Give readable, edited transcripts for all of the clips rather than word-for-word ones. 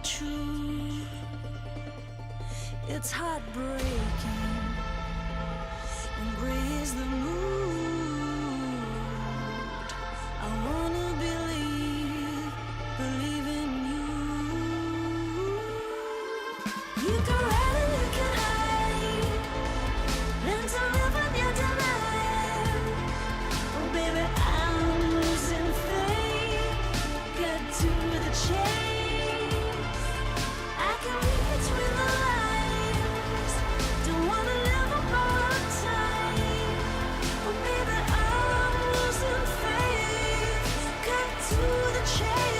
true. It's heartbreaking, and gray is the mood. I wanna believe in you. You can run and you can hide, learn to live on your denial. Oh baby, I'm losing faith. Get to the chase. I can read between the lines. Don't wanna live up all time. Oh baby, I'm losing faith. Cut to the chase.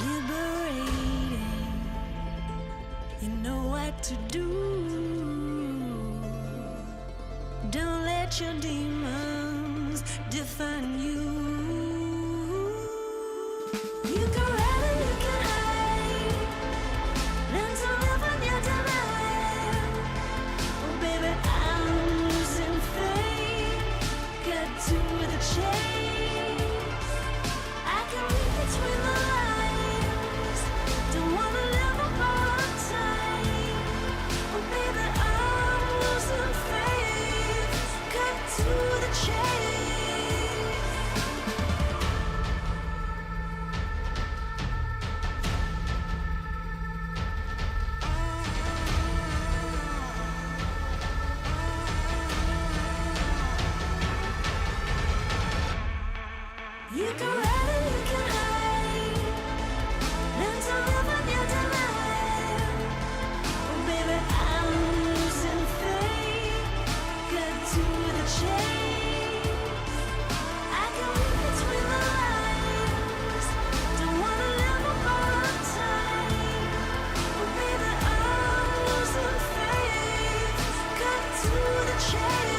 Liberating, you know what to do. Don't let your demons define you. You can run and you can hide, learn to live on your denial. Oh baby, I'm losing faith. Get to the chase. I can read between the lines. Don't wanna live up all time. Oh baby, I'm losing faith. Cut to the chase. You can run and you can hide, learn to live on your denial. Oh baby, I'm losing faith. Get to the chase. I can read between the lines. Don't wanna live up all time. Oh baby, I'm losing faith. Cut to the chase.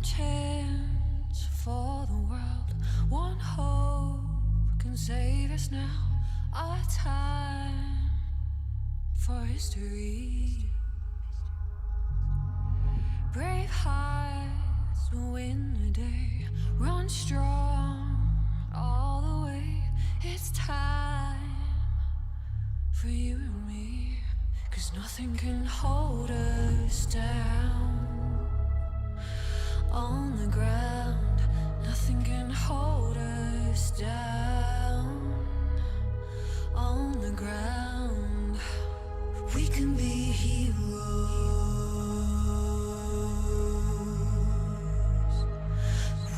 One chance for the world, one hope can save us now. Our time for history. Brave hearts will win the day. Run strong all the way. It's time for you and me. 'Cause nothing can hold us down. On the ground, nothing can hold us down. On the ground, we can be heroes.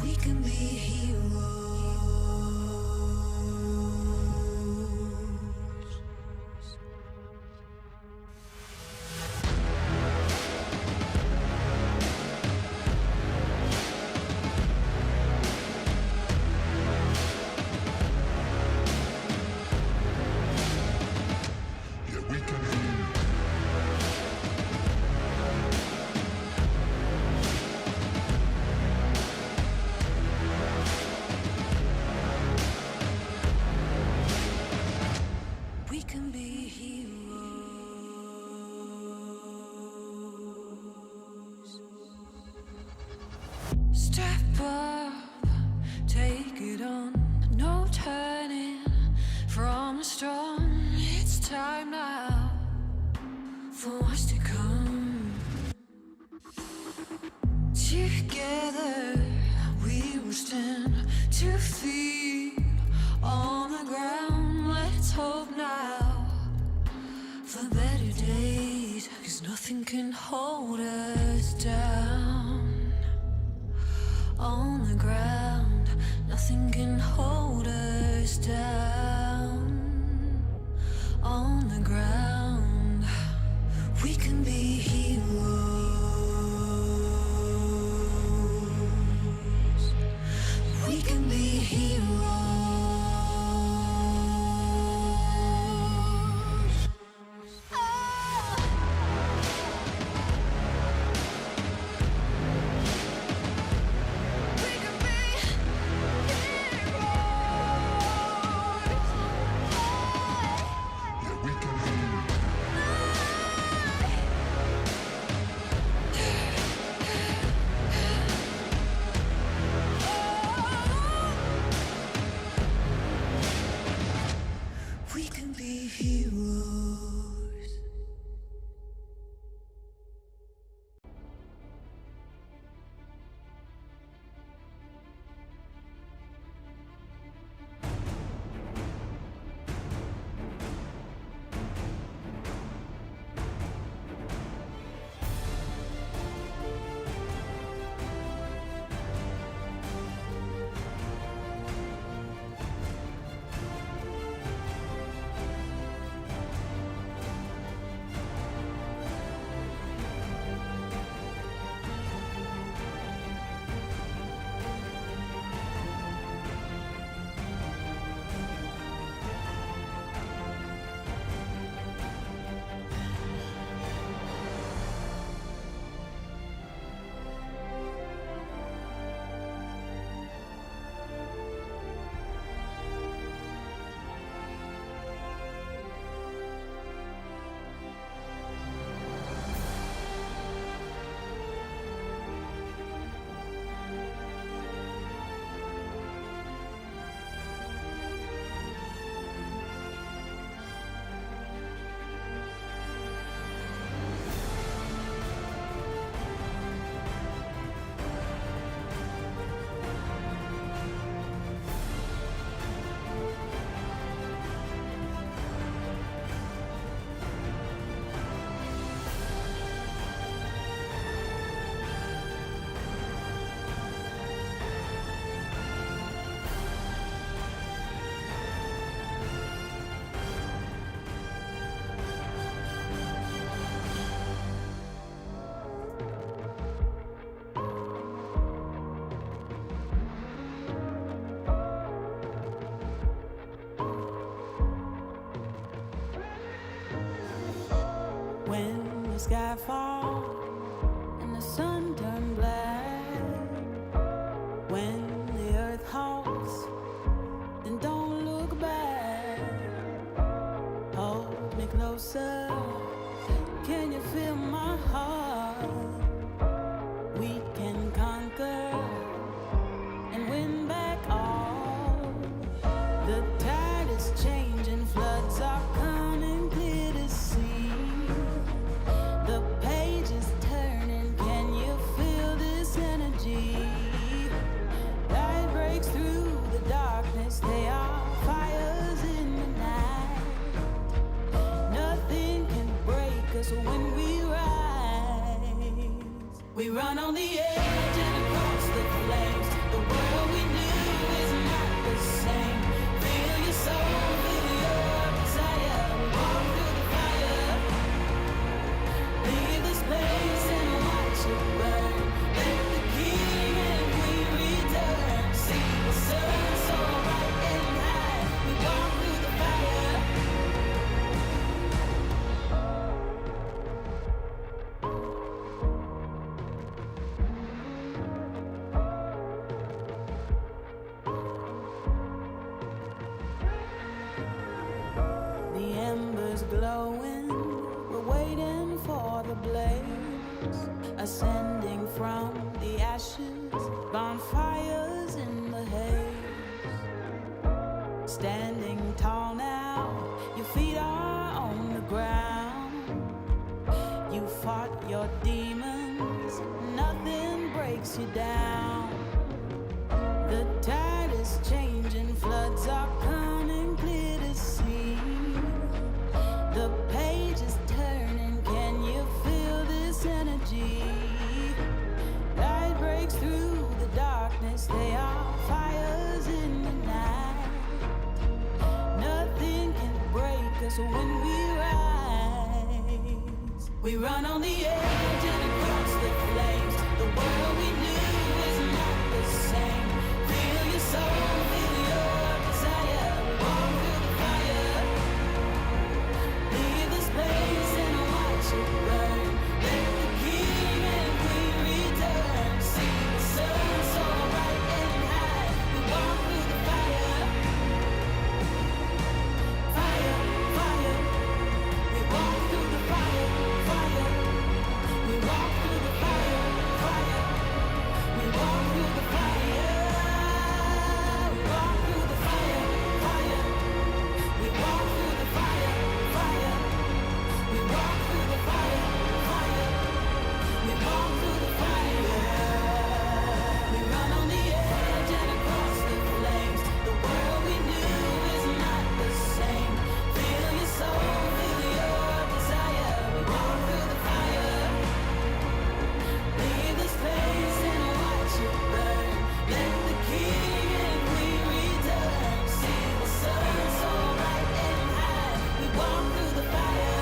We can be heroes. Step up, take it on. No turning from the storm. It's time now for what's to come. Together we will stand 2 feet on the ground. Let's hope now for better days. 'Cause nothing can hold us down. On the ground, nothing can hold us down. On the ground, we can be heroes. We can be heroes. We can be heroes. When the sky falls and the sun turns black, glowing, we're waiting for the blaze, ascending from the ashes, bonfires in the haze. Standing tall now, your feet are on the ground. You fought your demons, nothing breaks you down. The tide is changing, floods are coming clear to see. The page is turning, can you feel this energy? Light breaks through the darkness, they are fires in the night. Nothing can break us when we rise. We run on the edge and across the flames. The world we knew is not the same. Feel your soul, feel your desire. Walk through the fire. Leave this place and watch it burn. Let the king and queen return. See the sun so bright and high. We walk through the fire. Fire, fire. We walk through the fire, fire. We walk through the fire, fire. We walk through the fire. We walk through the fire, fire. We walk through the fire, fire. We walk through the fire, fire. We walk through the fire. We run on the edge and across the flames. The world we knew is not the same. Feel your soul, feel your desire. We walk through the fire. Leave this place and watch it burn. Let the king and queen return. See the sun so bright and high. We walk through the fire.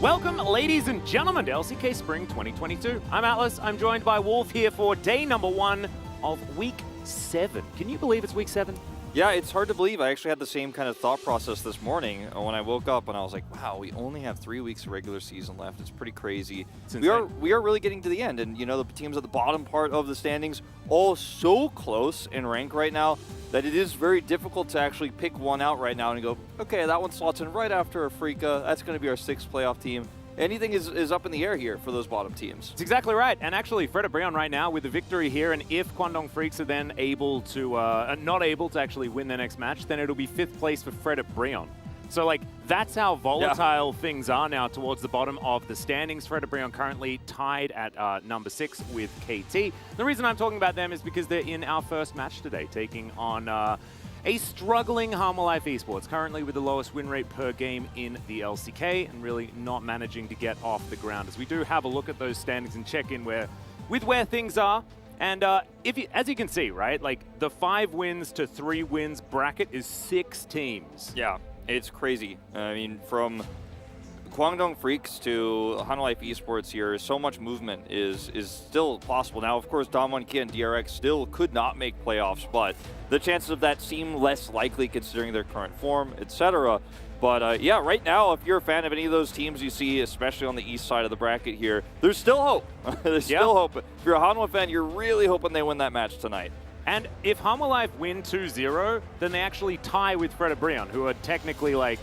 Welcome, ladies and gentlemen, to LCK Spring 2022. I'm Atlas. I'm joined by Wolf here for day number 1 of week 7. Can you believe it's week 7? Yeah, it's hard to believe. I actually had the same kind of thought process this morning when I woke up, and I was like, wow, we only have 3 weeks of regular season left. It's pretty crazy. We are really getting to the end, and the teams at the bottom part of the standings all so close in rank right now that it is very difficult to actually pick one out right now and go, okay, that one slots in right after Afrika. That's going to be our 6th playoff team. Anything is up in the air here for those bottom teams. That's exactly right. And actually, ㅣ Brion right now with the victory here, and if Kwangdong Freaks are then able to, not able to actually win their next match, then it'll be 5th place for ㅣ Brion. So, like, that's how volatile things are now towards the bottom of the standings. ㅣ Brion currently tied at number 6 with KT. The reason I'm talking about them is because they're in our first match today, taking on a struggling Harma Life Esports, currently with the lowest win rate per game in the LCK, and really not managing to get off the ground. As we do have a look at those standings and check in with where things are. And as you can see, right, like the 5 wins to 3 wins bracket is 6 teams. Yeah, it's crazy. I mean, from Kwangdong Freaks to Harma Life Esports here, so much movement is still possible. Now, of course, Damwon Kia and DRX still could not make playoffs, but the chances of that seem less likely considering their current form, etc. But yeah, right now, if you're a fan of any of those teams you see, especially on the east side of the bracket here, there's still hope. There's still hope. If you're a Hanwha fan, you're really hoping they win that match tonight. And if Harma Life win 2-0, then they actually tie with ㅅ Brion, who are technically like,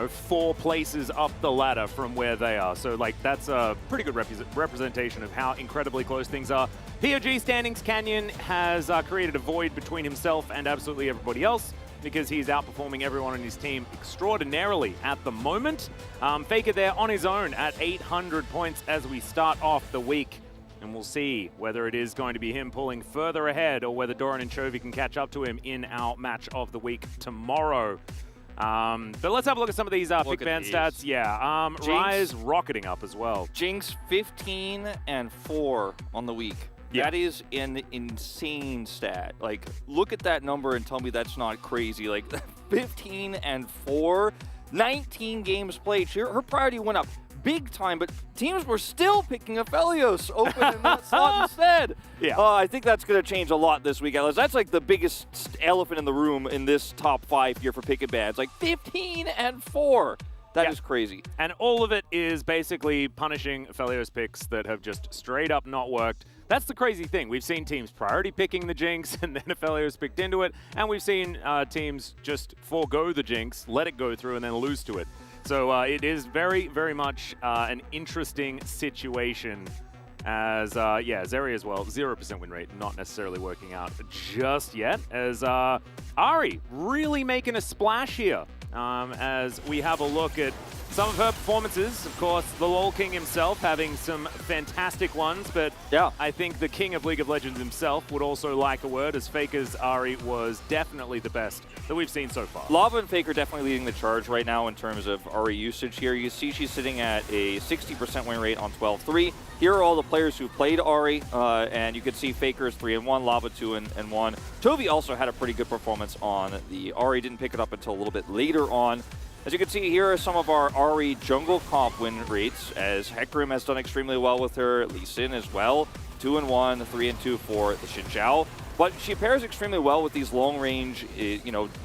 4 places up the ladder from where they are. So, like, that's a pretty good representation of how incredibly close things are. POG standings, Canyon has created a void between himself and absolutely everybody else because he's outperforming everyone on his team extraordinarily at the moment. Faker there on his own at 800 points as we start off the week. And we'll see whether it is going to be him pulling further ahead or whether Doran and Chovy can catch up to him in our match of the week tomorrow. But let's have a look at some of these pick band stats. Yeah, Rise rocketing up as well. Jinx 15-4 on the week. Yeah. That is an insane stat. Like, look at that number and tell me that's not crazy. Like, 15-4, 19 games played. Her priority went up big time, but teams were still picking Aphelios open in that slot instead. Yeah. I think that's going to change a lot this week, Atlas. That's like the biggest elephant in the room in this top 5 here for pick and bans. Like 15-4. That is crazy. And all of it is basically punishing Aphelios picks that have just straight up not worked. That's the crazy thing. We've seen teams priority picking the Jinx and then Aphelios picked into it. And we've seen teams just forego the Jinx, let it go through, and then lose to it. So it is very, very much an interesting situation as, Zeri as well, 0% win rate, not necessarily working out just yet, as Ari really making a splash here as we have a look at some of her performances. Of course, the LoL King himself having some fantastic ones, but I think the King of League of Legends himself would also like a word, as Faker's Ari was definitely the best that we've seen so far. Lava and Faker definitely leading the charge right now in terms of Ari usage here. You see she's sitting at a 60% win rate on 12-3. Here are all the players who played Ari, and you can see Faker's 3-1, Lava 2-1. Chovy also had a pretty good performance on the Ari, didn't pick it up until a little bit later on. As you can see, here are some of our Ari jungle comp win rates, as Hecarim has done extremely well with her, Lee Sin as well, 2-1, 3-2 for the Xin Zhao. But she pairs extremely well with these long-range,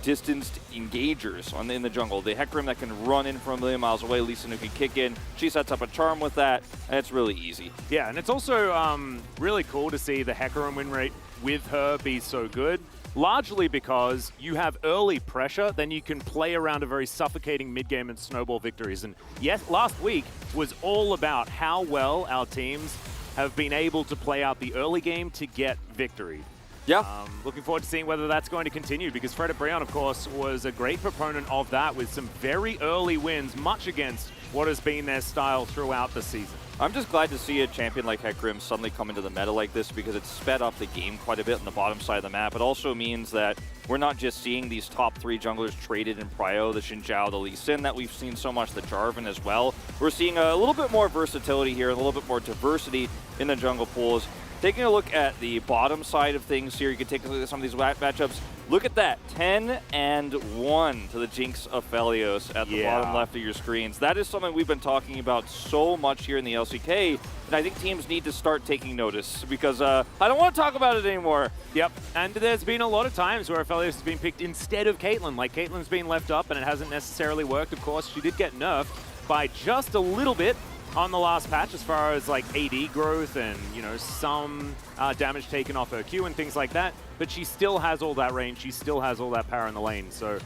distanced engagers in the jungle. The Hecarim that can run in from a million miles away, Lee Sin who can kick in. She sets up a charm with that, and it's really easy. Yeah, and it's also really cool to see the Hecarim win rate with her be so good. Largely because you have early pressure, then you can play around a very suffocating mid-game and snowball victories. And yes, last week was all about how well our teams have been able to play out the early game to get victory. Yeah. Looking forward to seeing whether that's going to continue, because ㅅ Brion, of course, was a great proponent of that with some very early wins, much against what has been their style throughout the season. I'm just glad to see a champion like Hecarim suddenly come into the meta like this, because it's sped up the game quite a bit on the bottom side of the map. It also means that we're not just seeing these top 3 junglers traded in prio, the Xin Zhao, the Lee Sin that we've seen so much, the Jarvan as well. We're seeing a little bit more versatility here, a little bit more diversity in the jungle pools. taking a look at the bottom side of things here, you can take a look at some of these matchups. Look at that, 10-1 to the Jinx Aphelios at the bottom left of your screens. That is something we've been talking about so much here in the LCK, and I think teams need to start taking notice because I don't want to talk about it anymore. Yep, and there's been a lot of times where Aphelios has been picked instead of Caitlyn. Like, Caitlyn's been left up and it hasn't necessarily worked. Of course, she did get nerfed by just a little bit on the last patch as far as like AD growth and, you know, some damage taken off her Q and things like that, but she still has all that range, she still has all that power in the lane, so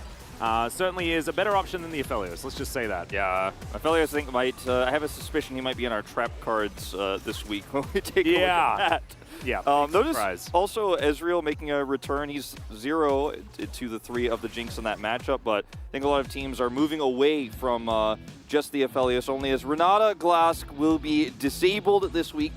certainly is a better option than the Aphelios, let's just say that. Yeah, Aphelios I think might, I have a suspicion he might be in our trap cards this week when we take a look at that. Yeah, notice surprise. Also Ezreal making a return. He's 0 to the 3 of the Jinx in that matchup, but I think a lot of teams are moving away from just the Aphelios only, as Renata Glask will be disabled this week.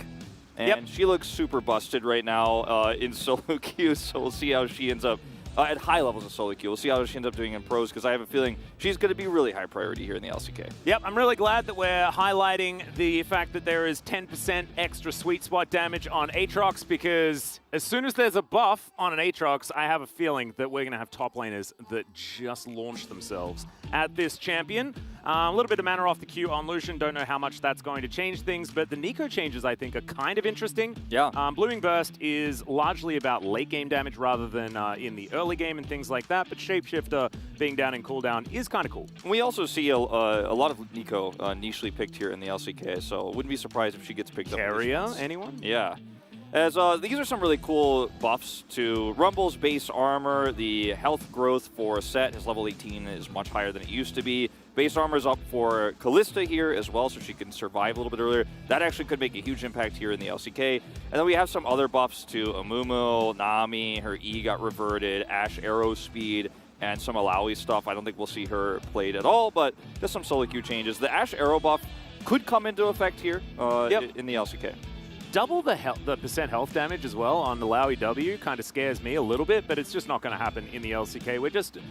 And she looks super busted right now in solo queue, so we'll see how she ends up at high levels of solo queue. We'll see how she ends up doing in pros, because I have a feeling she's going to be really high priority here in the LCK. Yep, I'm really glad that we're highlighting the fact that there is 10% extra sweet spot damage on Aatrox, because as soon as there's a buff on an Aatrox, I have a feeling that we're going to have top laners that just launch themselves at this champion. A little bit of mana off the queue on Lucian. Don't know how much that's going to change things, but the Nico changes, I think, are kind of interesting. Yeah. Blooming Burst is largely about late game damage rather than in the early game and things like that, but Shapeshifter being down in cooldown is kind of cool. We also see a lot of Nico nichely picked here in the LCK, so wouldn't be surprised if she gets picked up. Carrier, anyone? Yeah. As these are some really cool buffs to Rumble's base armor. The health growth for Set, his level 18 is much higher than it used to be. Base armor is up for Kalista here as well, so she can survive a little bit earlier. That actually could make a huge impact here in the LCK. And then we have some other buffs to Amumu, Nami, her E got reverted, Ashe arrow speed, and some Alawi stuff. I don't think we'll see her played at all, but just some solo queue changes. The Ashe arrow buff could come into effect here in the LCK. Double the percent health damage as well on the Alawi W kind of scares me a little bit, but it's just not going to happen in the LCK.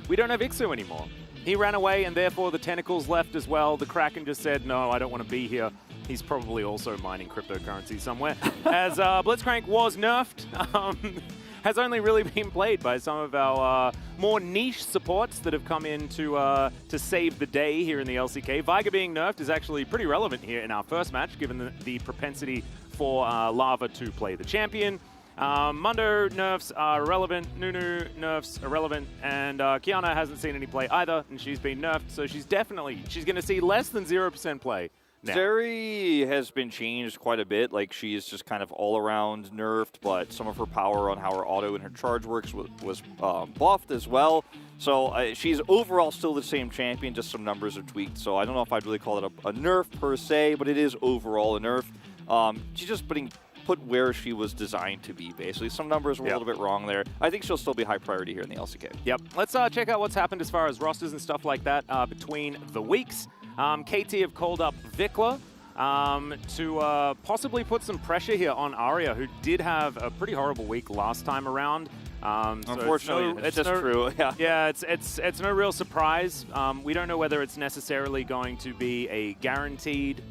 We don't have Ixu anymore. He ran away, and therefore the tentacles left as well. The Kraken just said, no, I don't want to be here. He's probably also mining cryptocurrency somewhere. As Blitzcrank was nerfed, has only really been played by some of our more niche supports that have come in to save the day here in the LCK. Veigar being nerfed is actually pretty relevant here in our first match, given the propensity for Lava to play the champion. Mundo nerfs are irrelevant, Nunu nerfs irrelevant, and Kiana hasn't seen any play either, and she's been nerfed, so she's going to see less than 0% play now. Zeri has been changed quite a bit. Like, she's just kind of all around nerfed, but some of her power on how her auto and her charge works was buffed as well. So she's overall still the same champion, just some numbers are tweaked. So I don't know if I'd really call it a nerf per se, but it is overall a nerf. She's just put where she was designed to be, basically. Some numbers were a little bit wrong there. I think she'll still be high priority here in the LCK. Yep. Let's check out what's happened as far as rosters and stuff like that between the weeks. KT have called up Vikla to possibly put some pressure here on Arya, who did have a pretty horrible week last time around. Unfortunately, it's just true. Yeah, it's no real surprise. We don't know whether it's necessarily going to be a guaranteed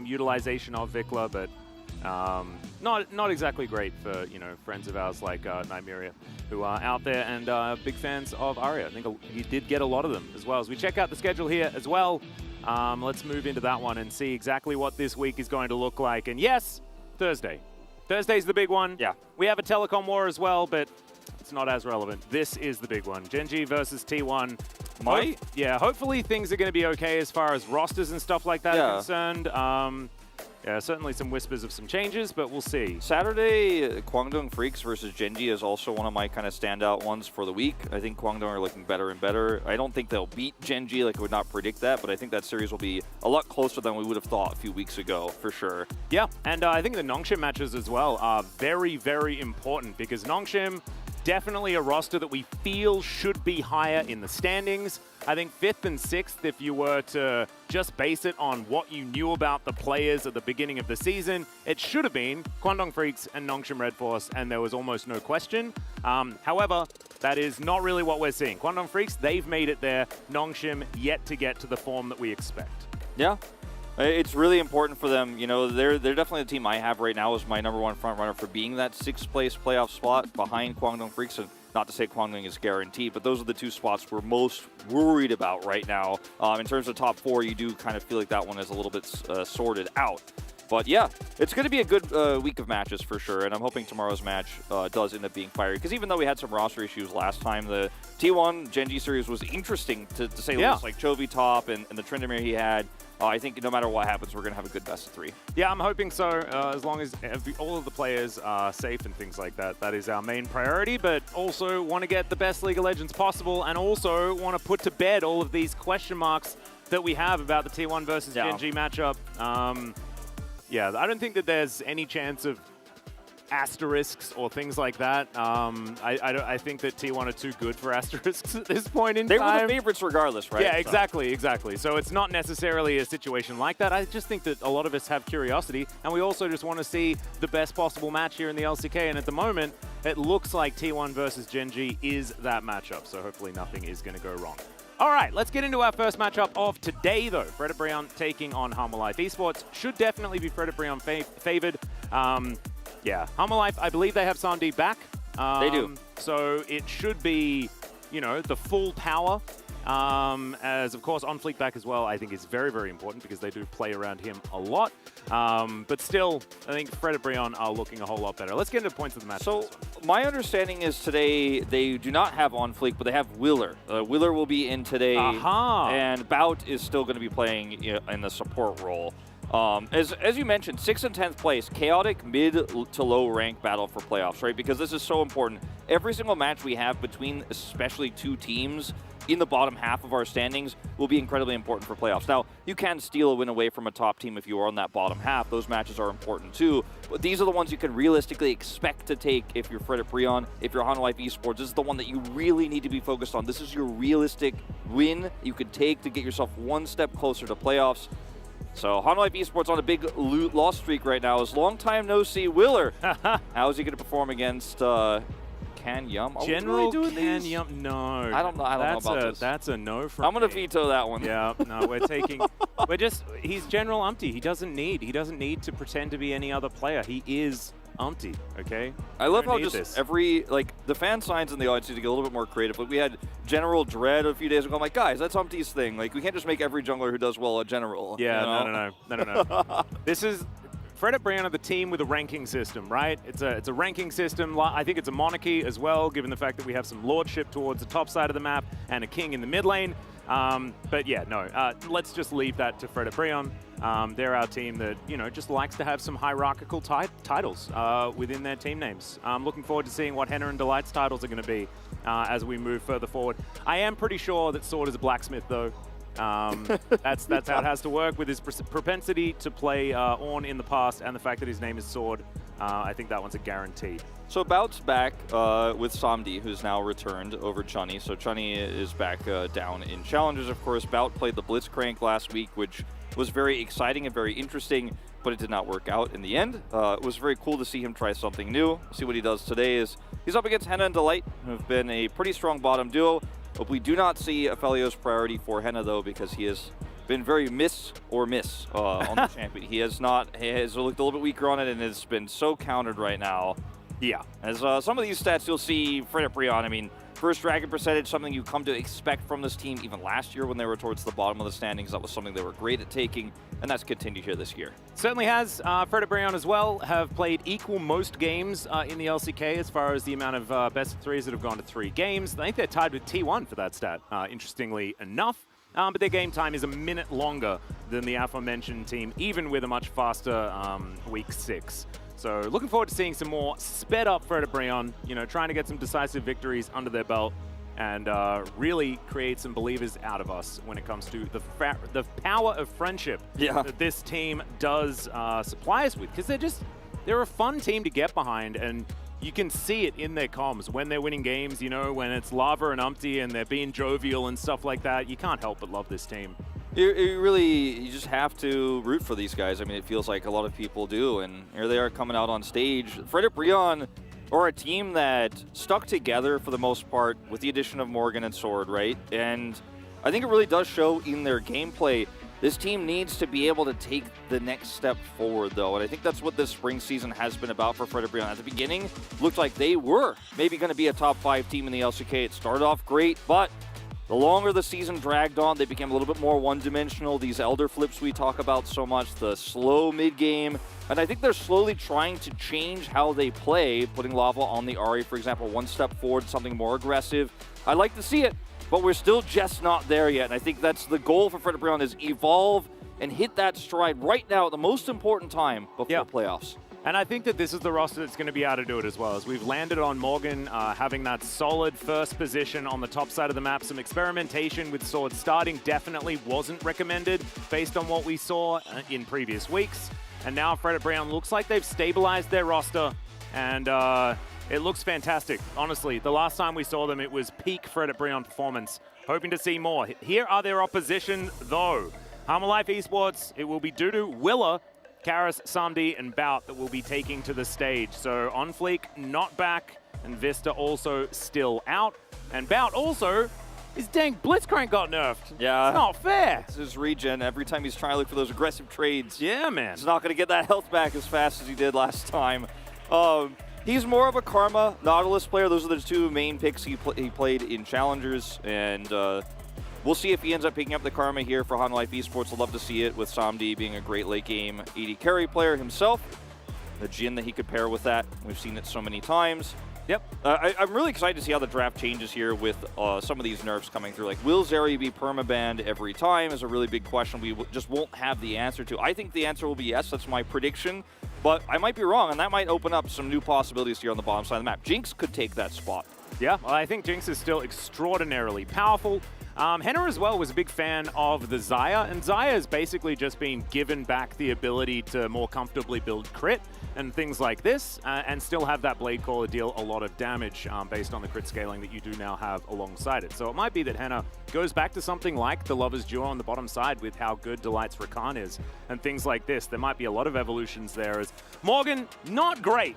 utilization of Vikla, but not exactly great for, you know, friends of ours like Nymeria, who are out there and big fans of Arya. I think he did get a lot of them as well. As we check out the schedule here as well, let's move into that one and see exactly what this week is going to look like. And yes, Thursday. Thursday's the big one. Yeah. We have a telecom war as well, but it's not as relevant. This is the big one. Genji versus T1. Hopefully things are going to be okay as far as rosters and stuff like that are concerned. Yeah, certainly some whispers of some changes, but we'll see. Saturday, Kwangdong Freaks versus Genji is also one of my kind of standout ones for the week. I think Kwangdong are looking better and better. I don't think they'll beat Genji, like I would not predict that, but I think that series will be a lot closer than we would have thought a few weeks ago, for sure. Yeah, and I think the Nongshim matches as well are very, very important, because Nongshim, definitely a roster that we feel should be higher in the standings. I think 5th and 6th, if you were to just base it on what you knew about the players at the beginning of the season, it should have been Kwangdong Freaks and Nongshim Red Force, and there was almost no question. However, that is not really what we're seeing. Kwangdong Freaks, they've made it there. Nongshim yet to get to the form that we expect. Yeah. It's really important for them. You know, they're definitely the team I have right now as my #1 front runner for being that 6th place playoff spot behind Kwangdong Freaks. And not to say Kwangdong is guaranteed, but those are the 2 spots we're most worried about right now. In terms of top 4, you do kind of feel like that one is a little bit sorted out. But yeah, it's going to be a good week of matches for sure, and I'm hoping tomorrow's match does end up being fiery. Because even though we had some roster issues last time, the T1 Gen G series was interesting to say the least, like Chovy top and the Tryndamere he had. I think no matter what happens, we're going to have a good best of 3. Yeah, I'm hoping so, as long as all of the players are safe and things like that. That is our main priority, but also want to get the best League of Legends possible and also want to put to bed all of these question marks that we have about the T1 versus Gen G matchup. Yeah, I don't think that there's any chance of asterisks or things like that. I think that T1 are too good for asterisks at this point in time. They were the favorites regardless, right? Yeah, exactly. So it's not necessarily a situation like that. I just think that a lot of us have curiosity, and we also just want to see the best possible match here in the LCK, and at the moment, it looks like T1 versus Gen G is that matchup, so hopefully nothing is going to go wrong. All right, let's get into our first matchup of today, though. Fred Brion taking on Harmalife Esports. Should definitely be Fred Brion favored. Yeah, Harmalife, I believe they have Sandeep back. They do. So it should be, you know, the full power. As, of course, on Fleet back as well, I think is very, very important because they do play around him a lot. But still, I think Fred Brion are looking a whole lot better. Let's get into points of the match. So my understanding is today they do not have on Fleek, but they have Wheeler. Wheeler will be in today, and Bout is still going to be playing in the support role. As you mentioned, 6th and 10th place, chaotic mid to low rank battle for playoffs, right? Because this is so important. Every single match we have between especially 2 teams in the bottom half of our standings will be incredibly important for playoffs. Now, you can steal a win away from a top team if you are on that bottom half. Those matches are important too. But these are the ones you can realistically expect to take if you're Fred Brion, if you're Harmalife Esports. This is the one that you really need to be focused on. This is your realistic win you could take to get yourself one step closer to playoffs. So Harmalife Esports on a big loss streak right now. Is long time no see Wheeler. How is he going to perform against Can Yum? General Can Yum? No. I don't know about this. That's a no from I'm going to veto that one. Yeah, no, he's General Umpty. He doesn't need to pretend to be any other player. He is Umpty, okay? I love how just the fan signs in the audience need to get a little bit more creative. Like we had General Dread a few days ago. I'm like, guys, that's Umpty's thing. Like we can't just make every jungler who does well a general. Yeah, you know? no. This is Fred Brion are the team with a ranking system, right? It's a ranking system. I think it's a monarchy as well, given the fact that we have some lordship towards the top side of the map and a king in the mid lane. But yeah, no, let's just leave that to Fred Brion. They're our team that, you know, just likes to have some hierarchical titles within their team names. I'm looking forward to seeing what Henna and Delight's titles are going to be as we move further forward. I am pretty sure that Sword is a blacksmith, though. That's how it has to work with his propensity to play Ornn in the past and the fact that his name is Sword. I think that one's a guarantee. So Bout's back with Samdi, who's now returned over Chunny. So Chunny is back down in Challengers, of course. Bout played the Blitzcrank last week, which was very exciting and very interesting, but it did not work out in the end. It was very cool to see him try something new. See what he does today is he's up against Henna and Delight, who have been a pretty strong bottom duo. But we do not see Aphelios priority for Henna, though, because he has been very miss on the champion. He has looked a little bit weaker on it and has been so countered right now. Yeah, as some of these stats you'll see Fred Brion, I mean, first dragon percentage, something you come to expect from this team. Even last year when they were towards the bottom of the standings, that was something they were great at taking, and that's continued here this year. Certainly has. Fred Brion as well have played equal most games in the LCK as far as the amount of best of threes that have gone to 3 games. I think they're tied with T1 for that stat, interestingly enough. But their game time is a minute longer than the aforementioned team, even with a much faster week 6. So looking forward to seeing some more sped up Fred Brion, you know, trying to get some decisive victories under their belt and really create some believers out of us when it comes to the power of friendship that this team does supply us with. Because they're a fun team to get behind, and you can see it in their comms when they're winning games, you know, when it's Lava and Umpty and they're being jovial and stuff like that. You can't help but love this team. You just have to root for these guys. I mean, it feels like a lot of people do, and here they are coming out on stage. Fred Brion are a team that stuck together for the most part with the addition of Morgan and Sword, right? And I think it really does show in their gameplay. This team needs to be able to take the next step forward, though, and I think that's what this spring season has been about for Fred Brion. At the beginning, looked like they were maybe going to be a top 5 team in the LCK. It started off great, but the longer the season dragged on, they became a little bit more one-dimensional. These elder flips we talk about so much, the slow mid-game, and I think they're slowly trying to change how they play, putting Lava on the Ahri, for example, one step forward, something more aggressive. I like to see it, but we're still just not there yet, and I think that's the goal for Fred Brion, is evolve and hit that stride right now at the most important time before playoffs. And I think that this is the roster that's going to be able to do it as well. As we've landed on Morgan having that solid first position on the top side of the map. Some experimentation with Sword starting definitely wasn't recommended based on what we saw in previous weeks. And now Fred Brion looks like they've stabilized their roster, and it looks fantastic. Honestly, the last time we saw them, it was peak Fred Brion performance. Hoping to see more. Here are their opposition, though. Life Esports, it will be ㅣ2022, Willa, Karis, Samdi, and Bout that will be taking to the stage. So On Fleek not back, and Vista also still out. And Bout also, his dang Blitzcrank got nerfed. Yeah. It's not fair. It's his regen. Every time he's trying to look for those aggressive trades. Yeah, man. He's not going to get that health back as fast as he did last time. He's more of a Karma Nautilus player. Those are the two main picks he played in Challengers, and we'll see if he ends up picking up the Karma here for Life Esports. I'd love to see it with Samdi being a great late game AD carry player himself. The Jhin that he could pair with that. We've seen it so many times. Yep. I'm really excited to see how the draft changes here with some of these nerfs coming through. Like, will Zeri be permabanned every time is a really big question we just won't have the answer to. I think the answer will be yes. That's my prediction. But I might be wrong, and that might open up some new possibilities here on the bottom side of the map. Jinx could take that spot. Yeah, well, I think Jinx is still extraordinarily powerful. Henna as well was a big fan of the Xayah, and Xayah has basically just been given back the ability to more comfortably build crit and things like this, and still have that Blade Caller deal a lot of damage based on the crit scaling that you do now have alongside it. So it might be that Henna goes back to something like the Lovers Duo on the bottom side with how good Delight's Rakan is and things like this. There might be a lot of evolutions there. As Morgan, not great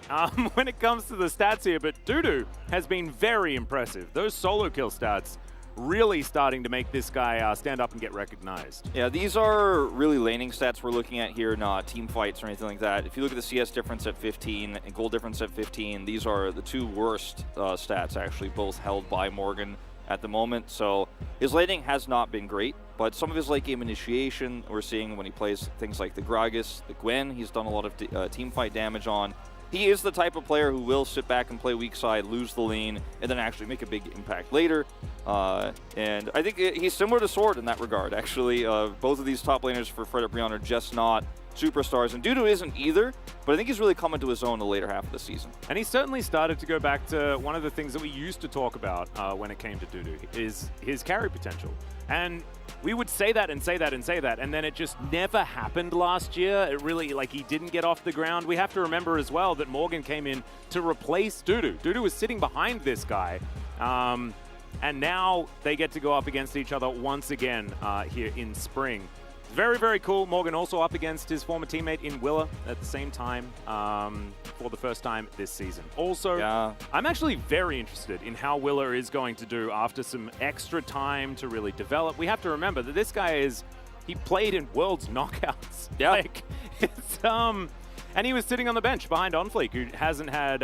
when it comes to the stats here, but ㅣ2022 has been very impressive. Those solo kill stats really starting to make this guy stand up and get recognized. Yeah, these are really laning stats we're looking at here, not team fights or anything like that. If you look at the CS difference at 15 and gold difference at 15, these are the two worst stats, actually, both held by Morgan at the moment. So his laning has not been great, but some of his late game initiation we're seeing when he plays things like the Gragas, the Gwen, he's done a lot of team fight damage on. He is the type of player who will sit back and play weak side, lose the lane, and then actually make a big impact later. And I think he's similar to Sword in that regard, actually. Both of these top laners for Fred Brion are just not superstars, and ㅣ2022 isn't either, but I think he's really come into his own in the later half of the season. And he certainly started to go back to one of the things that we used to talk about when it came to ㅣ2022, is his carry potential. And we would say that and say that and say that, and then it just never happened last year. It really, like, he didn't get off the ground. We have to remember as well that Morgan came in to replace ㅣ2022. ㅣ2022 was sitting behind this guy, and now they get to go up against each other once again here in spring. Very, very cool. Morgan also up against his former teammate in Willa at the same time for the first time this season. Also, I'm actually very interested in how Willa is going to do after some extra time to really develop. We have to remember that this guy he played in Worlds knockouts. Yeah. Like, it's, and he was sitting on the bench behind On Fleek, who hasn't had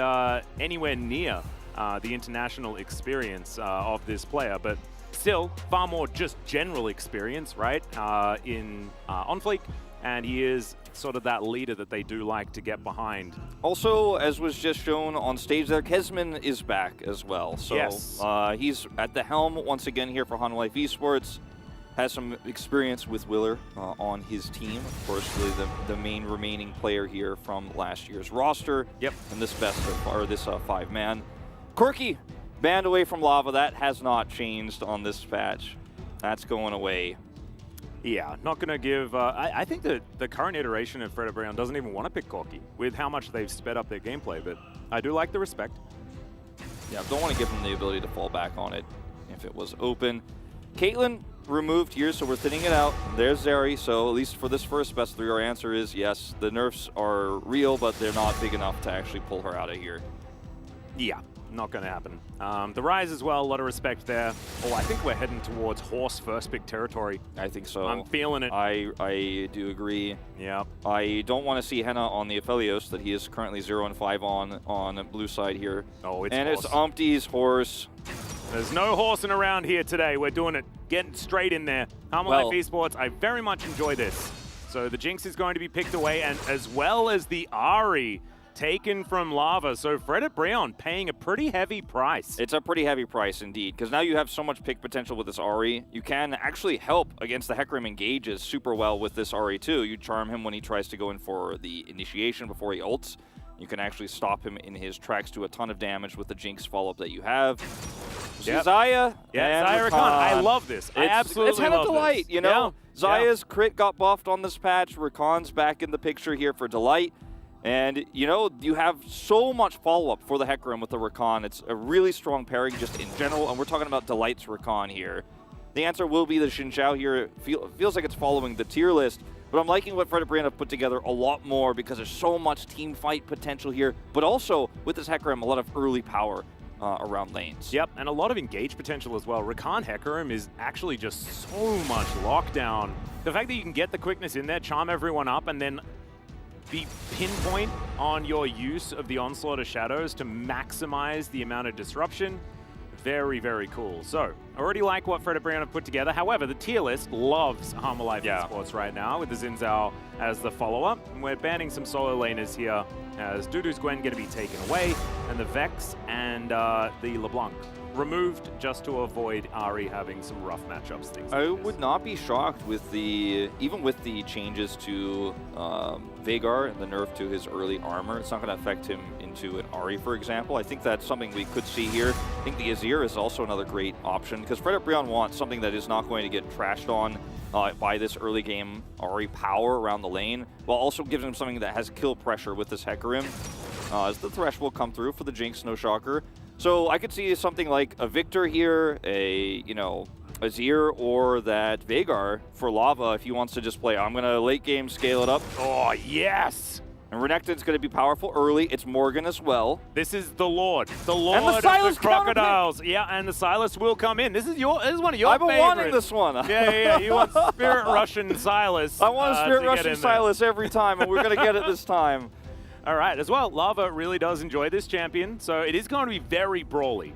anywhere near the international experience of this player, but still far more just general experience, right, in On Fleek, and he is sort of that leader that they do like to get behind. Also, as was just shown on stage there, Kesman is back as well. So yes. He's at the helm once again here for Life Esports. Has some experience with Willer on his team. Of course, really the main remaining player here from last year's roster. Yep. And this this 5-man. Quirky banned away from Lava. That has not changed on this patch. That's going away. Yeah, not going to give... I think that the current iteration of Fred Brion doesn't even want to pick Corki with how much they've sped up their gameplay, but I do like the respect. Yeah, don't want to give him the ability to fall back on it if it was open. Caitlyn removed here, so we're thinning it out. There's Zeri, so at least for this first best 3, our answer is yes, the nerfs are real, but they're not big enough to actually pull her out of here. Yeah. not going to happen. The Rise as well, a lot of respect there. Oh, I think we're heading towards horse first pick territory. I think so. I'm feeling it. I do agree. Yeah. I don't want to see Henna on the Aphelios that he is currently 0-5 on the blue side here. Oh, it's and horse. it's Umpty's horse. There's no horsing around here today. We're doing it, getting straight in there. Harmonife Esports, I very much enjoy this. So the Jinx is going to be picked away, and as well as the Ahri taken from Lava. So Fredit Breon paying a pretty heavy price. It's a pretty heavy price indeed, because now you have so much pick potential with this Ahri. You can actually help against the Hecarim engages super well with this Ahri too. You charm him when he tries to go in for the initiation before he ults. You can actually stop him in his tracks, do a ton of damage with the Jinx follow-up that you have. Yep. Xayah. Yeah, Xayah Rakan. I love this. I absolutely it's Henna Delight, you know? Yeah. Xayah's crit got buffed on this patch. Rakan's back in the picture here for Delight. And, you know, you have so much follow-up for the Hecarim with the Rakan. It's a really strong pairing just in general, and we're talking about Delight's Rakan here. The answer will be the Xin Zhao here. Feels like it's following the tier list, but I'm liking what Fredit Breon have put together a lot more because there's so much team fight potential here, but also with this Hecarim, a lot of early power around lanes. Yep, and a lot of engage potential as well. Rakan Hecarim is actually just so much lockdown. The fact that you can get the quickness in there, charm everyone up, and then be pinpoint on your use of the Onslaught of Shadows to maximize the amount of disruption. Very, very cool. So, I already like what Fredit Breon have put together. However, the tier list loves Harmonife Esports right now with the Xin Zhao as the follow-up. And we're banning some solo laners here as Dudu's Gwen going to be taken away, and the Vex and the LeBlanc removed just to avoid Ahri having some rough matchups. Things like I this. would not be shocked with even with the changes to Veigar and the nerf to his early armor. It's not going to affect him into an Ahri, for example. I think that's something we could see here. I think the Azir is also another great option because Fredit Breon wants something that is not going to get trashed on by this early game Ahri power around the lane, while also giving him something that has kill pressure with this Hecarim. As the Thresh will come through for the Jinx, no shocker. So I could see something like a Victor here, a Azir, or that Veigar for Lava if he wants to just play. I'm going to late game scale it up. Oh, yes! And Renekton's going to be powerful early. It's Morgan as well. This is the Lord. The Lord and the Silas of the Crocodiles. Yeah, and the Silas will come in. This is one of your I've been favorites. wanting this one. Yeah. You want Spirit Russian Silas. I want a Spirit Russian Silas every time, and we're going to get it this time. All right, as well, Lava really does enjoy this champion, so it is going to be very brawly.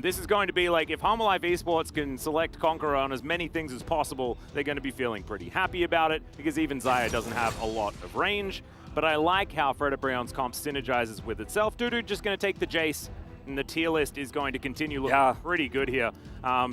This is going to be like, if Harmonife Esports can select Conqueror on as many things as possible, they're going to be feeling pretty happy about it, because even Xayah doesn't have a lot of range. But I like how Fredit Breon's comp synergizes with itself. Dudu just going to take the Jace, and the tier list is going to continue looking pretty good here.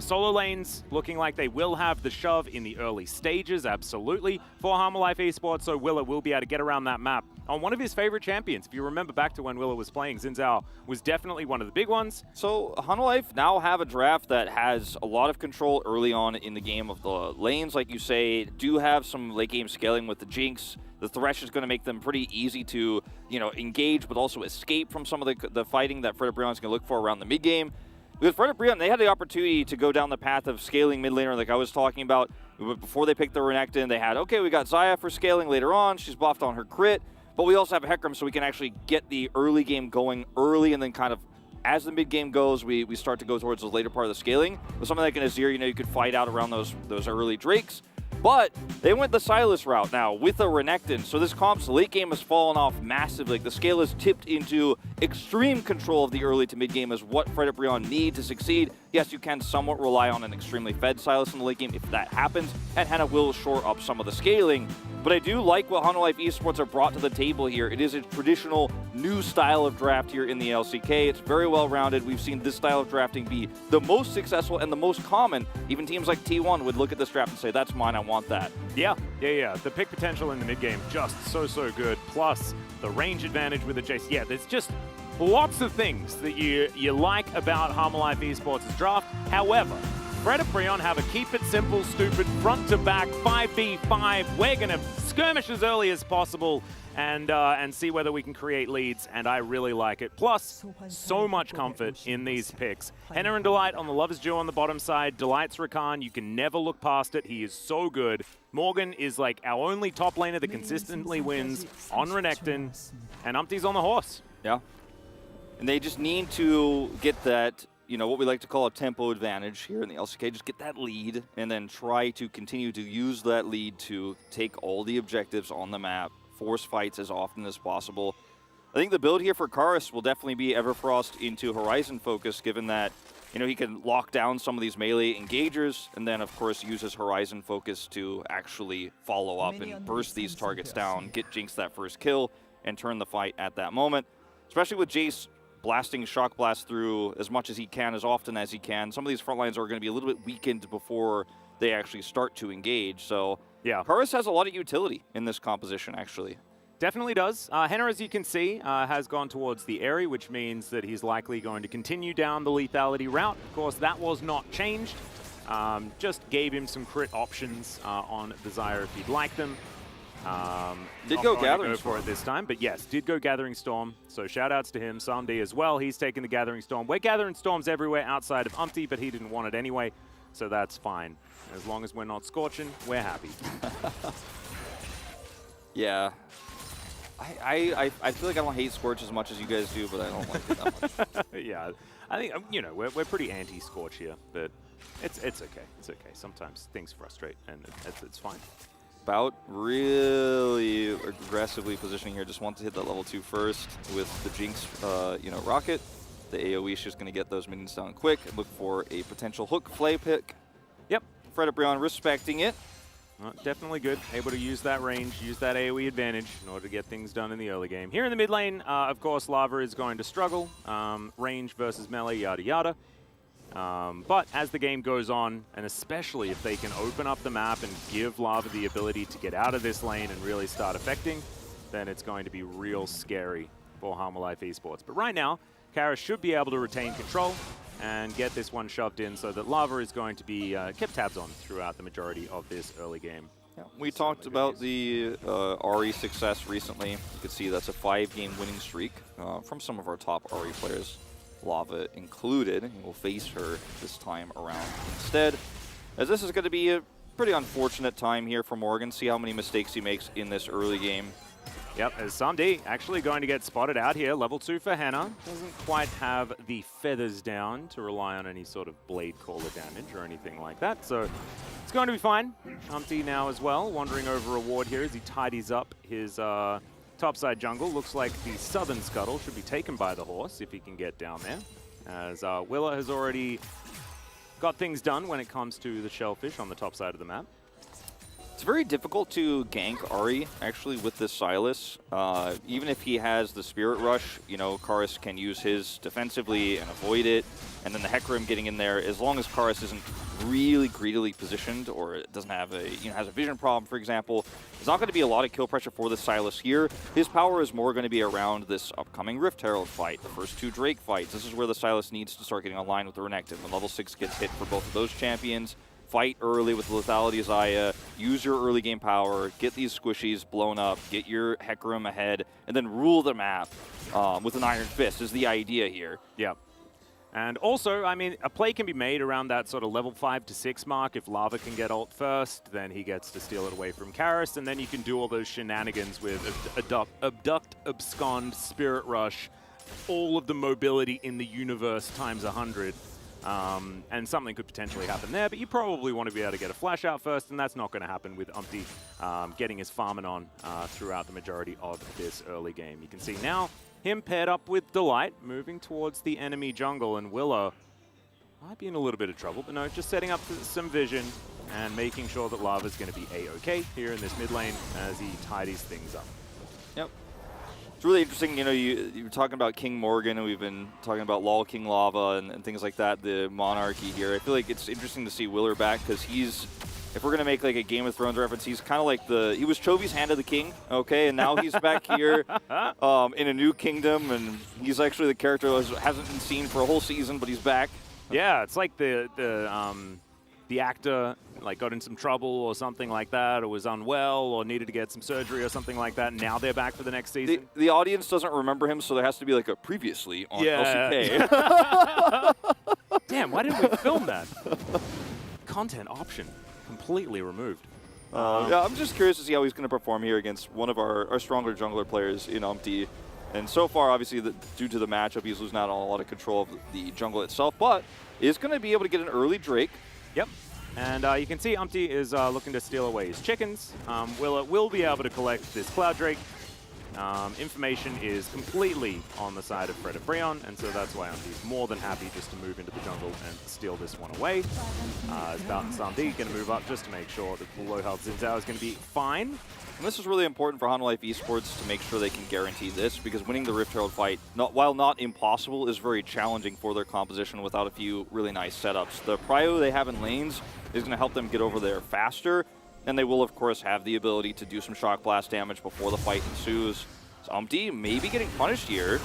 Solo lanes looking like they will have the shove in the early stages, absolutely, for Harmonife Esports, so Willa will be able to get around that map on one of his favorite champions. If you remember back to when Willa was playing, Xin Zhao was definitely one of the big ones. So Harmonife now have a draft that has a lot of control early on in the game of the lanes, like you say, do have some late game scaling with the Jinx. The Thresh is going to make them pretty easy to, engage, but also escape from some of the fighting that Fredit Breon is going to look for around the mid game. With Fredit Breon, they had the opportunity to go down the path of scaling mid laner, like I was talking about. Before they picked the Renekton, they had, okay, we got Xayah for scaling later on. She's buffed on her crit, but we also have Hecarim, so we can actually get the early game going early, and then kind of, as the mid game goes, we start to go towards the later part of the scaling. With something like an Azir, you could fight out around those early Drakes. But they went the Silas route now with a Renekton, so this comp's late game has fallen off massively. Like, the scale is tipped into extreme control of the early to mid game as what Fredit Breon need to succeed. Yes, you can somewhat rely on an extremely fed Silas in the late game if that happens, and Henna will shore up some of the scaling. But I do like what Harmonife Esports have brought to the table here. It is a traditional new style of draft here in the LCK. It's very well-rounded. We've seen this style of drafting be the most successful and the most common. Even teams like T1 would look at this draft and say, that's mine, I want that. Yeah. The pick potential in the mid game, just so good. Plus, the range advantage with the Jace. Yeah, there's just lots of things that you like about Harmonife Esports' draft. However, Fredit Breon have a keep it simple, stupid, front to back, 5v5. We're going to skirmish as early as possible and see whether we can create leads, and I really like it. Plus, so much comfort in these picks. Henna and Delight on the Lover's Duo on the bottom side. Delight's Rakan, you can never look past it. He is so good. Morgan is like our only top laner that consistently wins on Renekton, and Umpty's on the horse. Yeah. And they just need to get that, what we like to call a tempo advantage here in the LCK. Just get that lead and then try to continue to use that lead to take all the objectives on the map, force fights as often as possible. I think the build here for Karis will definitely be Everfrost into Horizon focus, given that, he can lock down some of these melee engagers, and then, of course, use his Horizon focus to actually follow up and burst these targets down, get Jinx that first kill, and turn the fight at that moment. Especially with Jace blasting Shock Blast through as much as he can, as often as he can. Some of these front lines are going to be a little bit weakened before they actually start to engage. So, yeah, Karis has a lot of utility in this composition, actually. Definitely does. Henner, as you can see, has gone towards the Aerie, which means that he's likely going to continue down the lethality route. Of course, that was not changed. Just gave him some crit options on the Zyra if he'd like them. Did go Gathering Storm for it this time, but yes, did go Gathering Storm. So shout-outs to him. Samdi as well. He's taken the Gathering Storm. We're Gathering Storms everywhere outside of Umpty, but he didn't want it anyway, so that's fine. As long as we're not scorching, we're happy. Yeah. I feel like I don't hate Scorch as much as you guys do, but I don't like it that much. Yeah, I think, we're pretty anti-Scorch here, but it's okay. It's okay. Sometimes things frustrate, and it's fine. About really aggressively positioning here. Just want to hit that level 2 first with the Jinx, rocket. The AoE is just going to get those minions down quick and look for a potential hook flay pick. Yep, Frederibrion respecting it. Definitely good. Able to use that range, use that AoE advantage in order to get things done in the early game. Here in the mid lane, of course, Lava is going to struggle. Range versus melee, yada yada. But as the game goes on, and especially if they can open up the map and give Lava the ability to get out of this lane and really start affecting, then it's going to be real scary for Harma Life Esports. But right now, Karis should be able to retain control and get this one shoved in so that Lava is going to be kept tabs on throughout the majority of this early game. Yeah, we talked about the Ahri success recently. You could see that's a 5-game winning streak from some of our top Ahri players, Lava included. And we'll face her this time around instead, as this is going to be a pretty unfortunate time here for Morgan. See how many mistakes he makes in this early game. Yep, as Samdi actually going to get spotted out here. Level 2 for Henna. Doesn't quite have the feathers down to rely on any sort of blade caller damage or anything like that. So it's going to be fine. Umpty now as well, wandering over a ward here as he tidies up his topside jungle. Looks like the southern scuttle should be taken by the horse if he can get down there. As Willa has already got things done when it comes to the shellfish on the top side of the map. It's very difficult to gank Ahri, actually, with this Sylas. Even if he has the Spirit Rush, Karis can use his defensively and avoid it. And then the Hecarim getting in there, as long as Karis isn't really greedily positioned or doesn't have a, has a vision problem, for example, there's not going to be a lot of kill pressure for the Sylas here. His power is more going to be around this upcoming Rift Herald fight, the first 2 Drake fights. This is where the Sylas needs to start getting online with the Renekton. When level 6 gets hit for both of those champions, fight early with Lethality Xayah, use your early game power, get these squishies blown up, get your Hecarim ahead, and then rule the map with an Iron Fist is the idea here. Yeah. And also, I mean, a play can be made around that sort of level 5 to 6 mark. If Lava can get ult first, then he gets to steal it away from Karis, and then you can do all those shenanigans with Abduct, Abscond, Spirit Rush, all of the mobility in the universe times 100. And something could potentially happen there, but you probably want to be able to get a flash out first, and that's not going to happen with Umpty getting his farming on throughout the majority of this early game. You can see now him paired up with Delight, moving towards the enemy jungle, and Willow might be in a little bit of trouble, but no, just setting up some vision and making sure that Lava's going to be A-okay here in this mid lane as he tidies things up. Yep. It's really interesting, you were talking about King Morgan, and we've been talking about LoL King Lava and things like that, the monarchy here. I feel like it's interesting to see Willer back, because if we're going to make like a Game of Thrones reference, he's kind of like he was Chovy's Hand of the King, okay, and now he's back here in a new kingdom, and he's actually the character who hasn't been seen for a whole season, but he's back. Yeah, it's like the actor got in some trouble or something like that, or was unwell or needed to get some surgery or something like that, and now they're back for the next season. The audience doesn't remember him, so there has to be like a previously on LCK. Damn, why didn't we film that? Content option completely removed. Yeah, I'm just curious to see how he's going to perform here against one of our stronger jungler players in Umpty. And so far, obviously, due to the matchup, he's losing out on a lot of control of the jungle itself, but is going to be able to get an early Drake. Yep. And you can see Umpty is looking to steal away his chickens. Will be able to collect this Cloud Drake. Information is completely on the side of Fred and Breon, and so that's why Umpty's more than happy just to move into the jungle and steal this one away. As Bout and Samdi going to move up just to make sure that the low health Xin Zhao is going to be fine. And this is really important for Hanwha Life Esports to make sure they can guarantee this, because winning the Rift Herald fight, while not impossible, is very challenging for their composition without a few really nice setups. The prio they have in lanes is going to help them get over there faster, and they will, of course, have the ability to do some Shock Blast damage before the fight ensues. So Umpty may be getting punished here.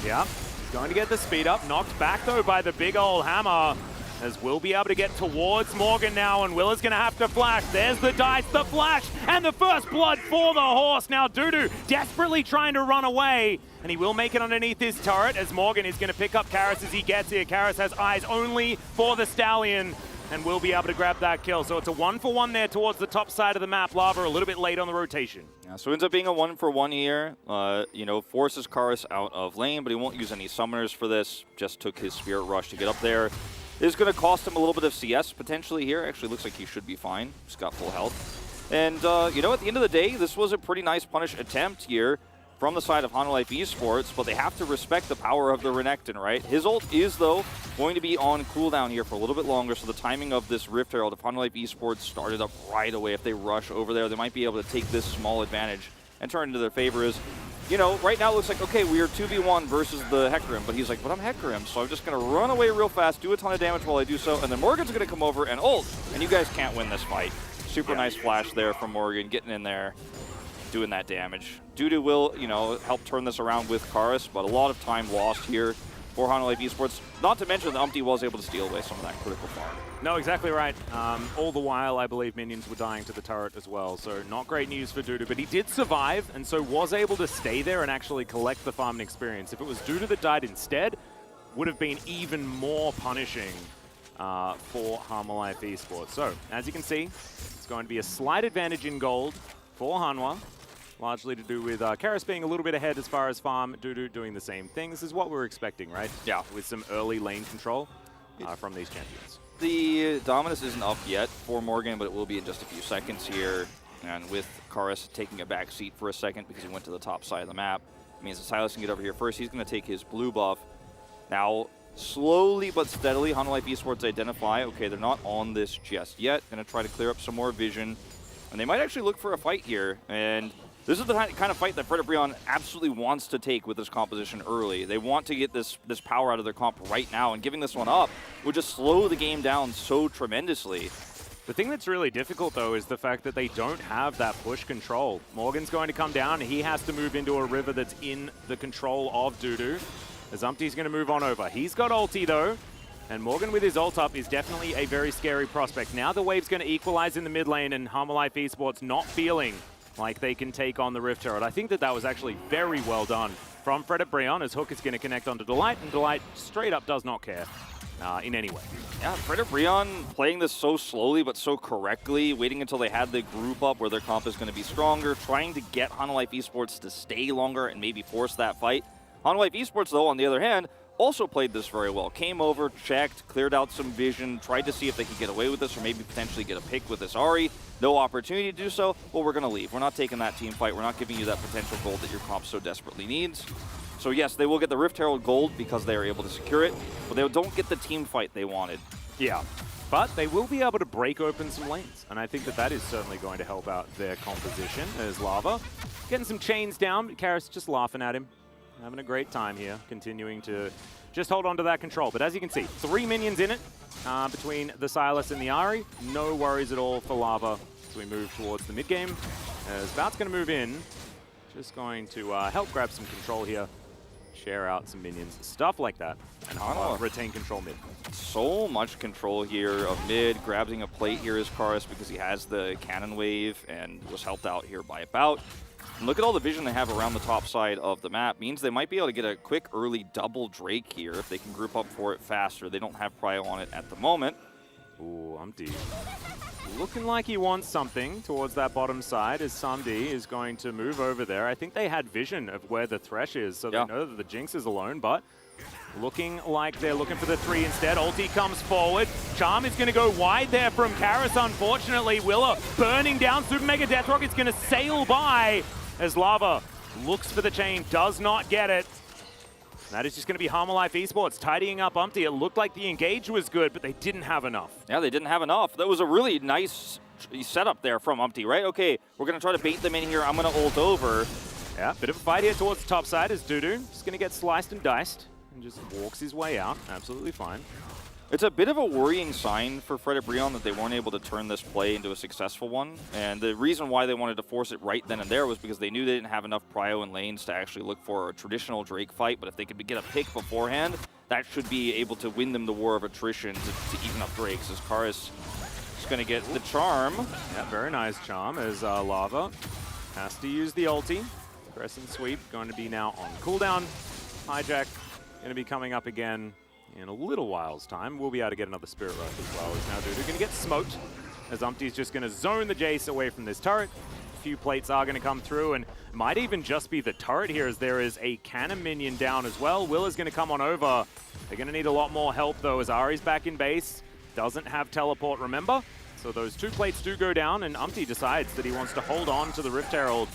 Yeah, he's going to get the speed up. Knocked back, though, by the big old hammer. As Will be able to get towards Morgan now, and Will is going to have to flash. There's the dice, the flash, and the first blood for the horse. Now Dudu desperately trying to run away, and he will make it underneath his turret as Morgan is going to pick up Karis as he gets here. Karis has eyes only for the Stallion, and will be able to grab that kill. So it's a 1-for-1 there towards the top side of the map. Lava a little bit late on the rotation. Yeah, so it ends up being a 1-for-1 here. Forces Karis out of lane, but he won't use any summoners for this. Just took his Spirit Rush to get up there. Is going to cost him a little bit of CS potentially here. Actually looks like he should be fine. He's got full health. And, at the end of the day, this was a pretty nice punish attempt here from the side of Hanwha Life Esports, but they have to respect the power of the Renekton, right? His ult is, though, going to be on cooldown here for a little bit longer, so the timing of this Rift Herald, if Hanwha Life Esports started up right away, if they rush over there, they might be able to take this small advantage and turn it into their favor. Is, right now it looks like, okay, we are 2v1 versus the Hecarim, but he's like, but I'm Hecarim, so I'm just going to run away real fast, do a ton of damage while I do so, and then Morgan's going to come over and ult, and you guys can't win this fight. Super nice flash there from Morgan, getting in there, doing that damage. Dudu will, help turn this around with Karis, but a lot of time lost here for Hanwha Life Esports. Not to mention that Umpty was able to steal away some of that critical farm. No, exactly right. All the while, I believe minions were dying to the turret as well, so not great news for Dudu, but he did survive, and so was able to stay there and actually collect the farming experience. If it was Dudu that died instead, would have been even more punishing for Hanwha Life Esports. So, as you can see, it's going to be a slight advantage in gold for Hanwha. Largely to do with Karis being a little bit ahead as far as farm, Dudu doing the same thing. This is what we're expecting, right? Yeah. With some early lane control from these champions. The Dominus isn't up yet for Morgan, but it will be in just a few seconds here. And with Karis taking a back seat for a second because he went to the top side of the map, it means that Silas can get over here first. He's going to take his blue buff. Now, slowly but steadily, Hanwha Life Esports identify, okay, they're not on this just yet. Going to try to clear up some more vision. And they might actually look for a fight here. And this is the kind of fight that Fred and Breon absolutely wants to take with this composition early. They want to get this power out of their comp right now, and giving this one up would just slow the game down so tremendously. The thing that's really difficult, though, is the fact that they don't have that push control. Morgan's going to come down. He has to move into a river that's in the control of Dudu. As Umpty's going to move on over. He's got ulti, though. And Morgan with his ult up is definitely a very scary prospect. Now the wave's going to equalize in the mid lane, and Hanwha Life Esports not feeling like they can take on the Rift Herald. I think that was actually very well done from Fred at Breon, as Hook is going to connect onto Delight, and Delight straight up does not care in any way. Yeah, Fred at Breon playing this so slowly but so correctly, waiting until they had the group up where their comp is going to be stronger, trying to get Hanwha Life Esports to stay longer and maybe force that fight. Hanwha Life Esports, though, on the other hand, also played this very well. Came over, checked, cleared out some vision, tried to see if they could get away with this or maybe potentially get a pick with this Ahri. No opportunity to do so. Well, we're going to leave. We're not taking that team fight. We're not giving you that potential gold that your comp so desperately needs. So yes, they will get the Rift Herald gold because they are able to secure it, but they don't get the team fight they wanted. Yeah, but they will be able to break open some lanes, and I think that is certainly going to help out their composition as Lava. Getting some chains down, Karis just laughing at him. Having a great time here, continuing to just hold on to that control. But as you can see, 3 minions in it between the Silas and the Ahri. No worries at all for Lava as we move towards the mid-game. As Bout's going to move in, just going to help grab some control here, share out some minions, stuff like that, and retain control mid. So much control here of mid, grabbing a plate here is Karis because he has the cannon wave and was helped out here by Bout. And look at all the vision they have around the top side of the map. Means they might be able to get a quick early double Drake here if they can group up for it faster. They don't have prio on it at the moment. Ooh, Umpty. Looking like he wants something towards that bottom side as Samdi is going to move over there. I think they had vision of where the Thresh is, so they know that the Jinx is alone, but looking like they're looking for the 3 instead. Ulti comes forward. Charm is going to go wide there from Karis, unfortunately. Willa burning down. Super Mega Death Rocket's going to sail by as Lava looks for the chain, does not get it. That is just going to be Harmalife Esports tidying up Umpty. It looked like the engage was good, but they didn't have enough. Yeah, they didn't have enough. That was a really nice setup there from Umpty, right? Okay, we're going to try to bait them in here. I'm going to ult over. Yeah, bit of a fight here towards the top side as Dudu just going to get sliced and diced and just walks his way out. Absolutely fine. It's a bit of a worrying sign for Fredibreon that they weren't able to turn this play into a successful one. And the reason why they wanted to force it right then and there was because they knew they didn't have enough prio and lanes to actually look for a traditional Drake fight. But if they could get a pick beforehand, that should be able to win them the war of attrition to even up Drakes. As Karis is going to get the charm. Yeah, very nice charm as Lava has to use the ulti. Crescent sweep going to be now on cooldown. Hijack going to be coming up again in a little while's time. We'll be able to get another Spirit Rush as well. As now Dudu going to get smoked as Umpty's just going to zone the Jace away from this turret. A few plates are going to come through and might even just be the turret here as there is a cannon minion down as well. Will is going to come on over. They're going to need a lot more help though as Ari's back in base. Doesn't have teleport, remember? So those 2 plates do go down and Umpty decides that he wants to hold on to the Rift Herald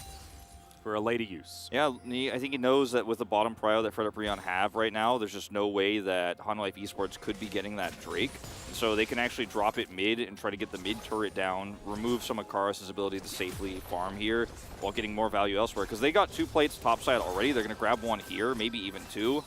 for a later use. Yeah, I think he knows that with the bottom prio that Fredibreon have right now, there's just no way that Hanwha Esports could be getting that Drake. So they can actually drop it mid and try to get the mid turret down, remove some of Karis' ability to safely farm here while getting more value elsewhere. Because they got 2 plates topside already. They're going to grab 1 here, maybe even 2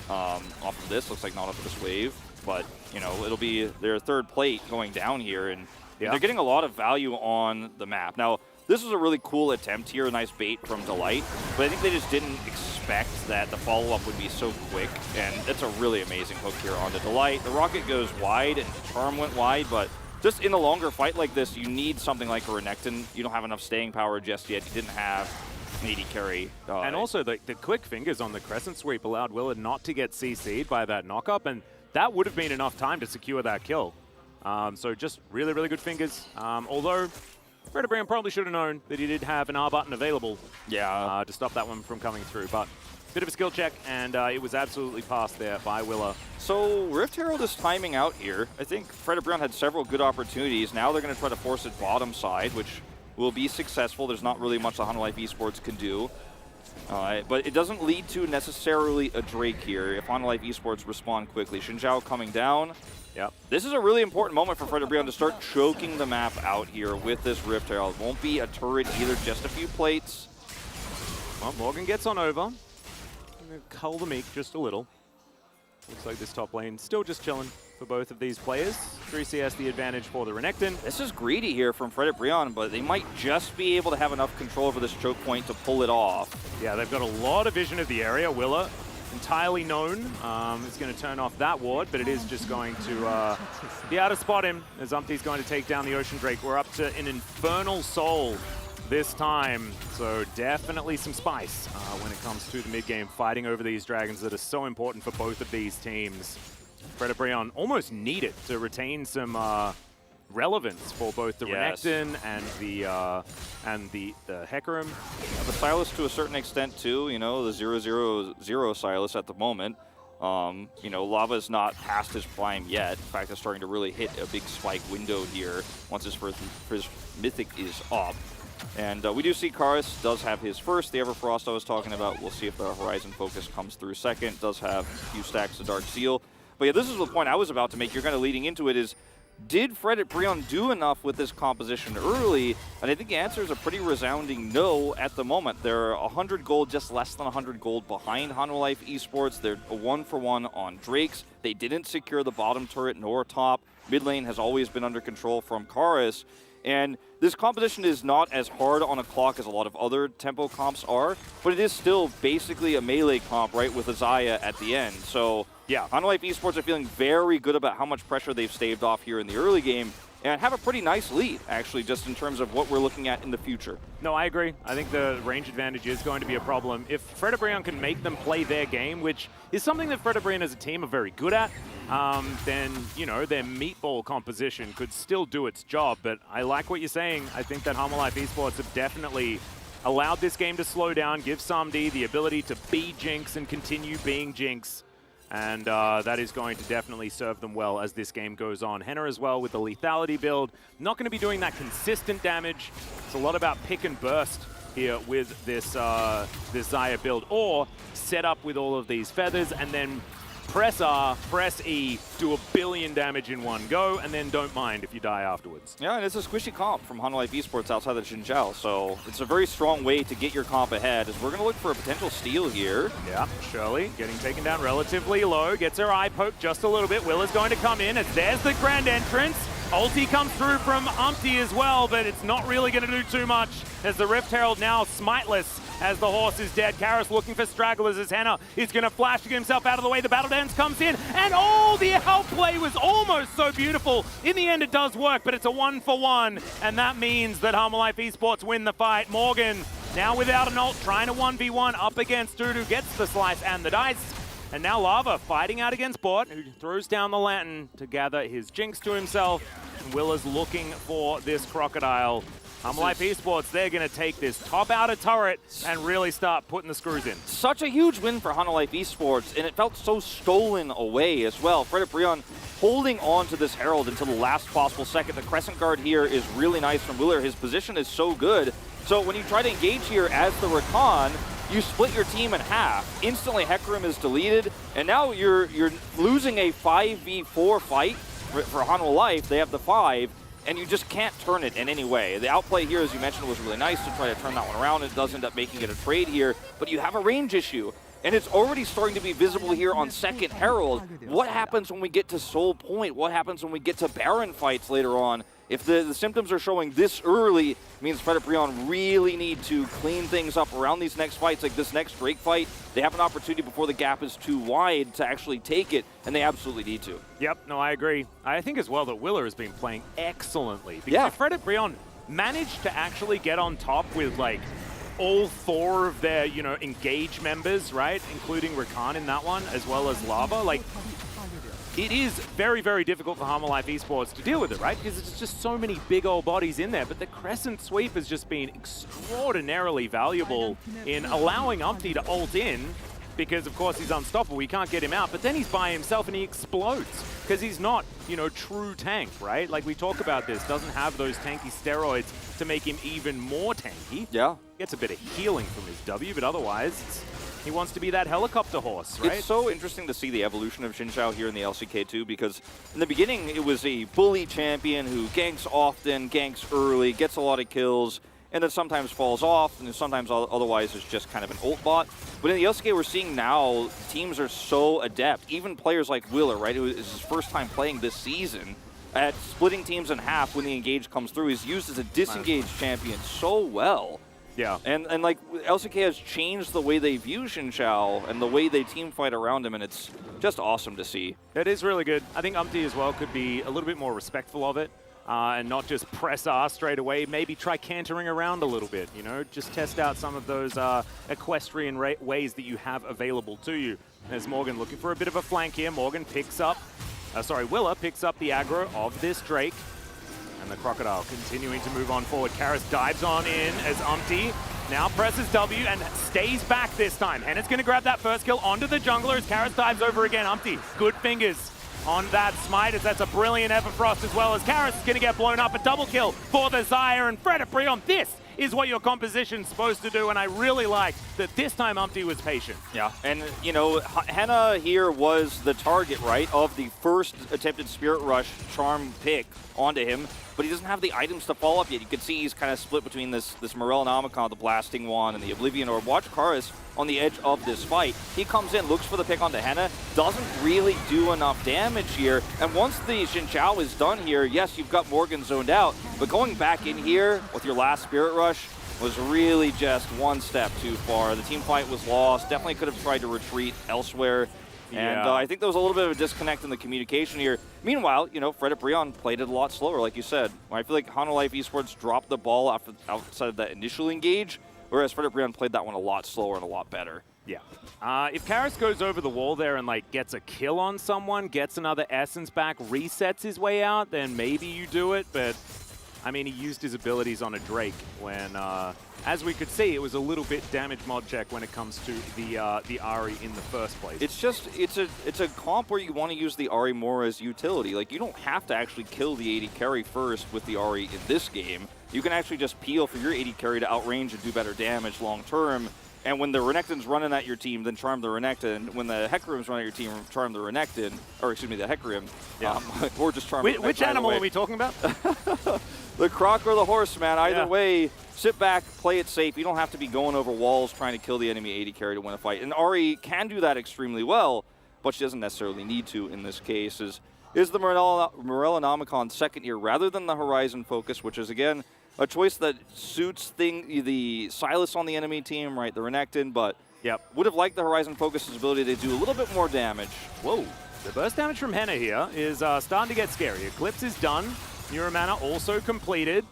off of this. Looks like not off of this wave. But, you know, it'll be their 3rd plate going down here. And they're getting a lot of value on the map. Now, this was a really cool attempt here, a nice bait from Delight, but I think they just didn't expect that the follow-up would be so quick, and it's a really amazing hook here onto Delight. The rocket goes wide, and Charm went wide, but just in a longer fight like this, you need something like a Renekton. You don't have enough staying power just yet. You didn't have an AD carry. And also, the quick fingers on the Crescent Sweep allowed Willard not to get CC'd by that knock-up, and that would have been enough time to secure that kill. So just really, really good fingers, although Fredibreon probably should have known that he did have an R button available to stop that one from coming through. But bit of a skill check, and it was absolutely passed there by Willa. So Rift Herald is timing out here. I think Fredibreon had several good opportunities. Now they're going to try to force it bottom side, which will be successful. There's not really much the Hanwha Esports can do. But it doesn't lead to necessarily a Drake here if Hanwha Esports respond quickly. Xinjiao coming down. Yep. This is a really important moment for Fredibreon to start choking the map out here with this Rift Herald. Won't be a turret either, just a few plates. Well, Morgan gets on over. I'm going to cull the Meek just a little. Looks like this top lane still just chilling for both of these players. 3CS the advantage for the Renekton. This is greedy here from Fredibreon, but they might just be able to have enough control over this choke point to pull it off. Yeah, they've got a lot of vision of the area. Willa, entirely known, is going to turn off that ward, but it is just going to be able to spot him as Umpty's going to take down the Ocean Drake. We're up to an Infernal Soul this time, so definitely some spice when it comes to the mid-game, fighting over these dragons that are so important for both of these teams. Fredibreon almost needed to retain some relevance for both the Renekton and the Hecarim. Yeah, the Sylas to a certain extent too, you know, the 0-0-0 Sylas at the moment. You know, Lava's not past his prime yet. In fact, it's starting to really hit a big spike window here once his first Mythic is up. And we do see Karis does have his first, the Everfrost I was talking about. We'll see if the Horizon Focus comes through second. Does have a few stacks of Dark Seal. But yeah, this is the point I was about to make. You're kind of leading into it is, did Fredibreon do enough with this composition early? And I think the answer is a pretty resounding no at the moment. They're 100 gold, just less than 100 gold behind Hanwha Esports. They're a 1-for-1 on Drakes. They didn't secure the bottom turret nor top. Mid lane has always been under control from Karis. And this composition is not as hard on a clock as a lot of other tempo comps are, but it is still basically a melee comp, right, with a Xayah at the end. So yeah, Hanwha Esports are feeling very good about how much pressure they've staved off here in the early game, and have a pretty nice lead, actually, just in terms of what we're looking at in the future. No, I agree. I think the range advantage is going to be a problem. If Fred can make them play their game, which is something that Fred as a team are very good at, then, you know, their meatball composition could still do its job. But I like what you're saying. I think that Humble Life Esports have definitely allowed this game to slow down, give Samdi the ability to be Jinx and continue being Jinx. And that is going to definitely serve them well as this game goes on. ㅅ as well with the lethality build. Not going to be doing that consistent damage. It's a lot about pick and burst here with this, this Xayah build. Or set up with all of these feathers and then press R, press E, do a billion damage in one go, and then don't mind if you die afterwards. Yeah, and it's a squishy comp from Humble Life Esports outside of Xinjiao, so it's a very strong way to get your comp ahead, as we're going to look for a potential steal here. Yeah, Shirley getting taken down relatively low, gets her eye poked just a little bit. Will is going to come in, as there's the grand entrance. Ulti comes through from Umpty as well, but it's not really going to do too much, as the Rift Herald now smiteless as the horse is dead. Karis looking for stragglers as ㅅ is going to flash to get himself out of the way. The battle dance comes in, and oh, the outplay was almost so beautiful. In the end, it does work, but it's a 1-for-1, and that means that Humble Life Esports win the fight. Morgan, now without an ult, trying to 1v1 up against Dudu, gets the slice and the dice. And now Lava fighting out against Bot, who throws down the lantern to gather his Jinx to himself. And Will is looking for this Crocodile. Humble Life Esports, they're going to take this top outer turret and really start putting the screws in. Such a huge win for Humble Life Esports, and it felt so stolen away as well. Fred holding on to this Herald until the last possible second. The Crescent Guard here is really nice from Willer. His position is so good. So when you try to engage here as the Rakan, you split your team in half. Instantly, Hecarim is deleted, and now you're losing a 5v4 fight for Humble Life. They have the 5. And you just can't turn it in any way. The outplay here, as you mentioned, was really nice to try to turn that one around. It does end up making it a trade here, but you have a range issue. And it's already starting to be visible here on second Herald. What happens when we get to Soul Point? What happens when we get to Baron fights later on? If the symptoms are showing this early, it means Fred really need to clean things up around these next fights. Like this next Drake fight, they have an opportunity before the gap is too wide to actually take it, and they absolutely need to. Yep, no, I agree. I think as well that Willer has been playing excellently. Because if Fred managed to actually get on top with, like, all 4 of their, you know, engage members, right? Including Rakan in that one, as well as Lava. Like, it is very, very difficult for Humble Life Esports to deal with it, right? Because there's just so many big old bodies in there. But the Crescent Sweep has just been extraordinarily valuable in allowing Umpty to ult in, because, of course, he's unstoppable. We can't get him out. But then he's by himself and he explodes because he's not, you know, true tank, right? Like we talk about this, doesn't have those tanky steroids to make him even more tanky. Yeah. Gets a bit of healing from his W, but otherwise, he wants to be that helicopter horse, right? It's so interesting to see the evolution of Xinjiao here in the LCK too, because in the beginning, it was a bully champion who ganks often, ganks early, gets a lot of kills, and then sometimes falls off, and then sometimes otherwise is just kind of an ult bot. But in the LCK, we're seeing now teams are so adept. Even players like Willer, right, who is his first time playing this season, at splitting teams in half when the engage comes through. He's used as a disengaged champion so well. Yeah. And like, LCK has changed the way they view Xinjiao and the way they team fight around him, and it's just awesome to see. It is really good. I think Umpty as well could be a little bit more respectful of it. And not just press R straight away, maybe try cantering around a little bit, you know, just test out some of those equestrian ways that you have available to you. There's Morgan looking for a bit of a flank here. Morgan picks up, Willer picks up the aggro of this Drake. And the Crocodile continuing to move on forward. Karis dives on in as Umpty now presses W and stays back this time. Henna's going to grab that first kill onto the jungler as Karis dives over again. Umpty, good fingers on that smite, as that's a brilliant Everfrost, as well as Karis is going to get blown up. A double kill for the Xayah and Fred. This is what your composition's supposed to do, and I really like that this time Umpty was patient. Yeah, and you know, ㅅ here was the target, right, of the first attempted Spirit Rush charm pick onto him, but he doesn't have the items to follow up yet. You can see he's kind of split between this Morel Namicon, the Blasting Wand, and the Oblivion Orb. Watch Karis on the edge of this fight. He comes in, looks for the pick onto ㅅ, doesn't really do enough damage here, and once the Xinjiao is done here, yes, you've got Morgan zoned out, but going back in here with your last Spirit Rush was really just one step too far. The team fight was lost. Definitely could have tried to retreat elsewhere. And Yeah. I think there was a little bit of a disconnect in the communication here. Meanwhile, you know, Fredit Brion played it a lot slower, like you said. I feel like Hanwha Esports dropped the ball outside of that initial engage, whereas Fredit Brion played that one a lot slower and a lot better. Yeah. If Karras goes over the wall there and like gets a kill on someone, gets another essence back, resets his way out, then maybe you do it. But I mean, he used his abilities on a Drake when, as we could see, it was a little bit damage mod check when it comes to the Ahri in the first place. It's just it's a comp where you want to use the Ahri more as utility. Like, you don't have to actually kill the 80 carry first with the Ahri in this game. You can actually just peel for your 80 carry to outrange and do better damage long term. And when the Renekton's running at your team, then charm the Renekton. When the Hecarim's running at your team, charm the Renekton. Or excuse me, the Hecarim. Yeah. Or just charm the Renekton. Which animal are we talking about? The croc or the horse, man. Either Yeah. way, sit back, play it safe. You don't have to be going over walls trying to kill the enemy 80 carry to win a fight. And Ahri can do that extremely well, but she doesn't necessarily need to in this case. Is the Morellonomicon second year rather than the Horizon focus, which is, again, a choice that suits the Sylas on the enemy team, right, the Renekton, but Yep. would have liked the Horizon focus's ability to do a little bit more damage. Whoa. The burst damage from Henna here is starting to get scary. Eclipse is done. Neuramana also completed.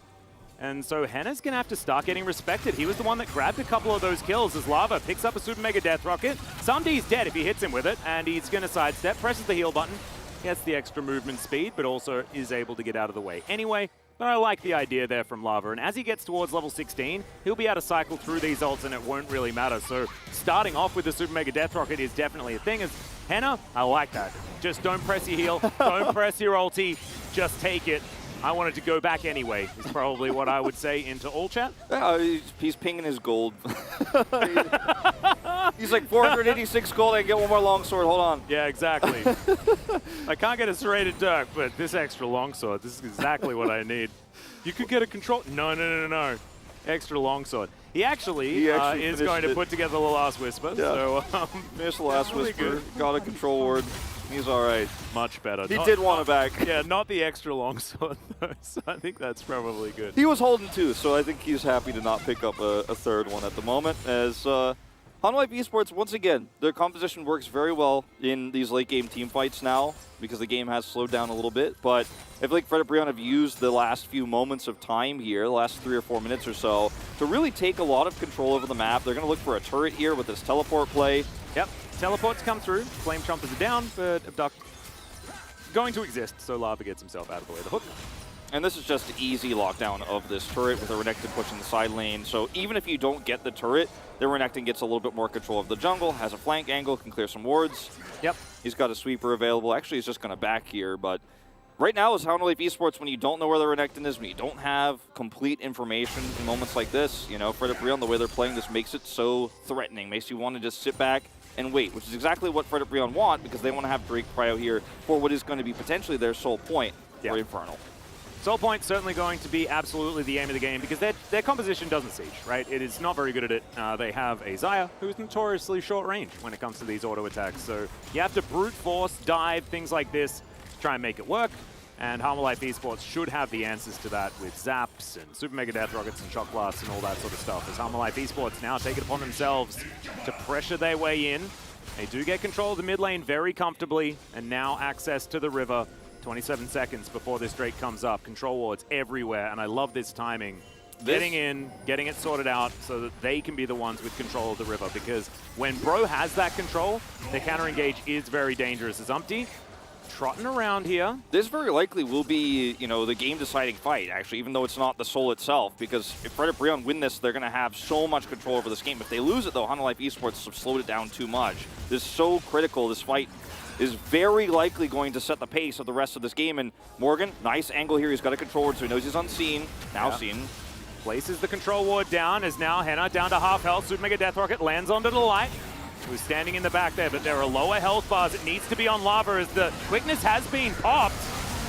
And so Henna's going to have to start getting respected. He was the one that grabbed a couple of those kills as Lava picks up a Super Mega Death Rocket. Sumdi's dead if he hits him with it, and he's going to sidestep, presses the heal button, gets the extra movement speed, but also is able to get out of the way anyway. But I like the idea there from Lava, and as he gets towards level 16, he'll be able to cycle through these ults and it won't really matter. So starting off with the Super Mega Death Rocket is definitely a thing. As Henna, I like that. Just don't press your heal, don't press your ulti, just take it. I wanted to go back anyway, is probably what I would say into all chat. He's pinging his gold. He's like 486 gold, I can get one more longsword, hold on. Yeah, exactly. I can't get a serrated Dirk, but this extra longsword, this is exactly what I need. You could get a control. No. Extra longsword. He actually is going to put together the last Whisper. Yeah. So, Missed the last really Whisper, good. got a control ward. He's all right. Much better. He did want it back. Yeah, not the extra longsword, though, so I think that's probably good. He was holding two, so I think he's happy to not pick up a third one at the moment. As Hanwha Esports, once again, their composition works very well in these late game team fights now because the game has slowed down a little bit. But I feel like Fredit Brion have used the last few moments of time here, the last 3 or 4 minutes or so, to really take a lot of control over the map. They're going to look for a turret here with this teleport play. Yep, teleports come through. Flame Chompers are down, but Abduct going to exist, so Lava gets himself out of the way of the hook. And this is just easy lockdown of this turret with the Renekton pushing the side lane. So even if you don't get the turret, the Renekton gets a little bit more control of the jungle, has a flank angle, can clear some wards. Yep. He's got a sweeper available. Actually, he's just going to back here, but right now is Hanwha Esports when you don't know where the Renekton is, when you don't have complete information in moments like this. You know, Fredit Brion, the way they're playing this makes it so threatening, makes you want to just sit back and wait, which is exactly what Fredit Brion want because they want to have Drake Cryo here for what is going to be potentially their sole point for Infernal. Soul Point certainly going to be absolutely the aim of the game because their composition doesn't siege, right? It is not very good at it. They have a Xayah who is notoriously short range when it comes to these auto attacks. So you have to brute force, dive, things like this to try and make it work. And Hanwha Esports should have the answers to that with Zaps and Super Mega Death Rockets and Shock Blasts and all that sort of stuff. As Hanwha Esports now take it upon themselves to pressure their way in. They do get control of the mid lane very comfortably and now access to the river. 27 seconds before this Drake comes up. Control wards everywhere, and I love this timing. Getting in, getting it sorted out so that they can be the ones with control of the river, because when Bro has that control, the counter engage is very dangerous. As Umpty trotting around here. This very likely will be, you know, the game-deciding fight, actually, even though it's not the soul itself, because if Fredit Brion win this, they're going to have so much control over this game. If they lose it, though, Hanwha Esports have slowed it down too much. This is so critical. This fight is very likely going to set the pace of the rest of this game. And Morgan, nice angle here. He's got a control ward, so he knows he's unseen. Now seen. Places the control ward down, as now Henna down to half health. Super Mega Death Rocket lands onto the light. Who's standing in the back there, but there are lower health bars. It needs to be on Lava as the quickness has been popped.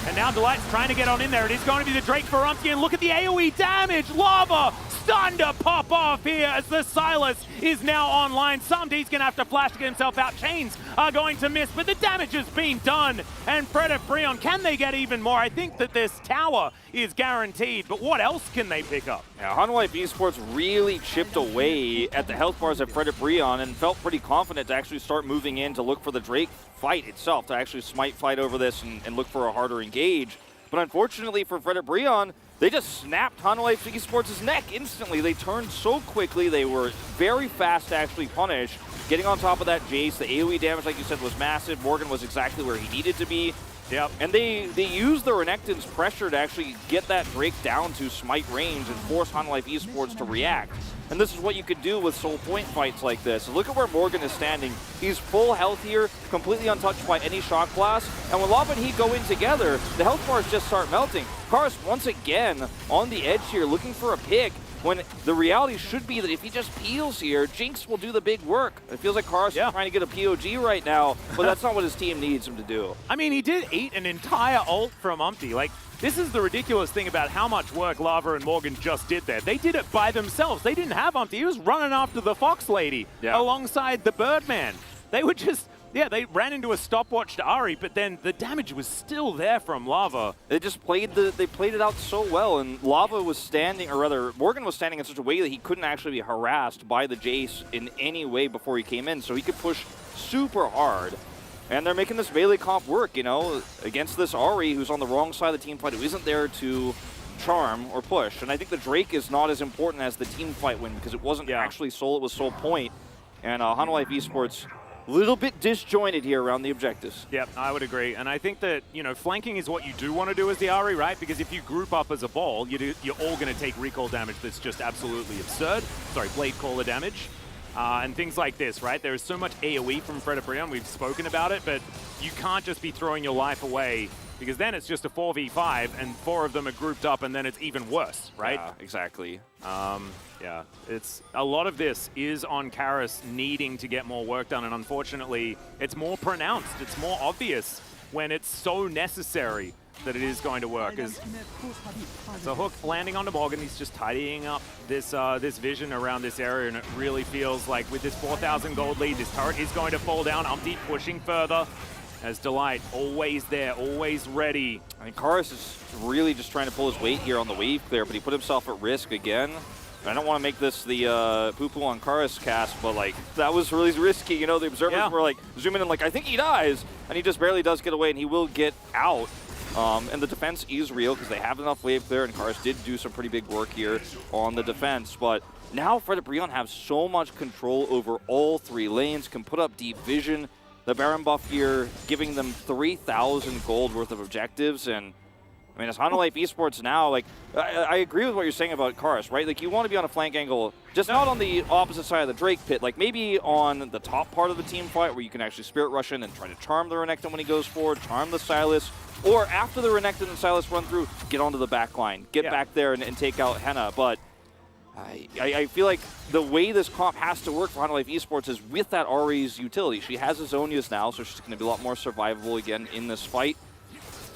And now Delight's trying to get on in there. It is going to be the Drake for Umpty, and look at the AoE damage. Lava stunned to pop off here as the Sylas is now online. Sumdi's going to have to flash to get himself out. Chains are going to miss, but the damage has been done. And ㅣ2022, can they get even more? I think that this tower is guaranteed, but what else can they pick up? Yeah, Hanwha Esports really chipped away at the health bars of ㅣ2022 and felt pretty confident to actually start moving in to look for the Drake fight itself, to actually smite fight over this and look for a harder engage. But unfortunately for ㅅ2022, they just snapped Hanwha Esports' neck instantly. They turned so quickly. They were very fast to actually punish. Getting on top of that Jace, the AoE damage, like you said, was massive. Morgan was exactly where he needed to be. Yep. And they used the Renekton's pressure to actually get that Drake down to smite range and force Hanwha Esports to react. And this is what you could do with soul point fights like this. Look at where Morgan is standing. He's full health here, completely untouched by any shock blast. And when Lava and he go in together, the health bars just start melting. Karus once again on the edge here, looking for a pick, when the reality should be that if he just peels here, Jinx will do the big work. It feels like Karus is trying to get a POG right now, but that's not what his team needs him to do. I mean, he did eat an entire ult from Umpty. Like, this is the ridiculous thing about how much work Lava and Morgan just did there. They did it by themselves. They didn't have Umpty. He was running after the Fox Lady alongside the Birdman. They were just... Yeah, they ran into a stopwatch to Ahri, but then the damage was still there from Lava. They just played it out so well, and Lava was standing, or rather, Morgan was standing in such a way that he couldn't actually be harassed by the Jace in any way before he came in, so he could push super hard. And they're making this melee comp work, you know, against this Ahri who's on the wrong side of the team fight, who isn't there to charm or push. And I think the Drake is not as important as the team fight win, because it wasn't actually soul, it was soul point. And Hanwha Esports, a little bit disjointed here around the objectives. Yep, I would agree. And I think that, you know, flanking is what you do want to do as the Ahri, right? Because if you group up as a ball, you're all going to take recall damage that's just absolutely absurd. Sorry, Blade Caller damage. And things like this, right? There is so much AoE from ㅅ2022, we've spoken about it, but you can't just be throwing your life away, because then it's just a 4v5 and 4 of them are grouped up and then it's even worse, right? Yeah, exactly. Yeah, it's a lot of this is on Karus needing to get more work done, and unfortunately, it's more pronounced, it's more obvious when it's so necessary that it is going to work. So Hook landing onto Morgan, he's just tidying up this this vision around this area, and it really feels like with this 4,000 gold lead, this turret is going to fall down. Umpty pushing further. As Delight, always there, always ready. I mean, Karus is really just trying to pull his weight here on the wave clear, but he put himself at risk again. I don't want to make this the poo-poo on Karus cast, but like, that was really risky. You know, the observers were like zooming in like, I think he dies, and he just barely does get away, and he will get out. And the defense is real because they have enough wave clear, and Karus did do some pretty big work here on the defense. But now ㅅ2022 have so much control over all 3 lanes, can put up deep vision. The Baron buff here giving them 3,000 gold worth of objectives, and I mean, as Hanwha Esports now, like, I agree with what you're saying about Karus, right? Like, you want to be on a flank angle, just not on the opposite side of the Drake pit, like maybe on the top part of the team fight where you can actually Spirit Rush in and try to charm the Renekton when he goes forward, charm the Sylas, or after the Renekton and Sylas run through, get onto the back line, get back there and take out Henna. But I feel like the way this comp has to work for Hanwha Esports is with that Ahri's utility. She has his Zhonya's now, so she's going to be a lot more survivable again in this fight.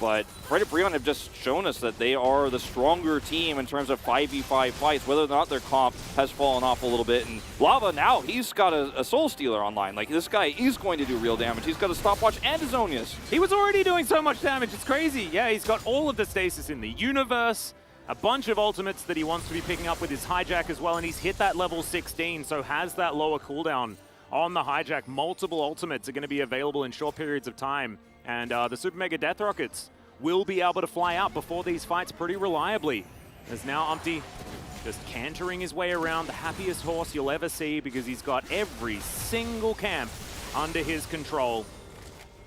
But ㅅ2022 have just shown us that they are the stronger team in terms of 5v5 fights, whether or not their comp has fallen off a little bit. And Lava now, he's got a Soul Stealer online. Like, this guy is going to do real damage. He's got a stopwatch and his Zhonya's. He was already doing so much damage, it's crazy. Yeah, he's got all of the stasis in the universe, a bunch of ultimates that he wants to be picking up with his hijack as well, and he's hit that level 16, so has that lower cooldown on the hijack. Multiple ultimates are going to be available in short periods of time, and the Super Mega Death Rockets will be able to fly out before these fights pretty reliably. As now Umpty just cantering his way around, the happiest horse you'll ever see, because he's got every single camp under his control.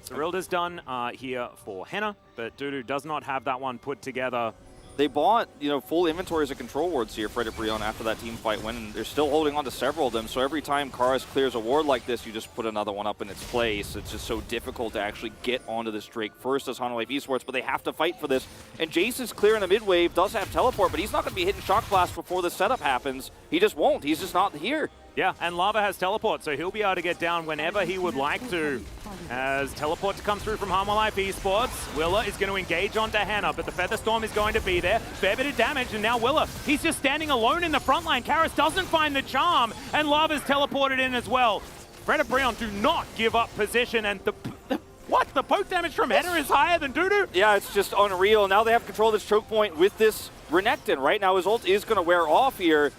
Cyrilda's done here for Henna, but Dudu does not have that one put together. They bought, you know, full inventories of control wards here, ㅅ2022, after that team fight win, and they're still holding on to several of them. So every time Karus clears a ward like this, you just put another one up in its place. It's just so difficult to actually get onto this Drake first as Hanwha Esports, but they have to fight for this. And Jace is clear in the mid wave, does have teleport, but he's not going to be hitting Shock Blast before the setup happens. He just won't. He's just not here. Yeah, and Lava has teleport, so he'll be able to get down whenever he would like to. As teleport to come through from Hanwha Esports, Willa is going to engage onto Henna, but the Feather Storm is going to be there. Fair bit of damage, and now Willa, he's just standing alone in the front line. Karus doesn't find the charm, and Lava's teleported in as well. Brion do not give up position, and the poke damage from Header is higher than Dudu? Yeah, it's just unreal. Now they have control of this choke point with this Renekton. Right now his ult is going to wear off here,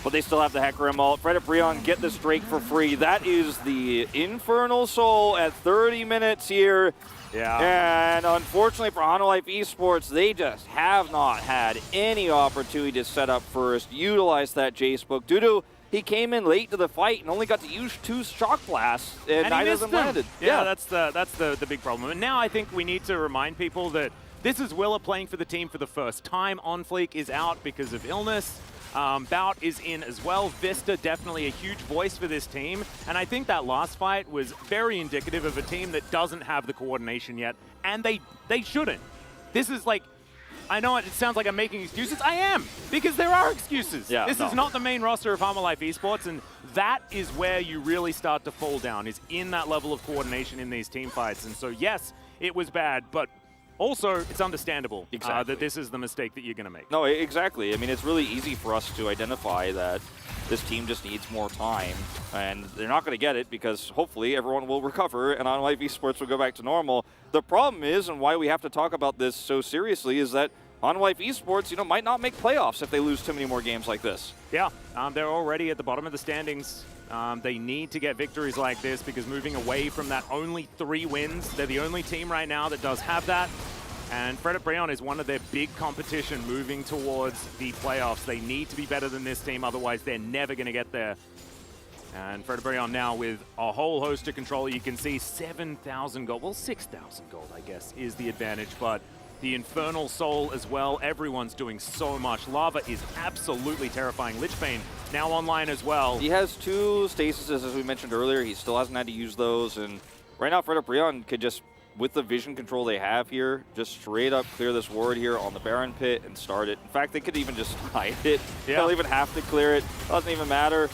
but they still have the Hecarim ult. Brion get this Drake for free. That is the Infernal Soul at 30 minutes here. Yeah. And unfortunately for Life Esports, they just have not had any opportunity to set up first, utilize that Jace book. Dudu, he came in late to the fight and only got to use 2 shock blasts, and neither of them landed. Yeah, that's the big problem. And now I think we need to remind people that this is Willa playing for the team for the first time. On Fleek is out because of illness. Bout is in as well. Vista definitely a huge voice for this team. And I think that last fight was very indicative of a team that doesn't have the coordination yet. And they shouldn't. This is like, I know it sounds like I'm making excuses. I am, because there are excuses. Yeah, this is not the main roster of Life Esports, and that is where you really start to fall down, is in that level of coordination in these team fights. And so yes, it was bad, but also, it's understandable that this is the mistake that you're going to make. No, exactly. I mean, it's really easy for us to identify that this team just needs more time, and they're not going to get it because hopefully everyone will recover and Life Esports will go back to normal. The problem is, and why we have to talk about this so seriously, is that Life Esports, might not make playoffs if they lose too many more games like this. Yeah, they're already at the bottom of the standings. They need to get victories like this because moving away from that only 3 wins, they're the only team right now that does have that. And Brion is one of their big competition moving towards the playoffs. They need to be better than this team, otherwise they're never going to get there. And Brion now with a whole host to control. You can see 7,000 gold, well 6,000 gold I guess is the advantage, but the Infernal Soul as well. Everyone's doing so much. Lava is absolutely terrifying. Lichbane now online as well. He has 2 stasises, as we mentioned earlier. He still hasn't had to use those, and right now Brion could just, with the vision control they have here, just straight up clear this ward here on the Baron pit and start it. In fact, they could even just hide it. They don't even have to clear it. Doesn't even matter.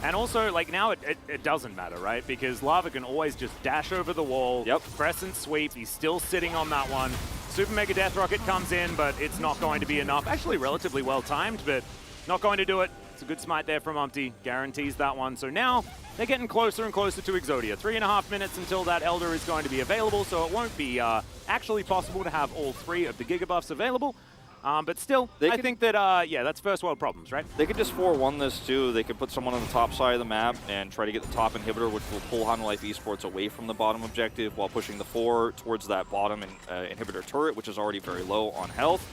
And also, like, now it doesn't matter, right? Because Lava can always just dash over the wall. Yep. Crescent sweep. He's still sitting on that one. Super Mega Death Rocket comes in, but it's not going to be enough. Actually, relatively well timed, but not going to do it. It's a good smite there from Umpty. Guarantees that one. So now they're getting closer and closer to Exodia. 3.5 minutes until that Elder is going to be available, so it won't be actually possible to have all 3 of the Gigabuffs available. But still, I think that, yeah, that's first world problems, right? They could just 4-1 this, too. They could put someone on the top side of the map and try to get the top inhibitor, which will pull Life Esports away from the bottom objective while pushing the 4 towards that bottom inhibitor turret, which is already very low on health.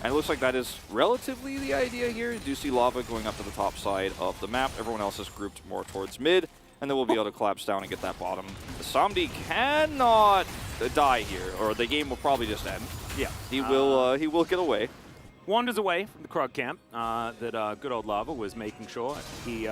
And it looks like that is relatively the idea here. You do see Lava going up to the top side of the map. Everyone else is grouped more towards mid, and then we'll be able to collapse down and get that bottom. Samdi cannot die here, or the game will probably just end. Yeah. He will get away. Wanders away from the Krug camp that good old Lava was making sure he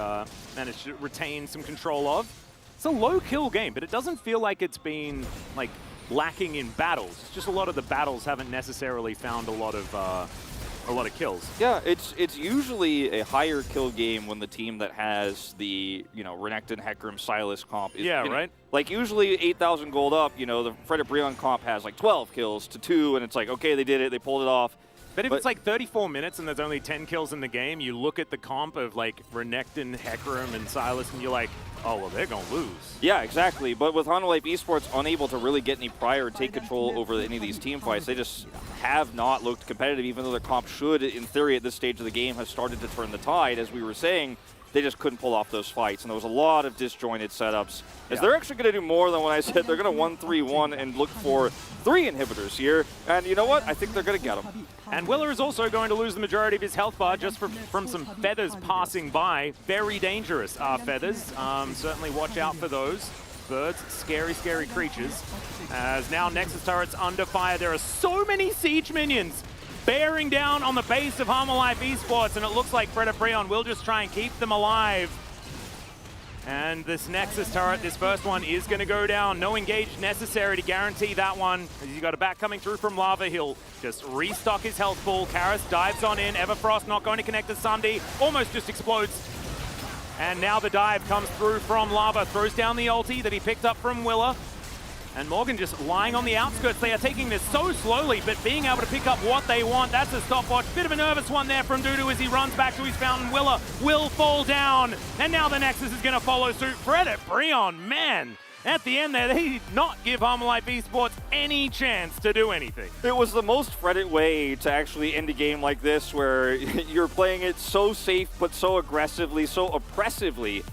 managed to retain some control of. It's a low kill game, but it doesn't feel like it's been like lacking in battles. It's just a lot of the battles haven't necessarily found a lot of kills. Yeah, it's usually a higher kill game when the team that has the Renekton, Hecarim, Sylas comp is right. Like usually 8,000 gold up. The Brion comp has like 12 kills to 2, and it's like, okay, they did it, they pulled it off. But if it's like 34 minutes and there's only 10 kills in the game, you look at the comp of like Renekton, Hecarim, and Sylas, and you're like, oh, well, they're going to lose. Yeah, exactly. But with Life Esports unable to really get any prior or take control over any of these team fights, they just have not looked competitive, even though their comp should, in theory, at this stage of the game, have started to turn the tide. As we were saying, they just couldn't pull off those fights. And there was a lot of disjointed setups. As they're actually going to do more than what I said. They're going to 1-3-1 and look for 3 inhibitors here. And you know what? I think they're going to get them. And Willa is also going to lose the majority of his health bar just from some feathers passing by. Very dangerous feathers. Certainly watch out for those. Birds, scary, scary creatures. As now Nexus turret's under fire. There are so many siege minions bearing down on the base of Life Esports, and it looks like Brion will just try and keep them alive. And this Nexus turret, this first one, is going to go down. No engage necessary to guarantee that one. He's got a back coming through from Lava. He'll just restock his health pool. Karis dives on in. Everfrost not going to connect to Sunday. Almost just explodes. And now the dive comes through from Lava. Throws down the ulti that he picked up from Willa. And Morgan just lying on the outskirts. They are taking this so slowly, but being able to pick up what they want, that's a stopwatch. Bit of a nervous one there from Dudu as he runs back to his fountain. Willa will fall down. And now the Nexus is going to follow suit. Fred at Breon, man. At the end there, they did not give Harmonic Esports any chance to do anything. It was the most Reddit way to actually end a game like this, where you're playing it so safe, but so aggressively, so oppressively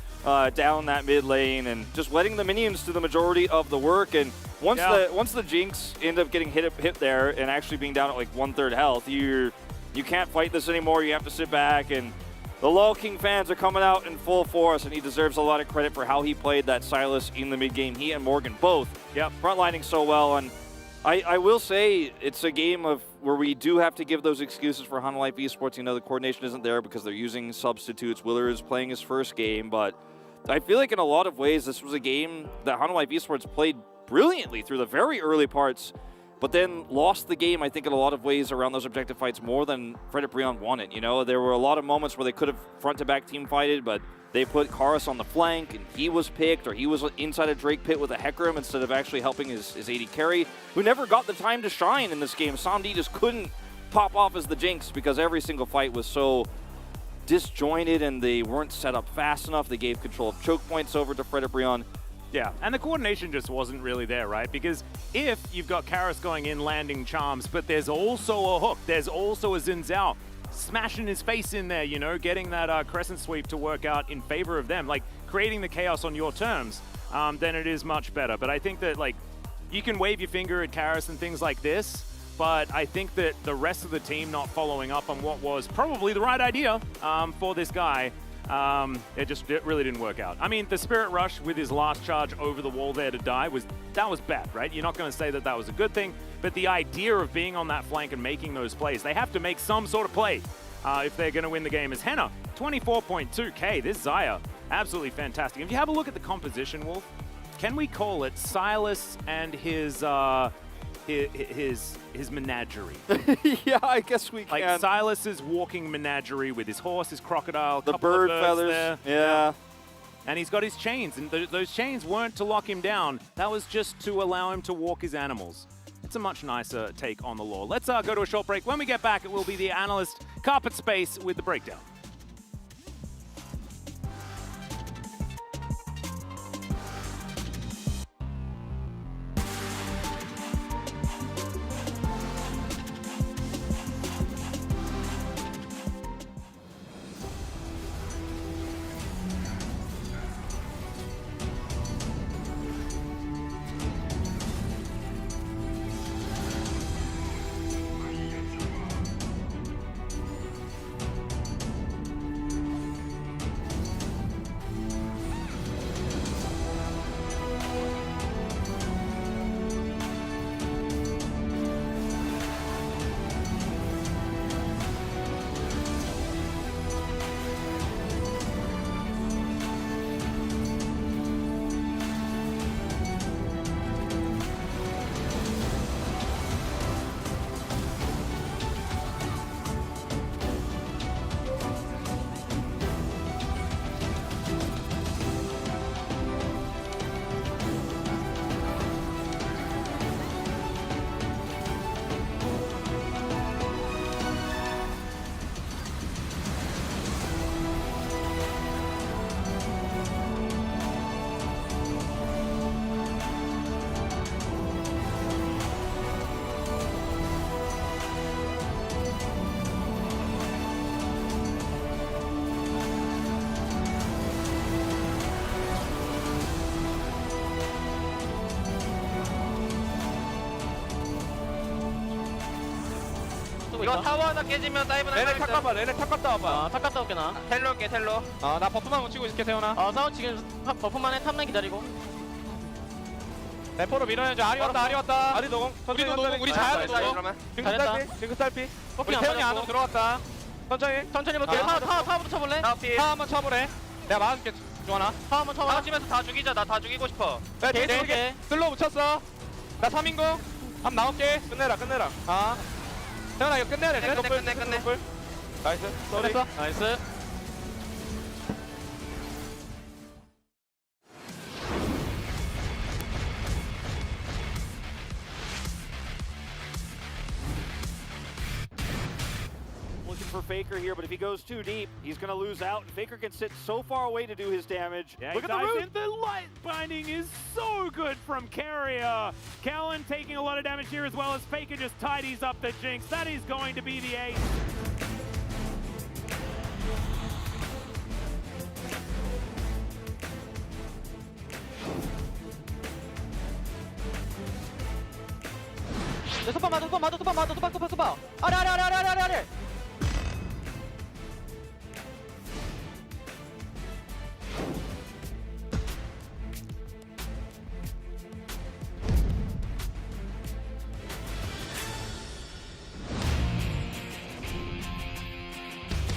down that mid lane, and just letting the minions do the majority of the work. And once the Jinx end up getting hit there and actually being down at like 1/3 health, you can't fight this anymore. You have to sit back, and the LoL King fans are coming out in full force, and he deserves a lot of credit for how he played that Sylas in the mid game. He and Morgan both frontlining so well. And I will say it's a game of where we do have to give those excuses for Hanwha Esports. You know, the coordination isn't there because they're using substitutes. Willer is playing his first game, but I feel like in a lot of ways this was a game that Hanwha Esports played brilliantly through the very early parts, but then lost the game, I think, in a lot of ways around those objective fights more than Fred at Breon won it. You know, there were a lot of moments where they could have front-to-back team fighted, but they put Karis on the flank, and he was picked, or he was inside a Drake pit with a Hecarim instead of actually helping his AD carry, who never got the time to shine in this game. Samdi just couldn't pop off as the Jinx because every single fight was so disjointed, and they weren't set up fast enough. They gave control of choke points over to Fred at Breon. Yeah, and the coordination just wasn't really there, right? Because if you've got Karis going in, landing charms, but there's also a hook, there's also a Xin Zhao smashing his face in there, you know, getting that crescent sweep to work out in favor of them, like creating the chaos on your terms, then it is much better. But I think that, like, you can wave your finger at Karis and things like this, but I think that the rest of the team not following up on what was probably the right idea for this guy, it really didn't work out. I mean, the Spirit Rush with his last charge over the wall there to die was bad, right? You're not going to say that that was a good thing, but the idea of being on that flank and making those plays, they have to make some sort of play if they're going to win the game. As Henna, 24.2k, this Xayah, absolutely fantastic. If you have a look at the composition, Wolf, can we call it Sylas and his menagerie? Yeah, I guess we can. Like Sylas's walking menagerie with his horse, his crocodile, the bird feathers there. Yeah. And he's got his chains, and those chains weren't to lock him down. That was just to allow him to walk his animals. It's a much nicer take on the lore. Let's go to a short break. When we get back, it will be the analyst Carpet Space with the breakdown. 이거 타워 하나 깨지면 다이브 레네 나가 탑 가봐, 레네 탑 갔다 와봐. 탑 갔다 올게 나. 텔로 올게 텔로. 나 버프만 묻히고 있을게, 세훈아. 사우 지금 버프만 해. 탑라인 기다리고. 레포로 밀어야지. 아리 왔다, 아리 왔다. 아리 노공. 우리도 노공, 우리 자야도 노공. 그러면 징크 잘했다. 딸피, 징크 딸피. 뽑기 우리 안 세훈이 맞았고. 안으로 들어갔다. 천천히. 천천히 볼게. 타워부터 쳐볼래? 나피. 타 한번 쳐보래. 내가 막아줄게, 중환아. 타워 한번 쳐봐. 다 치면서 다 죽이자. 나 다 죽이고 싶어. 야, 오케이, 뒤에 오케이. 슬로우 묻혔어. 나 3인공. 한번 나올게. 끝내라. 세훈아, 이거 끝내야 돼. 끝내, 노플, 끝내, 끝내. 노플. 나이스. 쏘리. 됐어. 나이스. Faker here, but if he goes too deep, he's going to lose out, and Faker can sit so far away to do his damage. Yeah, Look he at the dives root! in. The light binding is so good from Carrier. Callan taking a lot of damage here as well as Faker just tidies up the Jinx. That is going to be the ace. 소방 맞아 소방 맞아 소방 맞아 소방 아래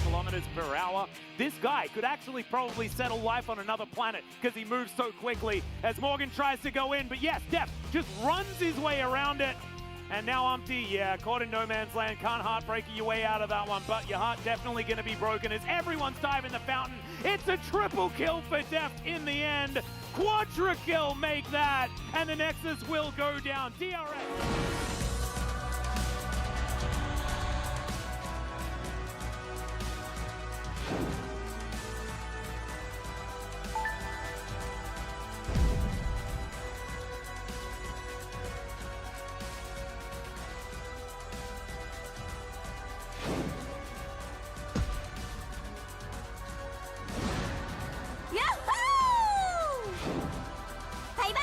Kilometers per hour. This guy could actually probably settle life on another planet because he moves so quickly as Morgan tries to go in. But yes, Def just runs his way around it. And now Umpty, yeah, caught in no man's land. Can't heartbreak your way out of that one, but your heart definitely going to be broken as everyone's diving the fountain. It's a triple kill for Deft in the end. Quadra kill make that, and the Nexus will go down. DRX. Yahoo! Bye bye!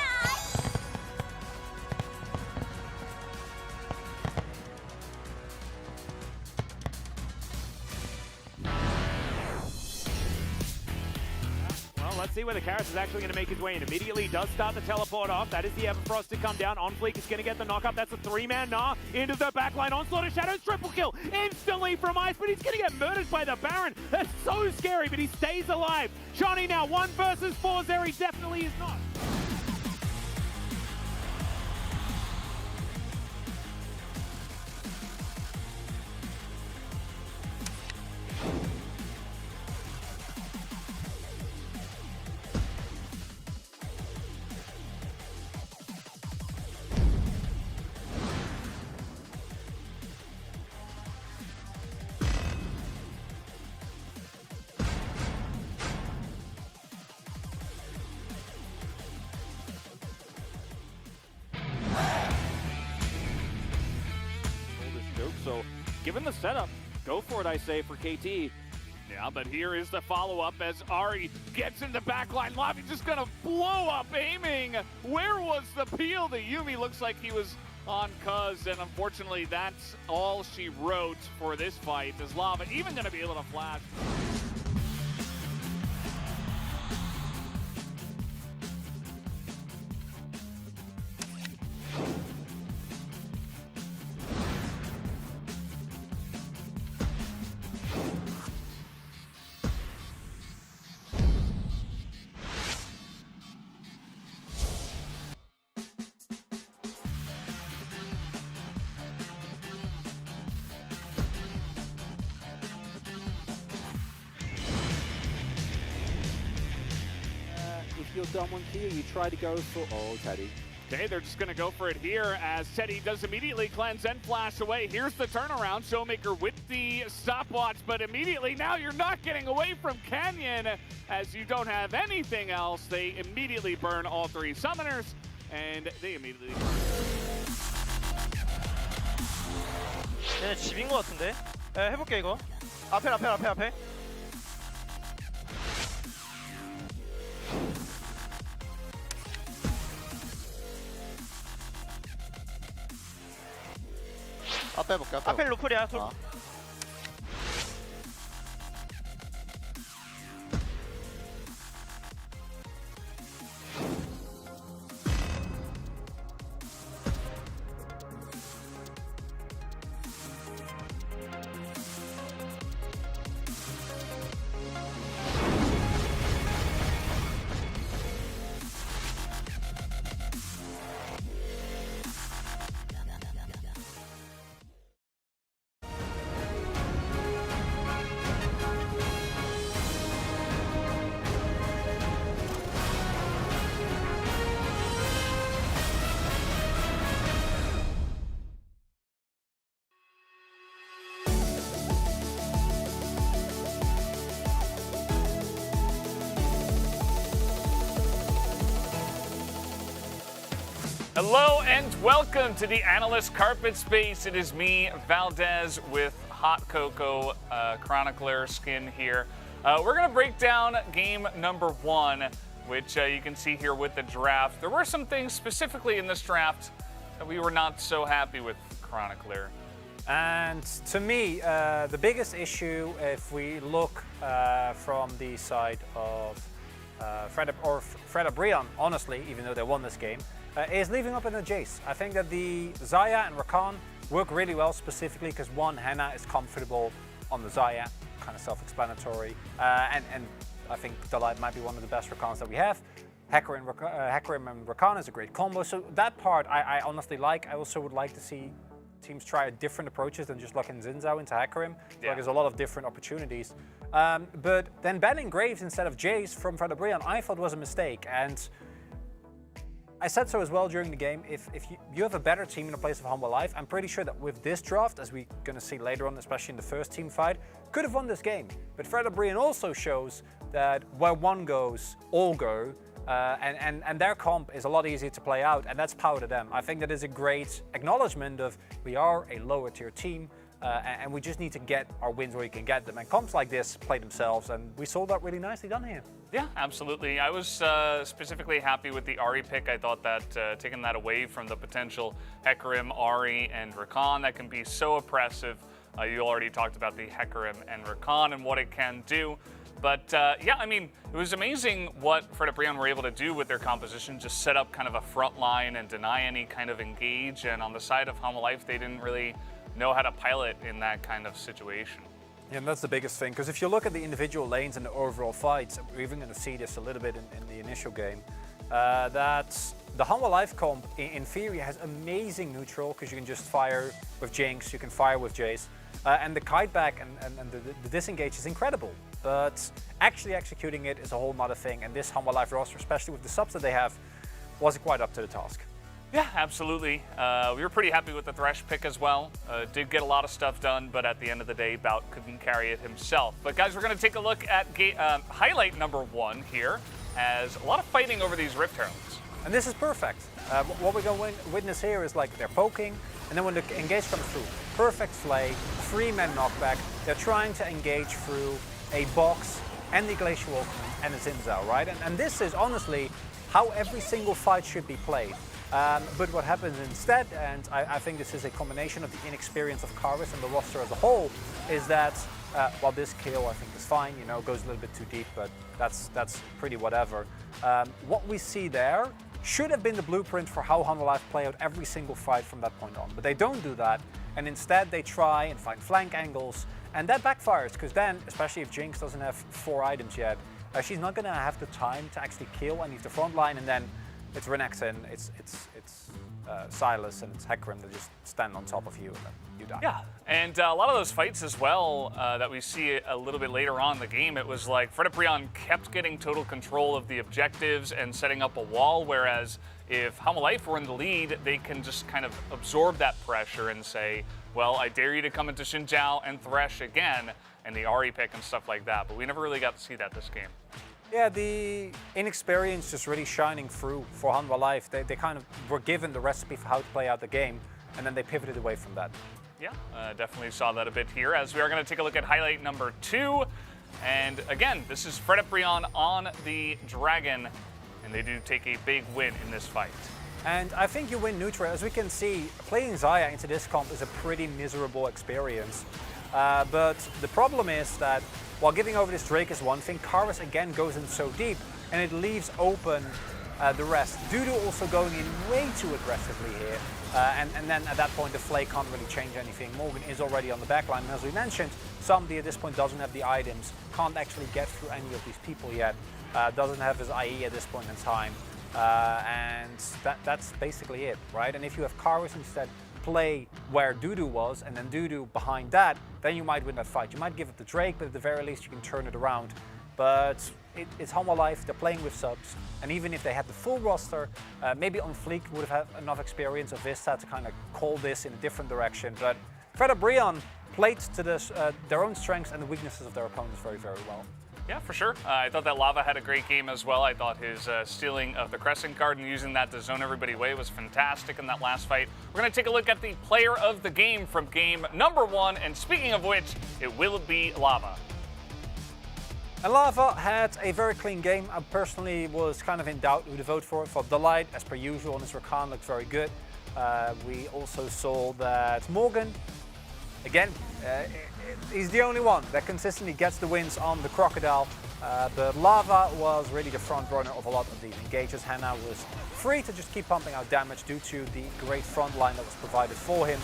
Well, let's see whether Karras is actually going to make his way in. Immediately does start the teleport off. That is the Everfrost to come down. On Fleek is going to get the knock-up. That's a three-man Gnar into the backline. Onslaught of Shadows, triple kill instantly from Ice, but he's going to get murdered by the Baron. That's so scary, but he stays alive. Johnny now 1 versus 4. Zeri definitely is not. So, given the setup, go for it, I say, for KT. Yeah, but here is the follow-up as Ari gets in the backline. Lavi just gonna blow up aiming. Where was the peel? The Yuumi looks like he was on Cuz, and unfortunately that's all she wrote for this fight. Is Lava even gonna be able to flash? If you're done one here, you try to go for Teddy. Okay, they're just gonna go for it here as Teddy does immediately cleanse and flash away. Here's the turnaround, Showmaker with the stopwatch, but immediately now you're not getting away from Canyon as you don't have anything else. They immediately burn all 3 summoners, and they immediately 얘네 집인 것 같은데? 에, 해볼게 이거. 앞에. 앞에 해볼게. 앞에 루플이야. Hello and welcome to the Analyst Carpet Space. It is me, Valdez, with Hot Cocoa Chronicler skin here. We're going to break down game number 1, which you can see here with the draft. There were some things specifically in this draft that we were not so happy with, Chronicler. And to me, the biggest issue, if we look from the side of ㅅ Brion, honestly, even though they won this game, is leaving up in the Jace. I think that the Xayah and Rakan work really well, specifically because one, Henna is comfortable on the Xayah, kind of self-explanatory, and I think Delight might be one of the best Rakans that we have. Hecarim and Rakan is a great combo, so that part I honestly like. I also would like to see teams try different approaches than just locking Xin Zhao into Hecarim. Like there's a lot of different opportunities. But then banning Graves instead of Jace from ㅅ Brion I thought was a mistake, and I said so as well during the game. If you have a better team in the place of Humble Life, I'm pretty sure that with this draft, as we're going to see later on, especially in the first team fight, could have won this game. But ㅅ Brion also shows that where one goes, all go, and their comp is a lot easier to play out, and that's power to them. I think that is a great acknowledgement of we are a lower tier team, and we just need to get our wins where we can get them. And comps like this play themselves, and we saw that really nicely done here. Yeah, absolutely. I was specifically happy with the Ahri pick. I thought that taking that away from the potential Hecarim, Ahri, and Rakan, that can be so oppressive. You already talked about the Hecarim and Rakan and what it can do. But yeah, I mean, it was amazing what ㅅ Brion were able to do with their composition, just set up kind of a front line and deny any kind of engage. And on the side of Humble Life, they didn't really know how to pilot in that kind of situation. Yeah, and that's the biggest thing, because if you look at the individual lanes and the overall fights, we're even going to see this a little bit in the initial game, that the Humble Life comp, in theory, has amazing neutral, because you can just fire with Jinx, you can fire with Jace, and the kite back and the disengage is incredible. But actually executing it is a whole nother thing, and this Humble Life roster, especially with the subs that they have, wasn't quite up to the task. Yeah, absolutely. We were pretty happy with the Thresh pick as well. Did get a lot of stuff done, but at the end of the day, Bout couldn't carry it himself. But guys, we're going to take a look at highlight number 1 here, as a lot of fighting over these Rift Heralds. And this is perfect. What we're going to witness here is like they're poking, and then when the engage comes through, perfect flay, 3-man knockback. They're trying to engage through a box and the Glacial Ultimate and a Xin Zhao, right? And this is honestly how every single fight should be played. But what happens instead, and I think this is a combination of the inexperience of Karvis and the roster as a whole, is that while this kill I think is fine, you know, goes a little bit too deep, but that's pretty whatever. What we see there should have been the blueprint for how Humble Life play out every single fight from that point on. But they don't do that, and instead they try and find flank angles, and that backfires, because then, especially if Jinx doesn't have 4 items yet, she's not going to have the time to actually kill any of the front line, and then it's Renekton, it's Sylas, and it's Hecarim that just stand on top of you, and then you die. Yeah, and a lot of those fights as well that we see a little bit later on in the game, it was like ㅅ Brion kept getting total control of the objectives and setting up a wall, whereas if Humble Life were in the lead, they can just kind of absorb that pressure and say, well, I dare you to come into Xin Zhao and Thresh again, and the Ahri pick and stuff like that, but we never really got to see that this game. Yeah, the inexperience just really shining through for Humble Life. They kind of were given the recipe for how to play out the game, and then they pivoted away from that. Yeah, definitely saw that a bit here, as we are going to take a look at highlight number 2. And again, this is ㅅ Brion on the Dragon, and they do take a big win in this fight. And I think you win neutral. As we can see, playing Xayah into this comp is a pretty miserable experience. But the problem is that while giving over this Drake is one thing, Karvis again goes in so deep, and it leaves open the rest. Dudu also going in way too aggressively here. And then at that point, the Flay can't really change anything. Morgan is already on the backline. And as we mentioned, somebody at this point doesn't have the items, can't actually get through any of these people yet, doesn't have his IE at this point in time. And that's basically it, right? And if you have Karvis instead play where Dudu was, and then Dudu behind that, then you might win that fight. You might give it to Drake, but at the very least you can turn it around. But it's Humble Life, they're playing with subs, and even if they had the full roster, maybe on Fleek would have had enough experience of Vista to kind of call this in a different direction. But ㅅ Brion played to this, their own strengths and the weaknesses of their opponents very, very well. Yeah, for sure. I thought that Lava had a great game as well. I thought his stealing of the Crescent card and using that to zone everybody away was fantastic in that last fight. We're going to take a look at the player of the game from game number 1. And speaking of which, it will be Lava. And Lava had a very clean game. I personally was kind of in doubt who to vote for. For Delight, as per usual, and his Rakan looked very good. We also saw that Morgan, again, he's the only one that consistently gets the wins on the Crocodile. But Lava was really the front runner of a lot of these engages. Hannah was free to just keep pumping out damage due to the great front line that was provided for him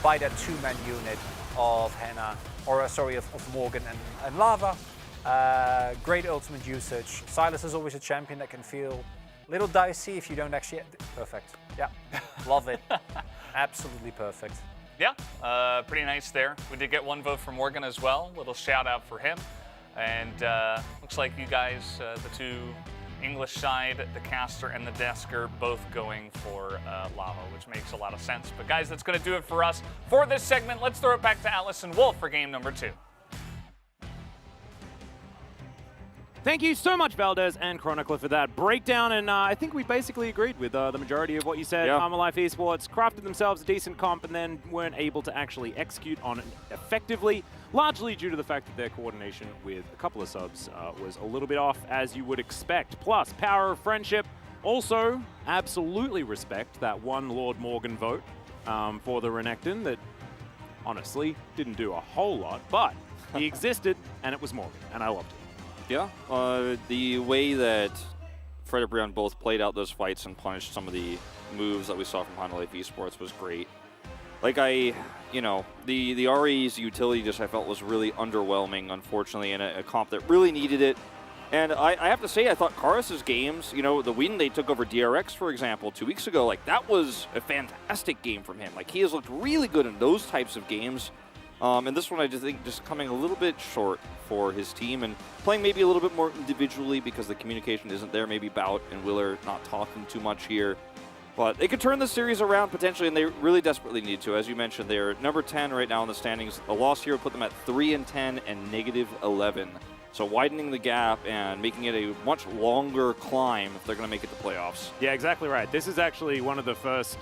by that two-man unit of Hannah, or sorry, of Morgan and Lava. Great ultimate usage. Silas is always a champion that can feel a little dicey if you don't actually... Perfect. Yeah, love it. Absolutely perfect. Yeah, pretty nice there. We did get one vote for Morgan as well. Little shout out for him. And looks like you guys, the two English side, the caster and the desker, both going for Lava, which makes a lot of sense. But guys, that's going to do it for us for this segment. Let's throw it back to Alice and Wolf for game number 2. Thank you so much, Valdez and Chronicler, for that breakdown, and I think we basically agreed with the majority of what you said. Yeah. Armor Life Esports crafted themselves a decent comp and then weren't able to actually execute on it effectively, largely due to the fact that their coordination with a couple of subs was a little bit off, as you would expect. Plus, power of friendship. Also, absolutely respect that one Lord Morgan vote for the Renekton that honestly didn't do a whole lot, but he existed, and it was Morgan, and I loved it. Yeah, the way that Fred and Brian both played out those fights and punished some of the moves that we saw from Honda Life Esports was great. Like the RE's utility just I felt was really underwhelming, unfortunately, in a comp that really needed it. And I have to say, I thought Karis's games, the win they took over DRX, for example, 2 weeks ago, like that was a fantastic game from him. Like he has looked really good in those types of games. And this one I just think just coming a little bit short for his team and playing maybe a little bit more individually because the communication isn't there. Maybe Bout and Willer not talking too much here. But they could turn the series around potentially, and they really desperately need to. As you mentioned, they're number 10 right now in the standings. A loss here would put them at 3-10 and -11. So widening the gap and making it a much longer climb if they're going to make it to playoffs. Yeah, exactly right. This is actually one of the first,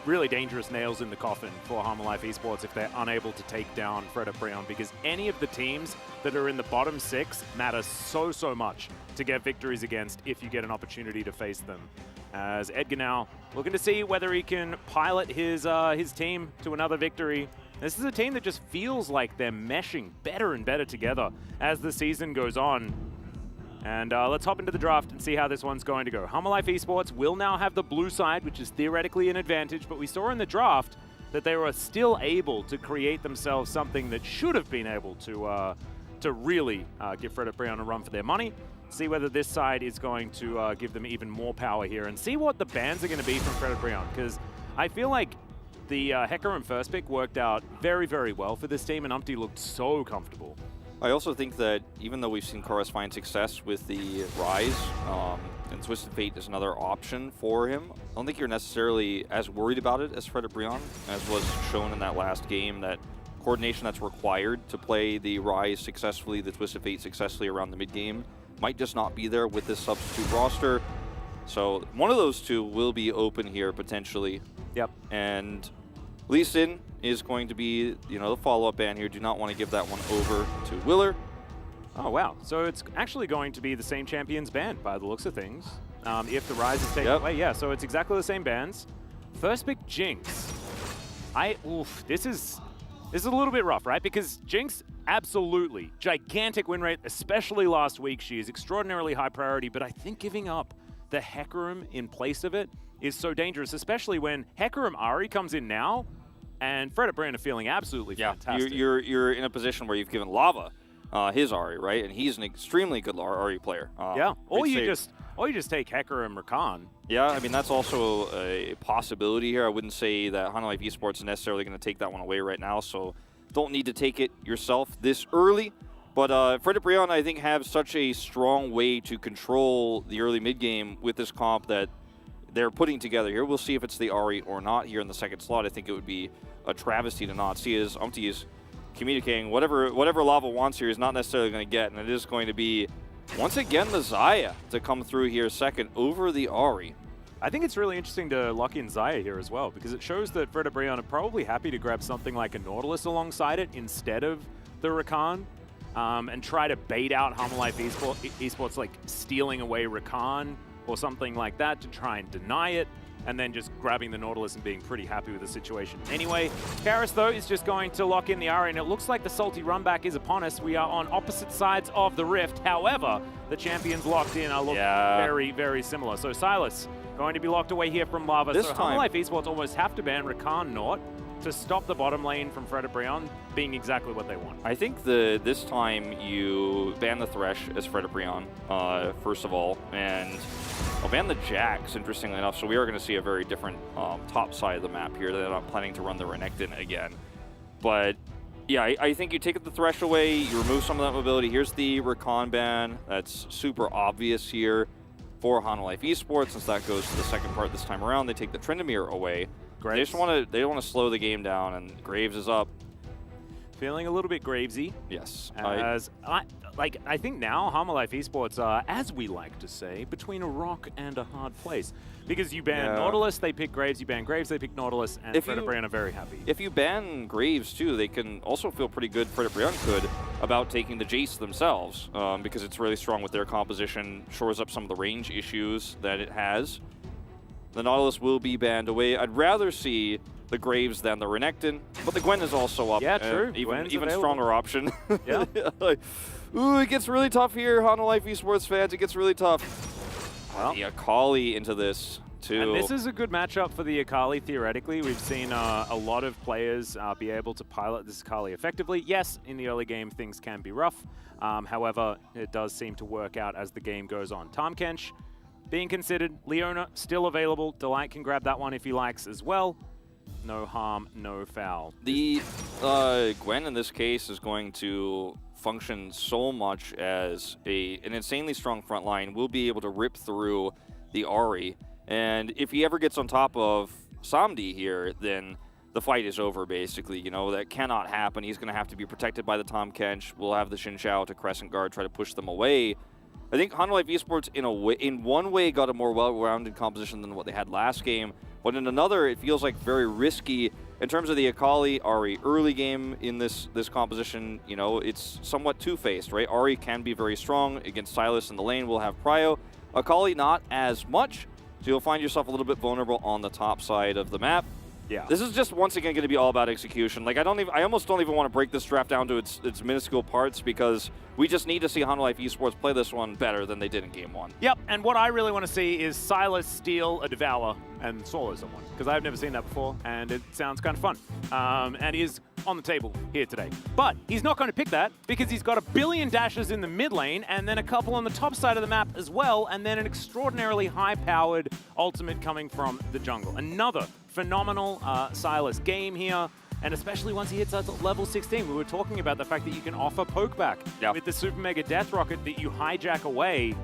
really dangerous nails in the coffin for Harmon Life Esports if they're unable to take down Fred Brion, because any of the teams that are in the bottom 6 matter so much to get victories against if you get an opportunity to face them. As Edgar now looking to see whether he can pilot his team to another victory. This is a team that just feels like they're meshing better and better together as the season goes on. And let's hop into the draft and see how this one's going to go. Hummer Life Esports will now have the blue side, which is theoretically an advantage, but we saw in the draft that they were still able to create themselves something that should have been able to really give Fred Brion a run for their money. See whether this side is going to give them even more power here, and see what the bans are going to be from Fred Brion, because I feel like the Hecarim first pick worked out very well for this team, and Umpty looked so comfortable. I also think that even though we've seen Karis find success with the Rise, and Twisted Fate is another option for him, I don't think you're necessarily as worried about it as Fred Brion, as was shown in that last game, that coordination that's required to play the Rise successfully, the Twisted Fate successfully around the mid-game, might just not be there with this substitute roster. So one of those two will be open here potentially. Yep. And Lee Sin is going to be, the follow-up ban here. Do not want to give that one over to Willer. Oh, wow. So it's actually going to be the same champion's ban by the looks of things. If the Rise is taken away. Yeah, so it's exactly the same bans. First pick, Jinx. This is a little bit rough, right? Because Jinx, absolutely, gigantic win rate, especially last week. She is extraordinarily high priority, but I think giving up the Hecarim in place of it is so dangerous, especially when Hecarim Ahri comes in now, and Fred Brion are feeling absolutely fantastic. You're in a position where you've given Lava his Ahri, right? And he's an extremely good Ahri player. Or you just take Hecarim Rakan. Yeah, I mean, that's also a possibility here. I wouldn't say that Hanoi Life Esports is necessarily going to take that one away right now, so don't need to take it yourself this early. But Fred Brion, I think, have such a strong way to control the early mid-game with this comp that they're putting together here. We'll see if it's the Ahri or not here in the second slot. I think it would be a travesty to not see, as Umpty is communicating whatever Lava wants here is not necessarily going to get, and it is going to be, once again, the Xayah to come through here second over the Ahri. I think it's really interesting to lock in Xayah here as well, because it shows that Fred Brion are probably happy to grab something like a Nautilus alongside it instead of the Rakan, and try to bait out Harmalife Esports, like stealing away Rakan or something like that to try and deny it, and then just grabbing the Nautilus and being pretty happy with the situation. Anyway, Karis, though, is just going to lock in the Ahri, and it looks like the salty run back is upon us. We are on opposite sides of the rift. However, the champions locked in are looking very, very similar. So Silas going to be locked away here from Lava. This so time, Harmalife Esports almost have to ban Rakan Naught to stop the bottom lane from Fred Brion being exactly what they want. I think this time you ban the Thresh as Fred Brion, first of all, and I'll ban the Jax, interestingly enough, so we are going to see a very different top side of the map here. They're not planning to run the Renekton again. But yeah, I think you take the Thresh away, you remove some of that mobility. Here's the Rakan ban. That's super obvious here for Harmalife Esports, since that goes to the second part this time around. They take the Tryndamere away. They just want to slow the game down, and Graves is up. Feeling a little bit Gravesy. Yes. I think now Harmalife Esports are, as we like to say, between a rock and a hard place. Because you ban Nautilus, they pick Graves. You ban Graves, they pick Nautilus, and Fred Brion are very happy. If you ban Graves too, they can also feel pretty good, Fred Brion could, about taking the Jace themselves, because it's really strong with their composition, shores up some of the range issues that it has. The Nautilus will be banned away. I'd rather see the Graves than the Renekton, but the Gwen is also up. Yeah, true. Even stronger option. Yeah. Ooh, it gets really tough here, Harmalife Esports fans. It gets really tough. Well, the Akali into this, too. And this is a good matchup for the Akali, theoretically. We've seen a lot of players be able to pilot this Akali effectively. Yes, in the early game, things can be rough. However, it does seem to work out as the game goes on. Tahm being considered. Leona still available. Delight can grab that one if he likes as well. No harm, no foul. The Gwen in this case is going to function so much as an insanely strong front line. Will be able to rip through the Ahri, and if he ever gets on top of Samdi here, then the fight is over, basically. You know, that cannot happen. He's going to have to be protected by the Tahm Kench. We'll have the Xin Zhao to Crescent Guard, try to push them away. I think Harmalife Esports, in one way, got a more well-rounded composition than what they had last game, but in another, it feels like very risky in terms of the Akali Ahri early game in this composition. You know, it's somewhat two-faced, right? Ahri can be very strong against Silas in the lane. We'll have Prio. Akali not as much, so you'll find yourself a little bit vulnerable on the top side of the map. Yeah. This is just once again going to be all about execution. Like, I almost don't even want to break this draft down to its minuscule parts, because we just need to see Harmalife Esports play this one better than they did in game one. Yep, and what I really want to see is Silas steal a Devour and solo someone, because I've never seen that before, and it sounds kind of fun. And he is on the table here today. But he's not going to pick that, because he's got a billion dashes in the mid lane, and then a couple on the top side of the map as well, and then an extraordinarily high-powered ultimate coming from the jungle. Another phenomenal Silas game here, and especially once he hits that level 16. We were talking about the fact that you can offer pokeback with the Super Mega Death Rocket that you hijack away.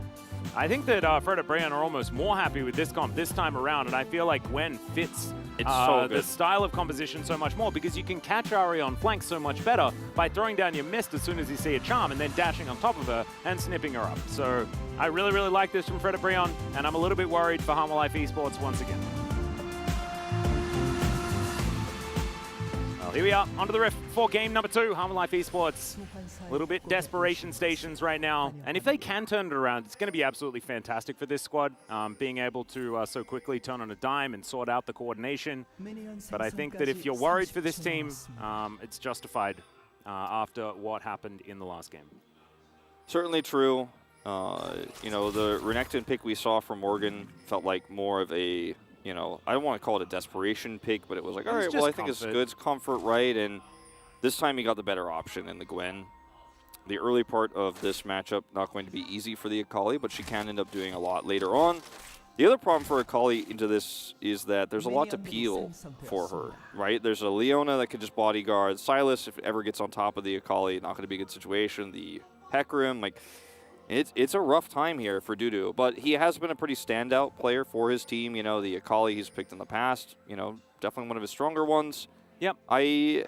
I think that Fred and Brian are almost more happy with this comp this time around, and I feel like Gwen fits the style of composition so much more, because you can catch Ahri on flank so much better by throwing down your mist as soon as you see a charm and then dashing on top of her and snipping her up. So I really, really like this from Fred and Brian, and I'm a little bit worried for Harmalife Esports once again. Here we are, onto the rift for game number 2. Harmalife Esports, a little bit desperation stations right now. And if they can turn it around, it's going to be absolutely fantastic for this squad, being able to so quickly turn on a dime and sort out the coordination. But I think that if you're worried for this team, it's justified after what happened in the last game. Certainly true. You know, the Renekton pick we saw from Morgan felt like more of a, you know, I don't want to call it a desperation pick, but it was like, all right, well, I think it's good. It's comfort, right? And this time he got the better option in the Gwen. The early part of this matchup not going to be easy for the Akali, but she can end up doing a lot later on. The other problem for Akali into this is that there's a lot to peel for her, right? There's a Leona that can just bodyguard. Silas, if it ever gets on top of the Akali, not going to be a good situation. The Hecarim, like, it's a rough time here for Dudu, but he has been a pretty standout player for his team. You know, the Akali he's picked in the past, you know, definitely one of his stronger ones. Yep. I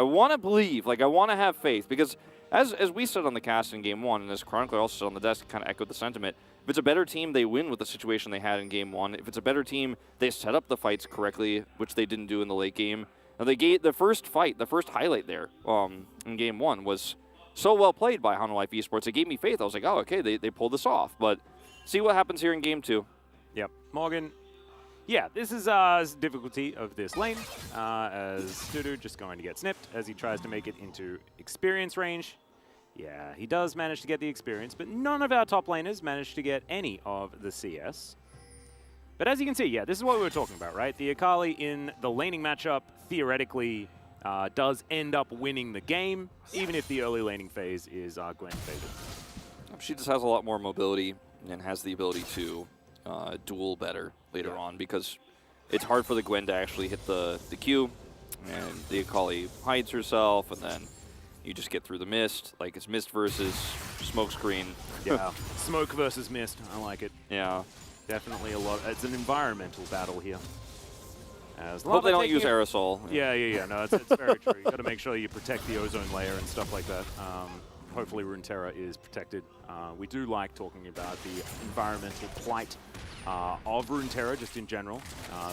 I want to believe, like I want to have faith, because as we said on the cast in Game 1, and as Chronicler also said on the desk, kind of echoed the sentiment, if it's a better team, they win with the situation they had in Game 1. If it's a better team, they set up the fights correctly, which they didn't do in the late game. And they gave the first fight, the first highlight there in Game 1 was so well played by Hanwha Life Esports. It gave me faith. I was like, oh, okay, they pulled this off. But see what happens here in Game 2. Yep. Morgan. Yeah, this is difficulty of this lane, as Dudu just going to get snipped as he tries to make it into experience range. Yeah, he does manage to get the experience, but none of our top laners managed to get any of the CS. But as you can see, yeah, this is what we were talking about, right? The Akali in the laning matchup theoretically does end up winning the game, even if the early laning phase is Gwen favored. She just has a lot more mobility and has the ability to duel better later on, because it's hard for the Gwen to actually hit the Q, and the Akali hides herself, and then you just get through the mist. Like, it's mist versus smoke screen. Yeah, smoke versus mist. I like it. Yeah. Definitely a lot. It's an environmental battle here. As hope they don't use aerosol. Yeah. No, it's very true. You got to make sure you protect the ozone layer and stuff like that. Hopefully Runeterra is protected. We do like talking about the environmental plight of Runeterra just in general.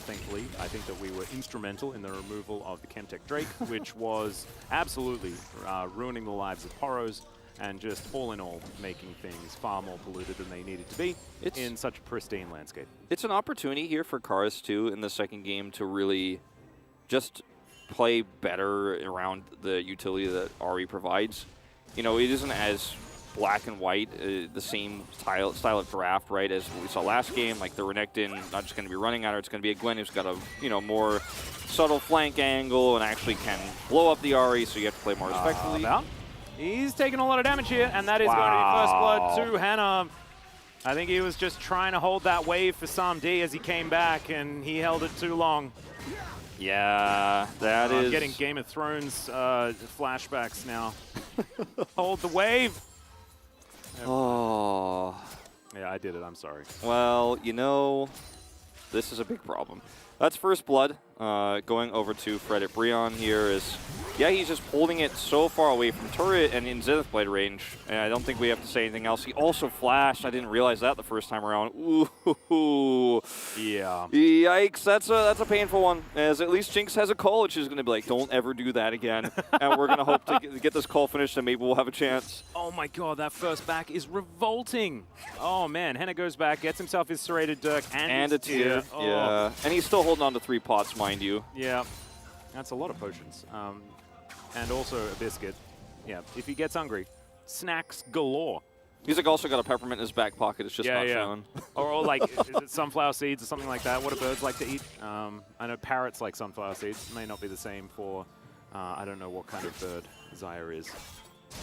Thankfully, I think that we were instrumental in the removal of the Chemtech Drake, which was absolutely ruining the lives of Poros and just all in all making things far more polluted than they needed to be in such a pristine landscape. It's an opportunity here for Cars too in the second game to really just play better around the utility that Ahri provides. You know, it isn't as black and white, the same style of draft, right, as what we saw last game. Like the Renekton, not just going to be running at her, it's going to be a Gwen who's got a, you know, more subtle flank angle and actually can blow up the Ahri, so you have to play more respectfully. He's taking a lot of damage here, and that is going to be first blood to Hannah. I think he was just trying to hold that wave for Samdi as he came back, and he held it too long. Yeah, that is... I'm getting Game of Thrones flashbacks now. Hold the wave. Oh. Yeah, I did it. I'm sorry. Well, you know, this is a big problem. That's first blood. Going over to Frederick Breon here is, yeah, he's just holding it so far away from turret and in Zenith Blade range. And I don't think we have to say anything else. He also flashed. I didn't realize that the first time around. Ooh. Yeah. Yikes. That's a painful one. As at least Jinx has a call, which is going to be like, don't ever do that again. And we're going to hope to get this call finished, and maybe we'll have a chance. Oh my god, that first back is revolting. Oh man, Henna goes back, gets himself his serrated Dirk and a tear. Oh. Yeah. And he's still holding on to 3 pots, mind you. Yeah. That's a lot of potions. And also a biscuit. Yeah, if he gets hungry. Snacks galore. He's like also got a peppermint in his back pocket. It's just not shown. or like, is it sunflower seeds or something like that? What do birds like to eat? I know parrots like sunflower seeds. It may not be the same for, I don't know what kind of bird Xayah is.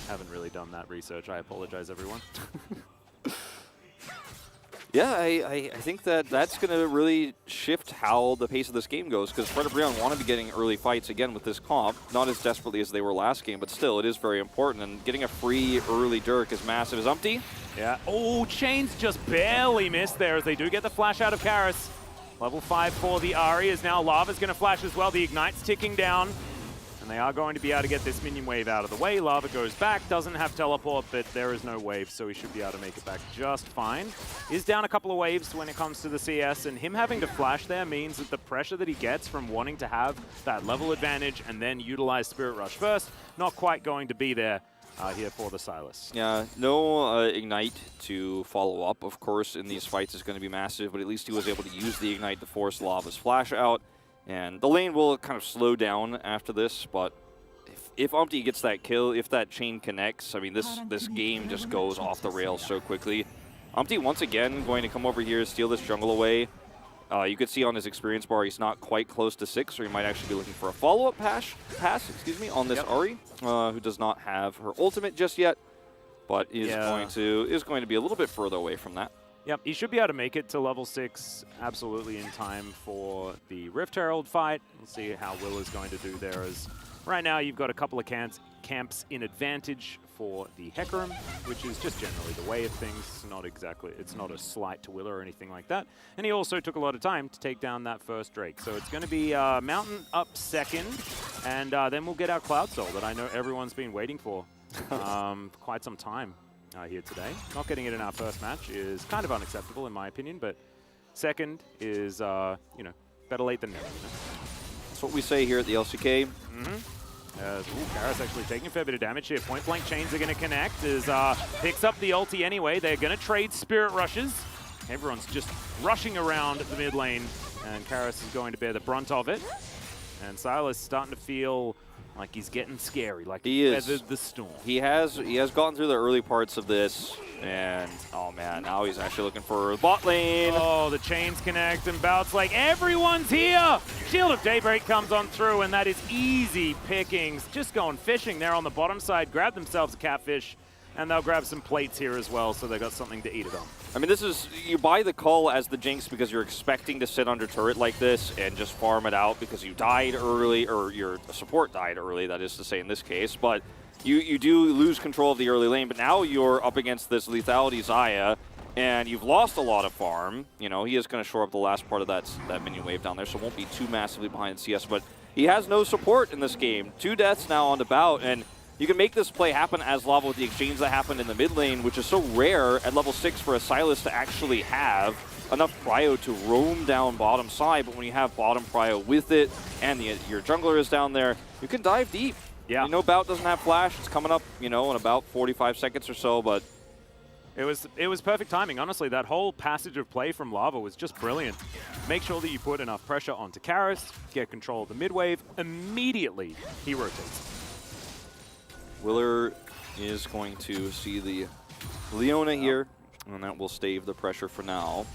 Haven't really done that research. I apologize, everyone. Yeah, I think that's going to really shift how the pace of this game goes, because Fred and Breon want to be getting early fights again with this comp, not as desperately as they were last game, but still, it is very important, and getting a free early Dirk is massive. Is Umpty? Yeah. Oh, Chains just barely missed there as they do get the flash out of Karis. Level 5 for the Ahri is now Lava's going to flash as well. The Ignite's ticking down. And they are going to be able to get this minion wave out of the way. Lava goes back, doesn't have teleport, but there is no wave, so he should be able to make it back just fine. Is down a couple of waves when it comes to the CS, and him having to flash there means that the pressure that he gets from wanting to have that level advantage and then utilize Spirit Rush first, not quite going to be there here for the Sylas. Yeah, no Ignite to follow up, of course, in these fights is going to be massive, but at least he was able to use the Ignite to force Lava's flash out. And the lane will kind of slow down after this, but if Umpty gets that kill, if that chain connects, I mean, this game just goes off the rails so quickly. Umpty, once again, going to come over here, steal this jungle away. You could see on his experience bar, he's not quite close to 6, so he might actually be looking for a follow-up pass on this Ahri, who does not have her ultimate just yet, but is going to be a little bit further away from that. Yep, he should be able to make it to level 6 absolutely in time for the Rift Herald fight. We'll see how Will is going to do there as Right now, you've got a couple of camps in advantage for the Hecarim, which is just generally the way of things. It's not a slight to Willa or anything like that. And he also took a lot of time to take down that first Drake. So it's going to be Mountain up second, and then we'll get our Cloud Soul that I know everyone's been waiting for quite some time here today. Not getting it in our first match is kind of unacceptable in my opinion, but second is, you know, better late than never. That's what we say here at the LCK. Karis actually taking a fair bit of damage here. Point blank chains are going to connect as picks up the ulti anyway. They're going to trade Spirit Rushes. Everyone's just rushing around the mid lane, and Karis is going to bear the brunt of it. And Silas starting to feel like he's getting scary, like he weathered the storm. He has gotten through the early parts of this, and oh man, now he's actually looking for bot lane. Oh, the chains connect, and Bout's like, everyone's here! Shield of Daybreak comes on through, and that is easy pickings. Just going fishing there on the bottom side, grab themselves a catfish, and they'll grab some plates here as well, so they got something to eat it on. I mean, this is, you buy the call as the Jinx because you're expecting to sit under turret like this and just farm it out because you died early, or your support died early, that is to say in this case, but you do lose control of the early lane, but now you're up against this lethality Xayah, and you've lost a lot of farm. You know, he is going to shore up the last part of that minion wave down there, so it won't be too massively behind CS, but he has no support in this game. 2 deaths now on the Bout, and you can make this play happen as Lava with the exchange that happened in the mid lane, which is so rare at level 6 for a Silas to actually have enough prio to roam down bottom side, but when you have bottom prio with it and your jungler is down there, you can dive deep. Yeah. You know, Bout doesn't have flash. It's coming up, you know, in about 45 seconds or so, but it was perfect timing. Honestly, that whole passage of play from Lava was just brilliant. Make sure that you put enough pressure onto Karis, get control of the mid wave. Immediately, he rotates. Willer is going to see the Leona here, and that will stave the pressure for now.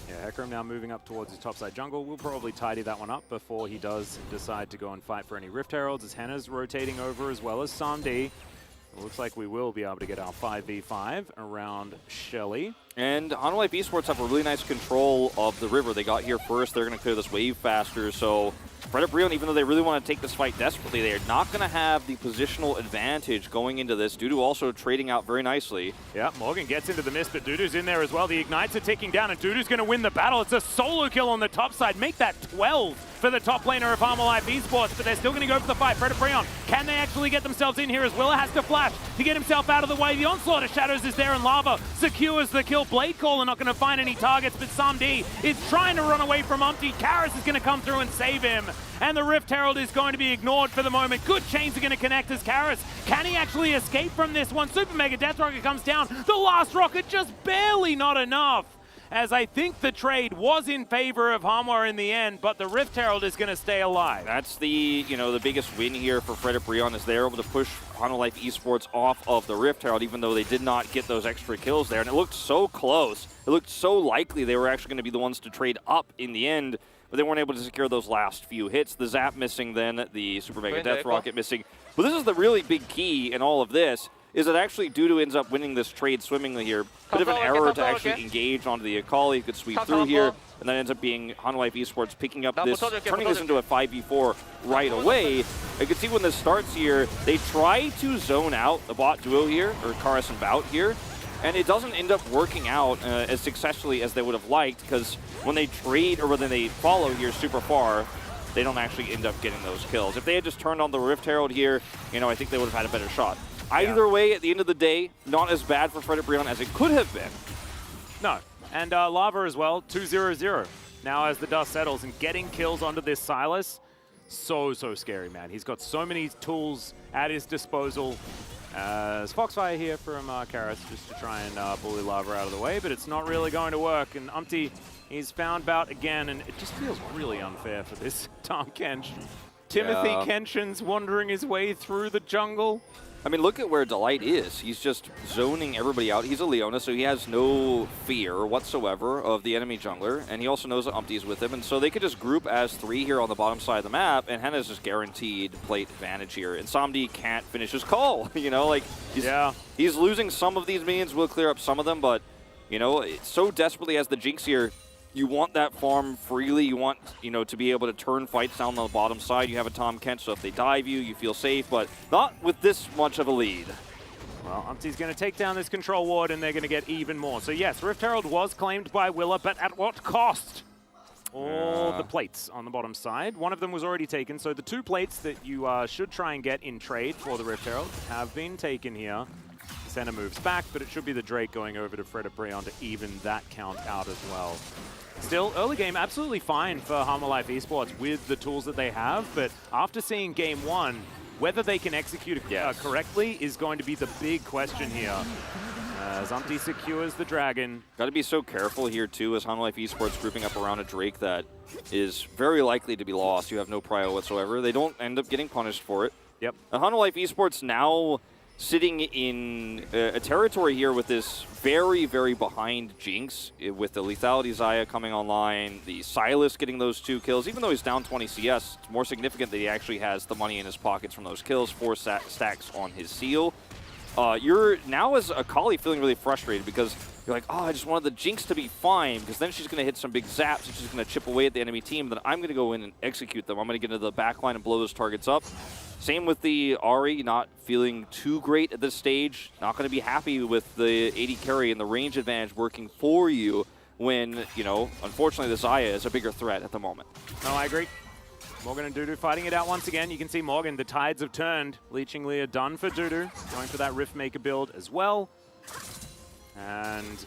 Yeah, Hecarim now moving up towards his topside jungle. We'll probably tidy that one up before he does decide to go and fight for any Rift Heralds, as Henna's rotating over as well as Samdi. It looks like we will be able to get our 5v5 around Shelly. And Hanwha Esports have a really nice control of the river. They got here first. They're going to clear this wave faster, so Fred Brion, even though they really want to take this fight desperately, they are not going to have the positional advantage going into this. Dudu also trading out very nicely. Yeah, Morgan gets into the mist, but Dudu's in there as well. The Ignites are ticking down, and Dudu's going to win the battle. It's a solo kill on the top side. Make that 12 for the top laner of HLE Esports, but they're still going to go for the fight. Fred Brion, can they actually get themselves in here as Willa has to flash to get himself out of the way? The onslaught of shadows is there, and Lava secures the kill. Blade Caller not going to find any targets, but Samdi is trying to run away from Umpty. Karis is going to come through and save him, and the Rift Herald is going to be ignored for the moment. Good chains are going to connect as Karis. Can he actually escape from this one? Super Mega Death Rocket comes down. The last rocket just barely not enough, as I think the trade was in favor of Hanwha in the end, but the Rift Herald is going to stay alive. That's the, you know, the biggest win here for Fred Brion, is they're able to push HLE Esports off of the Rift Herald, even though they did not get those extra kills there. And it looked so close. It looked so likely they were actually going to be the ones to trade up in the end, but they weren't able to secure those last few hits. The Zap missing then, the Super Mega Death Rocket missing. But this is the really big key in all of this, is that actually Dudu ends up winning this trade swimmingly here. Bit of an error to actually engage onto the Akali. He could sweep through here, and that ends up being HLE Esports picking up this, turning this into a 5v4 right away. You can see when this starts here, they try to zone out the bot duo here, or Karis and Bout here, and it doesn't end up working out as successfully as they would have liked, because when they trade, or when they follow here super far, they don't actually end up getting those kills. If they had just turned on the Rift Herald here, you know, I think they would have had a better shot. Either way, at the end of the day, not as bad for Fred Brion as it could have been. No. And Lava as well, 2-0-0. Now as the dust settles and getting kills onto this Silas, so scary, man. He's got so many tools at his disposal. There's Foxfire here from Karis just to try and bully Lava out of the way, but it's not really going to work. And Umpty, he's found Bout again, and it just feels really unfair for this Tahm Kench. Timothy Kenshin's wandering his way through the jungle. I mean, look at where Delight is. He's just zoning everybody out. He's a Leona, so he has no fear whatsoever of the enemy jungler, and he also knows that Umpty's with him, and so they could just group as 3 here on the bottom side of the map, and Henna's just guaranteed plate advantage here. And Samdi can't finish his call, you know, like, he's losing some of these minions, will clear up some of them, but, you know, so desperately as the Jinx here, you want that farm freely. You want, you know, to be able to turn fights down on the bottom side. You have a Tom Kent, so if they dive you, you feel safe, but not with this much of a lead. Well, Umpty's going to take down this control ward, and they're going to get even more. So yes, Rift Herald was claimed by Willa, but at what cost? All the plates on the bottom side. One of them was already taken, so the 2 plates that you should try and get in trade for the Rift Herald have been taken here. Senna moves back, but it should be the Drake going over to ㅣ2022 to even that count out as well. Still, early game absolutely fine for Hanwha Life Esports with the tools that they have, but after seeing game 1, whether they can execute it correctly is going to be the big question here. As Umpty secures the Dragon. Got to be so careful here, too, as Hanwha Life Esports grouping up around a Drake that is very likely to be lost. You have no prio whatsoever. They don't end up getting punished for it. Yep. Hanwha Life Esports now sitting in a territory here with this very, very behind Jinx, with the Lethality Xayah coming online, the Silas getting those 2 kills. Even though he's down 20 CS, it's more significant that he actually has the money in his pockets from those kills, 4 stacks on his seal. You're now as a Kali feeling really frustrated because you're like, oh, I just wanted the Jinx to be fine because then she's going to hit some big zaps and she's going to chip away at the enemy team. Then I'm going to go in and execute them. I'm going to get into the back line and blow those targets up. Same with the Ahri, not feeling too great at this stage. Not going to be happy with the AD carry and the range advantage working for you when, you know, unfortunately the Xayah is a bigger threat at the moment. No, I agree. Morgan and Dudu fighting it out once again. You can see Morgan, the tides have turned. Leeching Leah done for Dudu. Going for that Riftmaker build as well. And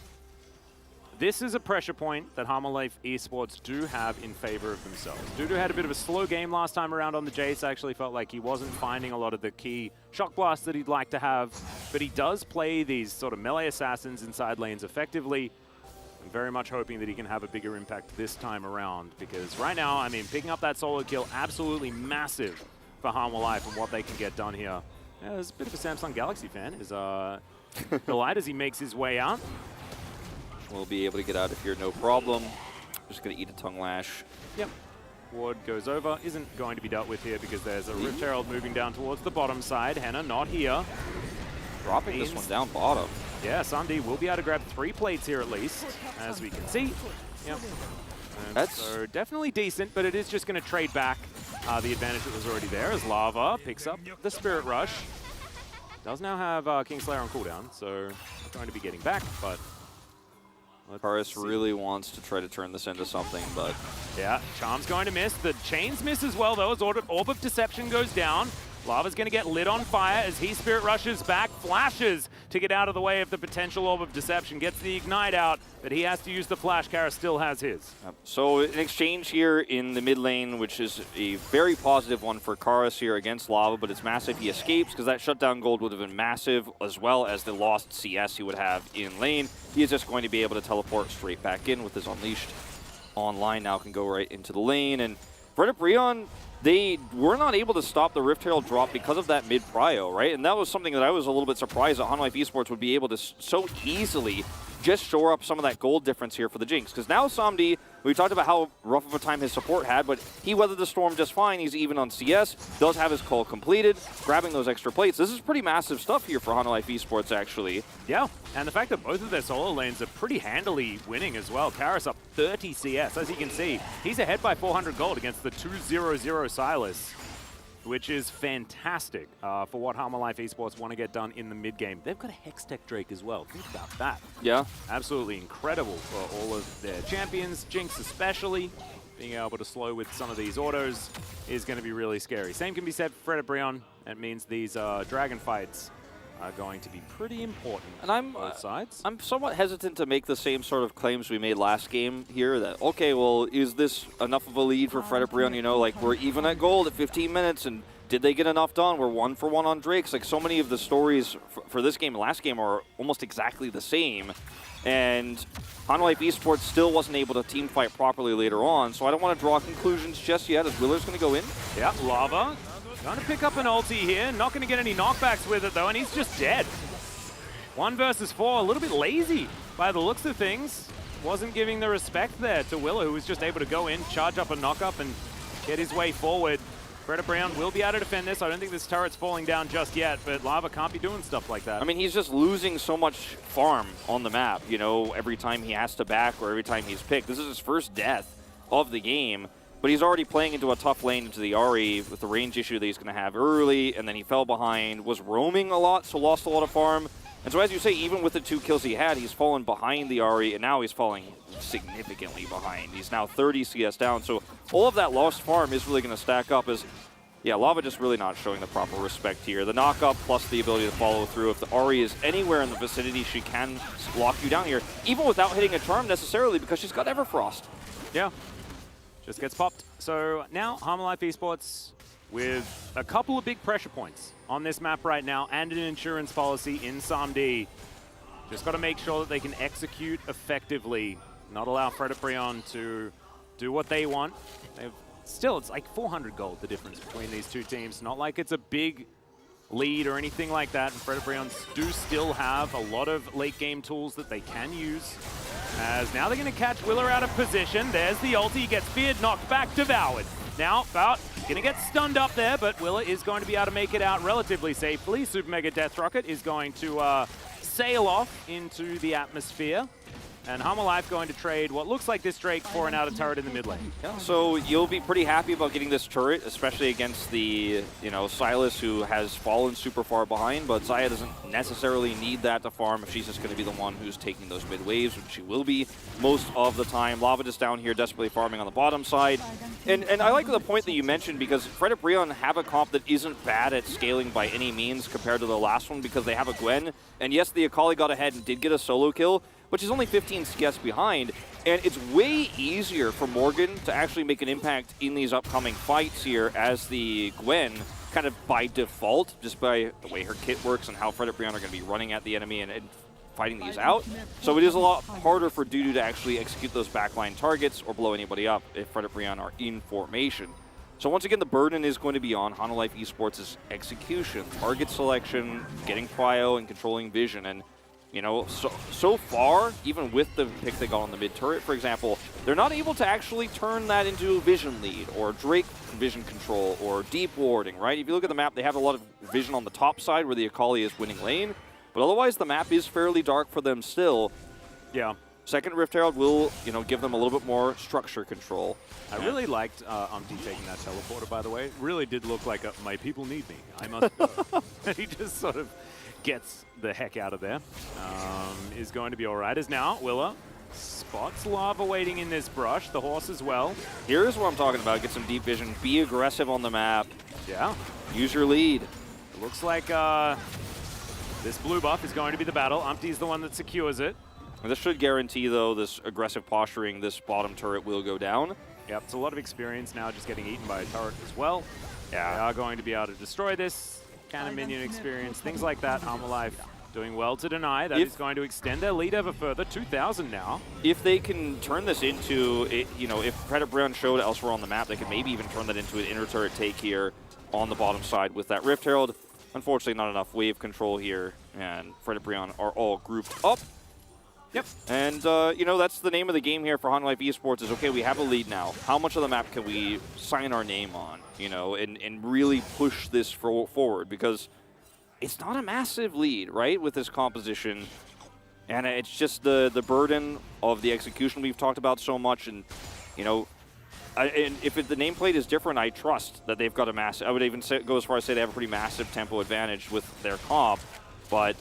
this is a pressure point that Hanwha Life Esports do have in favor of themselves. Dudu had a bit of a slow game last time around on the Jace. I actually felt like he wasn't finding a lot of the key shock blasts that he'd like to have. But he does play these sort of melee assassins inside lanes effectively. I'm very much hoping that he can have a bigger impact this time around, because right now, I mean, picking up that solo kill, absolutely massive for Hanwha Life and what they can get done here. Yeah, there's a bit of a Samsung Galaxy fan. Is delighted as he makes his way out. We'll be able to get out of here, no problem. Just going to eat a tongue lash. Yep. Ward goes over. Isn't going to be dealt with here because there's a Rift Herald moving down towards the bottom side. Henna not here. Dropping this one down bottom. Yeah, Sandy will be able to grab 3 plates here at least, as we can see. Yep. That's so definitely decent, but it is just going to trade back the advantage that was already there as Lava picks up the Spirit Rush. Does now have Kingslayer on cooldown, so going to be getting back, but Karis really wants to try to turn this into something, but yeah, Charm's going to miss. The chains miss as well, though, as Orb of Deception goes down. Lava's going to get lit on fire as he Spirit Rushes back, flashes to get out of the way of the potential Orb of Deception, gets the Ignite out, but he has to use the flash. Karis still has his. So an exchange here in the mid lane, which is a very positive one for Karis here against Lava, but it's massive. He escapes because that shutdown gold would have been massive, as well as the lost CS he would have in lane. He is just going to be able to teleport straight back in with his Unleashed online now, can go right into the lane. And ㅣ2022, they were not able to stop the Rift Herald drop because of that mid-prio, right? And that was something that I was a little bit surprised that Hanwha Life Esports would be able to so easily just shore up some of that gold difference here for the Jinx. Because now Samdi, we talked about how rough of a time his support had, but he weathered the storm just fine. He's even on CS, does have his call completed, grabbing those extra plates. This is pretty massive stuff here for Hanwha Life Esports, actually. Yeah, and the fact that both of their solo lanes are pretty handily winning as well. Karis up 30 CS. As you can see, he's ahead by 400 gold against the 2-0-0 Silas, which is fantastic for what Hanwha Life Esports want to get done in the mid-game. They've got a Hextech Drake as well. Think about that. Yeah. Absolutely incredible for all of their champions. Jinx especially, being able to slow with some of these autos is going to be really scary. Same can be said for ㅣ2022. That means these dragon fights are going to be pretty important and both sides. I'm somewhat hesitant to make the same sort of claims we made last game here, that, okay, well, is this enough of a lead for ㅣ2022? You know, like, we're even at gold at 15 minutes, and did they get enough done? We're 1 for 1 on Drakes. Like, so many of the stories for this game and last game are almost exactly the same. And Hanwha Life Esports still wasn't able to team fight properly later on, so I don't want to draw conclusions just yet, as Willer's going to go in. Yeah, Lava going to pick up an ulti here. Not going to get any knockbacks with it, though, and he's just dead. 1 versus 4, a little bit lazy by the looks of things. Wasn't giving the respect there to Willa, who was just able to go in, charge up a knock-up, and get his way forward. Freda Brown will be able to defend this. I don't think this turret's falling down just yet, but Lava can't be doing stuff like that. I mean, he's just losing so much farm on the map, you know, every time he has to back or every time he's picked. This is his first death of the game, but he's already playing into a tough lane into the Ahri with the range issue that he's going to have early, and then he fell behind, was roaming a lot, so lost a lot of farm. And so as you say, even with the 2 kills he had, he's fallen behind the Ahri, and now he's falling significantly behind. He's now 30 CS down, so all of that lost farm is really going to stack up as, yeah, Lava just really not showing the proper respect here. The knock-up plus the ability to follow through. If the Ahri is anywhere in the vicinity, she can lock you down here, even without hitting a charm necessarily, because she's got Everfrost. Yeah, just gets popped. So now Harmalife Esports with a couple of big pressure points on this map right now and an insurance policy in SAMD. Just got to make sure that they can execute effectively, not allow Freda Brion to do what they want. Still, it's like 400 gold, the difference between these two teams. Not like it's a big lead or anything like that, and Freda Brion do still have a lot of late game tools that they can use. As now they're going to catch Willer out of position. There's the ulti, he gets feared, knocked back, devoured. Now, Bout going to get stunned up there, but Willer is going to be able to make it out relatively safely. Super Mega Death Rocket is going to sail off into the atmosphere. And Harmalife going to trade what looks like this Drake for an outer turret in the mid lane. Yeah, so you'll be pretty happy about getting this turret, especially against the, you know, Silas, who has fallen super far behind, but Xayah doesn't necessarily need that to farm if she's just going to be the one who's taking those mid waves, which she will be most of the time. Lava just down here desperately farming on the bottom side. And I like the point that you mentioned, because Freda Brion have a comp that isn't bad at scaling by any means compared to the last one, because they have a Gwen. And yes, the Akali got ahead and did get a solo kill, but she's only 15 CS behind, and it's way easier for Morgan to actually make an impact in these upcoming fights here as the Gwen, kind of by default, just by the way her kit works and how Freda Brion are going to be running at the enemy and fighting these out. So it is a lot harder for Dudu to actually execute those backline targets or blow anybody up if Freda Brion are in formation. So once again, the burden is going to be on Harmalife Esports' execution, target selection, getting cryo, and controlling vision. And you know, so far, even with the pick they got on the mid turret, for example, they're not able to actually turn that into a vision lead or Drake vision control or deep warding, right? If you look at the map, they have a lot of vision on the top side where the Akali is winning lane, but otherwise the map is fairly dark for them still. Yeah. Second Rift Herald will, you know, give them a little bit more structure control. I really liked Umpty taking that teleporter, by the way. It really did look like my people need me. I must go. He just sort of gets the heck out of there. Is going to be all right. As now, Willa spots Lava waiting in this brush. The horse as well. Here's what I'm talking about. Get some deep vision. Be aggressive on the map. Yeah. Use your lead. It looks like this blue buff is going to be the battle. Umpty's the one that secures it. And this should guarantee, though, this aggressive posturing, this bottom turret will go down. Yep, it's a lot of experience now just getting eaten by a turret as well. Yeah. They are going to be able to destroy this. Kind of minion experience, things like that. Harmalife doing well to deny. That is going to extend their lead ever further. 2,000 now. If they can turn this into, you know, if Freda Brion showed elsewhere on the map, they could maybe even turn that into an inner turret take here on the bottom side with that Rift Herald. Unfortunately, not enough wave control here, and Freda Brion are all grouped up. Yep. And, you know, that's the name of the game here for Harmalife Esports is, okay, we have a lead now. How much of the map can we sign our name on, you know, and really push this forward? Because it's not a massive lead, right, with this composition. And it's just the burden of the execution we've talked about so much. And, you know, and if the nameplate is different, I trust that they've got a massive, I would even go as far as say they have a pretty massive tempo advantage with their comp. But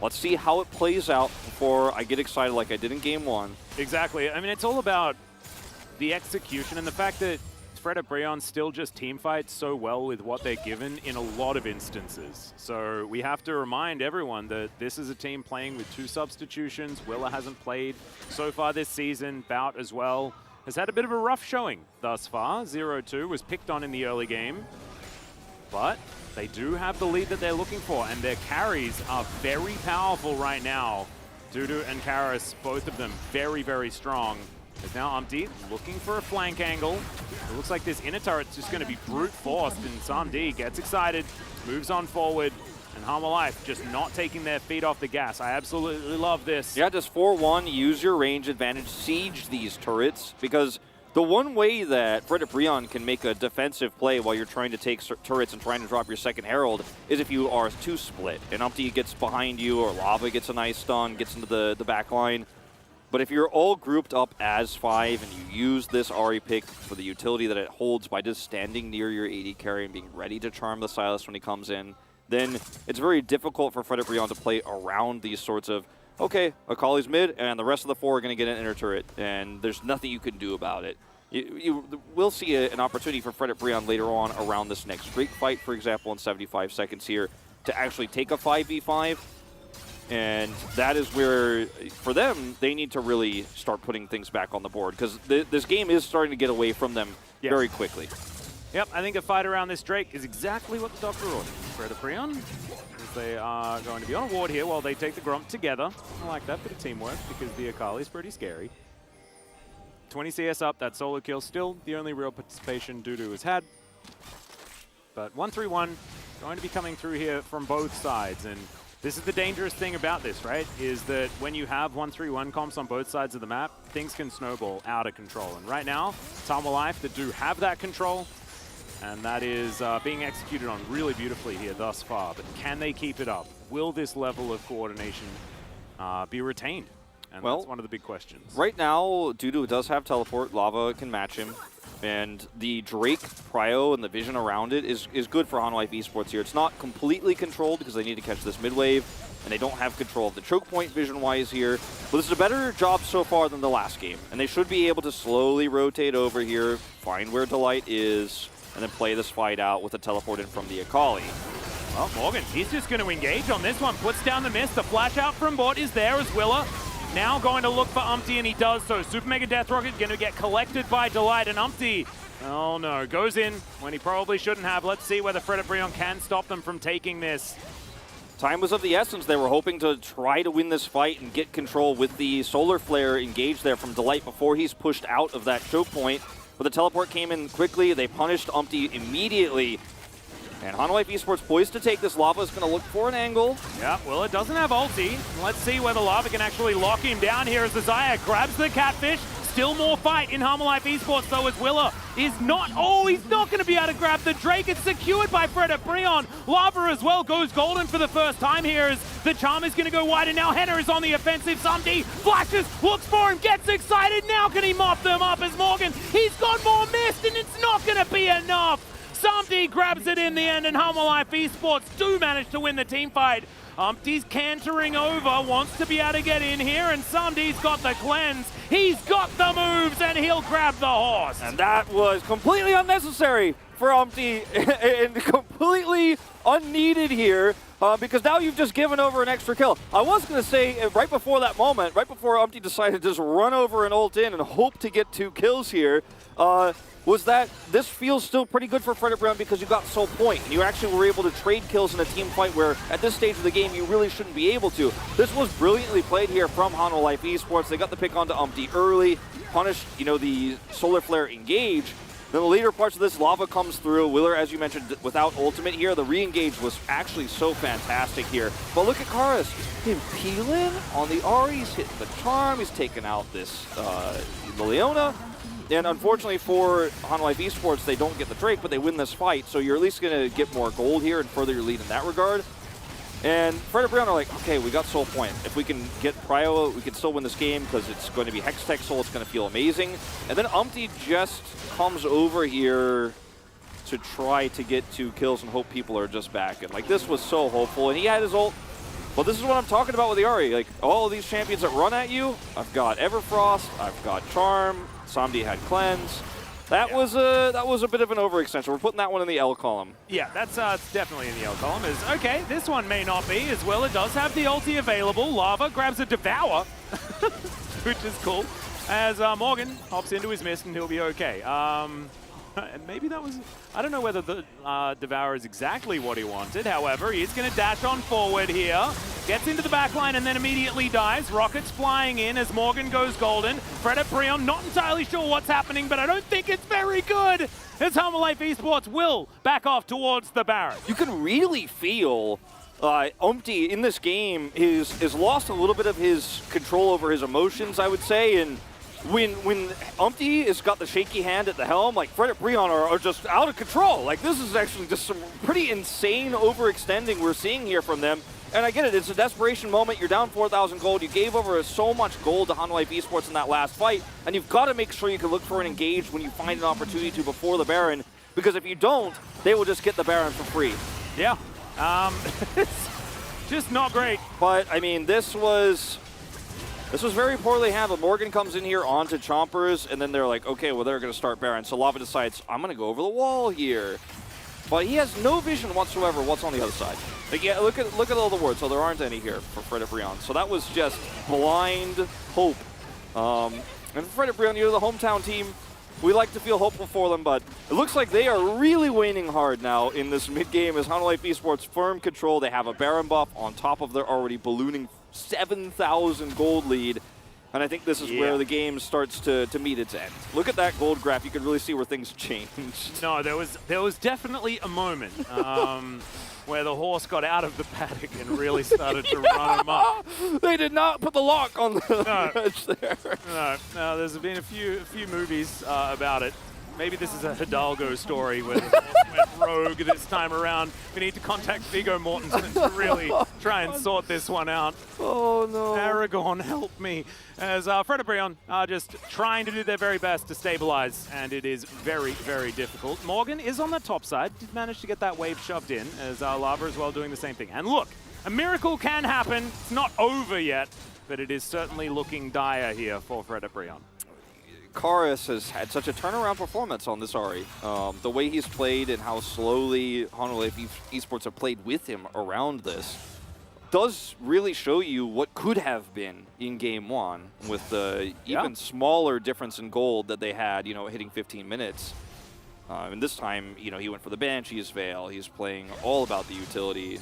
let's see how it plays out before I get excited like I did in Game 1. Exactly. I mean, it's all about the execution and the fact that Freda Brion still just teamfights so well with what they're given in a lot of instances. So we have to remind everyone that this is a team playing with 2 substitutions. Willa hasn't played so far this season. Bout as well has had a bit of a rough showing thus far. 0-2 was picked on in the early game. But they do have the lead that they're looking for, and their carries are very powerful right now. Dudu and Karis, both of them very, very strong. There's now Umpty looking for a flank angle. It looks like this inner turret's just going to be brute forced, and SAMD gets excited, moves on forward, and Harmalife just not taking their feet off the gas. I absolutely love this. Yeah, just 4-1, use your range advantage, siege these turrets, because The one way that ㅣ2022 can make a defensive play while you're trying to take turrets and trying to drop your second Herald is if you are 2 split and Umpty gets behind you or Lava gets a nice stun, gets into the back line. But if you're all grouped up as 5 and you use this Ahri pick for the utility that it holds by just standing near your AD carry and being ready to charm the Sylas when he comes in, then it's very difficult for ㅣ2022 to play around these sorts of, okay, Akali's mid and the rest of the 4 are going to get an inner turret and there's nothing you can do about it. You will see an opportunity for ㅣ2022 later on around this next Drake fight, for example, in 75 seconds here, to actually take a 5v5. And that is where, for them, they need to really start putting things back on the board because this game is starting to get away from them very quickly. Yep, I think a fight around this Drake is exactly what the Doctor ordered. ㅣ2022, they are going to be on a ward here while they take the Gromp together. I like that bit of teamwork because the Akali is pretty scary. 20 CS up, that solo kill still the only real participation Dudu has had. But 1-3-1 going to be coming through here from both sides. And this is the dangerous thing about this, right? Is that when you have 1-3-1 comps on both sides of the map, things can snowball out of control. And right now, Time of Life that do have that control, and that is being executed on really beautifully here thus far. But can they keep it up? Will this level of coordination be retained? And that's one of the big questions. Right now, Dudu does have teleport. Lava can match him. And the Drake prio and the vision around it is good for Hanwha Esports here. It's not completely controlled because they need to catch this mid wave, and they don't have control of the choke point vision-wise here. But this is a better job so far than the last game. And they should be able to slowly rotate over here, find where Delight is, and then play this fight out with a teleport in from the Akali. Well, Morgan, he's just going to engage on this one. Puts down the miss. The flash out from bot is there as Willa. Now going to look for Umpty, and he does so. Super Mega Death Rocket going to get collected by Delight, and Umpty, oh no, goes in when he probably shouldn't have. Let's see whether ㅣ2022 can stop them from taking this. Time was of the essence. They were hoping to try to win this fight and get control with the Solar Flare engaged there from Delight before he's pushed out of that choke point. But the teleport came in quickly. They punished Umpty immediately. And Hanwha Esports poised to take this. Lava is going to look for an angle. Yeah, well, it doesn't have ulti. Let's see whether Lava can actually lock him down here as the Xayah grabs the catfish. Still more fight in Hanwha Esports, though, as Willa is not... Oh, he's not going to be able to grab the Drake. It's secured by ㅣ2022. Lava as well goes golden for the first time here as the charm is going to go wide, and now Henna is on the offensive. Samdi flashes, looks for him, gets excited. Now can he mop them up as Morgan? He's got more mist, and it's not going to be enough. Samdi grabs it in the end, and Hanwha Esports do manage to win the team fight. Umpty's cantering over, wants to be able to get in here, and Samdi's got the cleanse. He's got the moves, and he'll grab the horse. And that was completely unnecessary for Umpty and completely unneeded here because now you've just given over an extra kill. I was going to say right before that moment, right before Umpty decided to just run over and ult in and hope to get 2 kills here, was that this feels still pretty good for ㅣ2022 because you got Soul Point, and you actually were able to trade kills in a team fight where at this stage of the game you really shouldn't be able to. This was brilliantly played here from Hanwha Esports. They got the pick onto Umpty early, punished, the Solar Flare engage. Then the later parts of this, Lava comes through. Willer, as you mentioned, without ultimate here, the re-engage was actually so fantastic here. But look at Karis. Him peeling on the Ahri, he's hitting the charm, he's taking out this the Leona. And unfortunately for Hanwha Esports, they don't get the Drake, but they win this fight. So you're at least going to get more gold here and further your lead in that regard. And ㅣ2022 are like, okay, we got Soul Point. If we can get Prio, we can still win this game because it's going to be Hextech Soul. It's going to feel amazing. And then Umpty just comes over here to try to get 2 kills and hope people are just back. And like, this was so hopeful. And he had his ult. Well, this is what I'm talking about with the Ahri. Like, all of these champions that run at you, I've got Everfrost, I've got Charm, Samdi had Cleanse. That was a bit of an overextension. We're putting that one in the L column. Yeah, that's definitely in the L column. Okay, this one may not be as well. It does have the ulti available. Lava grabs a Devour, which is cool. As Morgan hops into his mist and he'll be okay. Maybe that was... I don't know whether the Devour is exactly what he wanted. However, he's going to dash on forward here. Gets into the back line and then immediately dies. Rockets flying in as Morgan goes golden. ㅣ2022 not entirely sure what's happening, but I don't think it's very good. As Hanwha Esports will back off towards the Baron. You can really feel Umpty in this game has lost a little bit of his control over his emotions, I would say, and when Umpty has got the shaky hand at the helm, like Fred and Breon are just out of control. Like this is actually just some pretty insane overextending we're seeing here from them. And I get it, it's a desperation moment. You're down 4,000 gold. You gave over so much gold to Hanwha Life Esports in that last fight, and you've got to make sure you can look for an engage when you find an opportunity to before the Baron, because if you don't, they will just get the Baron for free. Yeah, it's just not great. But I mean, this was very poorly handled. Morgan comes in here onto Chompers, and then they're like, okay, well, they're going to start Baron. So Lava decides, I'm going to go over the wall here. But he has no vision whatsoever what's on the other side. Like, yeah, look at all the wards. So there aren't any here for Fred and Breon. So that was just blind hope. And Fred and Breon, you're the hometown team. We like to feel hopeful for them, but it looks like they are really waning hard now in this mid-game as Hanwha Life Esports firm control. They have a Baron buff on top of their already ballooning 7,000 gold lead. And I think this is where the game starts to meet its end. Look at that gold graph. You can really see where things changed. No, there was definitely a moment where the horse got out of the paddock and really started to run him up. They did not put the lock on the edge there. No, there's been a few movies about it. Maybe this is a Hidalgo story where the horse went rogue this time around. We need to contact Viggo Mortensen to really try and sort this one out. Oh, no. Aragorn, help me. As Fred and Breon are just trying to do their very best to stabilize, and it is very, very difficult. Morgan is on the top side, did manage to get that wave shoved in, as Lava as well doing the same thing. And look, a miracle can happen. It's not over yet, but it is certainly looking dire here for Fred and Breon. Karis has had such a turnaround performance on this Ahri. The way he's played and how slowly Hanwha Life Esports have played with him around this does really show you what could have been in Game 1 with the even smaller difference in gold that they had, you know, hitting 15 minutes. And this time, you know, he went for the Banshee's Veil. He's playing all about the utility.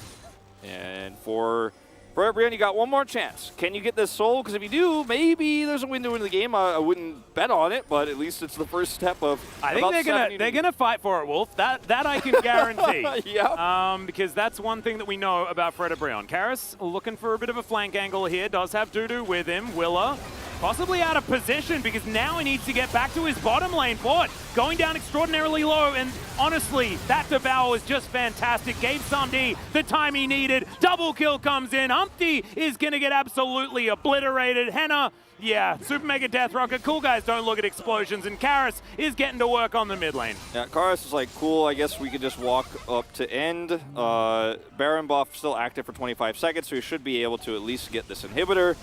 And for Brian, you got one more chance. Can you get this soul? Because if you do, maybe there's a window into the game. I wouldn't bet on it, but at least it's the first step of. I think they're gonna fight for it, Wolf. That I can guarantee. Yeah. Because that's one thing that we know about Fred and Breon. Karis looking for a bit of a flank angle here. Does have Dudu with him. Willa possibly out of position because now he needs to get back to his bottom lane forward. Going down extraordinarily low, and honestly, that devour was just fantastic. Gave Samdi the time he needed. Double kill comes in. Humpty is going to get absolutely obliterated. Henna, yeah, Super Mega Death Rocket. Cool guys don't look at explosions, and Karis is getting to work on the mid lane. Yeah, Karis is like, cool, I guess we could just walk up to end. Baron buff still active for 25 seconds, so he should be able to at least get this inhibitor.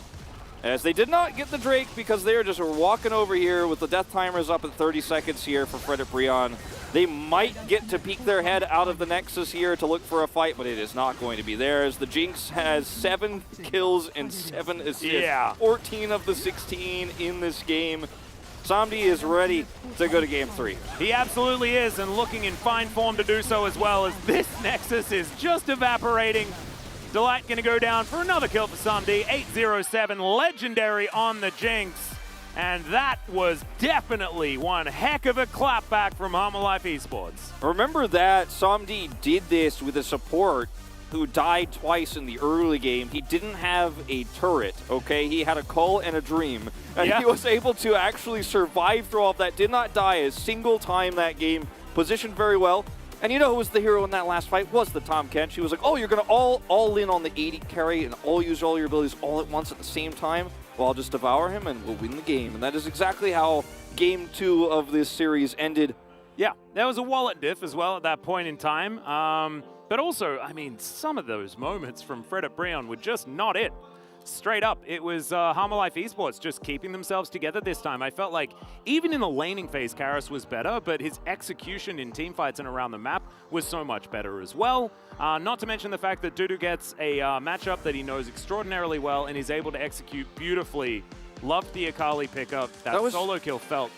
As they did not get the Drake because they are just walking over here with the death timers up at 30 seconds here for Fred and Breon. They might get to peek their head out of the Nexus here to look for a fight, but it is not going to be theirs. The Jinx has 7 kills and 7 assists. Yeah. 14 of the 16 in this game. Samdi is ready to go to Game 3. He absolutely is, and looking in fine form to do so as well, as this Nexus is just evaporating. Delight going to go down for another kill for Samdi. 807, legendary on the Jinx. And that was definitely one heck of a clapback from Hanwha Life Esports. Remember that Samdi did this with a support who died twice in the early game. He didn't have a turret, okay? He had a Cull and a Dream. And he was able to actually survive through all of that. Did not die a single time that game. Positioned very well. And you know who was the hero in that last fight? Was the Tom Kench. He was like, oh, you're going to all in on the 80 carry and all use all your abilities all at once at the same time? Well, I'll just devour him and we'll win the game. And that is exactly how Game 2 of this series ended. Yeah, there was a wallet diff as well at that point in time. But also, I mean, some of those moments from Fred and Breon were just not it. Straight up, it was Hanwha Life Esports just keeping themselves together this time. I felt like even in the laning phase, Karis was better, but his execution in teamfights and around the map was so much better as well. Not to mention the fact that Dudu gets a matchup that he knows extraordinarily well and is able to execute beautifully. Loved the Akali pickup. That solo kill felt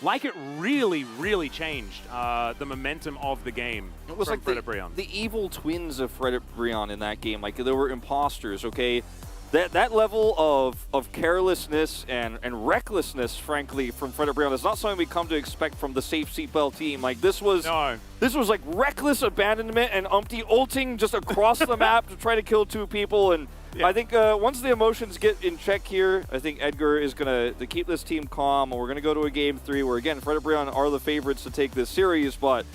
like it really, really changed the momentum of the game. It was like Fred and Breon. The evil twins of Fred and Breon in that game. Like, there were imposters, okay? That level of carelessness and recklessness, frankly, from Fred and Breon is not something we come to expect from the Safe Seatbelt team. Like, this was like reckless abandonment and Umpty ulting just across the map to try to kill 2 people, and I think once the emotions get in check here, I think Edgar is going to keep this team calm, and we're going to go to a Game 3 where, again, Fred and Brian are the favorites to take this series, but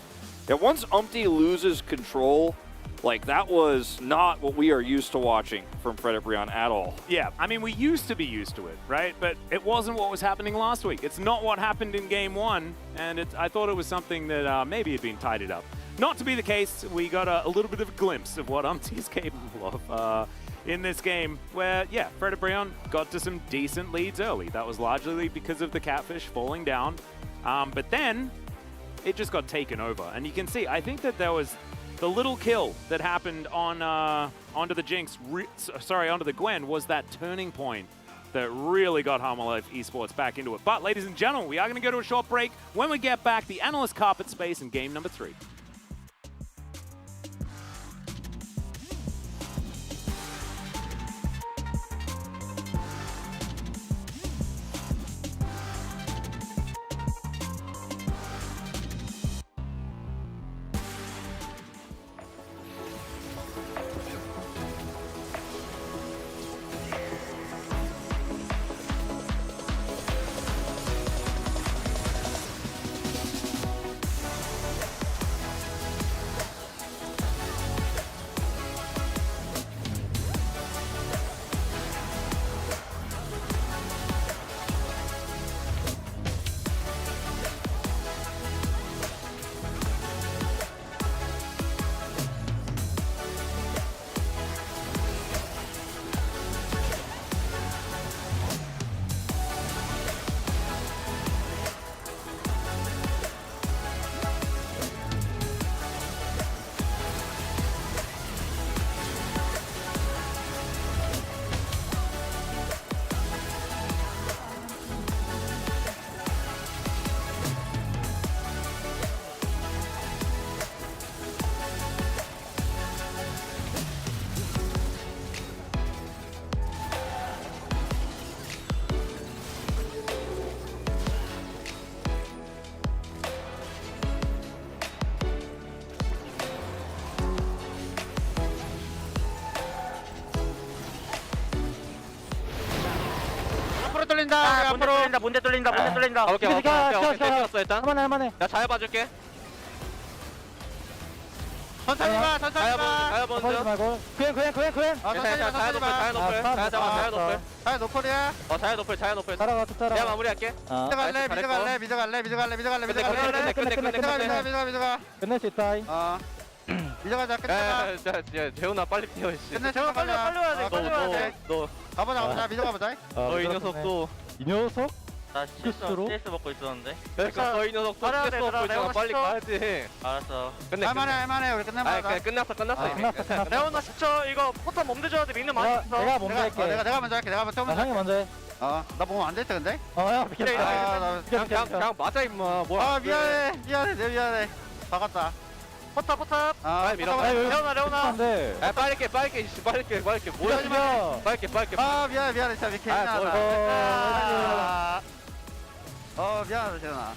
once Umpty loses control, like, that was not what we are used to watching from Fred and Brian at all. Yeah, I mean, we used to be used to it, right? But it wasn't what was happening last week. It's not what happened in Game 1, and I thought it was something that maybe had been tidied up. Not to be the case. We got a little bit of a glimpse of what Umpty is capable of in this game where, yeah, Fred and Brian got to some decent leads early. That was largely because of the catfish falling down. But then it just got taken over. And you can see, I think that there was the little kill that happened on onto the Jinx, onto the Gwen, was that turning point that really got Harmolife Esports back into it. But, ladies and gentlemen, we are going to go to a short break. When we get back, the analyst carpet space in game number 3. 뚫린다. 앞으로. 문제 뚫린다. 오케이. 떼었어 일단. 할만해. 나 잘 봐줄게. 천천히 가. 자야 먼저. 말고. 그냥. 자야 노폴이야. 자야 높을. 따라가. 내가 마무리할게. 미드 갈래. 끝낼 수 있다. 미드 가자. 야, 재훈아 빨리 뛰어. 끝내. 빨리 와야 돼. 너 가보자. 미드 가보자. 이 녀석도. 이 녀석? 나 스스로? CS 먹고 있었는데. 그러니까 이 녀석도 빨리 스트레스 먹고 있잖아. 빨리 가야지. 알았어. 끝내. 할만해. 우리 끝내면 그냥 끝났어. 레오나 10초 이거 포탑 몸대줘야 돼. 믿는 많이 있어. 내가 먼저 할게. 내가 먼저 할게. 내가 먼저 형이 먼저 해. 나 보면 안 됐다 근데. 형 비켜. 그냥 맞아 임마. 뭐야? 미안해. 박았다. 포탑. 빨리 밀어. 레오나. 안돼. 빨리 깨. 뭐야? 빨리 깨. 미안해. 진짜 미안하다. 미안하다 재현아.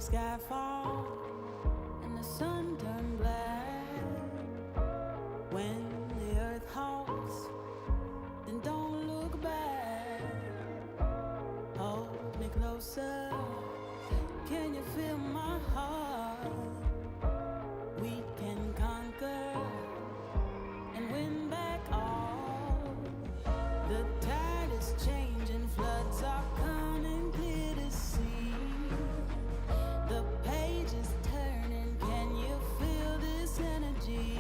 sky fall and the sun turn black. When the earth halts, then don't look back. Hold me closer, can you feel my heart? We can conquer and win back all. The tide is changing, floods are coming clear to see. The page is turning, can you feel this energy?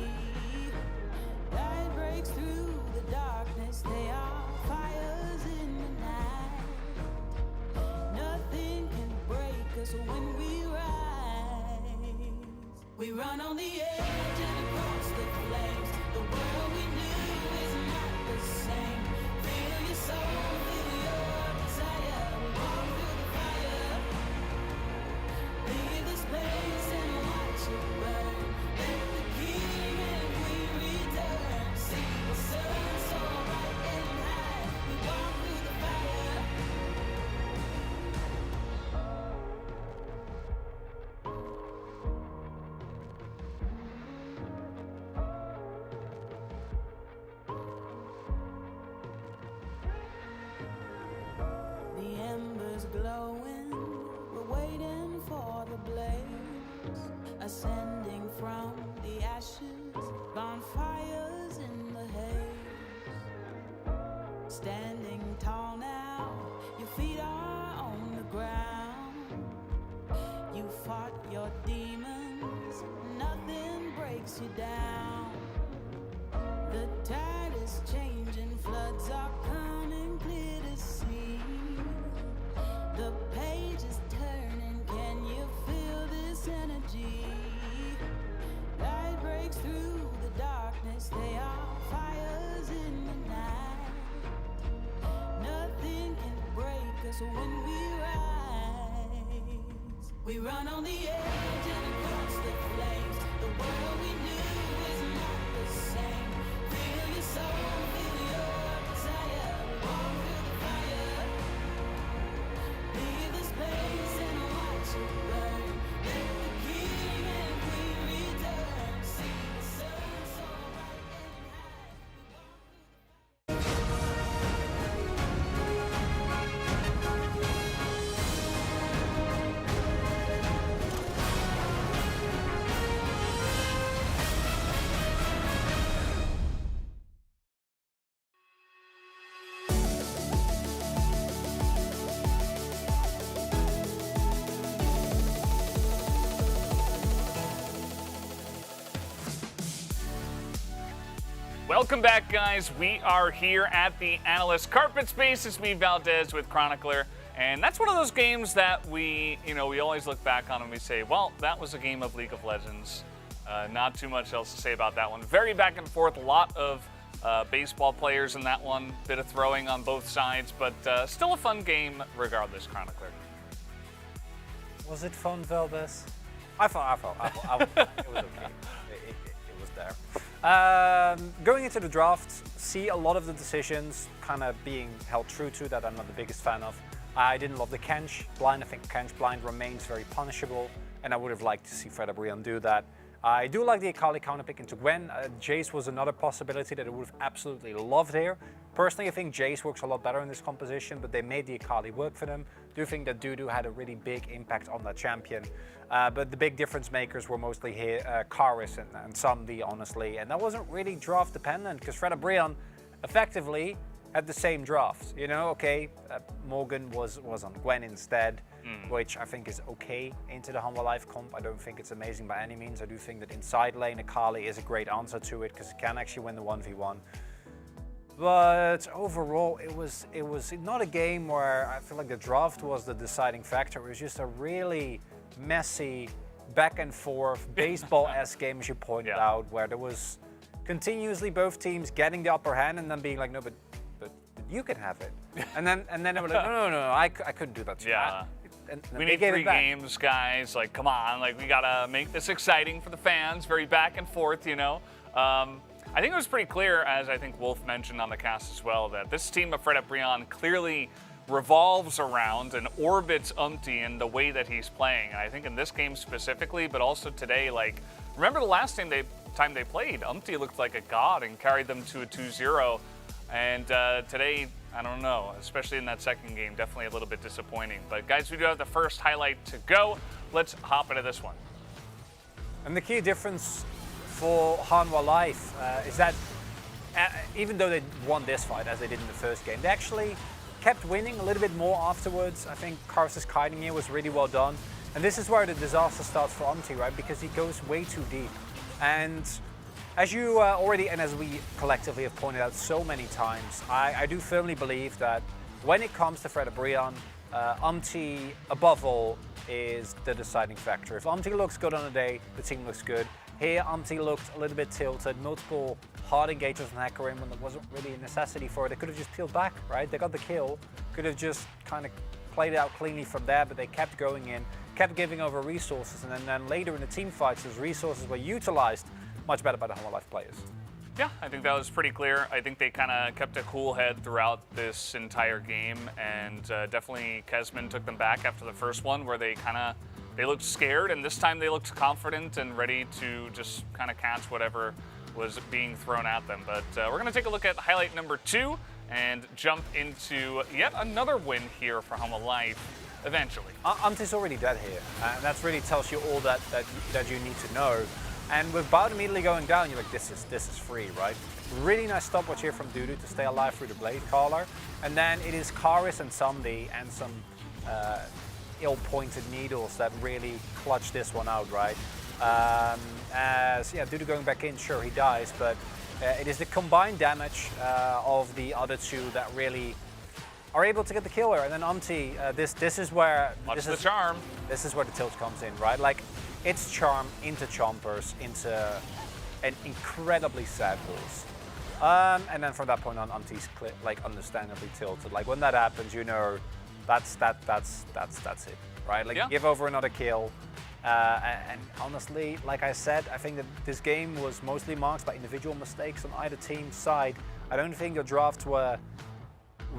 Light breaks through the darkness, they are fires in the night. Nothing can break us when we rise. We run on the edge and across the flames. The world we knew is not the same. Feel your soul, feel your desire. We walk through the fire. Leave the space and watch it burn. Let the king and we return. See the sun so bright and high. We walk through the fire. The embers glowing, we're waiting for the blaze, ascending from the ashes, bonfires in the haze. Standing tall now, your feet are on the ground. You fought your demons, nothing breaks you down. The tide is changing, floods are coming clear to see. The page is turning, can you feel this energy? Light breaks through the darkness, they are fires in the night. Nothing can break us when we rise. We run on the edge and across the flames. The world we knew is not the same. Feel your soul, feel your desire. Walk through the fire. Leave the space and watch it burn. Let the king and queen return. See the sun so bright and high. We walk through the Welcome back, guys. We are here at the Analyst Carpet Space. It's me, Valdez, with Chronicler. And that's one of those games that we always look back on and we say, well, that was a game of League of Legends. Not too much else to say about that one. Very back and forth, a lot of baseball players in that one, bit of throwing on both sides, but still a fun game regardless, Chronicler. Was it fun, Valdez? I thought it was okay. It was there. Going into the draft, see a lot of the decisions kind of being held true to that I'm not the biggest fan of. I didn't love the Kench blind. I think Kench blind remains very punishable, and I would have liked to see Fred Abrion do that. I do like the Akali counterpick into Gwen. Jace was another possibility that I would have absolutely loved here. Personally, I think Jace works a lot better in this composition, but they made the Akali work for them. Do think that Dudu had a really big impact on that champion. But the big difference makers were mostly here, Karis and Samdi, honestly. And that wasn't really draft dependent, because Fred Abrion effectively had the same draft. You know, okay, Morgan was on Gwen instead, which I think is okay into the Humble Life comp. I don't think it's amazing by any means. I do think that inside lane Akali is a great answer to it, because it can actually win the 1v1. But overall, it was not a game where I feel like the draft was the deciding factor. It was just a really messy, back and forth, baseball-esque game, as you pointed out, where there was continuously both teams getting the upper hand and then being like, no, but you can have it. And then they were like, no, I couldn't do that. So Yeah. and We they need gave 3 it back. games, guys. Like, come on. Like, we got to make this exciting for the fans. Very back and forth, you know. I think it was pretty clear, as I think Wolf mentioned on the cast as well, that this team of Fred Abrion clearly revolves around and orbits Umpty in the way that he's playing. And I think in this game specifically, but also today, like, remember the last time they played, Umpty looked like a god and carried them to a 2-0. And today, I don't know, especially in that second game, definitely a little bit disappointing. But guys, we do have the first highlight to go. Let's hop into this one. And the key difference for Hanwha Life is that even though they won this fight, as they did in the first game, they actually kept winning a little bit more afterwards. I think Karis' kiting here was really well done. And this is where the disaster starts for Umpty, right? Because he goes way too deep. And as you already, and as we collectively have pointed out so many times, I do firmly believe that when it comes to ㅣ Brion, Umpty, above all, is the deciding factor. If Umpty looks good on a day, the team looks good. Here, Umpty looked a little bit tilted, multiple hard engagements on Hecarim when there wasn't really a necessity for it. They could have just peeled back, right? They got the kill, could have just kind of played it out cleanly from there, but they kept going in, kept giving over resources, and then later in the team fights, those resources were utilized much better by the Hanwha Life players. Yeah, I think that was pretty clear. I think they kind of kept a cool head throughout this entire game, and definitely Kesman took them back after the first one where they looked scared, and this time they looked confident and ready to just kind of catch whatever was being thrown at them. But we're going to take a look at highlight number 2 and jump into yet another win here for Hanwha Life eventually. Umpty's already dead here, and that really tells you all that you need to know. And with Bout immediately going down, you're like, this is free, right? Really nice stopwatch here from Dudu to stay alive through the Blade Caller. And then it is Karis and Samdi and some ill-pointed needles that really clutch this one out, right? Dudu going back in, sure, he dies, but it is the combined damage of the other two that really are able to get the killer. And then Umpty, this is where... Much the charm. This is where the tilt comes in, right? Like, it's charm into chompers, into an incredibly sad boss. And then from that point on, Umpty's like understandably tilted. Like when that happens, you know, that's it, right? Like give over another kill. And honestly, like I said, I think that this game was mostly marked by individual mistakes on either team's side. I don't think the drafts were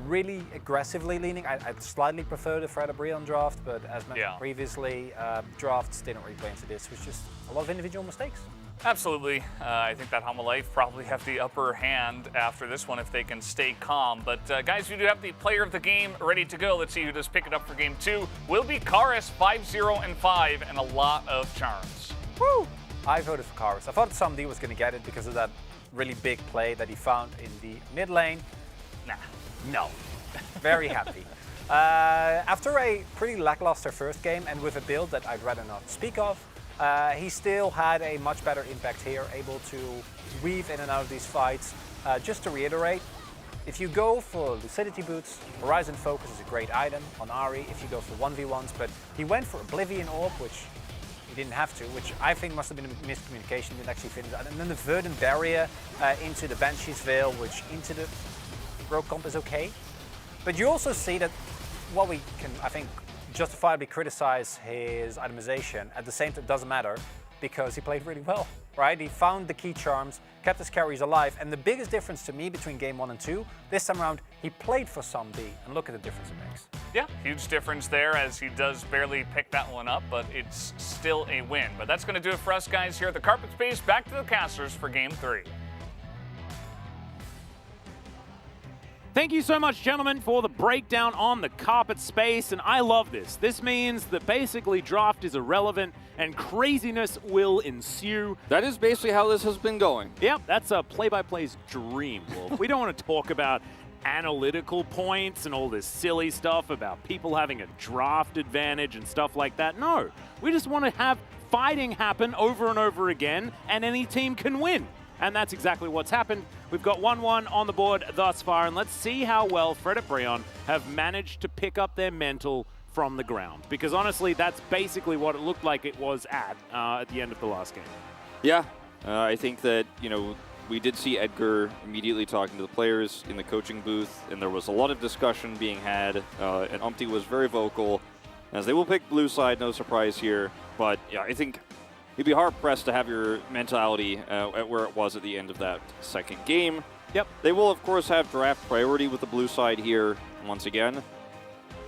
really aggressively leaning. I'd slightly prefer the ㅣ Brion draft, but as mentioned previously, drafts didn't really play into this. It was just a lot of individual mistakes. Absolutely. I think that Hanwha Life probably have the upper hand after this one if they can stay calm. But guys, we do have the player of the game ready to go. Let's see who does pick it up for game 2. Will be Karis, 5-0-5, and a lot of charms. Woo! I voted for Karis. I thought Samdi was going to get it because of that really big play that he found in the mid lane. Nah. No. Very happy. After a pretty lackluster first game and with a build that I'd rather not speak of, he still had a much better impact here, able to weave in and out of these fights. Just to reiterate, if you go for Lucidity Boots, Horizon Focus is a great item on Ahri if you go for 1v1s, but he went for Oblivion Orb, which he didn't have to, which I think must have been a miscommunication, didn't actually finish that. And then the Verdant Barrier into the Banshee's Veil, which into the Rogue Comp is okay. But you also see that while we can, I think, justifiably criticize his itemization, at the same time it doesn't matter because he played really well, right? He found the key charms, kept his carries alive, and the biggest difference to me between game 1 and 2, this time around, he played for Samdi, and look at the difference it makes. Yeah, huge difference there as he does barely pick that one up, but it's still a win. But that's going to do it for us guys here at the Carpet Space. Back to the casters for game 3. Thank you so much, gentlemen, for the breakdown on the Carpet Space, and I love this. This means that basically draft is irrelevant and craziness will ensue. That is basically how this has been going. Yep, that's a play-by-play's dream, Wolf. We don't want to talk about analytical points and all this silly stuff about people having a draft advantage and stuff like that. No, we just want to have fighting happen over and over again, and any team can win. And that's exactly what's happened. We've got 1-1 on the board thus far, and let's see how well ㅣ Brion have managed to pick up their mental from the ground. Because honestly, that's basically what it looked like it was at the end of the last game. Yeah, I think that, you know, we did see Edgar immediately talking to the players in the coaching booth, and there was a lot of discussion being had, and Umpty was very vocal, as they will pick blue side, no surprise here. But yeah, I think you'd be hard-pressed to have your mentality at where it was at the end of that second game. Yep. They will, of course, have draft priority with the blue side here once again.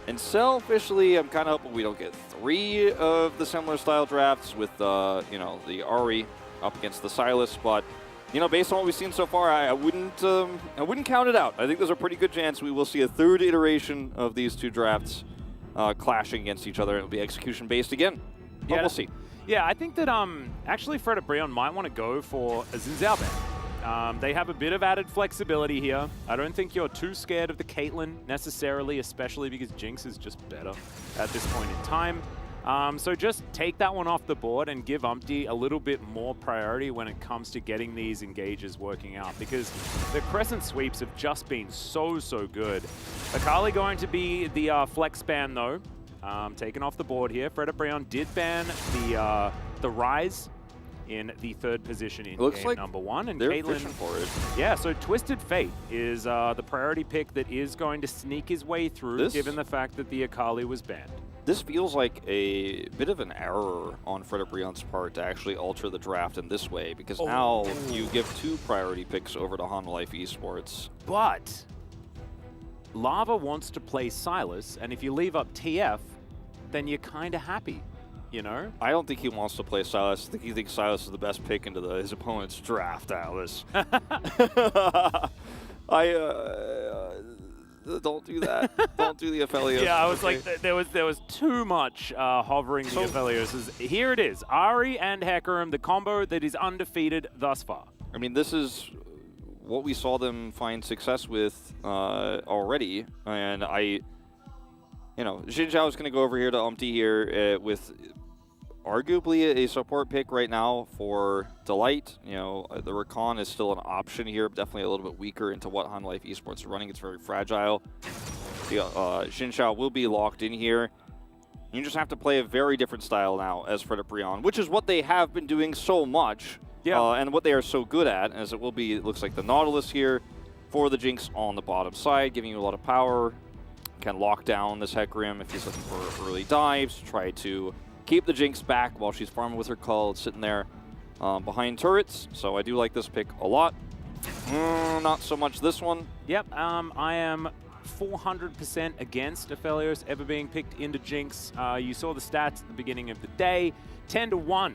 And selfishly, I'm kind of hoping we don't get 3 of the similar style drafts with, you know, the Ahri up against the Sylas. But, you know, based on what we've seen so far, I wouldn't count it out. I think there's a pretty good chance we will see a 3rd iteration of these 2 drafts clashing against each other. It'll be execution-based again. But we'll see. Yeah, I think that actually Fred and Brion might want to go for a Xin Zhao ban. They have a bit of added flexibility here. I don't think you're too scared of the Caitlyn necessarily, especially because Jinx is just better at this point in time. So just take that one off the board and give Umpty a little bit more priority when it comes to getting these engages working out, because the Crescent sweeps have just been so good. Akali going to be the flex ban though. Taken off the board here. Fred and Brion did ban the Rise in the 3rd position in Looks game like number 1. And they're Caitlyn, fishing for it. yeah, so Twisted Fate is the priority pick that is going to sneak his way through, given the fact that the Akali was banned. This feels like a bit of an error on Fred and Brion's part to actually alter the draft in this way, because now you give 2 priority picks over to Hanwha Life Esports. But Lava wants to play Sylas, and if you leave up TF, then you're kind of happy. You know? I don't think he wants to play Sylas. I think he thinks Sylas is the best pick into his opponent's draft, Alice. Don't do that. Don't do the Aphelios. Yeah, I was like, there was too much hovering the Aphelios. Here it is, Ahri and Hecarim, the combo that is undefeated thus far. I mean, this is what we saw them find success with already, and you know, Xin Zhao is going to go over here to Umpty here with arguably a support pick right now for Delight. You know, the Rakan is still an option here, definitely a little bit weaker into what Hanwha Life Esports is running. It's very fragile. Xin Zhao will be locked in here. You just have to play a very different style now as Fred and Brion, which is what they have been doing so much, and what they are so good at, as it will be, it looks like the Nautilus here for the Jinx on the bottom side, giving you a lot of power. Can lock down this Hecarim if he's looking for early dives, try to keep the Jinx back while she's farming with her Cull, sitting there behind turrets. So I do like this pick a lot. Not so much this one. Yep, I am 400% against Aphelios ever being picked into Jinx. You saw the stats at the beginning of the day, 10-1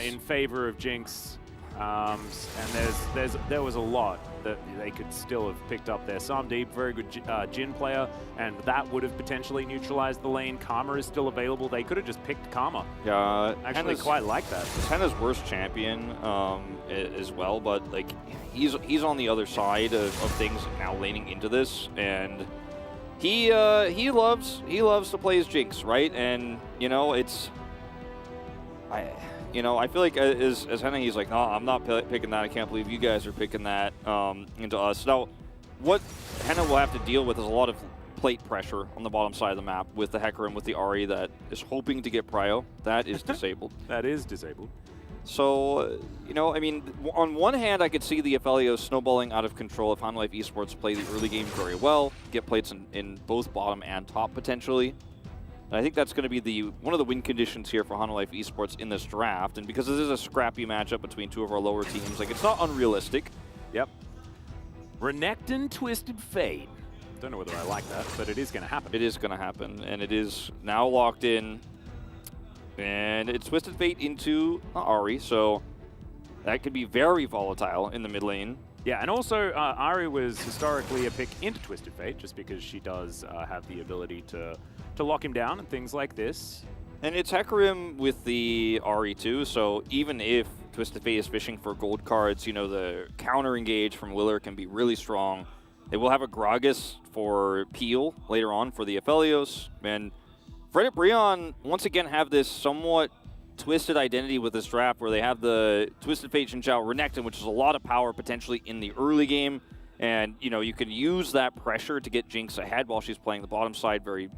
in favor of Jinx. And there was a lot that they could still have picked up there. Samdeep, very good Jhin player, and that would have potentially neutralized the lane. Karma is still available. They could have just picked Karma. Yeah, actually quite like that. It's Henna's worst champion as well, but like he's on the other side of things now, laning into this, and he loves to play his Jinx, right? And you know, I feel like as Henna, he's like, no, I'm not picking that. I can't believe you guys are picking that into us. Now, what Henna will have to deal with is a lot of plate pressure on the bottom side of the map with the Hecarim, with the Ahri that is hoping to get prio. That is disabled. That is disabled. So, you know, I mean, on one hand, I could see the Aphelios snowballing out of control if Hanwha Life Esports play the early game very well, get plates in both bottom and top potentially. And I think that's going to be one of the win conditions here for Hanwha Life Esports in this draft. And because this is a scrappy matchup between 2 of our lower teams, like, it's not unrealistic. Yep. Renekton Twisted Fate. Don't know whether I like that, but it is going to happen. It is going to happen, and it is now locked in. And it's Twisted Fate into Ahri, so that could be very volatile in the mid lane. Yeah, and also Ahri was historically a pick into Twisted Fate, just because she does have the ability to lock him down and things like this. And it's Hecarim with the Ahri too, so even if Twisted Fate is fishing for gold cards, you know, the counter engage from Willer can be really strong. They will have a Gragas for Peel later on for the Aphelios, and Fred and Brion once again have this somewhat twisted identity with this draft where they have the Twisted Fate Xin Zhao Renekton, which is a lot of power potentially in the early game, and you know, you can use that pressure to get Jinx ahead while she's playing the bottom side very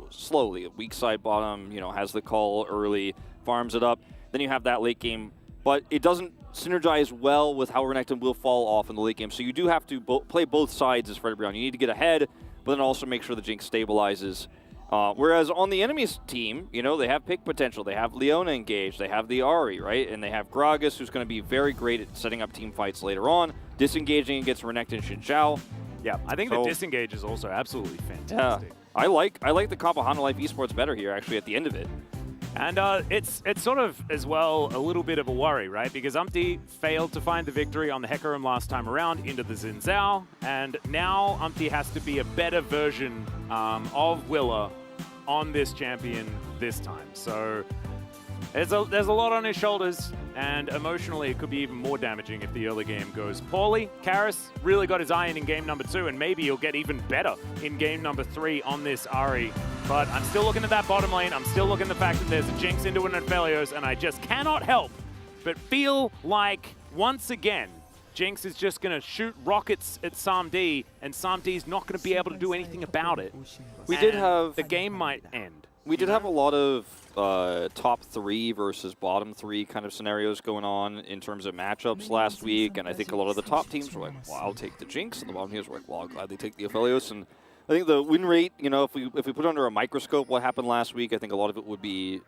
slowly. A weak side bottom, you know, has the call early, farms it up. Then you have that late game, but it doesn't synergize well with how Renekton will fall off in the late game. So you do have to play both sides as Fred and Brion. You need to get ahead, but then also make sure the Jinx stabilizes. Whereas on the enemy's team, you know, they have pick potential. They have Leona engaged. They have the Ahri, right? And they have Gragas, who's going to be very great at setting up team fights later on, disengaging against Renekton Xin Zhao. Yeah, I think the disengage is also absolutely fantastic. Yeah. I like the comp of Hana Life Esports better here, actually, at the end of it. And it's sort of, as well, a little bit of a worry, right? Because Umpty failed to find the victory on the Hecarim last time around into the Xin Zhao, and now Umpty has to be a better version of Willa on this champion this time. So there's a lot on his shoulders, and emotionally it could be even more damaging if the early game goes poorly. Karis really got his eye in game number 2, and maybe he'll get even better in game number 3 on this Ahri. But I'm still looking at that bottom lane. I'm still looking at the fact that there's a Jinx into an Aphelios, and I just cannot help but feel like, once again, Jinx is just going to shoot rockets at Samdi, and Samdi's not going to be able to do anything about it. We did have... The game might end. We did have a lot of top 3 versus bottom 3 kind of scenarios going on in terms of matchups last week, and I think a lot of the top teams were like, well, I'll take the Jinx, and the bottom teams were like, well, I'll gladly take the Aphelios. And I think the win rate, you know, if we put under a microscope what happened last week, I think a lot of it would be,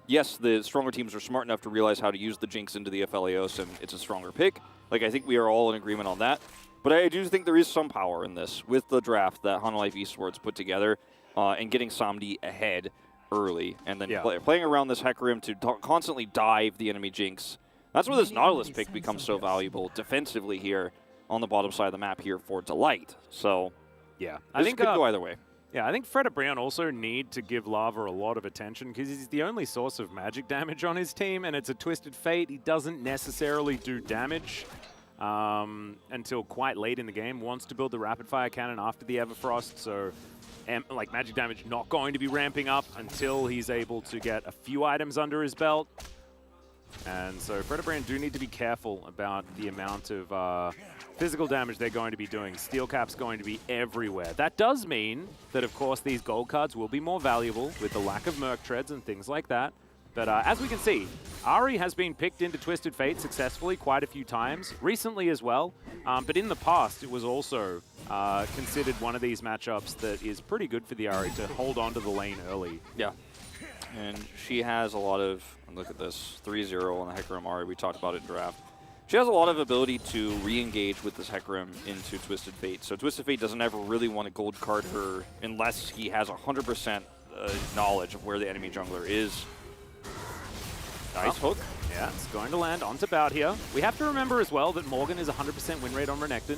yes, the stronger teams are smart enough to realize how to use the Jinx into the Aphelios, and it's a stronger pick. Like, I think we are all in agreement on that. But I do think there is some power in this with the draft that Hana Life Esports put together, and getting Samdi ahead early, and then playing around this Hecarim to constantly dive the enemy Jinx. That's where this Nautilus pick becomes so valuable defensively here on the bottom side of the map here for Delight. So... yeah, I think it could go either way. Yeah, I think Fred Brion also need to give Lava a lot of attention because he's the only source of magic damage on his team, and it's a Twisted Fate. He doesn't necessarily do damage until quite late in the game. Wants to build the Rapid Fire Cannon after the Everfrost, so like magic damage not going to be ramping up until he's able to get a few items under his belt. And so Fred Brion do need to be careful about the amount of physical damage they're going to be doing. Steel Cap's going to be everywhere. That does mean that, of course, these gold cards will be more valuable with the lack of Merc Treads and things like that. But as we can see, Ahri has been picked into Twisted Fate successfully quite a few times, recently as well. But in the past, it was also considered one of these matchups that is pretty good for the Ahri to hold on to the lane early. Yeah. And she has a lot of, look at this, 3-0 on the Hecarim Ahri. We talked about it in draft. She has a lot of ability to re-engage with this Hecarim into Twisted Fate. So Twisted Fate doesn't ever really want to gold card her unless he has 100% knowledge of where the enemy jungler is. Nice hook. Yeah, it's going to land onto Bout here. We have to remember as well that Morgan is 100% win rate on Renekton.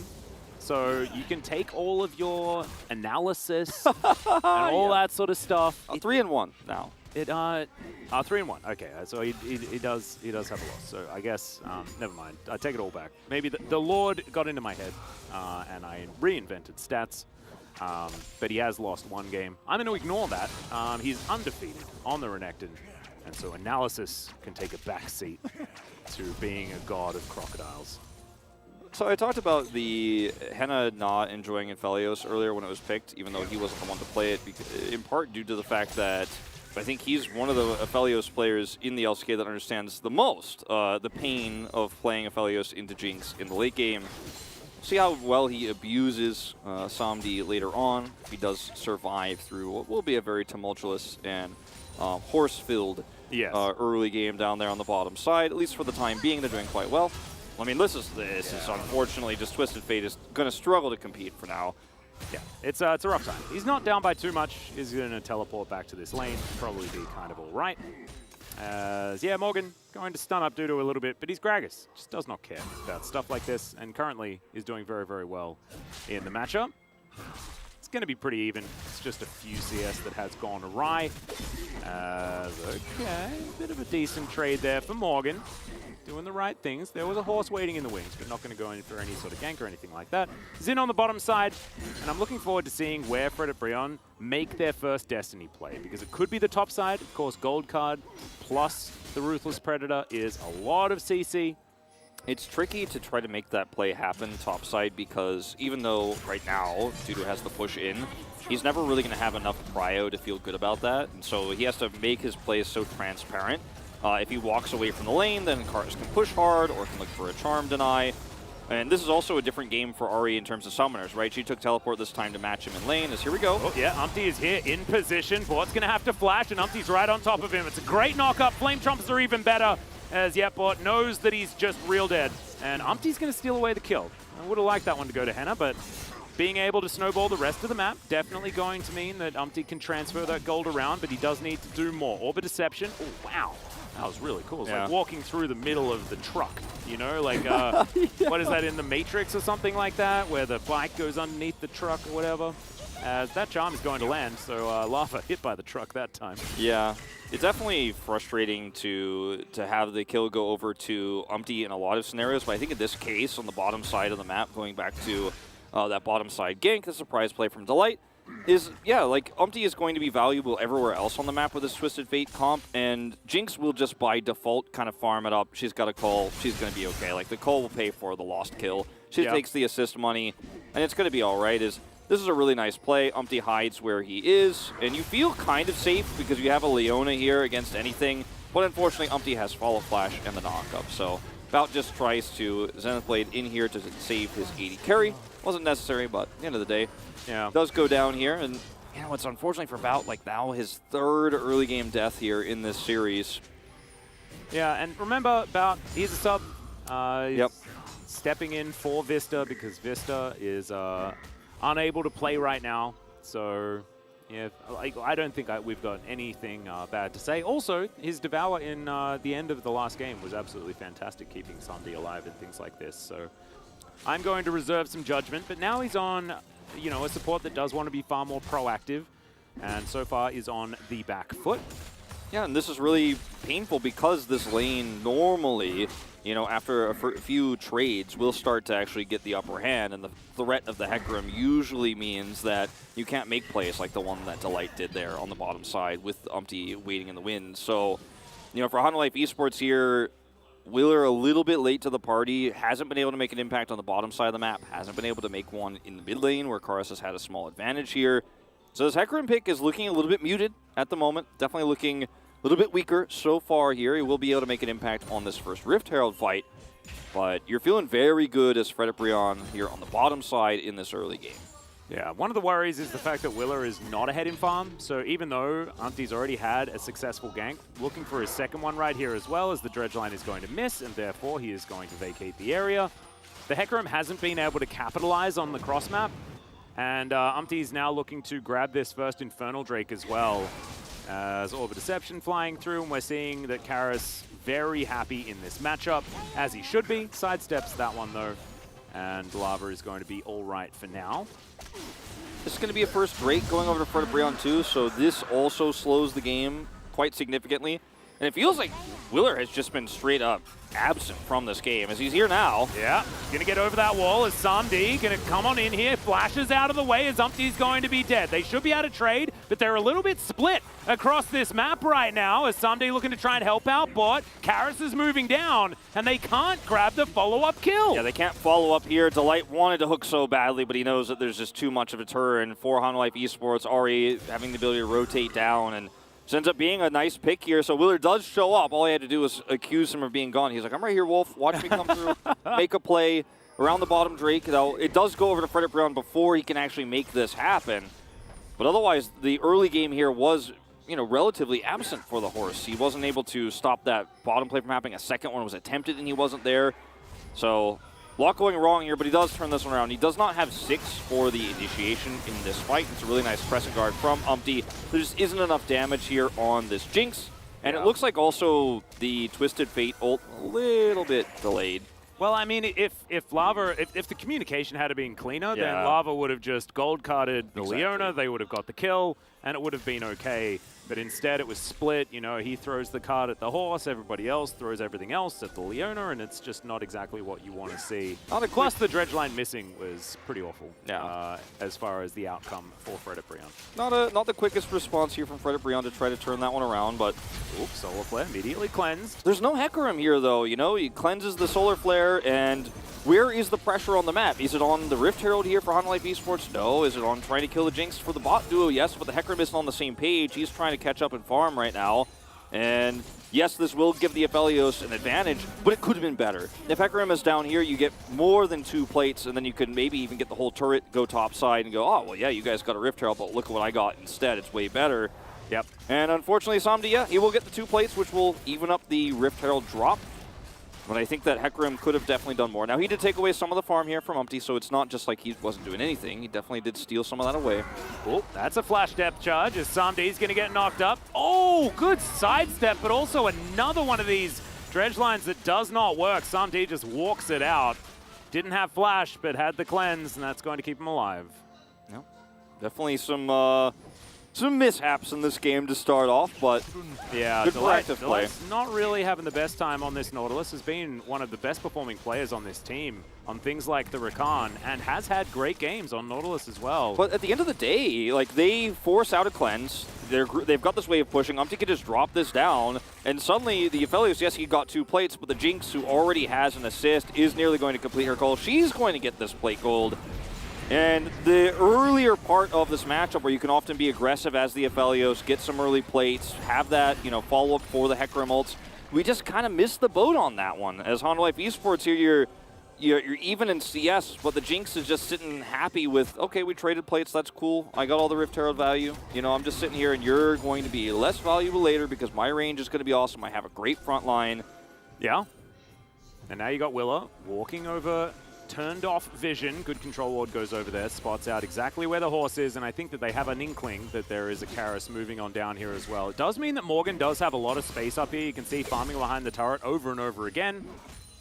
So you can take all of your analysis and all that sort of stuff. 3-1 now. 3-1. Okay, so he does have a loss. So I guess never mind. I take it all back. Maybe the Lord got into my head and I reinvented stats. But he has lost one game. I'm going to ignore that. He's undefeated on the Renekton, and so analysis can take a backseat to being a god of crocodiles. So I talked about the Henna not enjoying Aphelios earlier when it was picked, even though he wasn't the one to play it, in part due to the fact that I think he's one of the Aphelios players in the LCK that understands the most the pain of playing Aphelios into Jinx in the late game. See how well he abuses Samdi later on. He does survive through what will be a very tumultuous and horse-filled early game down there on the bottom side. At least for the time being, they're doing quite well. I mean, this is unfortunately just Twisted Fate is going to struggle to compete for now. Yeah, it's a rough time. He's not down by too much. He's going to teleport back to this lane. Probably be kind of all right. Yeah, Morgan going to stun up Dudu a little bit, but he's Gragas. Just does not care about stuff like this, and currently is doing very, very well in the matchup. It's going to be pretty even. It's just a few CS that has gone awry. Okay, bit of a decent trade there for Morgan. Doing the right things. There was a horse waiting in the wings, but not going to go in for any sort of gank or anything like that. Xin on the bottom side, and I'm looking forward to seeing where Fred and Brion make their first Destiny play, because it could be the top side. Of course, gold card plus the Ruthless Predator is a lot of CC. It's tricky to try to make that play happen topside because even though right now Dudu has the push in, he's never really going to have enough prio to feel good about that. And so he has to make his plays so transparent. If he walks away from the lane, then Cars can push hard or can look for a charm deny. And this is also a different game for Ahri in terms of summoners, right? She took teleport this time to match him in lane, as here we go. Oh, yeah, Umpty is here in position. Bort's going to have to flash, and Umpty's right on top of him. It's a great knock-up. Flame Trumpets are even better, as Bort knows that he's just real dead. And Umpty's going to steal away the kill. I would have liked that one to go to Henna, but being able to snowball the rest of the map, definitely going to mean that can transfer that gold around, but he does need to do more. Orbit Deception, oh wow, that was really cool. It's like walking through the middle of the truck, you know, like, what is that, in the Matrix or something like that, where the bike goes underneath the truck or whatever? That charm is going to land, so Lava hit by the truck that time. Yeah, it's definitely frustrating to have the kill go over to in a lot of scenarios, but I think in this case, on the bottom side of the map, going back to that bottom side gank, the surprise play from Delight, is, yeah, like, is going to be valuable everywhere else on the map with this Twisted Fate comp, and Jinx will just by default kind of farm it up. She's got a call, she's going to be okay. Like, the call will pay for the lost kill. She takes the assist money, and it's going to be all right. This is a really nice play. hides where he is, and you feel kind of safe because you have a Leona here against anything, but unfortunately has Follow Flash and the knock-up, so Bout just tries to Zenith Blade in here to save his 80 carry. Wasn't necessary, but at the end of the day, does go down here, and you know, it's unfortunately for Bout, like now his 3rd early game death here in this series. Yeah, and remember, Bout, he's a sub. Stepping in for Vista because Vista is unable to play right now, so yeah, I don't think we've got anything bad to say. Also, his Devour in the end of the last game was absolutely fantastic, keeping Sandy alive and things like this, so I'm going to reserve some judgment, but now he's on, you know, a support that does want to be far more proactive, and so far is on the back foot. Yeah, and this is really painful because this lane normally, you know, after a few trades, will start to actually get the upper hand, and the threat of the Hecarim usually means that you can't make plays like the one that Delight did there on the bottom side with waiting in the wind. So, you know, for Hanwha Life Esports here, Wheeler a little bit late to the party, hasn't been able to make an impact on the bottom side of the map, hasn't been able to make one in the mid lane where Karas has had a small advantage here. So this Hecarim pick is looking a little bit muted at the moment, definitely looking a little bit weaker so far here. He will be able to make an impact on this first Rift Herald fight, but you're feeling very good as Frederick here on the bottom side in this early game. Yeah, one of the worries is the fact that Willer is not ahead in farm, so even though Auntie's already had a successful gank, looking for his second one right here as well, as the dredge line is going to miss, and therefore he is going to vacate the area. The Hecarim hasn't been able to capitalize on the cross map, and Auntie's now looking to grab this first Infernal Drake as well, as Orbit Deception flying through, and we're seeing that Karas very happy in this matchup, as he should be. Sidesteps that one though, and Lava is going to be all right for now. This is going to be a first Drake going over to Frederick too, so this also slows the game quite significantly. And it feels like Willer has just been straight up absent from this game, as he's here now. Yeah, gonna get over that wall as Sandy gonna come on in here, flashes out of the way as Umpty's going to be dead. They should be able to trade, but they're a little bit split across this map right now as Sandy looking to try and help out, but Karas is moving down, and they can't grab the follow-up kill. Yeah, they can't follow up here. Delight wanted to hook so badly, but he knows that there's just too much of a turn for Hanwha Life Esports, already having the ability to rotate down, and so ends up being a nice pick here. So Willer does show up. All he had to do was accuse him of being gone. He's like, I'm right here, Wolf. Watch me come through, make a play around the bottom Drake. Though it does go over to Frederick Brown before he can actually make this happen. But otherwise, the early game here was, you know, relatively absent for the horse. He wasn't able to stop that bottom play from happening. A second one was attempted, and he wasn't there. So a lot going wrong here, but he does turn this one around. He does not have 6 for the initiation in this fight. It's a really nice pressing guard from Umpty. There just isn't enough damage here on this Jinx. And it looks like also the Twisted Fate ult a little bit delayed. Well, I mean, if the communication had been cleaner, then Lava would have just gold carded the Leona, they would have got the kill, and it would have been okay. But instead it was split, you know, he throws the card at the horse, everybody else throws everything else at the Leona, and it's just not exactly what you want to see. Plus the dredge line missing was pretty awful as far as the outcome for Frederick Brion. Not the quickest response here from Frederick Brion to try to turn that one around, but oops, Solar Flare immediately cleansed. There's no Hecarim here though, you know, he cleanses the Solar Flare, and where is the pressure on the map? Is it on the Rift Herald here for Hanwha Life Esports? No. Is it on trying to kill the Jinx for the bot duo? Yes, but the Hecarim isn't on the same page. He's trying to catch up and farm right now. And yes, this will give the Aphelios an advantage, but it could have been better. If Hecarim is down here, you get more than 2 plates, and then you can maybe even get the whole turret, go top side, and go, oh, well, yeah, you guys got a Rift Herald, but look at what I got instead. It's way better. Yep. And unfortunately, Samdi, he will get the 2 plates, which will even up the Rift Herald drop. But I think that Hecarim could have definitely done more. Now, he did take away some of the farm here from Umpty, so it's not just like he wasn't doing anything. He definitely did steal some of that away. Oh, that's a flash depth charge as Samdi's going to get knocked up. Oh, good sidestep, but also another one of these dredge lines that does not work. Samdi just walks it out. Didn't have flash, but had the cleanse, and that's going to keep him alive. Yep. Definitely some mishaps in this game to start off, but yeah, good proactive play. Delight's not really having the best time on this Nautilus. Has been one of the best performing players on this team on things like the Rakan, and has had great games on Nautilus as well. But at the end of the day, like, they force out a cleanse. They've got this way of pushing. Umpty could just drop this down, and suddenly the Aphelios, yes, he got 2 plates, but the Jinx, who already has an assist, is nearly going to complete her goal. She's going to get this plate gold. And the earlier part of this matchup where you can often be aggressive as the Aphelios, get some early plates, have that, follow-up for the Hecarim ults, we just kind of missed the boat on that one. As Honda Life Esports here, you're even in CS, but the Jinx is just sitting happy with, okay, we traded plates, that's cool. I got all the Rift Herald value. I'm just sitting here and you're going to be less valuable later because my range is going to be awesome. I have a great front line. Yeah. And now you got Willa walking over, turned off vision. Good control ward goes over there, spots out exactly where the horse is, and I think that they have an inkling that there is a Karis moving on down here as well. It does mean that Morgan does have a lot of space up here. You can see farming behind the turret over and over again,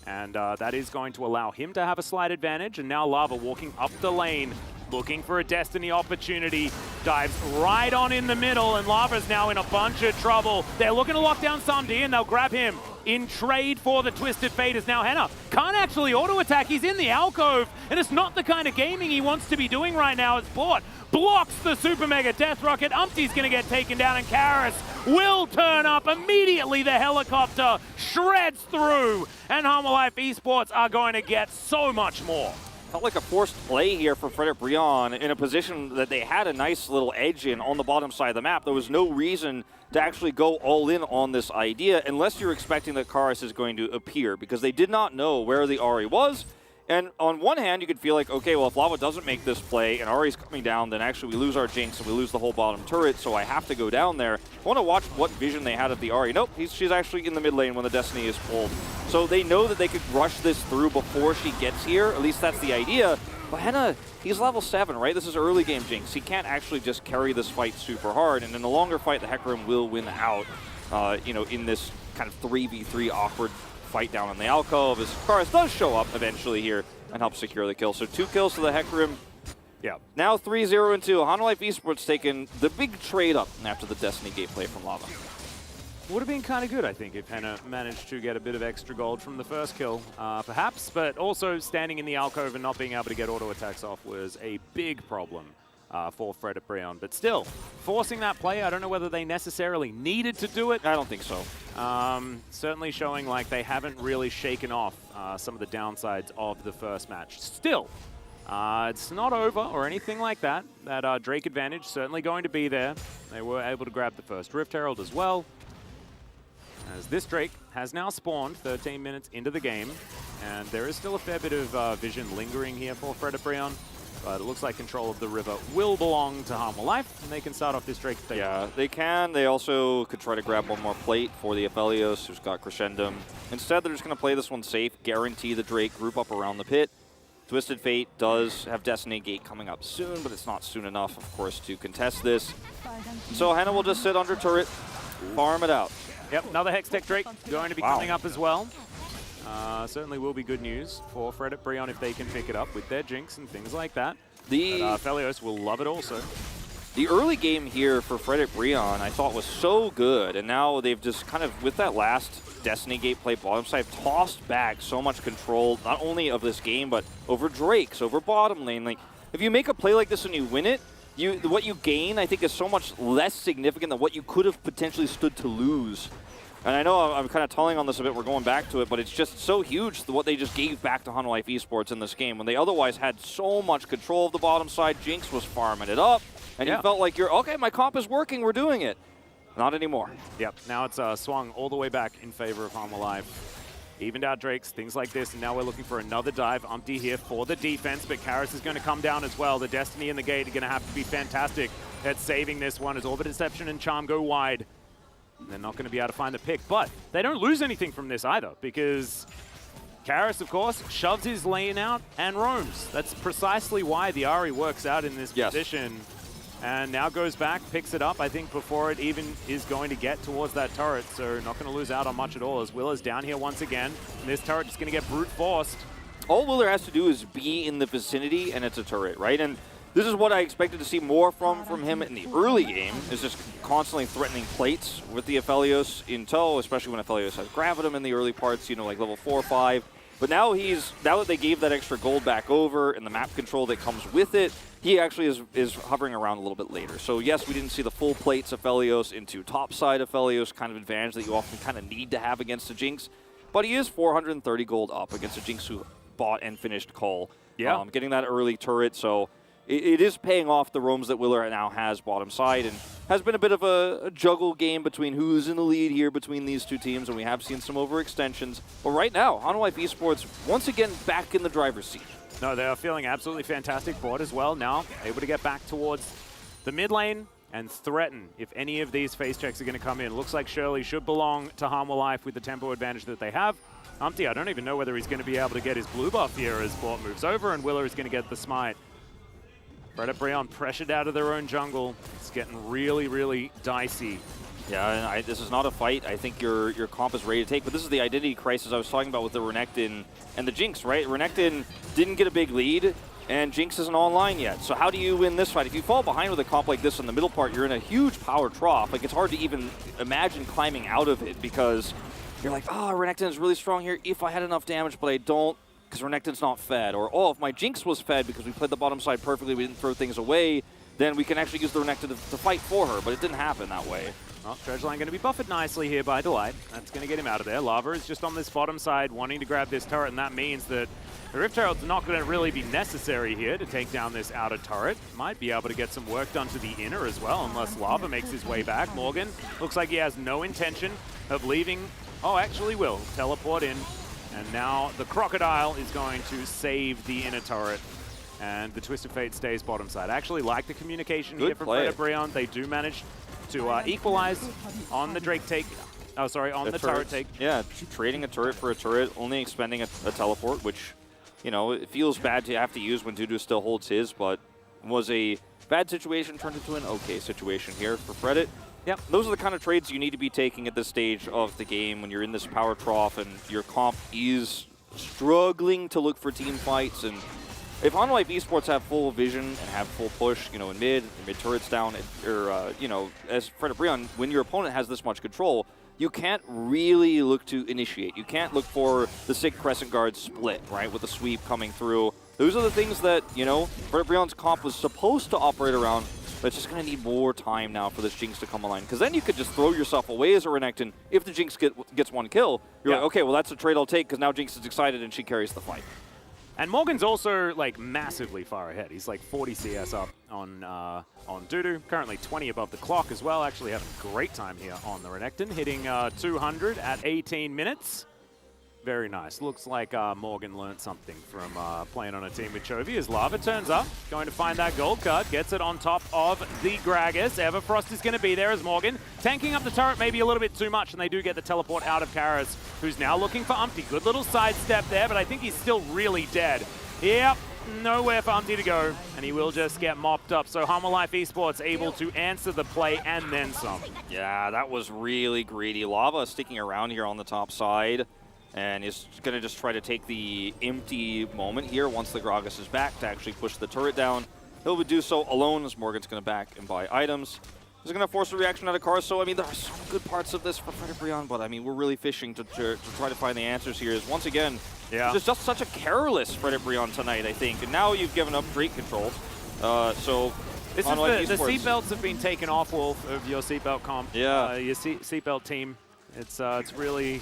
and that is going to allow him to have a slight advantage. And now Lava walking up the lane, looking for a Destiny opportunity, dives right on in the middle, and Lava's now in a bunch of trouble. They're looking to lock down Samdi, and they'll grab him. In trade for the Twisted Fate is now Henna. Can't actually auto-attack, he's in the alcove, and it's not the kind of gaming he wants to be doing right now. As Bort blocks the Super Mega Death Rocket. Umpty's gonna get taken down, and Karis will turn up. Immediately the helicopter shreds through, and Honda Life Esports are going to get so much more. Felt like a forced play here for Frederic Brion in a position that they had a nice little edge in on the bottom side of the map. There was no reason to actually go all in on this idea unless you're expecting that Karis is going to appear, because they did not know where the Ahri was. And on one hand, you could feel like, okay, well, if Lava doesn't make this play and Ahri's coming down, then actually we lose our Jinx and we lose the whole bottom turret, so I have to go down there. I want to watch what vision they had of the Ahri. Nope, she's actually in the mid lane when the Destiny is pulled. So they know that they could rush this through before she gets here. At least that's the idea. But Henna, he's level 7, right? This is early game Jinx. He can't actually just carry this fight super hard. And in a longer fight, the Hecarim will win out, in this kind of 3v3 awkward fight down in the alcove, as Karis does show up eventually here and help secure the kill. So 2 kills to the Hecarim. Yeah. Now 3-0 and 2. Honda Life Esports taking the big trade up after the Destiny gameplay from Lava. Would have been kind of good, I think, if Henna managed to get a bit of extra gold from the first kill, perhaps, but also standing in the alcove and not being able to get auto attacks off was a big problem for Frederic Brion. But still, forcing that play, I don't know whether they necessarily needed to do it. I don't think so. Certainly showing like they haven't really shaken off some of the downsides of the first match. Still, it's not over or anything like that. That Drake advantage certainly going to be there. They were able to grab the first Rift Herald as well. As this Drake has now spawned 13 minutes into the game, and there is still a fair bit of vision lingering here for Frederic Brion, but it looks like control of the river will belong to Harmful Life, and they can start off this Drake if they want. They can. They also could try to grab one more plate for the Aphelios, who's got Crescendum. Instead, they're just going to play this one safe, guarantee the Drake group up around the pit. Twisted Fate does have Destiny Gate coming up soon, but it's not soon enough, of course, to contest this. So Henna will just sit under turret, farm it out. Yep, another Hextech Drake going to be coming up as well. Certainly will be good news for Frederic Brion if they can pick it up with their Jinx and things like that. Aphelios will love it also. The early game here for Frederic Brion I thought was so good, and now they've just kind of, with that last Destiny Gate play bottom side, tossed back so much control, not only of this game, but over Drakes, over bottom lane. Like, if you make a play like this and you win it, what you gain, I think, is so much less significant than what you could have potentially stood to lose. And I know I'm kind of tulling on this a bit, we're going back to it, but it's just so huge what they just gave back to Honda Life Esports in this game when they otherwise had so much control of the bottom side. Jinx was farming it up, and you felt like okay, my comp is working, we're doing it. Not anymore. Yep, now it's swung all the way back in favor of Honda Life. Evened out Drakes, things like this, and now we're looking for another dive. Umpty here for the defense, but Karis is going to come down as well. The Destiny and the Gate are going to have to be fantastic at saving this one as Orbit Deception and Charm go wide. They're not going to be able to find the pick, but they don't lose anything from this either, because Karras, of course, shoves his lane out and roams. That's precisely why the Ahri works out in this position. And now goes back, picks it up, I think, before it even is going to get towards that turret. So not going to lose out on much at all as Willer's down here once again. And this turret is going to get brute forced. All Willer has to do is be in the vicinity, and it's a turret, right? And this is what I expected to see more from him in the early game, is just constantly threatening plates with the Aphelios in tow, especially when Aphelios has Gravitum in the early parts, you know, like level 4 or 5. But now now that they gave that extra gold back over and the map control that comes with it, he actually is hovering around a little bit later. So yes, we didn't see the full plates Aphelios into top side Aphelios kind of advantage that you often kind of need to have against a Jinx. But he is 430 gold up against a Jinx who bought and finished Call. Yeah. Getting that early turret, so it is paying off the roams that Willer now has bottom side, and has been a bit of a juggle game between who's in the lead here between these two teams, and we have seen some overextensions. But right now, HLE Esports once again back in the driver's seat. No, they are feeling absolutely fantastic board as well now, able to get back towards the mid lane and threaten if any of these face checks are going to come in. Looks like Shirley should belong to HLE with the tempo advantage that they have. Umpty, I don't even know whether he's going to be able to get his blue buff here as Bort moves over, and Willer is going to get the smite. Breon pressured out of their own jungle. It's getting really, really dicey. Yeah, and this is not a fight I think your comp is ready to take, but this is the identity crisis I was talking about with the Renekton and the Jinx, right? Renekton didn't get a big lead, and Jinx isn't online yet. So how do you win this fight? If you fall behind with a comp like this in the middle part, you're in a huge power trough. Like, it's hard to even imagine climbing out of it because you're like, oh, Renekton is really strong here if I had enough damage, but I don't, because Renekton's not fed. Or, oh, if my Jinx was fed because we played the bottom side perfectly, we didn't throw things away, then we can actually use the Renekton to fight for her, but it didn't happen that way. Well, Dredgeline going to be buffered nicely here by Delight. That's going to get him out of there. Lava is just on this bottom side wanting to grab this turret, and that means that the Rift Herald's not going to really be necessary here to take down this outer turret. Might be able to get some work done to the inner as well, unless Lava makes his way back. Morgan looks like he has no intention of leaving. Oh, actually will. Teleport in. And now the Crocodile is going to save the inner turret. And the Twisted Fate stays bottom side. I actually like the communication here from Breon. They do manage to equalize on the Drake take. Oh, sorry, on the turret take. Yeah, trading a turret for a turret, only expending a teleport, which, you know, it feels bad to have to use when Dudu still holds his, but was a bad situation turned into an okay situation here for Fredit. Yep, those are the kind of trades you need to be taking at this stage of the game when you're in this power trough and your comp is struggling to look for team fights. And if HLE Esports have full vision and have full push, you know, in mid turrets down, or, you know, as Fred Breon, when your opponent has this much control, you can't really look to initiate. You can't look for the Sig Crescent Guard split, right, with the sweep coming through. Those are the things that, you know, Fred Breon's comp was supposed to operate around, but it's just going to need more time now for this Jinx to come online. Because then you could just throw yourself away as a Renekton. If the Jinx gets one kill, you're like, okay, well, that's a trade I'll take because now Jinx is excited and she carries the fight. And Morgan's also, like, massively far ahead. He's like 40 CS up on Dudu. Currently 20 above the clock as well. Actually having a great time here on the Renekton. Hitting 200 at 18 minutes. Very nice. Looks like Morgan learned something from playing on a team with Chovy as Lava turns up. Going to find that gold card. Gets it on top of the Gragas. Everfrost is going to be there as Morgan. Tanking up the turret maybe a little bit too much, and they do get the teleport out of Karras, who's now looking for Umpty. Good little sidestep there, but I think he's still really dead. Yep, nowhere for Umpty to go, and he will just get mopped up. So HLE Esports able to answer the play and then some. Yeah, that was really greedy. Lava sticking around here on the top side. And is going to just try to take the empty moment here once the Gragas is back to actually push the turret down. He'll do so alone as Morgan's going to back and buy items. He's going to force a reaction out of Cars. So, I mean, there are some good parts of this for Freddy Breon, but, I mean, we're really fishing to try to find the answers here. Is once again, just such a careless Freddy Breon tonight, I think. And now you've given up Drake control. So, this is the seatbelts have been taken off, Wolf, of your seatbelt comp. Yeah. Your seatbelt team. It's really...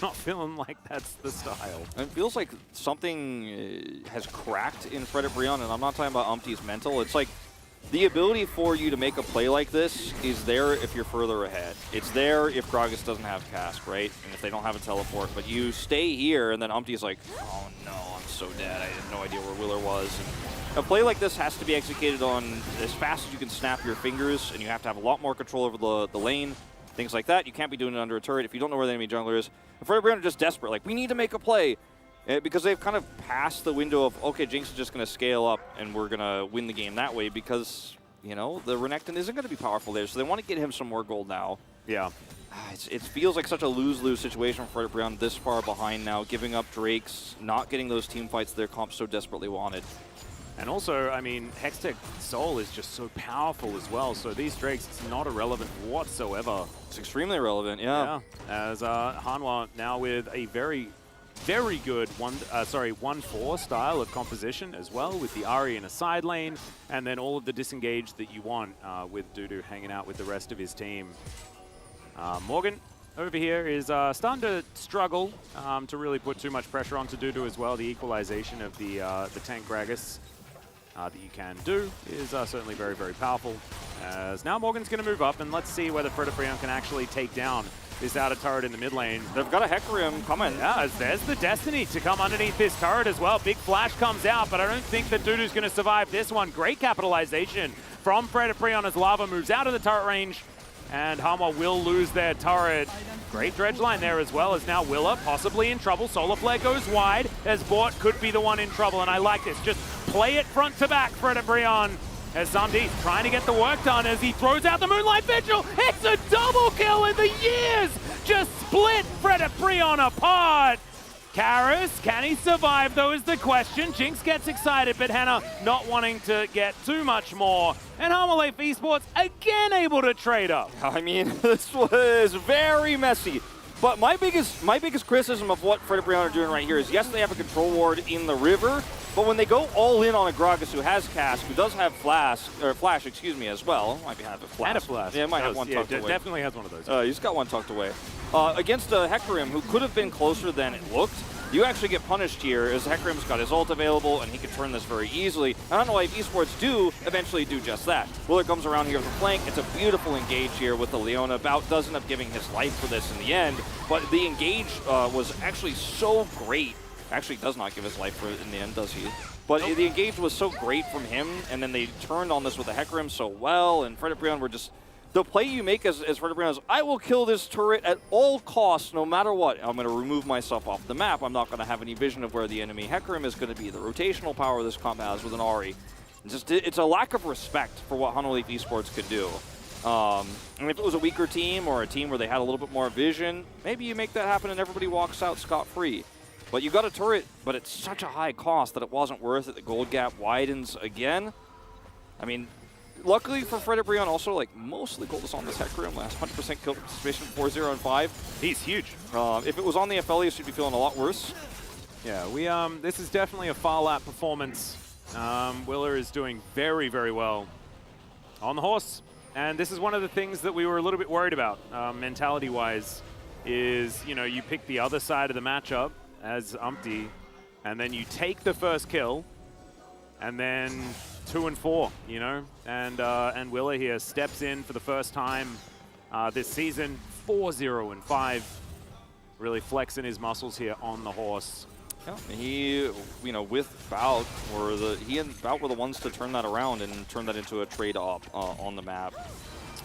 not feeling like that's the style. It feels like something has cracked in Fredit Breon, and I'm not talking about Umpty's mental. It's like the ability for you to make a play like this is there if you're further ahead. It's there if Gragas doesn't have cast, right? And if they don't have a teleport. But you stay here, and then Umpty's like, oh no, I'm so dead. I had no idea where Willer was. And a play like this has to be executed on as fast as you can snap your fingers, and you have to have a lot more control over the lane. Things like that. You can't be doing it under a turret if you don't know where the enemy jungler is. And Freddy Breon are just desperate. Like, we need to make a play. because they've kind of passed the window of, okay, Jinx is just going to scale up and we're going to win the game that way because, you know, the Renekton isn't going to be powerful there. So they want to get him some more gold now. Yeah. It feels like such a lose-lose situation for Brown this far behind now, giving up Drakes, not getting those team fights their comp so desperately wanted. And also, I mean, Hextech Soul is just so powerful as well, so these Drakes, it's not irrelevant whatsoever. It's extremely relevant, yeah. As Hanwha now with a very good 1-4 style of composition as well, with the Ahri in a side lane, and then all of the disengage that you want with Dudu hanging out with the rest of his team. Morgan over here is starting to struggle to really put too much pressure onto Dudu as well. The equalization of the tank Gragas that you can do is certainly very, very powerful. As now Morgan's going to move up, and let's see whether ㅣ2022 can actually take down this outer turret in the mid lane. They've got a Hecarim coming. Yeah, there's the Destiny to come underneath this turret as well. Big flash comes out, but I don't think that Dudu's going to survive this one. Great capitalization from ㅣ2022 as Lava moves out of the turret range. And Hanwha will lose their turret. Great dredge line there as well, as now Willa possibly in trouble. Solar Flare goes wide, as Bort could be the one in trouble, and I like this. Just play it front to back, ㅣ2022. As Zundi's trying to get the work done as he throws out the Moonlight Vigil. It's a double kill in the years! Just split ㅣ2022 apart! Karis, can he survive though is the question. Jinx gets excited, but Hannah not wanting to get too much more. And HLE Esports again able to trade up. I mean, this was very messy. But my biggest criticism of what ㅣ2022 are doing right here is, yes, they have a control ward in the river, but when they go all in on a Gragas who has Cask, who does have Flash, excuse me, as well. Might have a Flash. And a Flash. Yeah, might have one tucked away. Definitely has one of those. He's got one tucked away. Against a Hecarim who could have been closer than it looked, you actually get punished here as Hecarim's got his ult available and he can turn this very easily. I don't know why Esports do eventually do just that. Willer comes around here with a flank. It's a beautiful engage here with the Leona. Bout does end up giving his life for this in the end, but the engage was actually so great. Actually does not give his life for it in the end, does he? But the engage was so great from him, and then they turned on this with the Hecarim so well, and ㅣ2022 were just... The play you make as ㅣ2022 is, I will kill this turret at all costs, no matter what. I'm going to remove myself off the map. I'm not going to have any vision of where the enemy Hecarim is going to be. The rotational power this comp has with an Ahri. It's a lack of respect for what HLE Esports could do. And if it was a weaker team or a team where they had a little bit more vision, maybe you make that happen and everybody walks out scot-free. But you got a turret, but it's such a high cost that it wasn't worth it. The gold gap widens again. I mean, luckily for ㅣ2022, also, like, most of the gold is on this Hecarim. Last 100% kill participation, 4-0 and 5. He's huge. If it was on the Aphelios, you'd be feeling a lot worse. Yeah, this is definitely a far lap performance. Willer is doing very, very well on the horse. And this is one of the things that we were a little bit worried about, mentality-wise, is, you know, you pick the other side of the matchup as Umpty, and then you take the first kill, and then 2 and 4, you know, and Willer here steps in for the first time this season, 4-0 and 5, really flexing his muscles here on the horse. Yeah, he, you know, with Bout, he and Bout were the ones to turn that around and turn that into a trade up on the map,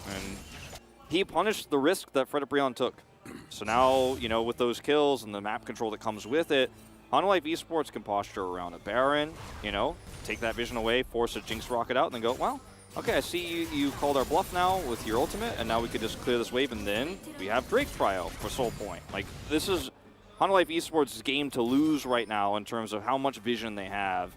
and he punished the risk that ㅣ2022 took. So now, you know, with those kills and the map control that comes with it, HLE Esports can posture around a Baron, you know, take that vision away, force a Jinx rocket out, and then go, well, okay, I see you called our bluff now with your ultimate, and now we could just clear this wave, and then we have Drake Cryo for Soul Point. Like, this is HLE Esports' game to lose right now in terms of how much vision they have.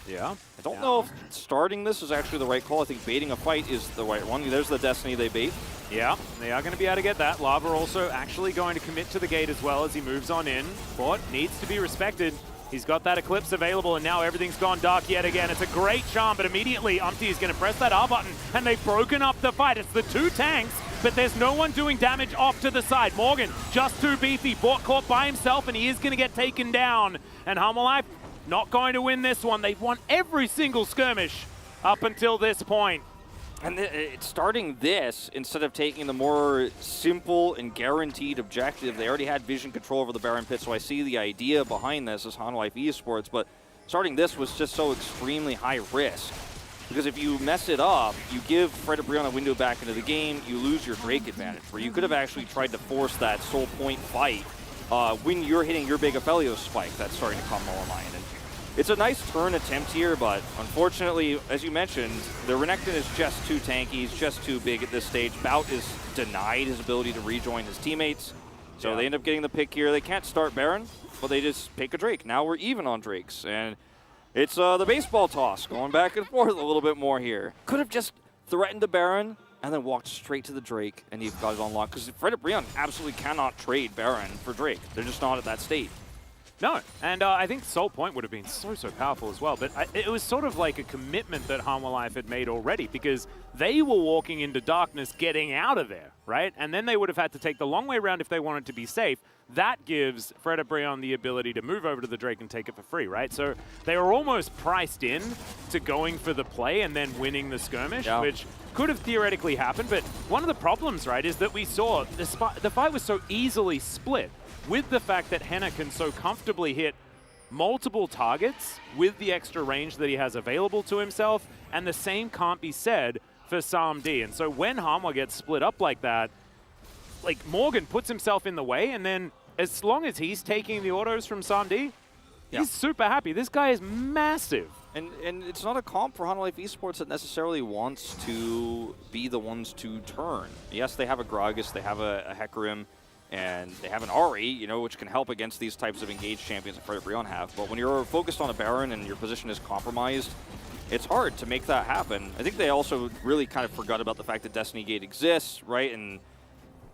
Yeah. I don't know if starting this is actually the right call. I think baiting a fight is the right one. There's the Destiny they bait. Yeah, they are going to be able to get that. Lava also actually going to commit to the gate as well as he moves on in. Bort needs to be respected. He's got that Eclipse available, and now everything's gone dark yet again. It's a great charm, but immediately Umpty is going to press that R button, and they've broken up the fight. It's the two tanks, but there's no one doing damage off to the side. Morgan, just too beefy. Bort caught by himself, and he is going to get taken down. And HLE not going to win this one. They've won every single skirmish up until this point. And it's starting this instead of taking the more simple and guaranteed objective. They already had vision control over the Baron Pit, so I see the idea behind this as HLE Esports, but starting this was just so extremely high risk. Because if you mess it up, you give ㅣ2022 a window back into the game, you lose your Drake advantage, where you could have actually tried to force that Soul Point fight when you're hitting your big Aphelios spike that's starting to come online. And it's a nice turn attempt here, but unfortunately, as you mentioned, the Renekton is just too tanky, he's just too big at this stage. Bout is denied his ability to rejoin his teammates, so they end up getting the pick here. They can't start Baron, but they just pick a Drake. Now we're even on Drakes, and it's the baseball toss going back and forth a little bit more here. Could have just threatened the Baron and then walked straight to the Drake, and you've got it unlocked, because ㅣ2022 absolutely cannot trade Baron for Drake. They're just not at that state. No, and I think Soul Point would have been so powerful as well, but it was sort of like a commitment that Hanwha Life had made already, because they were walking into darkness getting out of there, right? And then they would have had to take the long way around if they wanted to be safe. That gives ㅣ2022 the ability to move over to the Drake and take it for free, right? So they were almost priced in to going for the play and then winning the skirmish, which could have theoretically happened, but one of the problems, right, is that we saw the fight was so easily split with the fact that Henna can so comfortably hit multiple targets with the extra range that he has available to himself, and the same can't be said for SAMD. And so when Hanwha gets split up like that, like Morgan puts himself in the way, and then as long as he's taking the autos from SAMD, he's super happy. This guy is massive. And it's not a comp for Hanwha Life Esports that necessarily wants to be the ones to turn. Yes, they have a Gragas, they have a Hecarim, and they have an Ahri, you know, which can help against these types of engaged champions that ㅣ2022 have. But when you're focused on a Baron and your position is compromised, it's hard to make that happen. I think they also really kind of forgot about the fact that Destiny Gate exists, right? And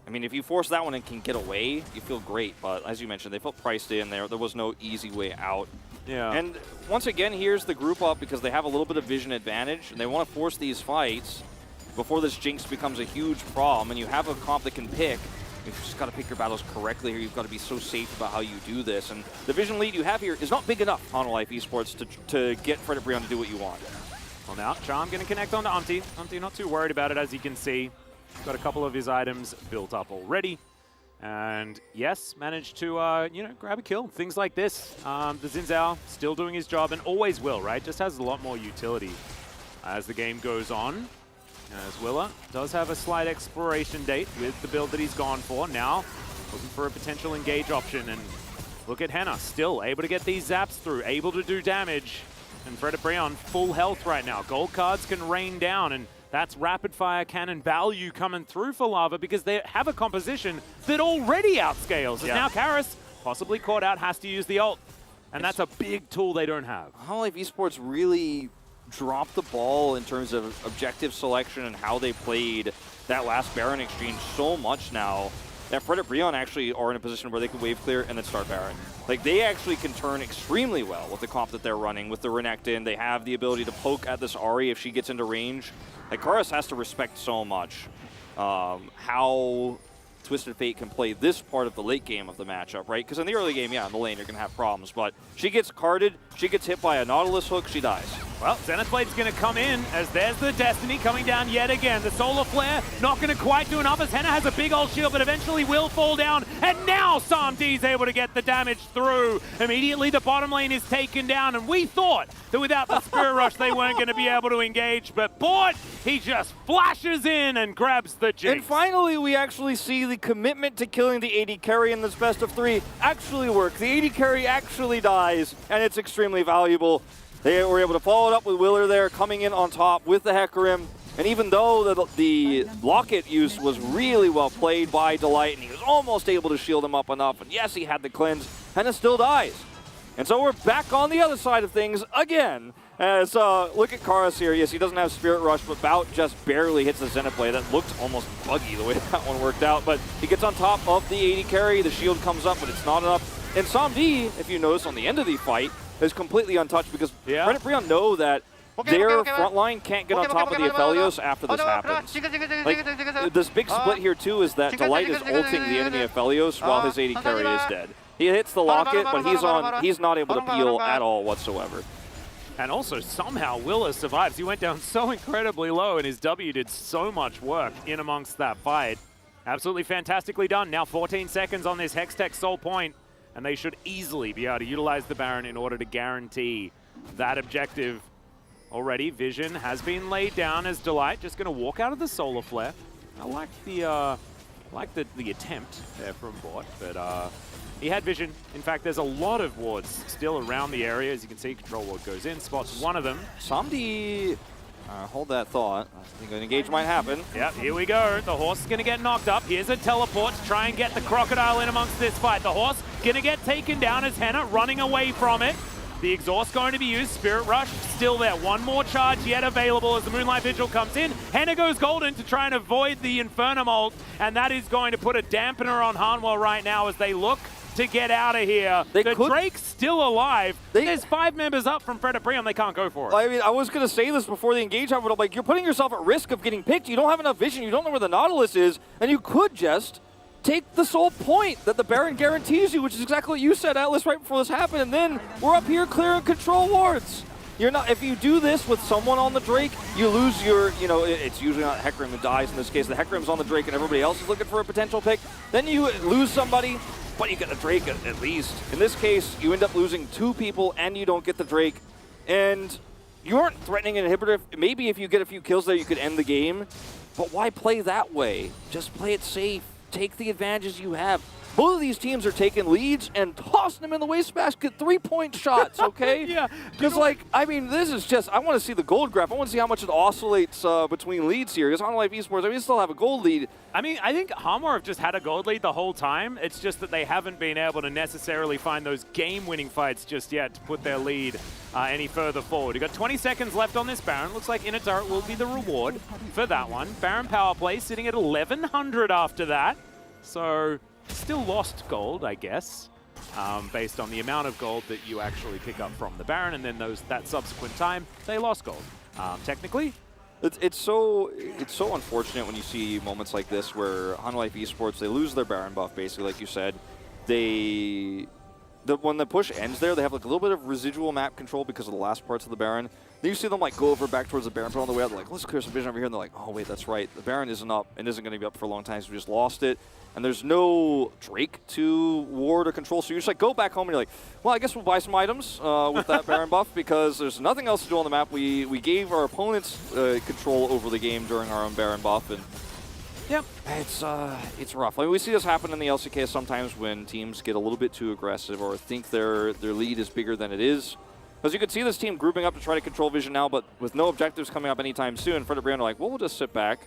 I mean, if you force that one and can get away, you feel great. But as you mentioned, they felt priced in there. There was no easy way out. Yeah. And once again, here's the group up because they have a little bit of vision advantage, and they want to force these fights before this Jinx becomes a huge problem. And you have a comp that can pick. You've just got to pick your battles correctly here. You've got to be so safe about how you do this. And the vision lead you have here is not big enough, Hanwha Life Esports, to get ㅣ2022 to do what you want. Well, now Charm going to connect onto Umpty. Umpty not too worried about it, as you can see. Got a couple of his items built up already. And yes, managed to, you know, grab a kill. Things like this. The Xin Zhao still doing his job and always will, right? Just has a lot more utility as the game goes on. As Willa does have a slight expiration date with the build that he's gone for. Now, looking for a potential engage option. And look at Henna, still able to get these zaps through, able to do damage. And ㅣ2022 full health right now. Gold cards can rain down, and that's rapid fire cannon value coming through for Lava because they have a composition that already outscales. And now Karis, possibly caught out, has to use the ult. And that's a big tool they don't have. Hanwha Life Esports really dropped the ball in terms of objective selection and how they played that last Baron exchange so much now that ㅅ2022 actually are in a position where they can wave clear and then start Baron. Like, they actually can turn extremely well with the comp that they're running with the Renekton. They have the ability to poke at this Ahri if she gets into range. Like, Karis has to respect so much how Twisted Fate can play this part of the late game of the matchup, right? Because in the early game, yeah, in the lane, you're going to have problems. But she gets carded, she gets hit by a Nautilus hook, she dies. Well, Zenith Blade's going to come in as there's the Destiny coming down yet again. The Solar Flare not going to quite do enough as Henna has a big old shield, but eventually will fall down. And now SAMD's able to get the damage through. Immediately the bottom lane is taken down, and we thought that without the Spirit Rush they weren't going to be able to engage, but Bort, he just flashes in and grabs the Jinx. And finally, we actually see the commitment to killing the AD carry in this best of 3 actually work. The AD carry actually dies, and it's extremely valuable. They were able to follow it up with Willer there, coming in on top with the Hecarim. And even though the Locket use was really well played by Delight, and he was almost able to shield him up enough, and yes, he had the cleanse, and it still dies. And so we're back on the other side of things again. As look at Karis here. Yes, he doesn't have Spirit Rush, but Bout just barely hits the Zenith Blade. That looked almost buggy the way that one worked out. But he gets on top of the AD carry. The shield comes up, but it's not enough. And SAMD, if you notice on the end of the fight, is completely untouched because ㅅ2022 know that their front line can't get on top of the Aphelios after this happens. Like, this big split here too is that Delight is ulting the enemy Aphelios while his AD carry is dead. He hits the Locket, but he's not able to peel at all whatsoever. And also, somehow, Willa survives. He went down so incredibly low, and his W did so much work in amongst that fight. Absolutely fantastically done. Now 14 seconds on this Hextech Soul Point, and they should easily be able to utilize the Baron in order to guarantee that objective. Already, Vision has been laid down as Delight, just going to walk out of the Solar Flare. I like the attempt there from Bort, but He had vision. In fact, there's a lot of wards still around the area. As you can see, control ward goes in, spots one of them. Samdi, hold that thought. I think an engage might happen. Yep, here we go. The horse is going to get knocked up. Here's a teleport to try and get the crocodile in amongst this fight. The horse going to get taken down as Henna running away from it. The exhaust going to be used. Spirit Rush still there. One more charge yet available as the Moonlight Vigil comes in. Henna goes golden to try and avoid the Infernum ult, and that is going to put a dampener on Hanwha right now as they look to get out of here. Drake's still alive. There's 5 members up from Fred Briam. They can't go for it. I mean, I was going to say this before the engage happened, but I'm like, you're putting yourself at risk of getting picked. You don't have enough vision. You don't know where the Nautilus is, and you could just take the sole point that the Baron guarantees you, which is exactly what you said, Atlas, right before this happened, and then we're up here clearing control wards. You're not, if you do this with someone on the Drake, you lose your, you know, it's usually not Hecarim who dies in this case. The Hecarim's on the Drake and everybody else is looking for a potential pick. Then you lose somebody, but you get the Drake at least. In this case, you end up losing 2 people and you don't get the Drake. And you aren't threatening an inhibitor. Maybe if you get a few kills there, you could end the game. But why play that way? Just play it safe. Take the advantages you have. Both of these teams are taking leads and tossing them in the wastebasket 3-point shots, okay? Yeah. Because, like, I mean, this is just, I want to see the gold graph. I want to see how much it oscillates between leads here. Because Hanwha Esports, I mean, they still have a gold lead. I mean, I think Hanwha have just had a gold lead the whole time. It's just that they haven't been able to necessarily find those game-winning fights just yet to put their lead any further forward. You've got 20 seconds left on this Baron. Looks like Inner Turret will be the reward for that one. Baron power play sitting at 1100 after that. So still lost gold, I guess, based on the amount of gold that you actually pick up from the Baron, and then that subsequent time, they lost gold. Technically, it's so unfortunate when you see moments like this where Hanwha Esports, they lose their Baron buff, basically, like you said. When the push ends there, they have like a little bit of residual map control because of the last parts of the Baron. Then you see them like go over back towards the Baron, but on the way out, they're like, let's clear some vision over here, and they're like, oh wait, that's right, the Baron isn't up and isn't going to be up for a long time, so we just lost it. And there's no Drake to ward or control, so you just like go back home and you're like, well, I guess we'll buy some items with that Baron buff because there's nothing else to do on the map. We gave our opponents control over the game during our own Baron buff, and yep, it's rough. I mean, we see this happen in the LCK sometimes when teams get a little bit too aggressive or think their lead is bigger than it is. As you can see, this team grouping up to try to control vision now, but with no objectives coming up anytime soon, Fred Brian are like, well, we'll just sit back.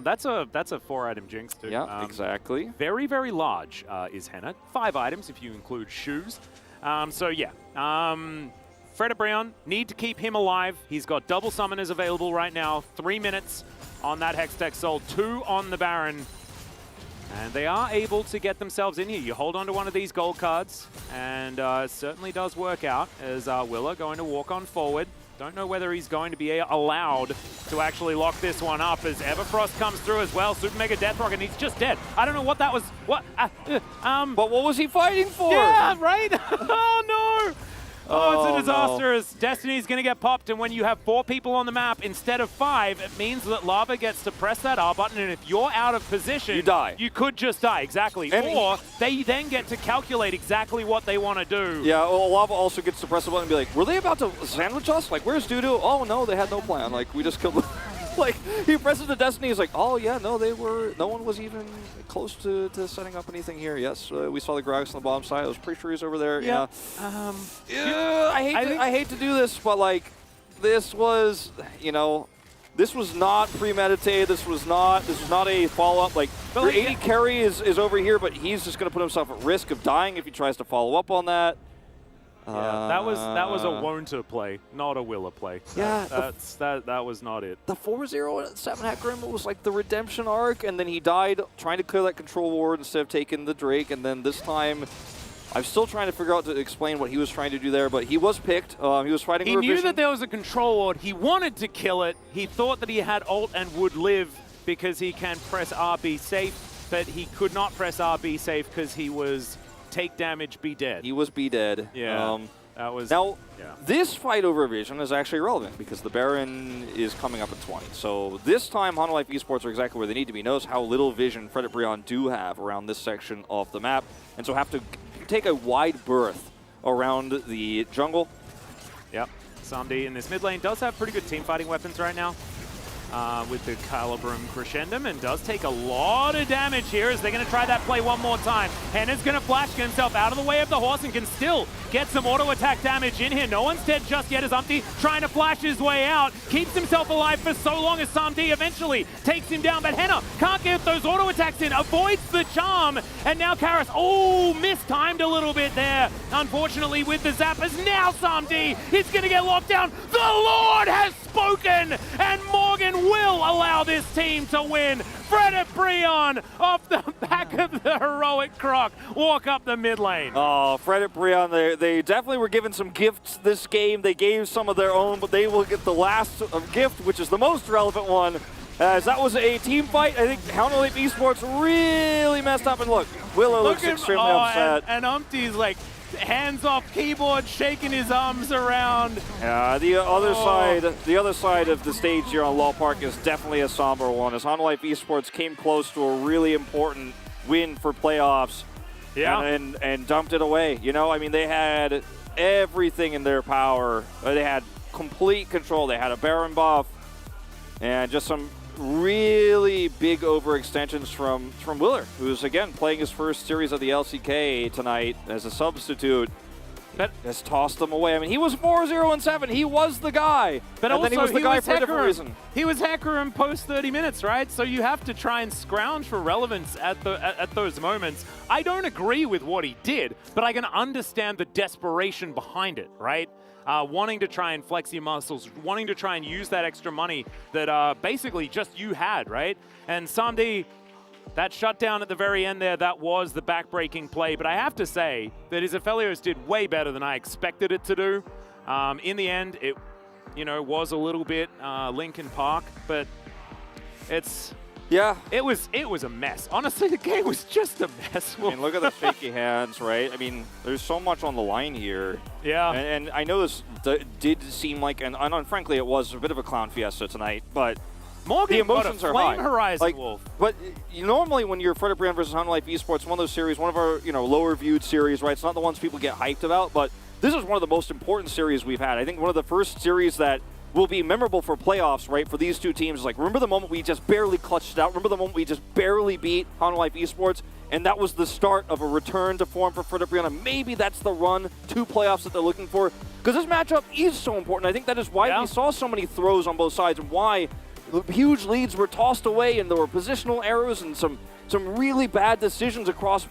That's a 4-item jinx too. Yeah, exactly. Very, very large is Henna. 5 items if you include shoes. So yeah, Fred Brian, need to keep him alive. He's got double summoners available right now. 3 minutes on that Hextech Soul, 2 on the Baron. And they are able to get themselves in here. You hold on to one of these gold cards, and it certainly does work out as Willa going to walk on forward. Don't know whether he's going to be allowed to actually lock this one up as Everfrost comes through as well. Super Mega Death Rock, and he's just dead. I don't know what that was. What? But what was he fighting for? Yeah, right? Oh, no. Oh, it's a disaster no. as Destiny's going to get popped, and when you have 4 people on the map instead of 5, it means that Lava gets to press that R button, and if you're out of position, you die. You could just die, exactly. And or they then get to calculate exactly what they want to do. Yeah, well, Lava also gets to press the button and be like, were they about to sandwich us? Like, where's Dudu? Oh, no, they had no plan. Like, we just killed them. Like, he presses the Destiny, he's like, oh, yeah, no, no one was even close to setting up anything here. Yes, we saw the Gragas on the bottom side. I was pretty sure he's over there. Yeah. I hate to do this, but, like, this was, you know, this was not premeditated. This was not a follow-up. Like, your 80 carry is over here, but he's just going to put himself at risk of dying if he tries to follow up on that. Yeah, that was a Wonter play, not a Willa play. Yeah, that was not it. The 4-0 at 7 Hecarim was like the redemption arc, and then he died trying to clear that control ward instead of taking the Drake, and then this time, I'm still trying to figure out to explain what he was trying to do there, but he was picked. He was fighting He knew that there was a control ward. He wanted to kill it. He thought that he had ult and would live because he can press RB safe, but he could not press RB safe because he was take damage, be dead. He was be dead. Yeah, that was... Now, this fight over Vision is actually relevant because the Baron is coming up at 20. So this time, Hanwha Esports are exactly where they need to be. Knows how little vision Fred Brian do have around this section of the map, and so have to take a wide berth around the jungle. Yep. Samdi in this mid lane does have pretty good team fighting weapons right now. with the Calibrum Crescendum, and does take a lot of damage here as they're going to try that play one more time. Henna's going to flash, get himself out of the way of the horse, and can still get some auto attack damage in here. No one's dead just yet as Umpty trying to flash his way out. Keeps himself alive for so long as Samdi eventually takes him down, but Henna can't get those auto attacks in, avoids the charm, and now Karis, oh, mistimed a little bit there. Unfortunately with the zappers, now Samdi is going to get locked down. The Lord has spoken, and Morgan will allow this team to win. Fred Brion off the back of the heroic Croc walk up the mid lane. Oh, Fred Brion, they definitely were given some gifts this game. They gave some of their own, but they will get the last gift, which is the most relevant one, as that was a team fight. I think HLE Esports really messed up, and look, Willow looks extremely upset. And Umpty's like, hands off keyboard, shaking his arms around. Yeah, the other side of the stage here on Law Park is definitely a somber one, as HLE Esports came close to a really important win for playoffs. Yeah. And dumped it away. You know, I mean, they had everything in their power. They had complete control. They had a Baron buff and just some really big overextensions from Willer, who's again playing his first series of the LCK tonight as a substitute. But has tossed them away. I mean, he was 4-0-7. He was the guy. But and also, then he was the guy for a different reason. He was Hecarim post 30 minutes, right? So you have to try and scrounge for relevance at those moments. I don't agree with what he did, but I can understand the desperation behind it, right? Wanting to try and flex your muscles, wanting to try and use that extra money that basically just you had, right? And Samdi, that shutdown at the very end there, that was the back-breaking play. But I have to say that his Aphelios did way better than I expected it to do. In the end, it was a little bit Linkin Park, but it's... Yeah. It was a mess. Honestly, the game was just a mess. I mean, look at the shaky hands, right? I mean, there's so much on the line here. Yeah. And I know this did seem like, and frankly, it was a bit of a clown fiesta tonight, but Morgan the emotions are high. Horizon Wolf. But normally when you're Fred Brion versus HLE Esports, one of those series, one of our lower viewed series, right? It's not the ones people get hyped about, but this is one of the most important series we've had. I think one of the first series that will be memorable for playoffs, right, for these two teams. Like, remember the moment we just barely clutched it out? Remember the moment we just barely beat HLE Esports? And that was the start of a return to form for Fred Brion. And maybe that's the run to playoffs that they're looking for. Because this matchup is so important. I think that is why we saw so many throws on both sides, and why huge leads were tossed away, and there were positional errors and some really bad decisions across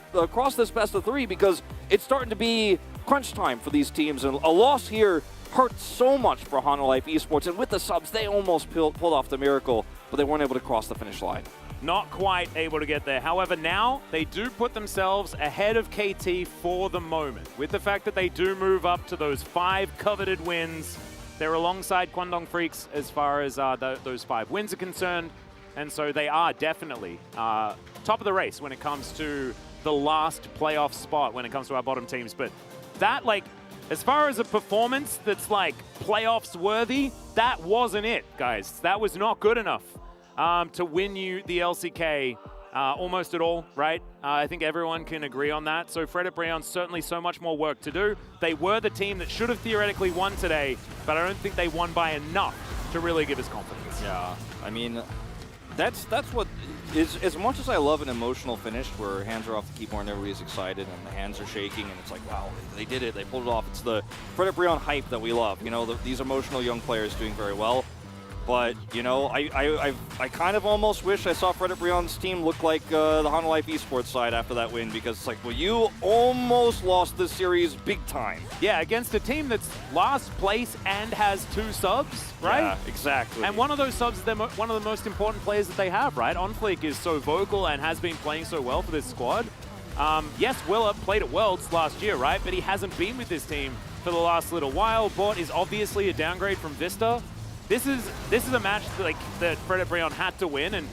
this best of three, because it's starting to be crunch time for these teams. And a loss here hurt so much for HLE Esports, and with the subs, they almost pulled off the miracle, but they weren't able to cross the finish line. Not quite able to get there. However, now they do put themselves ahead of KT for the moment. With the fact that they do move up to those 5 coveted wins, they're alongside Kwangdong Freaks as far as those 5 wins are concerned, and so they are definitely top of the race when it comes to the last playoff spot when it comes to our bottom teams. But that, like, as far as a performance that's like playoffs worthy, that wasn't it, guys. That was not good enough to win you the LCK almost at all, right? I think everyone can agree on that. So Fred Brion, certainly so much more work to do. They were the team that should have theoretically won today, but I don't think they won by enough to really give us confidence. Yeah, I mean, that's what is, as much as I love an emotional finish where hands are off the keyboard and everybody's excited and the hands are shaking and it's like, wow, they did it, they pulled it off. It's the Fred Brion hype that we love, these emotional young players doing very well. But, I kind of almost wish I saw Fred Brion's team look like the HLE Esports side after that win, because it's like, well, you almost lost this series big time. Yeah, against a team that's last place and has 2 subs, right? Yeah, exactly. And one of those subs is one of the most important players that they have, right? OnFleek is so vocal and has been playing so well for this squad. Yes, Willa played at Worlds last year, right? But he hasn't been with this team for the last little while. Bot is obviously a downgrade from Vista. This is a match that Fred Brion had to win, and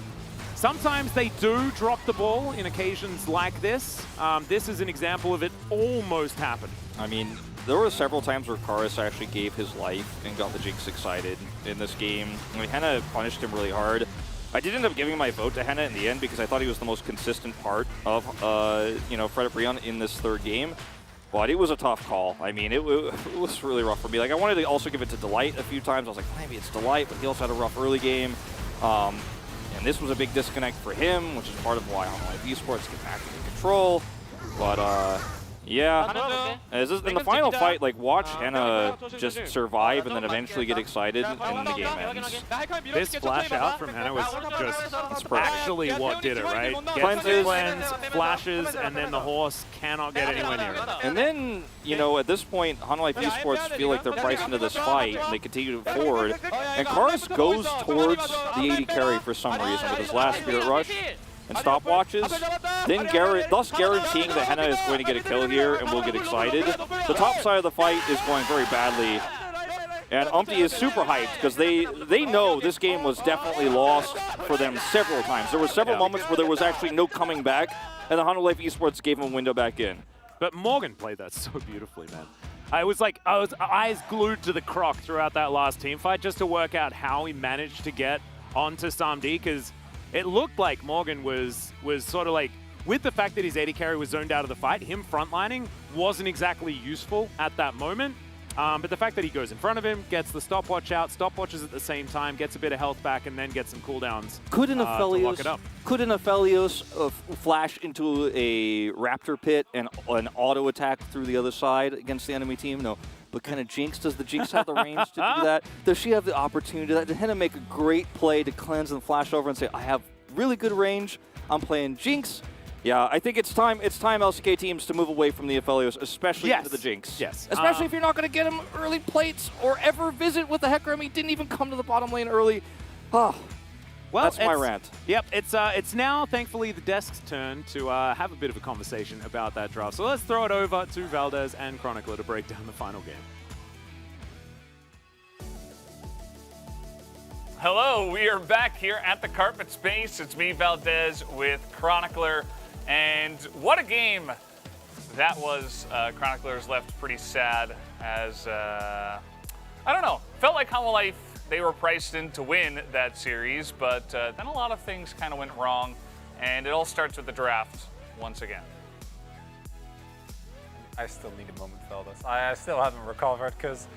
sometimes they do drop the ball in occasions like this. This is an example of it almost happened. I mean, there were several times where Karis actually gave his life and got the Jinx excited in this game. I mean, Henna punished him really hard. I did end up giving my vote to Henna in the end because I thought he was the most consistent part of, Fred Brion in this 3rd game. But it was a tough call. I mean, it was really rough for me. Like, I wanted to also give it to Delight a few times. I was like, maybe it's Delight, but he also had a rough early game. And this was a big disconnect for him, which is part of why HLE Esports get back into control. But yeah, in the final fight, like, watch Henna just survive and then eventually get excited, and then the game ends. This flash out from Henna was just actually what did it, right? Cleanses. Cleanse, flashes, and then the horse cannot get anywhere near it. And then, you know, at this point, HLE Esports feel like they're priced into this fight, and they continue to forward. And Karis goes towards the AD carry for some reason with his last Spirit Rush and stopwatches, then thus guaranteeing that Henna is going to get a kill here and will get excited. The top side of the fight is going very badly, and Umpty is super hyped because they know this game was definitely lost for them several times. There were several moments where there was actually no coming back, and the HLE Esports gave them a window back in. But Morgan played that so beautifully, man. I was eyes glued to the croc throughout that last team fight just to work out how he managed to get onto Samd, because it looked like Morgan was sort of like, with the fact that his AD carry was zoned out of the fight, him frontlining wasn't exactly useful at that moment. But the fact that he goes in front of him, gets the stopwatch out, stopwatches at the same time, gets a bit of health back, and then gets some cooldowns to lock it up. Could an Aphelios flash into a Raptor pit and an auto attack through the other side against the enemy team? No. But kind of Jinx, does the Jinx have the range to do that? Does she have the opportunity to do that? Did Henna make a great play to cleanse and flash over and say, I have really good range, I'm playing Jinx? Yeah, I think it's time LCK teams to move away from the Aphelios, especially into the Jinx. Yes. Especially if you're not going to get him early plates or ever visit with the Hecarim. He didn't even come to the bottom lane early. Oh, well, that's my rant. Yep, it's now, thankfully, the desk's turn to have a bit of a conversation about that draft. So let's throw it over to Valdez and Chronicler to break down the final game. Hello, we are back here at the carpet space. It's me, Valdez, with Chronicler. And what a game that was. Chronicler's left pretty sad as, I don't know, felt like HLE, they were priced in to win that series, but then a lot of things kind of went wrong, and it all starts with the draft once again. I still need a moment, Valdez. I still haven't recovered because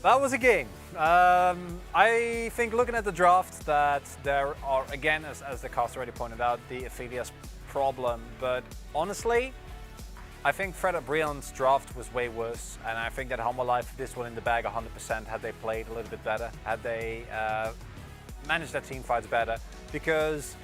that was a game. I think looking at the draft that there are, again, as the cast already pointed out, the Aphelios problem. But honestly, I think Brion's draft was way worse. And I think that HLE this one in the bag 100% had they played a little bit better, had they managed their team fights better. Because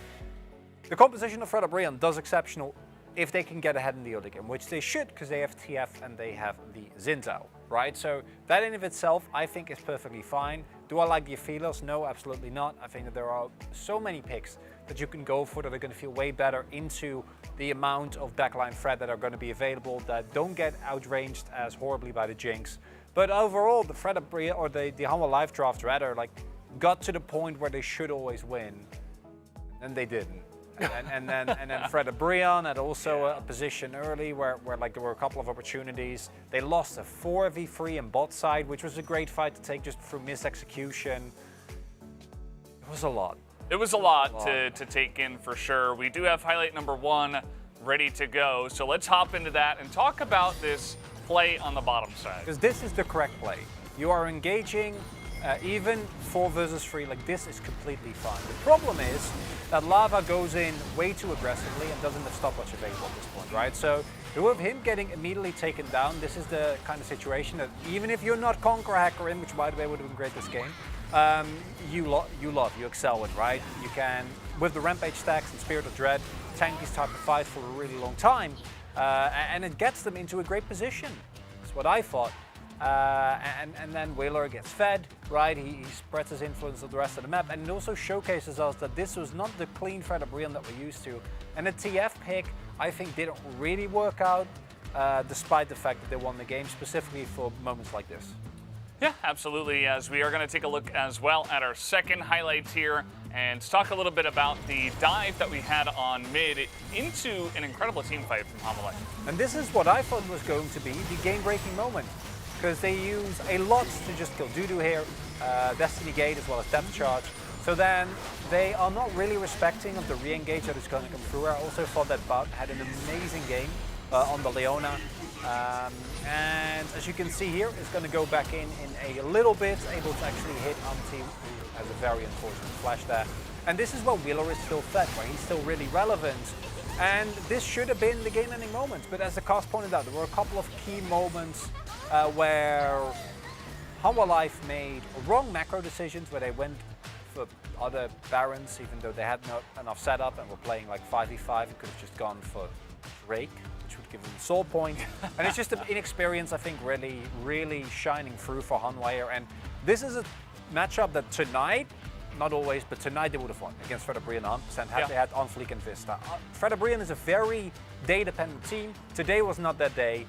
the composition of Brion does exceptional if they can get ahead in the early game, which they should, because they have TF and they have the Xin Zhao, right? So that in of itself, I think is perfectly fine. Do I like the Aphelios? No, absolutely not. I think that there are so many picks that you can go for that are going to feel way better into the amount of backline threat that are going to be available that don't get outranged as horribly by the Jinx. But overall, the Brion, or the HLE draft rather, like, got to the point where they should always win, and they didn't. And then Brion had also a position early where like there were a couple of opportunities. They lost a 4v3 in bot side, which was a great fight to take just through misexecution. It was a lot. It was a lot to take in for sure. We do have highlight number 1 ready to go, so let's hop into that and talk about this play on the bottom side. Because this is the correct play. You are engaging even 4 versus 3, like this is completely fine. The problem is that Lava goes in way too aggressively and doesn't have stopwatch available at this point, right? So with him getting immediately taken down, this is the kind of situation that even if you're not Conqueror Hecarim, which by the way would have been great this game, you excel in, right? You can, with the Rampage stacks and Spirit of Dread, tank these type of fights for a really long time, and it gets them into a great position. That's what I thought. And then Wheeler gets fed, right? He spreads his influence on the rest of the map, and it also showcases us that this was not the clean Brion that we're used to. And the TF pick, I think, didn't really work out, despite the fact that they won the game, specifically for moments like this. Yeah, absolutely, as we are going to take a look as well at our second highlight here and talk a little bit about the dive that we had on mid into an incredible team fight from HLE. And this is what I thought was going to be the game-breaking moment, because they use a lot to just kill Dudu here, Destiny Gate as well as Depth Charge. So then they are not really respecting of the re-engage that is going to come through. I also thought that Bout had an amazing game on the Leona. And as you can see here, it's going to go back in a little bit, able to actually hit Umti, who has a very unfortunate flash there. And this is where Wheeler is still fed, where he's still really relevant. And this should have been the game-ending moment. But as the cast pointed out, there were a couple of key moments where Hanwha Life made wrong macro decisions, where they went for other Barons, even though they had not enough setup and were playing like 5v5. It could have just gone for Drake, which would give them the sword point. And it's just an inexperience, I think, really shining through for Hanwha here. And this is a matchup that tonight, not always, but tonight they would have won against ㅅ2022 100% had they had on Fleek and Vista. ㅅ2022 is a very day-dependent team. Today was not that day,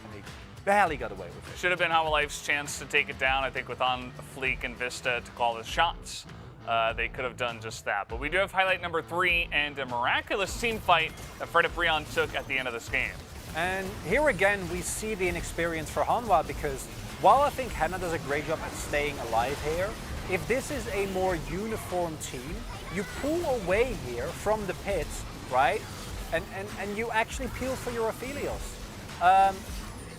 and they barely got away with it. Should have been Hanwha Life's chance to take it down, I think, with on Fleek and Vista to call the shots. They could have done just that. But we do have highlight number 3 and a miraculous team fight that ㅅ2022 took at the end of this game. And here again, we see the inexperience for Hanwha, because while I think Hannah does a great job at staying alive here, if this is a more uniform team, you pull away here from the pits, right? And you actually peel for your Aphelios.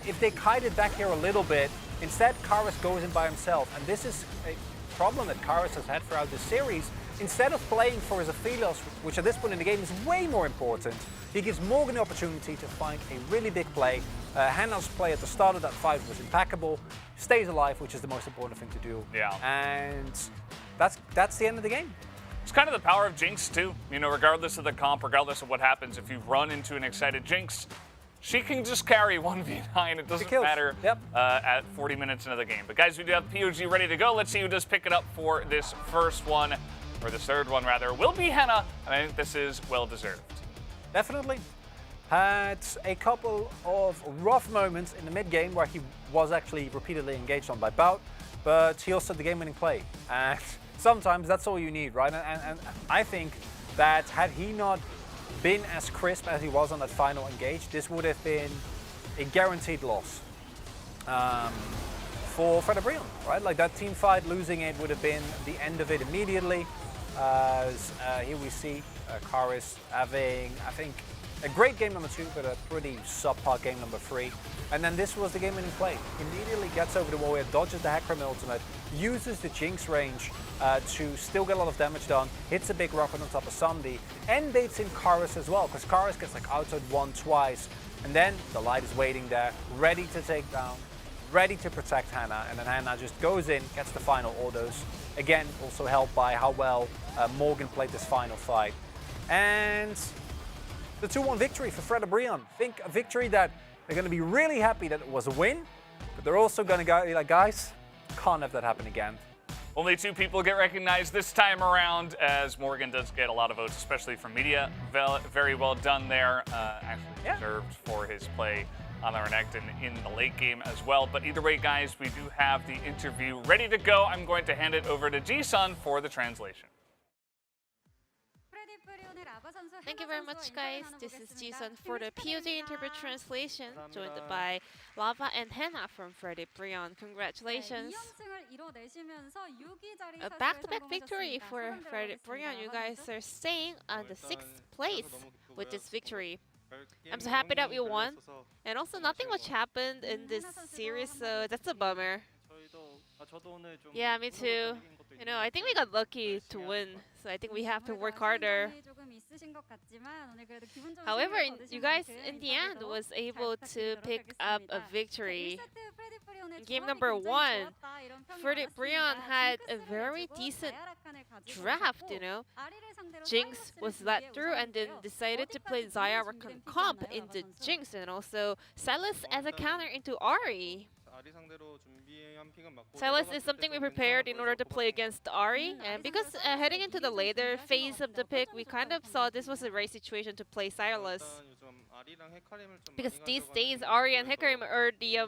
If they kite it back here a little bit, instead Karis goes in by himself. And this is a problem that Karis has had throughout the series. Instead of playing for his Aphelios, which at this point in the game is way more important, he gives Morgan the opportunity to find a really big play. Hannah's play at the start of that fight was impeccable. Stays alive, which is the most important thing to do. Yeah. And that's the end of the game. It's kind of the power of Jinx, too. You know, regardless of the comp, regardless of what happens, if you run into an excited Jinx, she can just carry 1v9. It doesn't matter at 40 minutes into the game. But guys, we do have POG ready to go. Let's see who does pick it up for this first one, or this third one rather. Will be Hannah, and I think this is well-deserved. Definitely. Had a couple of rough moments in the mid-game where he was actually repeatedly engaged on by Bout, but he also had the game-winning play. And sometimes that's all you need, right? And I think that had he not been as crisp as he was on that final engage, this would have been a guaranteed loss for ㅅ2022, right? Like that team fight, losing it would have been the end of it immediately. As here we see Karis having, I think, a great game number 2, but a pretty subpar game number 3. And then this was the game-winning play. Immediately gets over the wall here, dodges the Hecarim ultimate, uses the Jinx range to still get a lot of damage done, hits a big rocket on top of Sandy, and baits in Karis as well, because Karis gets like outside one twice. And then the Light is waiting there, ready to take down, ready to protect Hannah, and then Hannah just goes in, gets the final autos. Again, also helped by how well Morgan played this final fight. And the 2-1 victory for ㅅ2022. I think a victory that they're going to be really happy that it was a win, but they're also going to go like, guys, can't have that happen again. Only 2 people get recognized this time around, as Morgan does get a lot of votes, especially from media. Very well done there. Actually deserved for his play on the Renekton in the late game as well. But either way, guys, we do have the interview ready to go. I'm going to hand it over to Ji-sun for the translation. Thank you very much, guys. This is Ji-sun for the POG interview translation, joined by Lava and Hannah from ㅅ2022. Congratulations. A back-to-back victory for ㅅ2022. You guys are staying on the 6th place with this victory. I'm so happy that we won. And also, nothing much happened in this series, so that's a bummer. Yeah, me too. You know, I think we got lucky to win, so I think we have to work harder. However, you guys, in the end, was able to pick up a victory. In game number 1, ㅅ2022 had a very decent draft, you know. Jinx was let through and then decided to play Xayah comp into Jinx, and also Sylas as a counter into Ahri. Sylas is something we prepared in order to play against Ahri, and because heading into the later phase of the pick, we kind of saw this was a right situation to play Sylas. Because these days, Ahri and Hecarim are the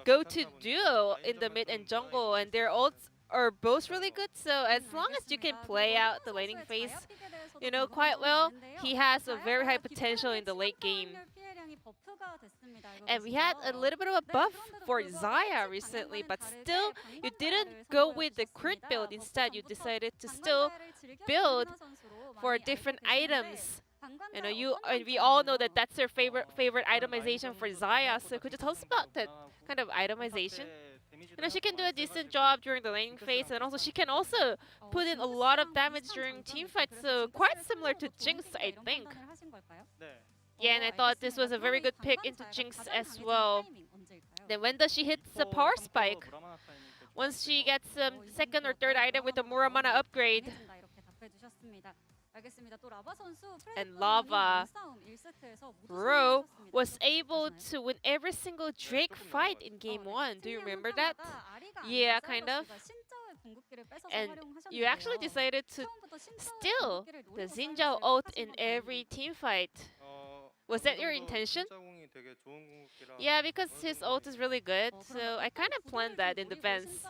go-to duo in the mid and jungle, and their ults are both really good, so as long as you can play out the laning phase, you know, quite well, he has a very high potential in the late game. And we had a little bit of a buff for Xayah recently, but still, you didn't go with the crit build. Instead, you decided to still build for different items You know, we all know that that's their favorite itemization for Xayah. So could you tell us about that kind of itemization? You know, she can do a decent job during the laning phase, and also she can also put in a lot of damage during team fights. So quite similar to Jinx, I think. Yeah, and I thought this was a very good pick into Jinx as well. Then when does she hit the power spike? Once she gets second or third item with the Muramana upgrade. And Lava, bro, was able to win every single Drake fight in game 1. Do you remember that? Yeah, kind of. And you actually decided to steal the Xinjiao ult in every team fight. Was that your intention? Yeah, because his ult is really good, so I kind of planned that in advance.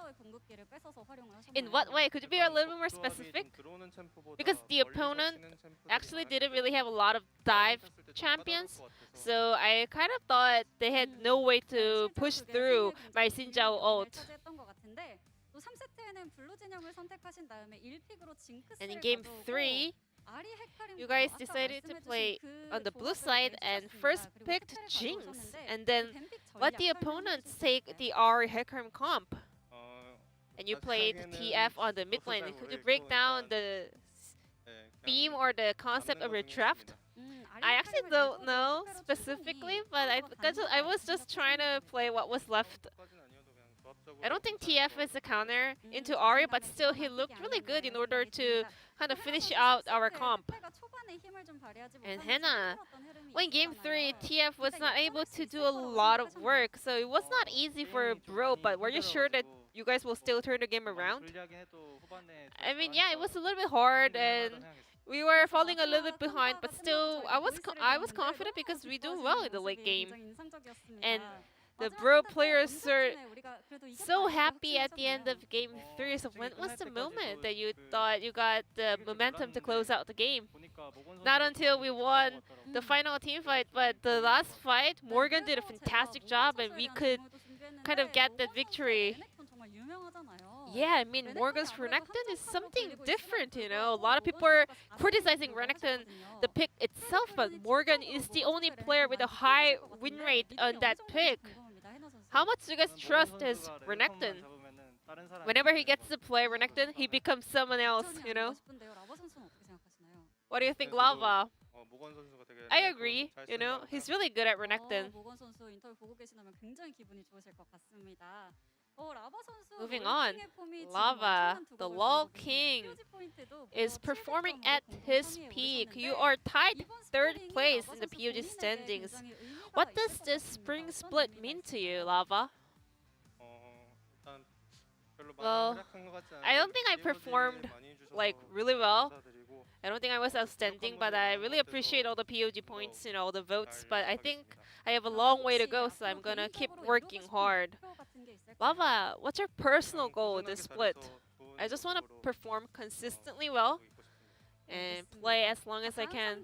In what way? Could you be a little bit more specific? Because the opponent actually didn't really have a lot of dive champions, so I kind of thought they had no way to push through my Xinjiao ult. And in game 3, you guys decided to play on the blue side and first picked Jinx, and then let the opponents take the Ahri Hecarim comp. And you played TF on the mid lane. Could you break down the theme or the concept of your draft? I actually don't know specifically, but I was just trying to play what was left. I don't think TF is a counter into Ahri, but still he looked really good in order to kind of finish out our comp. And Hannah, well, in game 3, TF was not able to do a lot of work, so it was not easy for Bro, but were you sure that you guys will still turn the game around? I mean, yeah, it was a little bit hard, and we were falling a little bit behind, but still, I was confident because we do well in the late game. And the Bro players are so happy at the end of game 3. So when was the moment that you thought you got the momentum to close out the game? Not until we won the final team fight, but the last fight, Morgan did a fantastic job and we could kind of get that victory. Yeah, I mean, Morgan's Renekton is something different, you know. A lot of people are criticizing Renekton, the pick itself, but Morgan is the only player with a high win rate on that pick. How much do you guys trust his Renekton? Whenever he gets to play Renekton, he becomes someone else, you know? What do you think, Lava? I agree, you know, he's really good at Renekton. Moving on, Lava, the LoL King, is performing at his peak. You are tied 3rd place in the POG standings. What does this spring split mean to you, Lava? Well, I don't think I performed like really well. I don't think I was outstanding, but I really appreciate all the POG points, you know, all the votes. But I think I have a long way to go, so I'm gonna keep working hard. Lava, what's your personal goal this split? I just want to perform consistently well and play as long as I can.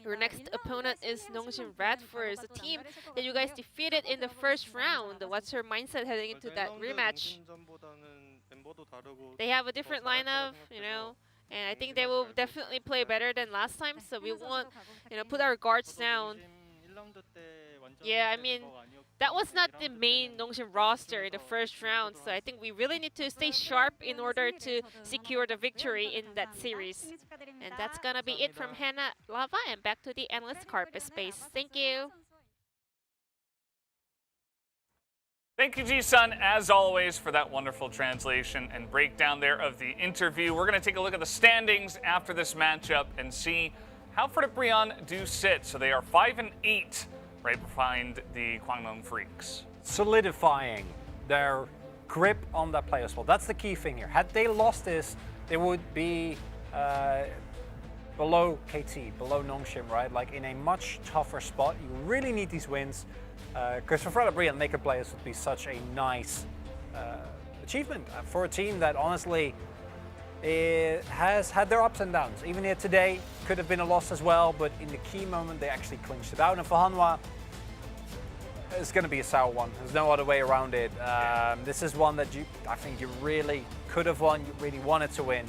Your next opponent is Nongshim Radford, a team that you guys defeated in the first round. What's your mindset heading into that rematch? They have a different lineup, you know, and I think they will definitely play better than last time, so we won't, you know, put our guards down. Yeah, I mean, that was not the main Nongshim roster in the first round, so I think we really need to stay sharp in order to secure the victory in that series. And that's gonna be it from Hannah, Lava, and back to the endless carpet space. Thank you. Thank you, Ji-sun, as always, for that wonderful translation and breakdown there of the interview. We're going to take a look at the standings after this matchup and see how Brion do sit. So they are 5-8, right behind the Kwangmyeong Freaks. Solidifying their grip on that player spot. That's the key thing here. Had they lost this, they would be below KT, below Nongshim, right? Like in a much tougher spot. You really need these wins. Because for Brion, maker players would be such a nice achievement for a team that honestly has had their ups and downs. Even here today, could have been a loss as well, but in the key moment, they actually clinched it out. And for Hanwha, it's going to be a sour one. There's no other way around it. This is one that I think you really could have won, you really wanted to win.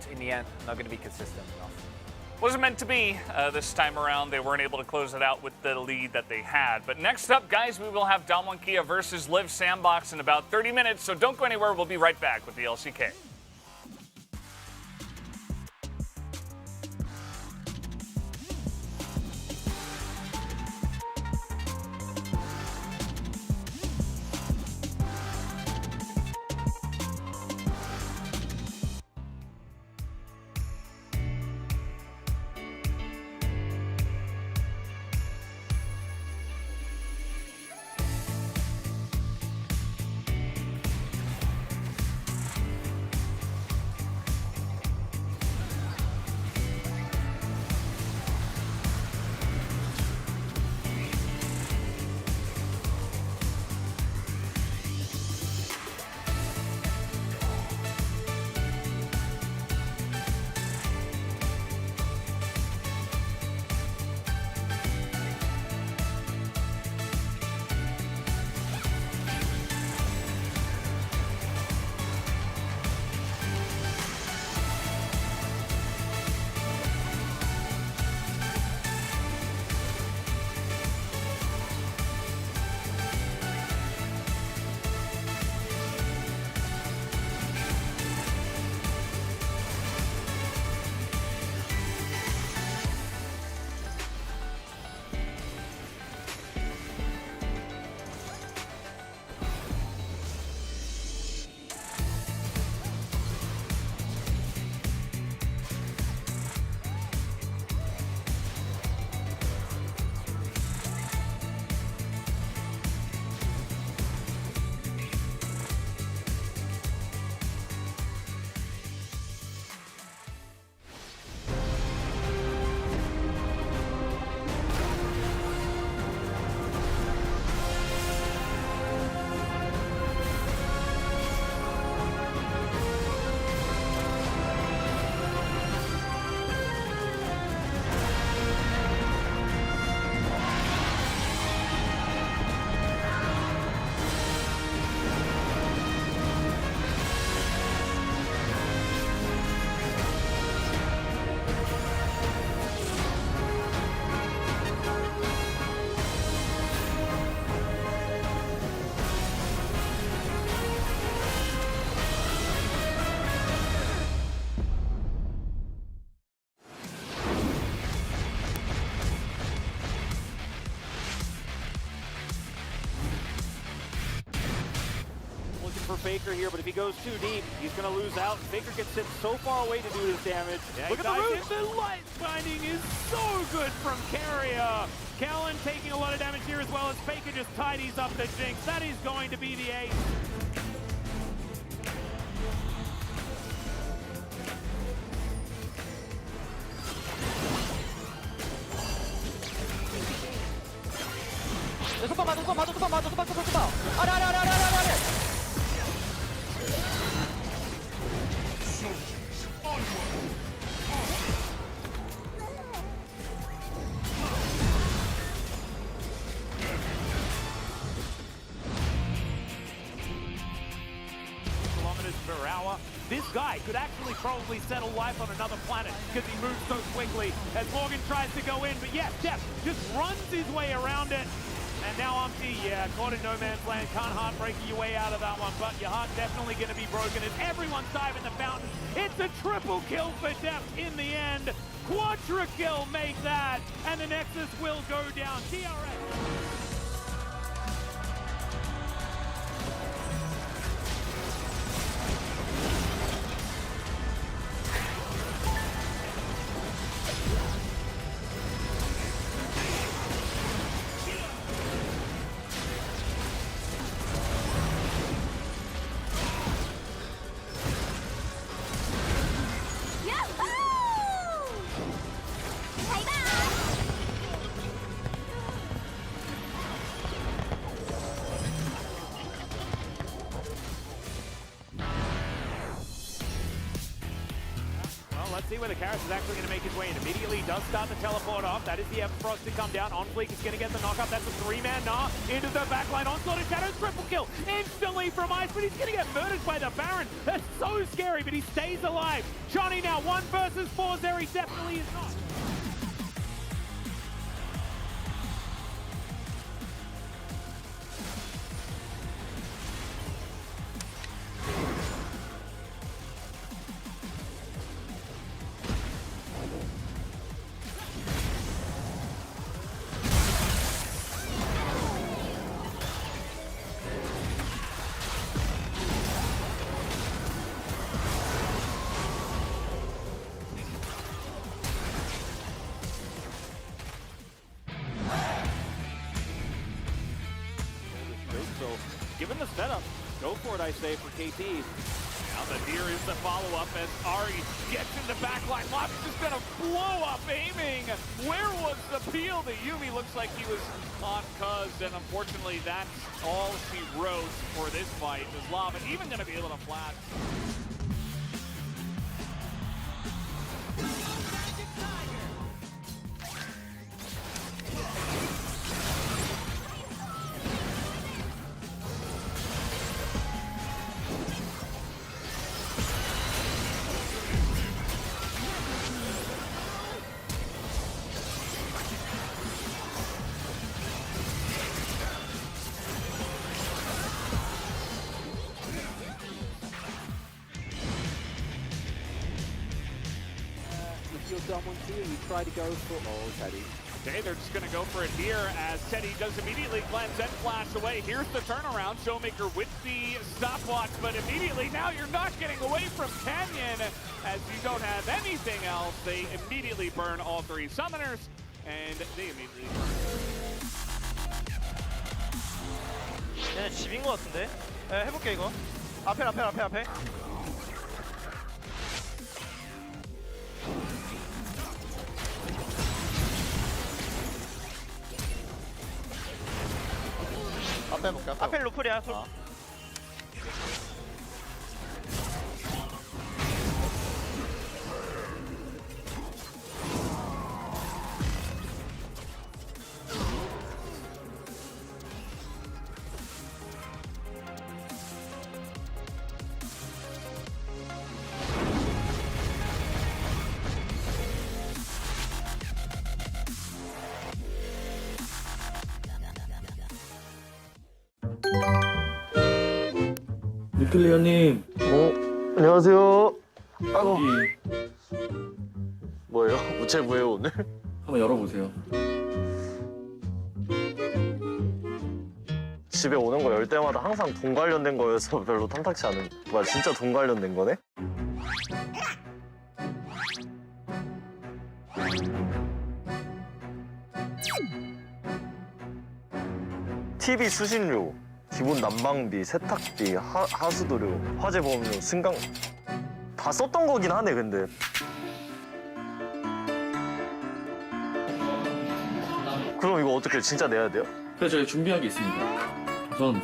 In the end, not going to be consistent enough. wasn't meant to be this time around. They weren't able to close it out with the lead that they had. But next up, guys, we will have Damonkia versus Live Sandbox in about 30 minutes. So don't go anywhere. We'll be right back with the LCK. For Faker here, but if he goes too deep, he's going to lose out. Faker gets hit so far away to do his damage. Yeah, look at the root! The light binding is so good from Carrier. Callan taking a lot of damage here as well as Faker just tidies up the Jinx. That is going to be the ace. Per hour. This guy could actually probably settle life on another planet because he moves so quickly as Morgan tries to go in. But yeah, Def just runs his way around it. And now Umpty, yeah, caught in no man's land. Can't heartbreak your way out of that one, but your heart definitely going to be broken as everyone's diving the fountain. It's a triple kill for Def in the end. Quadra kill make that, and the Nexus will go down. TRX. Let's see where the Karis is actually going to make his way in. Immediately does start to teleport off. That is the Everfrost to come down. OnFleek is going to get the knockup. That's a three-man Gnar into the backline. Onslaught of Shadows, triple kill instantly from Ice, but he's going to get murdered by the Baron. That's so scary, but he stays alive. Johnny now 1 versus 4. Zeri definitely is not. the setup. Go for it, I say, for KT. Now the here is the follow-up as Ari gets in the backline. Lobby's just gonna blow up aiming. Where was the peel? The Yumi looks like he was on Cuz, and unfortunately that's all she wrote for this fight. Is Lava even gonna be able to flash? If you're done one here, you try to go for... Oh, Teddy. Okay, they're just going to go for it here as Teddy does immediately cleanse and flash away. Here's the turnaround. Showmaker with the stopwatch, but immediately now you're not getting away from Canyon as you don't have anything else. They immediately burn all three summoners, and they immediately burn. 얘네 집인 것 같은데? 네, 해볼게 이거. 앞에. 앞에 해볼게. 앞에 루플이야. 뉴클리어님. 안녕하세요. 아이고. 뭐예요? 우체부예요 오늘? 한번 열어보세요. 집에 오는 거 열 때마다 항상 돈 관련된 거여서 별로 탐탁치 않은. 뭐야 진짜 돈 관련된 거네? TV 수신료, 기본 난방비, 세탁비, 하수도료, 화재 보험료, 승강 다 썼던 거긴 하네 근데. 그럼 이거 어떻게 진짜 내야 돼요? 그래서 저희 준비한 게 있습니다. 우선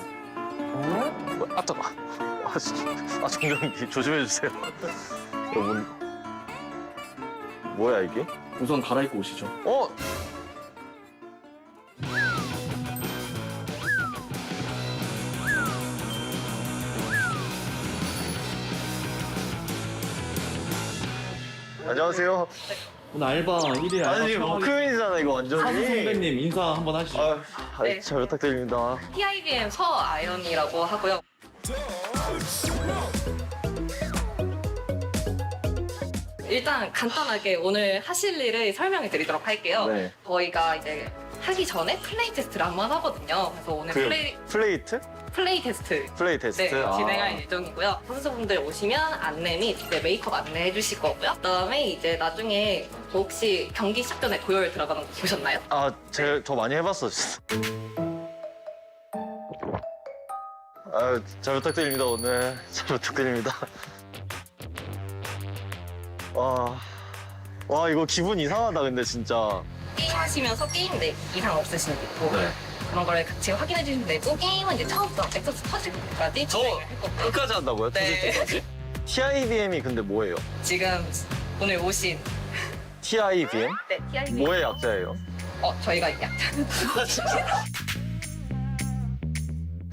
잠깐. 정경기 조심해 주세요. 여러분 뭐야 이게? 우선 갈아입고 오시죠. 안녕하세요. 오늘 알바 1일 알바 아니 워크맨이잖아 이거 완전히. 사수 선배님 인사 한번 하시죠. 네. 잘 부탁드립니다. TIBM 서아연이라고 하고요. 일단 간단하게 오늘 하실 일을 설명해 드리도록 할게요. 네. 저희가 이제 하기 전에 플레이 테스트를 한번 하거든요. 그래서 오늘 플레이트? 플레이 테스트 플레이 테스트? 네, 진행할 예정이고요. 선수분들 오시면 안내 및 이제 메이커 안내해 주실 거고요. 그다음에 이제 나중에 혹시 경기 시작 전에 도열 들어가는 거 보셨나요? 저 많이 해봤어 진짜. 잘 부탁드립니다 오늘. 잘 부탁드립니다. 와 이거 기분 이상하다 근데 진짜. 게임 하시면서 게임 내 이상 없으신 게 있고 네. 그런 거를 같이 확인해 주시면 되고 게임은 이제 처음부터 엑서스 터질 때까지 진행을 할 거고요. 끝까지 한다고요? 네. 터질 때까지? TIBM이 근데 뭐예요? 지금 오늘 오신 TIBM? 네, TIBM. 뭐의 약자예요? 저희가 약간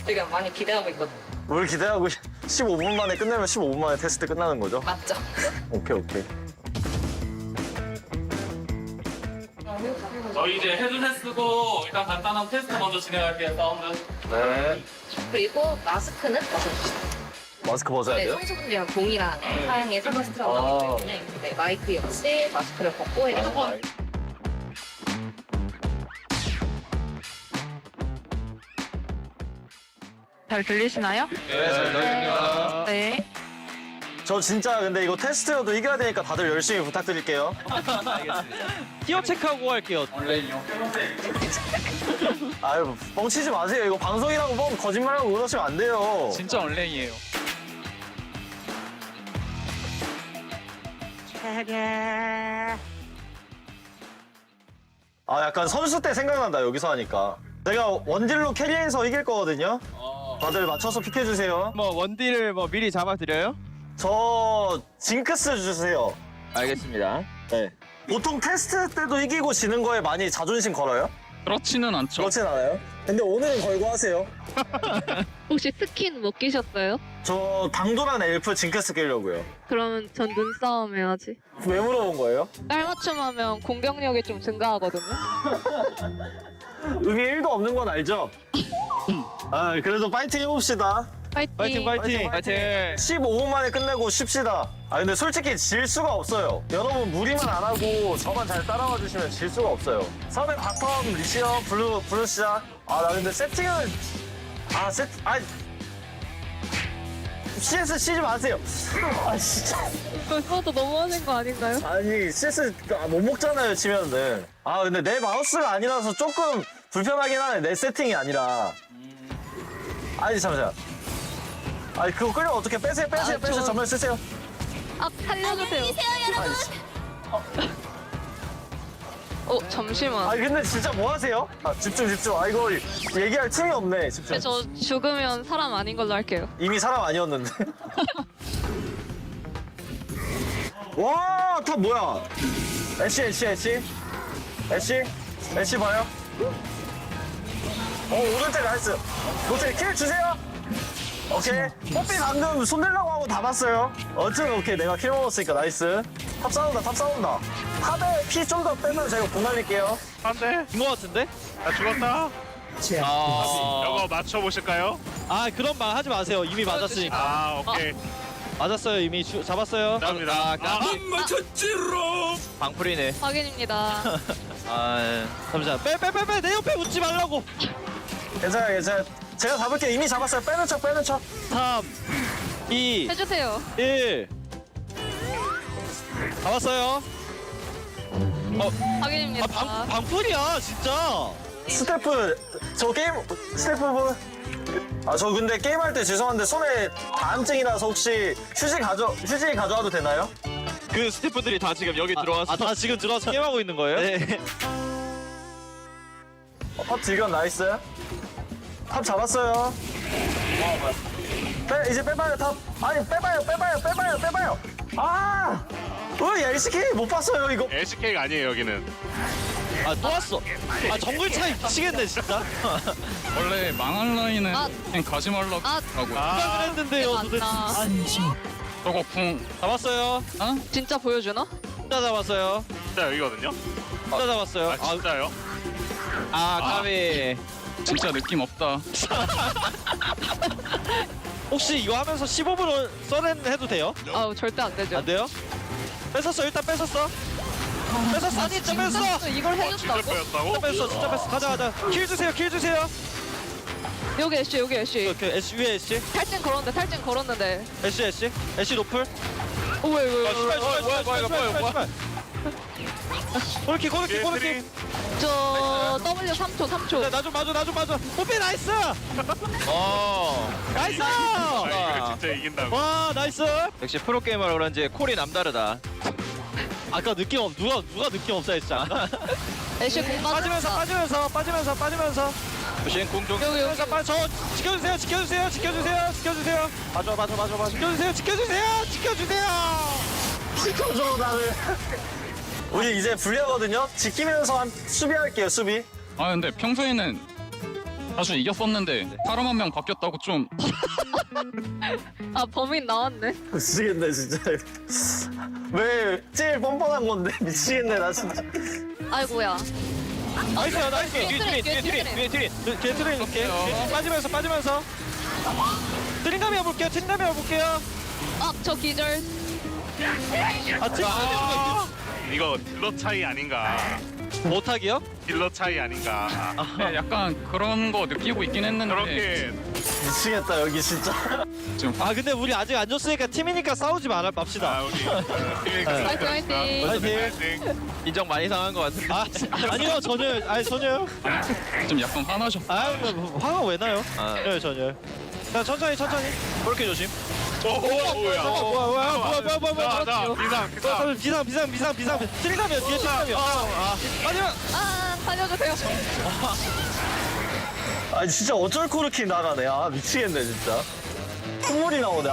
지금 많이 기대하고 있거든요. 뭘 기대하고 15분 만에 끝내면 15분 만에 테스트 끝나는 거죠? 맞죠? 오케이. 저희 이제 헤드셋 쓰고 일단 간단한 테스트 먼저 진행할게요. 사운드. 네. 그리고 마스크는 벗어주시죠. 마스크 벗어야 네, 돼요? 선수분들이랑 동일한 사양의 선글라스라고 하기 때문에 네, 마이크 역시 마스크를 벗고 해주시고 잘 들리시나요? 네, 잘 들립니다. 네. 저 진짜 근데 이거 테스트여도 이겨야 되니까 다들 열심히 부탁드릴게요. 티어 체크하고 갈게요. 아유 뻥치지 마세요. 이거 방송이라고 뻥 거짓말하고 그러시면 안 돼요. 진짜 온라인이에요. 아 약간 선수 때 생각난다 여기서 하니까. 제가 원딜로 캐리해서 이길 거거든요. 다들 맞춰서 픽해주세요. 뭐 원딜을 뭐 미리 잡아드려요? 저 징크스 주세요. 알겠습니다. 네. 보통 테스트 때도 이기고 지는 거에 많이 자존심 걸어요? 그렇지는 않죠. 그렇진 않아요. 근데 오늘은 걸고 하세요. 혹시 스킨 못 끼셨어요? 저 당돌한 엘프 징크스 끼려고요. 그러면 전 눈싸움 해야지. 왜 물어본 거예요? 깔맞춤하면 공격력이 좀 증가하거든요. 의미 1도 없는 건 알죠? 아 그래도 파이팅 해봅시다. 파이팅. 파이팅. 15분 만에 끝내고 쉽시다. 아 근데 솔직히 질 수가 없어요. 여러분 무리만 안 하고 저만 잘 따라와 주시면 질 수가 없어요. 선에 바텀 리시어 블루 시작. 아 나 근데 세팅을 CS 치지 마세요. 아 진짜. 그것도 너무하신 거 아닌가요? 아니 CS 못 먹잖아요 치면은. 아 근데 내 마우스가 아니라서 조금 불편하긴 하네. 내 세팅이 아니라. 아니 잠시만. 아니 그거 끌려 어떻게 빼세요 전면 쓰세요. 아, 살려주세요. 잠시만. 아니 근데 진짜 뭐 하세요? 아 집중. 아 이거 얘기할 틈이 없네. 집중. 저 죽으면 사람 아닌 걸로 할게요. 이미 사람 아니었는데. 와, 탑 뭐야? 애쉬 봐요. 오른쪽 나이스. 노트 킬 주세요. 오케이. 뽀삐 방금 손들라고 하고 다 봤어요. 어쨌든 오케이. 내가 킬 먹었으니까 나이스. 탑 싸운다. 탑에 피 좀 더 빼면 제가 공 날릴게요. 안 돼. 진 거 같은데? 나 죽었다. 이거 맞춰보실까요? 아 그런 말 하지 마세요. 이미 맞았으니까. 아, 오케이. 맞았어요. 이미 잡았어요. 감사합니다. 맞췄지롱. 방풀이네. 확인입니다. 아 잠시만. 빼. 내 옆에 웃지 말라고. 괜찮아. 제가 잡을게요. 이미 잡았어요. 빼는 척. 3, 2, 해주세요. 1. 잡았어요. 확인입니다. 방풀이야 진짜. 스태프 저 근데 게임할 때 죄송한데 손에 다한증이라서 혹시 휴지 가져와도 되나요? 그 스태프들이 다 지금 여기 들어와서 다 지금 들어와서 게임하고 있는 거예요? 네. 탑 질견 나이스. 탑 잡았어요. 이제 빼봐요 탑. 아니 빼봐요. 아! 왜 LCK 못 봤어요 이거? LCK가 아니에요 여기는. 또 왔어. 정글 차이 미치겠네 진짜. 원래 망한 라인은 그냥 가지 말라고 누가 그랬는데요 도대체. 저거 궁 잡았어요. 진짜 보여주나? 진짜 잡았어요. 진짜 여기거든요. 진짜 잡았어요. 진짜요? 까비. 진짜 느낌 없다. 혹시 이거 하면서 15분 써렌 해도 돼요? 절대 안 되죠. 안 돼요? 뺐었어. 일단 뺐었어. 아니, 진짜 뺐어. 이걸 해줬다고? 뺐다고? 진짜 뺐어. 가자. 킬 주세요. 여기 애쉬. 위에 애쉬. 탈진 걸었는데. 애쉬 노플. 왜? 뭐야. 고르키. 저 W 3초. 나 좀 봐줘. 뽀삐 나이스. 나이스. 이거 진짜 이긴다고. 와 나이스. 역시 프로게이머라 그런지 콜이 남다르다. 아까 누가 느낌 없다 했지 않나? 애쉬 공 빠지면서 조심 공중 여기. 저 지켜주세요 맞아 지켜주세요 시켜줘 나를. 우리 이제 불리하거든요. 지키면서 수비할게요 수비. 근데 평소에는 자주 이겼었는데 사람 한 명 바뀌었다고 좀. 범인 나왔네. 미치겠네 진짜. 왜 제일 뻔뻔한 건데 미치겠네 나 진짜. 아이고야. 나이스 뒤에 트레인 이렇게 빠지면서 트린감이 해볼게요 저 기절. 이거 딜러 차이 아닌가. 못하기요? 딜러 차이 아닌가. 네, 약간 그런 거 느끼고 있긴 했는데 그렇게 미치겠다 여기 진짜. 아 근데 우리 아직 안 졌으니까 팀이니까 싸우지 맙시다. 화이팅 화이팅. 화이팅. 인정 많이 상한 것 같은데. 아니요 전혀요. 아니 전혀요. 좀 약간 화나셨. 화가 왜 나요? 전혀요. 자 천천히. 그렇게 조심. 뭐야. 비상. 트리가면 뒤에 트리가면. 하지만. 살려주세요. 아니 진짜 어쩔 코르키 나가네. 아 미치겠네 진짜. 콧물이 나오네.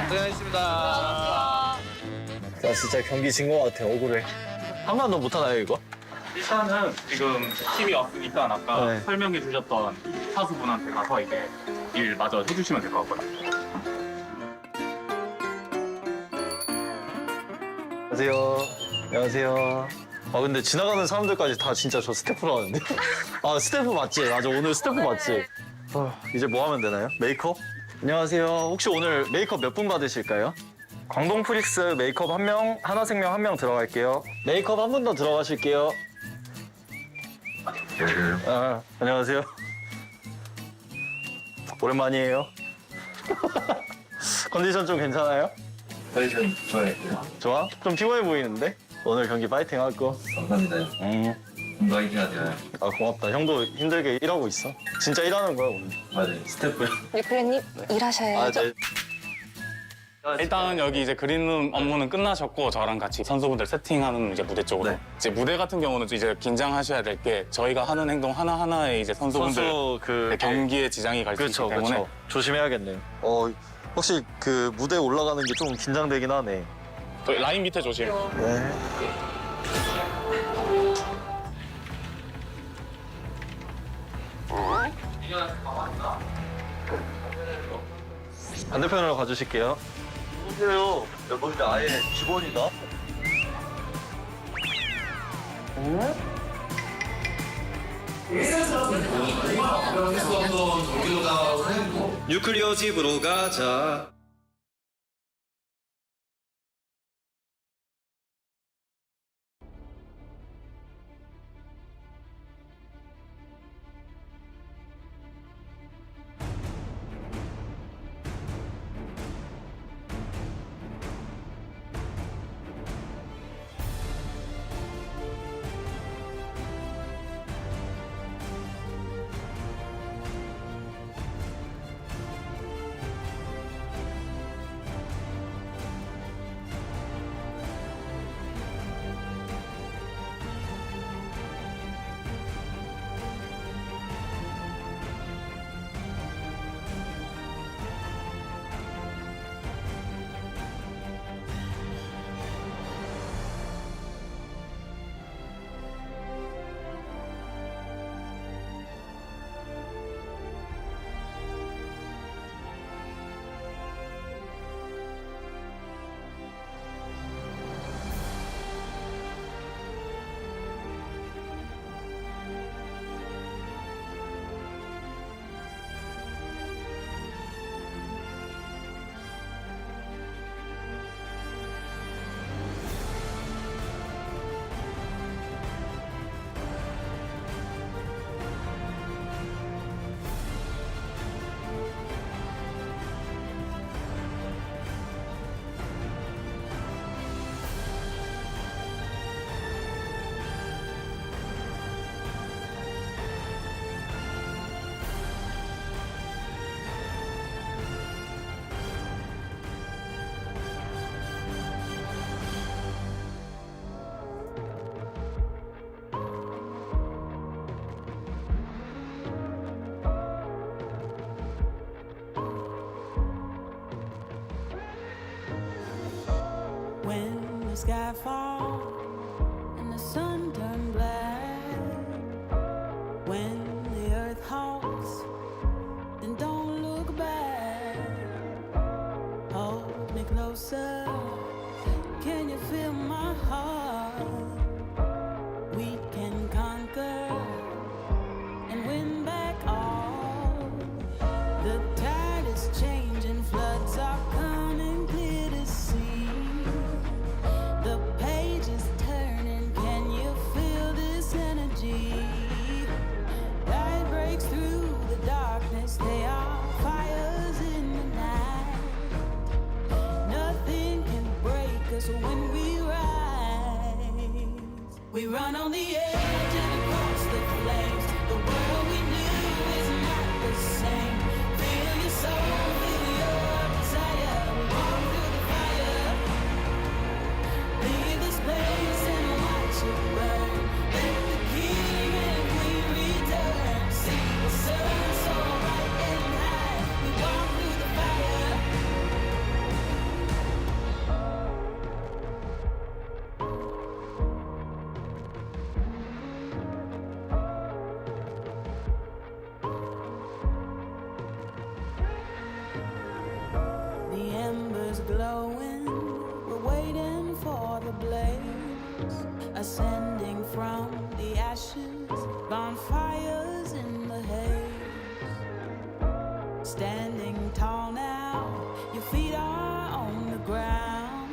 고생하셨습니다. 나 진짜 경기 진 거 같아. 억울해. 한 번 더 못하나요 이거? 일단은 지금 팀이 왔으니까 아까 네. 설명해 주셨던 사수분한테 가서 이제 일 마저 해주시면 될 것 같거든요. 안녕하세요. 아 근데 지나가는 사람들까지 다 진짜 저 스태프로 하는데? 아 스태프 맞지? 맞아 오늘 스태프 맞지? 이제 뭐 하면 되나요? 메이크업? 안녕하세요. 혹시 오늘 메이크업 몇 분 받으실까요? 광동 프릭스 메이크업 한 명, 하나생명 한 명 들어갈게요. 메이크업 한 분 더 들어가실게요. 안녕하세요. 오랜만이에요. 컨디션 좀 괜찮아요? 컨디션 좋아요. 좋아? 좀 피곤해 보이는데? 오늘 경기 파이팅 할 거. 감사합니다. 건강히 해야 돼요. 아 고맙다. 형도 힘들게 일하고 있어. 진짜 일하는 거야 오늘. 맞아요. 스태프야. 리플레님 일하셔야죠. 네. 일단 여기 이제 그린룸 업무는 끝나셨고 저랑 같이 선수분들 세팅하는 이제 무대 쪽으로. 네. 이제 무대 같은 경우는 이제 긴장하셔야 될 게 저희가 하는 행동 하나 하나에 이제 선수분들 경기에 지장이 갈 수 있기 때문에. 그렇죠. 조심해야겠네요. 혹시 그 무대 올라가는 게 좀 긴장되긴 하네. 저희 라인 밑에 조심. 네. 반대편으로 가주실게요. 보세요. 여기 아예 직원이다. 뉴클리어 집으로 가자. When the sky falls and the sun turns black, when the earth halts, then don't look back. Hold me closer, can you feel my heart? We can conquer and win back all. The tide is changing, floods are coming clear to see. The page is turning. glowing. We're waiting for the blaze, ascending from the ashes, bonfires in the haze. Standing tall now, your feet are on the ground.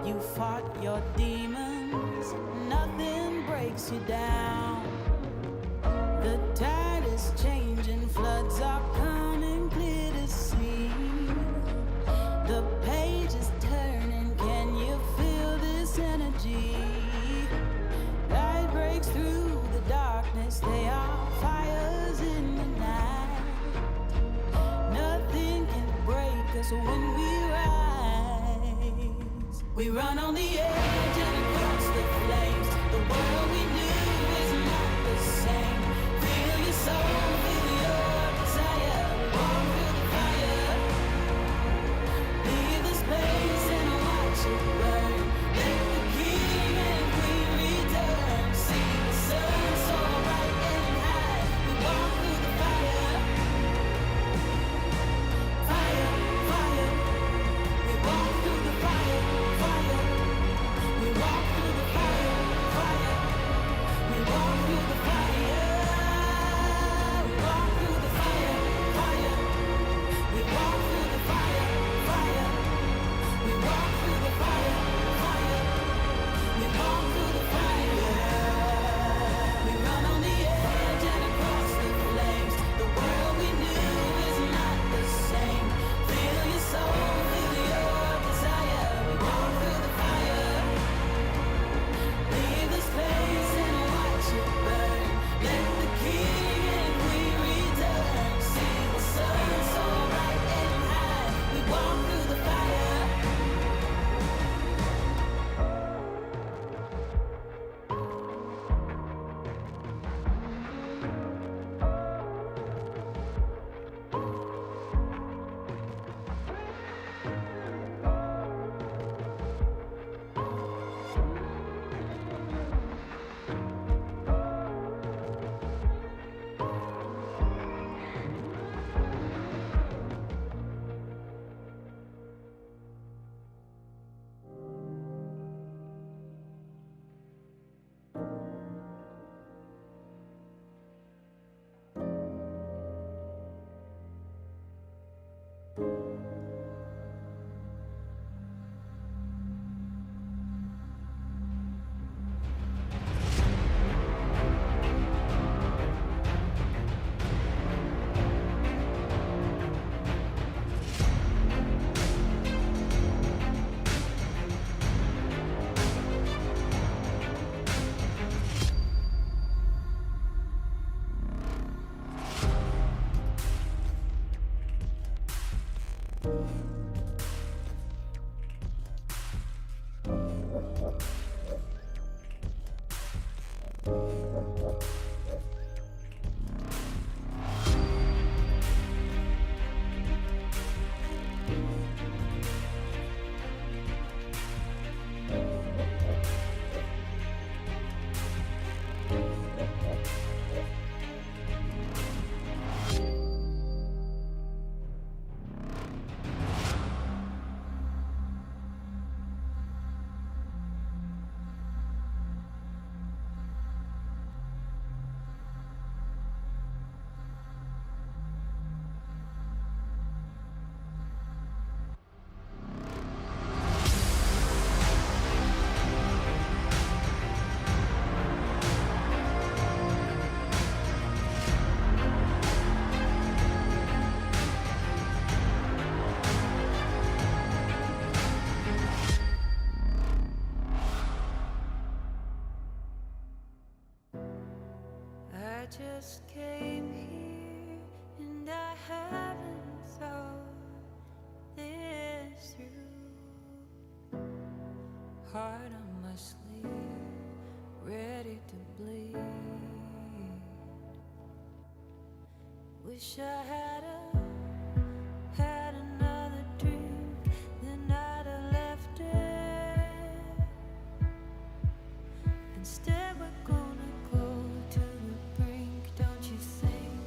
You fought your demons, nothing breaks you down. The tide is changing, floods are coming clear to see. The page is turning, can you feel this energy? Light breaks through the darkness, they are fires in the night. Nothing can break us when we rise. We run on the edge and across the flames. The world we knew is not the same. Feel your soul, feel your desire. Walk through the fire. Leave the space and watch it burn. Let the king and queen return. See the sun so bright and high. We walk through the fire. Fire, fire. We walk through the fire, fire. We walk through the fire, fire. We walk through the fire. We walk through the fire, fire. We walk through the fire, fire. We walk through the fire, fire. We walk through the fire. We run on the edge and across the flames. The world we knew is not the same. Feel your soul, feel your desire. We walk through the fire. Leave the space and watch it burn. Let the king and queen return. See the sun so bright and high. We walk through the fire. I just came here and I haven't thought this through. Heart on my sleeve, ready to bleed. Wish I had another drink, then I'd have left it. Instead we're gonna go to the brink. Don't you think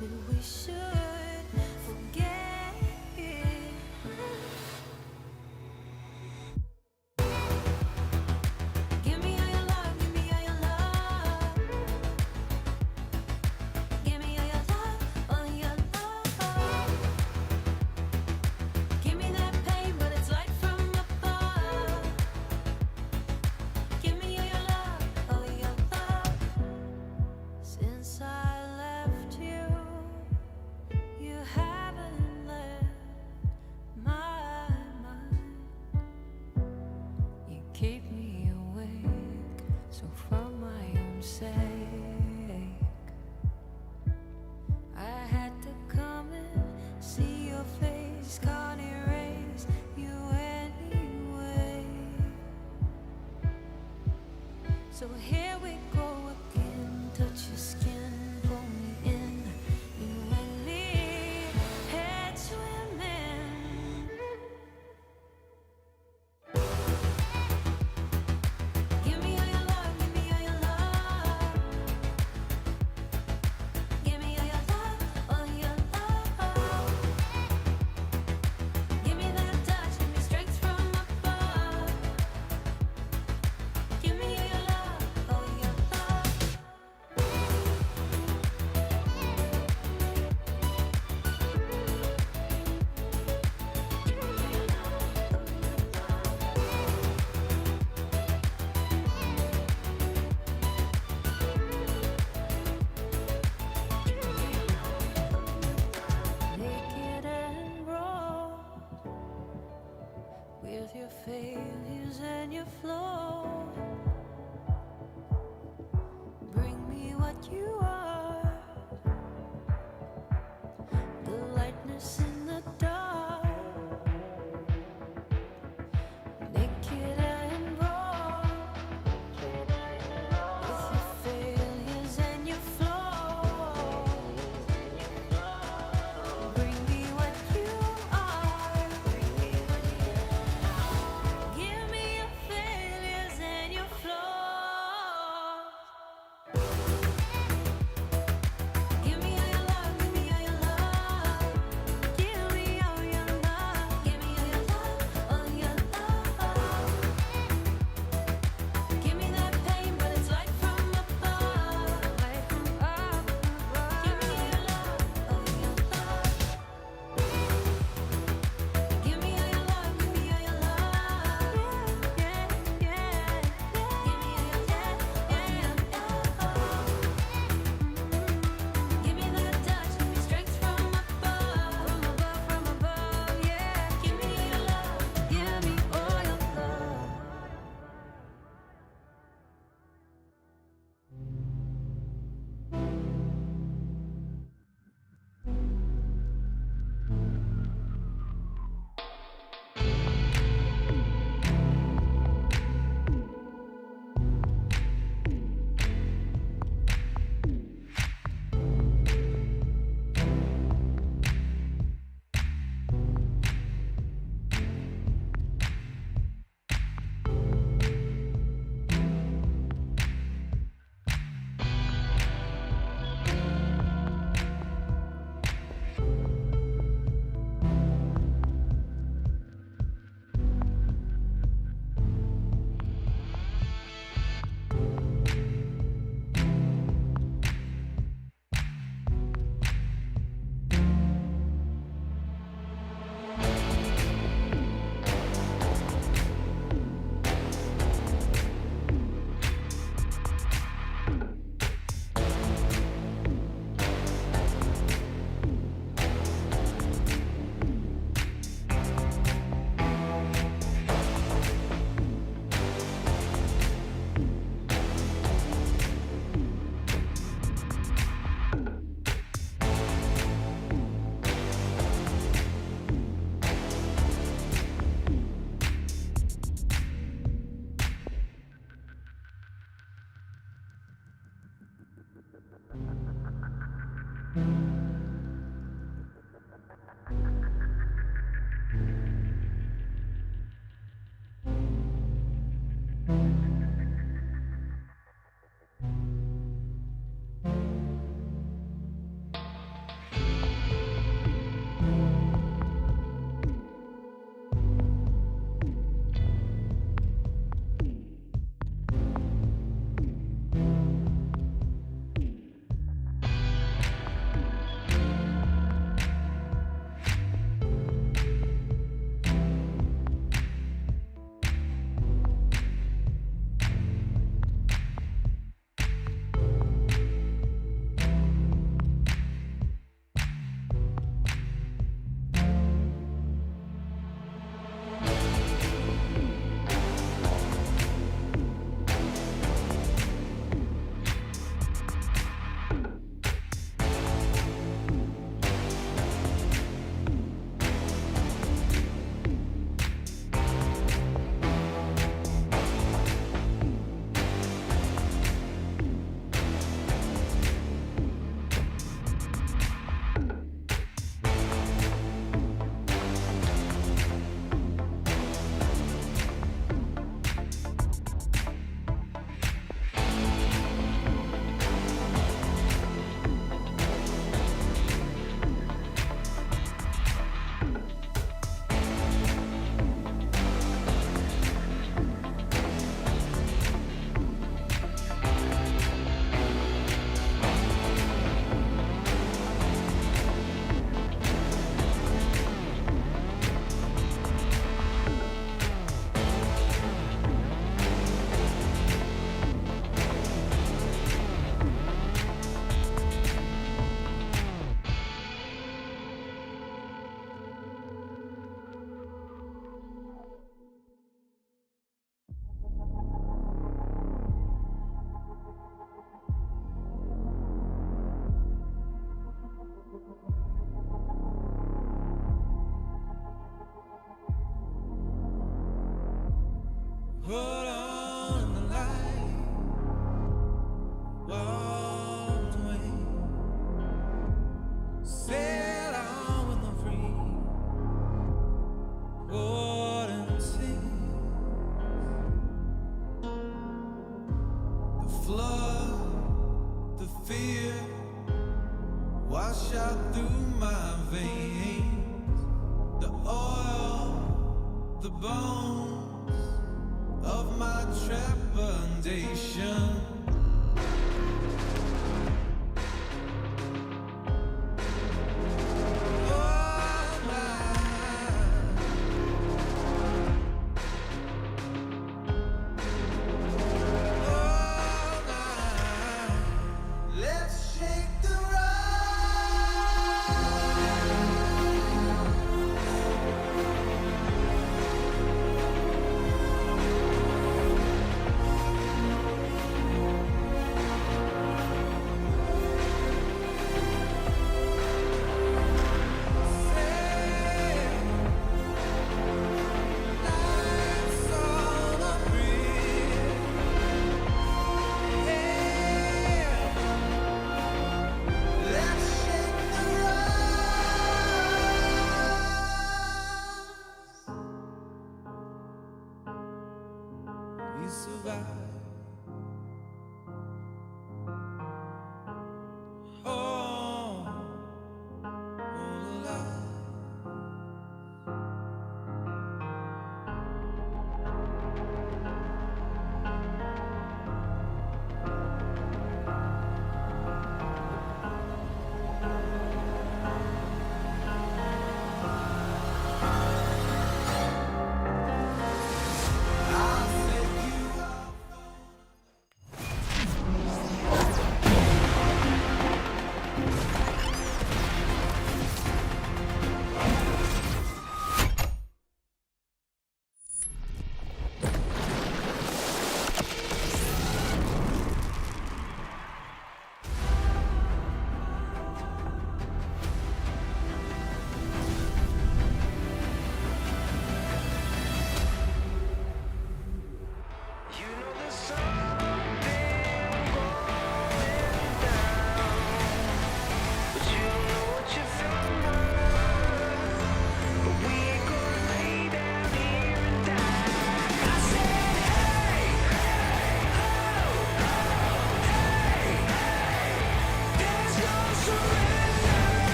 that we should forget it?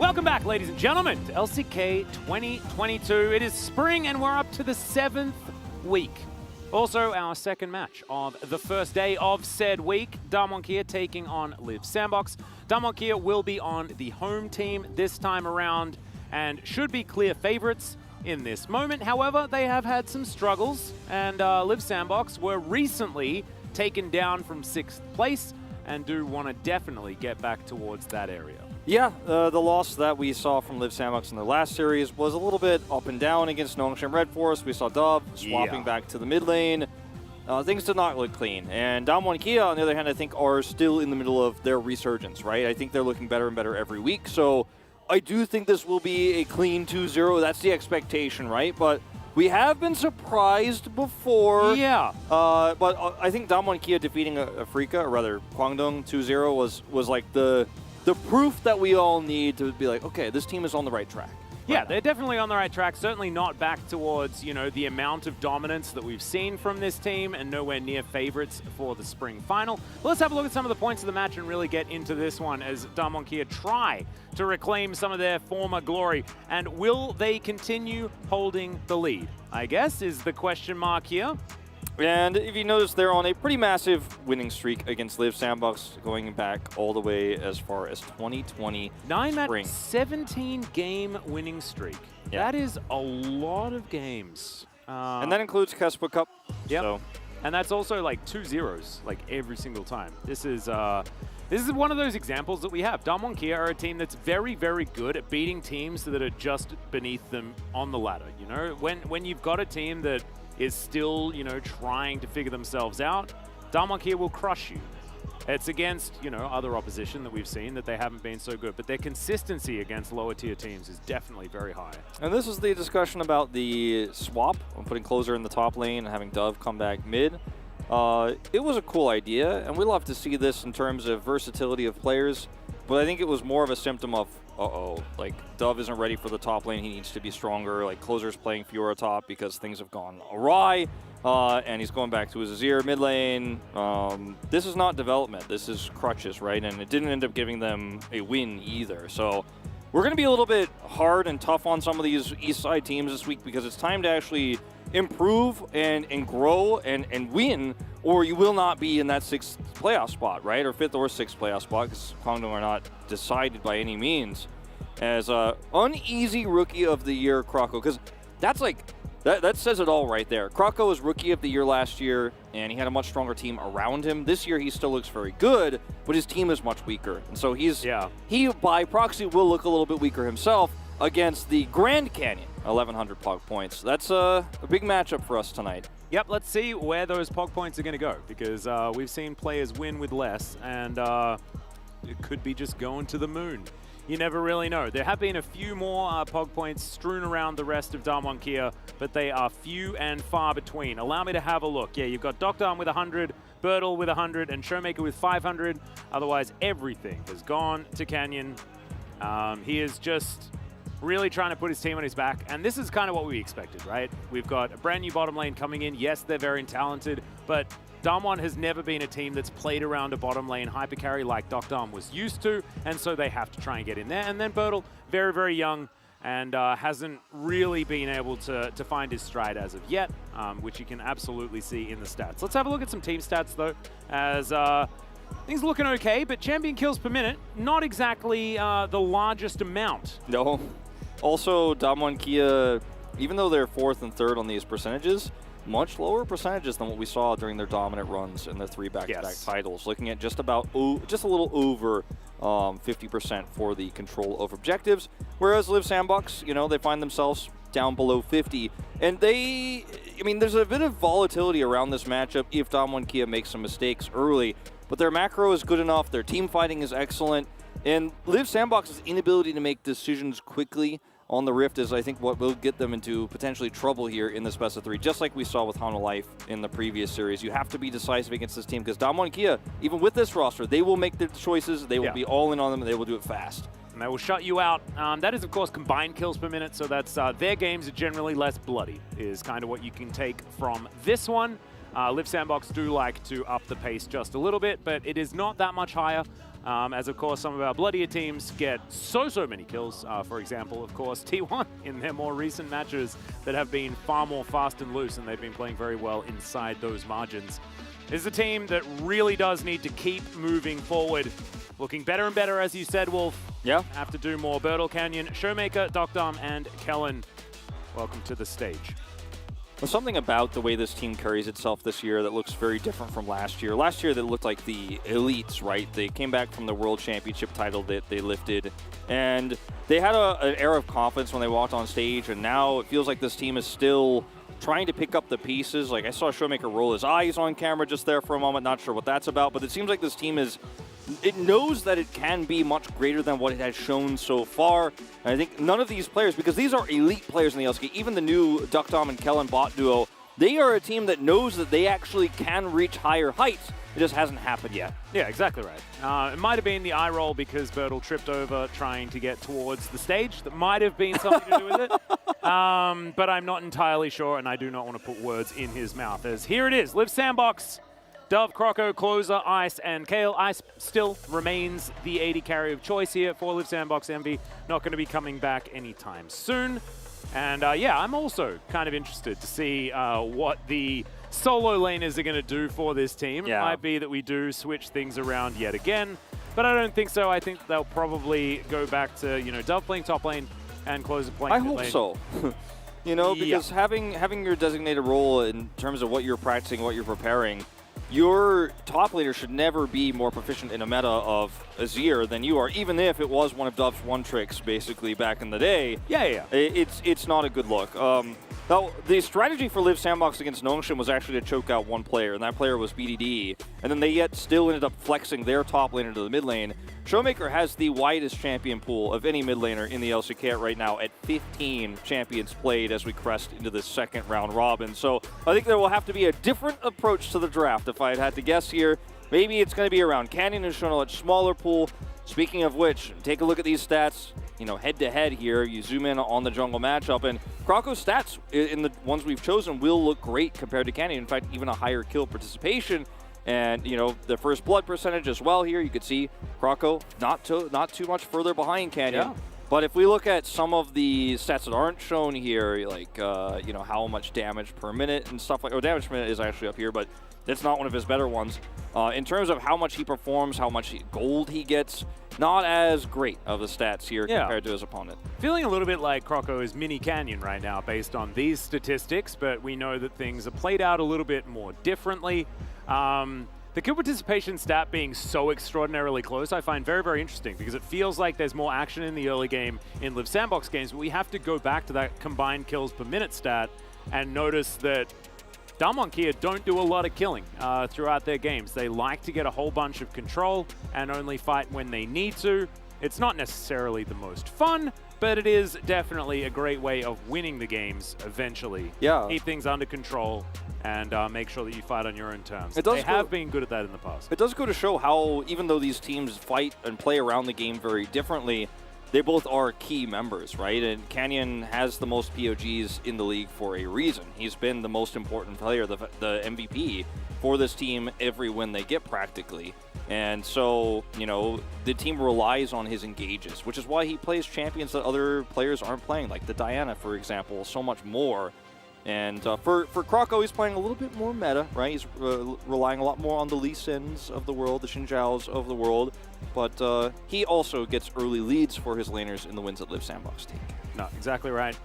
Welcome back, ladies and gentlemen, to LCK 2022. It is spring, and we're up to the 7th week. Also, our second match of the first day of said week. ㅣ2022 taking on LIV Sandbox. ㅣ2022 will be on the home team this time around and should be clear favorites in this moment. However, they have had some struggles, and LIV Sandbox were recently taken down from 6th place and do want to definitely get back towards that area. Yeah, the loss that we saw from LIV Sandbox in their last series was a little bit up and down against Nongshim Red Force. We saw Dove swapping back to the mid lane. Things did not look clean. And ㅣ2022, on the other hand, I think are still in the middle of their resurgence, right? I think they're looking better and better every week. So I do think this will be a clean 2-0. That's the expectation, right? But we have been surprised before. Yeah. But I think ㅣ2022 defeating Afrika, or rather Kwangdong 2-0 was like the proof that we all need to be like, okay, this team is on the right track. Yeah, they're definitely on the right track. Certainly not back towards, you know, the amount of dominance that we've seen from this team, and nowhere near favorites for the spring final. But let's have a look at some of the points of the match and really get into this one as ㅣ2022 try to reclaim some of their former glory. And will they continue holding the lead, I guess, is the question mark here. And if you notice, they're on a pretty massive winning streak against LIV Sandbox, going back all the way as far as 2020 9-match, spring. 17-game winning streak. Yeah. That is a lot of games. And that includes Kespa Cup. Yep. So. And that's also like 2 zeros, like every single time. This is one of those examples that we have. ㅣ2022 are a team that's very, very good at beating teams that are just beneath them on the ladder. You know, when you've got a team that is still, you know, trying to figure themselves out, ㅣ2022 will crush you. It's against, you know, other opposition that we've seen that they haven't been so good, but their consistency against lower tier teams is definitely very high. And this is the discussion about the swap, on putting Closer in the top lane and having Dove come back mid. It was a cool idea, and we love to see this in terms of versatility of players, but I think it was more of a symptom of, like Dove isn't ready for the top lane, he needs to be stronger, like Closer's playing Fiora top because things have gone awry, and he's going back to his Azir mid lane. This is not development, this is crutches, right? And it didn't end up giving them a win either. So we're going to be a little bit hard and tough on some of these East Side teams this week because it's time to actually improve and grow and win, or you will not be in that 6th playoff spot, right? Or 5th or 6th playoff spot, because Kwangdong are not decided by any means. As uneasy Rookie of the Year, Kroko, because that's like, that says it all right there. Kroko was Rookie of the Year last year, and he had a much stronger team around him. This year, he still looks very good, but his team is much weaker. And so he, by proxy, will look a little bit weaker himself against the Grand Canyon, 1,100 POG points. That's a big matchup for us tonight. Yep, let's see where those POG points are going to go, because we've seen players win with less, and it could be just going to the moon. You never really know. There have been a few more POG points strewn around the rest of ㅣ2022, but they are few and far between. Allow me to have a look. Yeah, you've got Doctorm with 100, Birdle with 100, and Showmaker with 500. Otherwise, everything has gone to Canyon. He is just really trying to put his team on his back, and this is kind of what we expected, right? We've got a brand new bottom lane coming in. Yes, they're very talented, but Damwon has never been a team that's played around a bottom lane hypercarry like Doctorm was used to, and so they have to try and get in there. And then Birdle, very, very young, and hasn't really been able to find his stride as of yet, which you can absolutely see in the stats. Let's have a look at some team stats, though, as things looking okay, but champion kills per minute, not exactly the largest amount. No. Also, ㅣ2022, even though they're 4th and 3rd on these percentages, much lower percentages than what we saw during their dominant runs in their 3 back-to-back titles. Looking at just about, just a little over 50% for the control of objectives. Whereas LIV Sandbox, you know, they find themselves down below 50. And I mean, there's a bit of volatility around this matchup if ㅣ2022 makes some mistakes early. But their macro is good enough, their team fighting is excellent, and LIV Sandbox's inability to make decisions quickly on the Rift is, I think, what will get them into potentially trouble here in this best of 3, just like we saw with Hana Life in the previous series. You have to be decisive against this team, because ㅣ2022, even with this roster, they will make their choices, they will be all in on them, and they will do it fast. And they will shut you out. That is, of course, combined kills per minute, so that's their games are generally less bloody, is kind of what you can take from this one. LIV Sandbox do like to up the pace just a little bit, but it is not that much higher. as of course some of our bloodier teams get so many kills. For example, of course, T1 in their more recent matches that have been far more fast and loose, and they've been playing very well inside those margins. This is a team that really does need to keep moving forward. Looking better and better, as you said, Wolf. Yeah. Have to do more. Bertel Canyon, Showmaker, Docdom, and Kellen, welcome to the stage. There's something about the way this team carries itself this year that looks very different from last year. Last year, they looked like the elites, right? They came back from the World Championship title that they lifted, and they had an air of confidence when they walked on stage, and now it feels like this team is still trying to pick up the pieces. Like, I saw Showmaker roll his eyes on camera just there for a moment, not sure what that's about, but it seems like this team it knows that it can be much greater than what it has shown so far. And I think none of these players, because these are elite players in the LCK, even the new Docdom and Kellen bot duo, they are a team that knows that they actually can reach higher heights. It just hasn't happened yet. Yeah, exactly right. It might have been the eye roll because Bertel tripped over trying to get towards the stage. That might have been something to do with it. But I'm not entirely sure, and I do not want to put words in his mouth. As here it is, Live Sandbox, Dove, Croco, Closer, Ice, and Kale. Ice still remains the AD carry of choice here for Live Sandbox. Envy not going to be coming back anytime soon. And yeah, I'm also kind of interested to see what the solo laners are going to do for this team. Yeah. It might be that we do switch things around yet again, but I don't think so. I think they'll probably go back to, you know, Dove playing top lane and Closer playing I mid hope lane. so. You know, because having your designated role in terms of what you're practicing, what you're preparing, your top laner should never be more proficient in a meta of Azir than you are, even if it was one of Dove's one tricks basically back in the day. Yeah. It's not a good look. Now, the strategy for Live Sandbox against Nongshin was actually to choke out one player, and that player was BDD, and then they yet still ended up flexing their top laner to the mid lane. Showmaker has the widest champion pool of any mid laner in the LCK right now at 15 champions played as we crest into the second round robin. So I think there will have to be a different approach to the draft if I had to guess here. Maybe it's going to be around Canyon and shown a much smaller pool. Speaking of which, take a look at these stats. You know, head-to-head here, you zoom in on the jungle matchup, and Croco's stats in the ones we've chosen will look great compared to Canyon. In fact, even a higher kill participation. And, you know, the first blood percentage as well here. You could see Croco not too much further behind Canyon. Yeah. But if we look at some of the stats that aren't shown here, like, you know, how much damage per minute and stuff like, oh, damage per minute is actually up here, but it's not one of his better ones. In terms of how much he performs, how much gold he gets, not as great of the stats here compared to his opponent. Feeling a little bit like Croco is mini Canyon right now based on these statistics, but we know that things are played out a little bit more differently. The kill participation stat being so extraordinarily close, I find very, very interesting because it feels like there's more action in the early game in Live Sandbox games, but we have to go back to that combined kills per minute stat and notice that Damwon here don't do a lot of killing throughout their games. They like to get a whole bunch of control and only fight when they need to. It's not necessarily the most fun, but it is definitely a great way of winning the games eventually. Yeah. Keep things under control and make sure that you fight on your own terms. It does They have been good at that in the past. It does go to show how, even though these teams fight and play around the game very differently, they both are key members, right? And Canyon has the most POGs in the league for a reason. He's been the most important player, the MVP for this team every win they get practically. And so, you know, the team relies on his engages, which is why he plays champions that other players aren't playing, like the Diana, for example, so much more. And for Croco, he's playing a little bit more meta, right? He's relying a lot more on the Lee Sins of the world, the Xin Zhaos of the world. But he also gets early leads for his laners in the wins that Live Sandbox take. No, exactly right.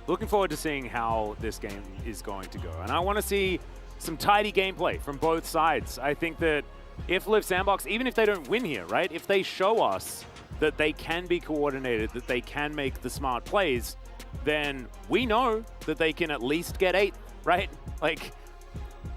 Looking forward to seeing how this game is going to go. And I want to see some tidy gameplay from both sides. I think that if Live Sandbox, even if they don't win here, right? If they show us that they can be coordinated, that they can make the smart plays, then we know that they can at least get 8th, right? Like,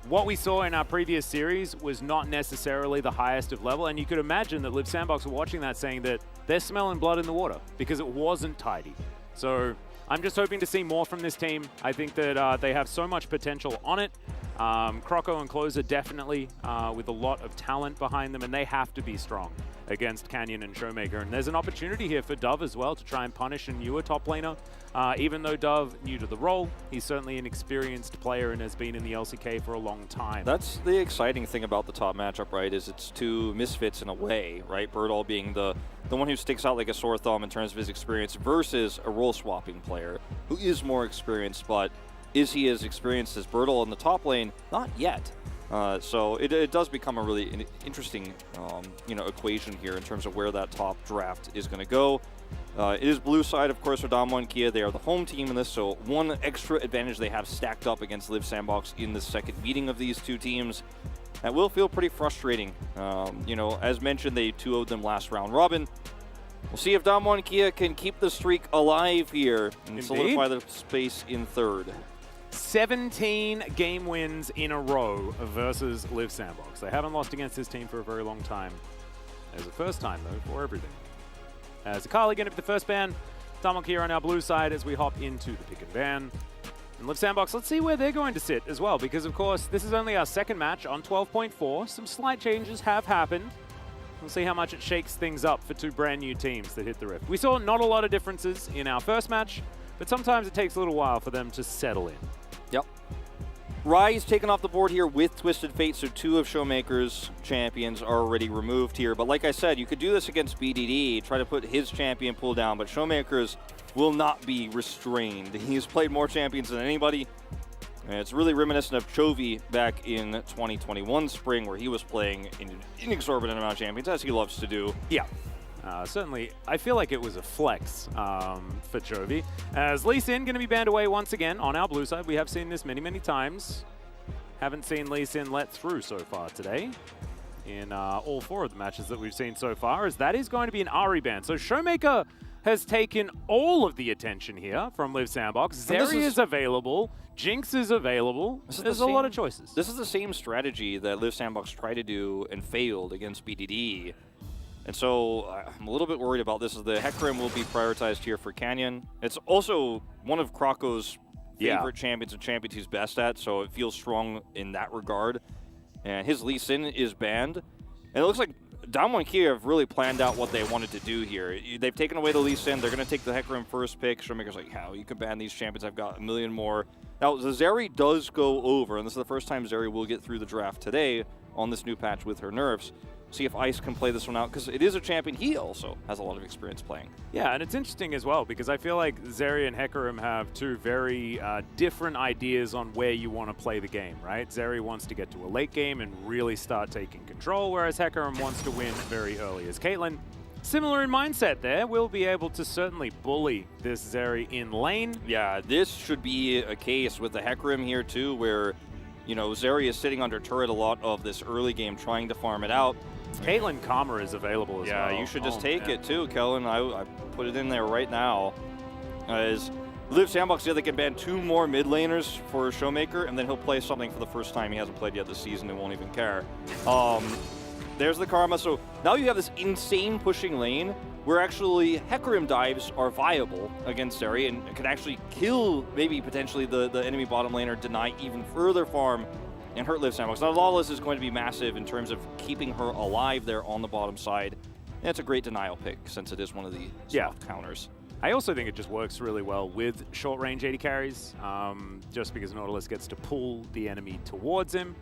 what we saw in our previous series was not necessarily the highest of level, and you could imagine that Live Sandbox were watching that saying that they're smelling blood in the water because it wasn't tidy. So I'm just hoping to see more from this team. I think that they have so much potential on it. Croco and Closer definitely with a lot of talent behind them, and they have to be strong against Canyon and Showmaker. And there's an opportunity here for Dove as well to try and punish a newer top laner. Even though Dove new to the role, he's certainly an experienced player and has been in the LCK for a long time. That's the exciting thing about the top matchup, right? Is it's two misfits in a way, right? Birdall being the one who sticks out like a sore thumb in terms of his experience versus a role swapping player who is more experienced, but is he as experienced as Birdall in the top lane? Not yet. So it does become a really interesting, equation here in terms of where that top draft is going to go. It is blue side, of course, for Damo and Kia. They are the home team in this, so one extra advantage they have stacked up against Live Sandbox in the second meeting of these two teams. That will feel pretty frustrating. As mentioned, they 2-0'd them last round robin. We'll see if Damo and Kia can keep the streak alive here and solidify the space in third. 17 game wins in a row versus Live Sandbox. They haven't lost against this team for a very long time. There's a first time, though, for everything. As Akali going to be the first ban, Damo and Kia on our blue side as we hop into the pick and ban. And Live Sandbox, let's see where they're going to sit as well, because, of course, this is only our second match on 12.4. Some slight changes have happened. We'll see how much it shakes things up for two brand new teams that hit the rift. We saw not a lot of differences in our first match, but sometimes it takes a little while for them to settle in. Yep. Rise taken off the board here with Twisted Fate, so two of Showmaker's champions are already removed here. But like I said, you could do this against BDD, try to put his champion pool down, but Showmaker's will not be restrained. He's played more champions than anybody. And it's really reminiscent of Chovy back in 2021 spring, where he was playing an inexorbitant amount of champions, as he loves to do. Yeah. Certainly, I feel like it was a flex for Chovy. As Lee Sin going to be banned away once again on our blue side. We have seen this many, many times. Haven't seen Lee Sin let through so far today in all four of the matches that we've seen so far, as that is going to be an Ahri ban. So Showmaker has taken all of the attention here from Live Sandbox. Zeri is available. Jinx is available. There's a lot of choices. This is the same strategy that Live Sandbox tried to do and failed against BDD. And so I'm a little bit worried about this. The Hecarim will be prioritized here for Canyon. It's also one of Croco's favorite champions and champions he's best at, so it feels strong in that regard. And his Lee Sin is banned. And it looks like Damo and Kia have really planned out what they wanted to do here. They've taken away the Lee Sin. They're going to take the Hecarim first pick. Showmaker's like, how? You can ban these champions. I've got a million more. Now, the Zeri does go over, and this is the first time Zeri will get through the draft today on this new patch with her nerfs. See if Ice can play this one out, because it is a champion he also has a lot of experience playing. Yeah, and it's interesting as well, because I feel like Zeri and Hecarim have two very different ideas on where you want to play the game, right? Zeri wants to get to a late game and really start taking control, whereas Hecarim wants to win very early. As Caitlyn, similar in mindset there, will be able to certainly bully this Zeri in lane. Yeah, this should be a case with the Hecarim here too, where, Zeri is sitting under turret a lot of this early game, trying to farm it out. Caitlyn Karma is available as well. Yeah, you should just take it too, Kellen. I put it in there right now. As Live Sandbox, they can ban two more mid laners for Showmaker, and then he'll play something for the first time he hasn't played yet this season and won't even care. There's the Karma. So now you have this insane pushing lane where actually Hecarim dives are viable against Zeri and can actually kill maybe potentially the enemy bottom laner, deny even further farm, and hurt Live Sandbox. Now, Lawless is going to be massive in terms of keeping her alive there on the bottom side. And it's a great denial pick since it is one of the soft counters. I also think it just works really well with short-range AD carries, just because Nautilus gets to pull the enemy towards him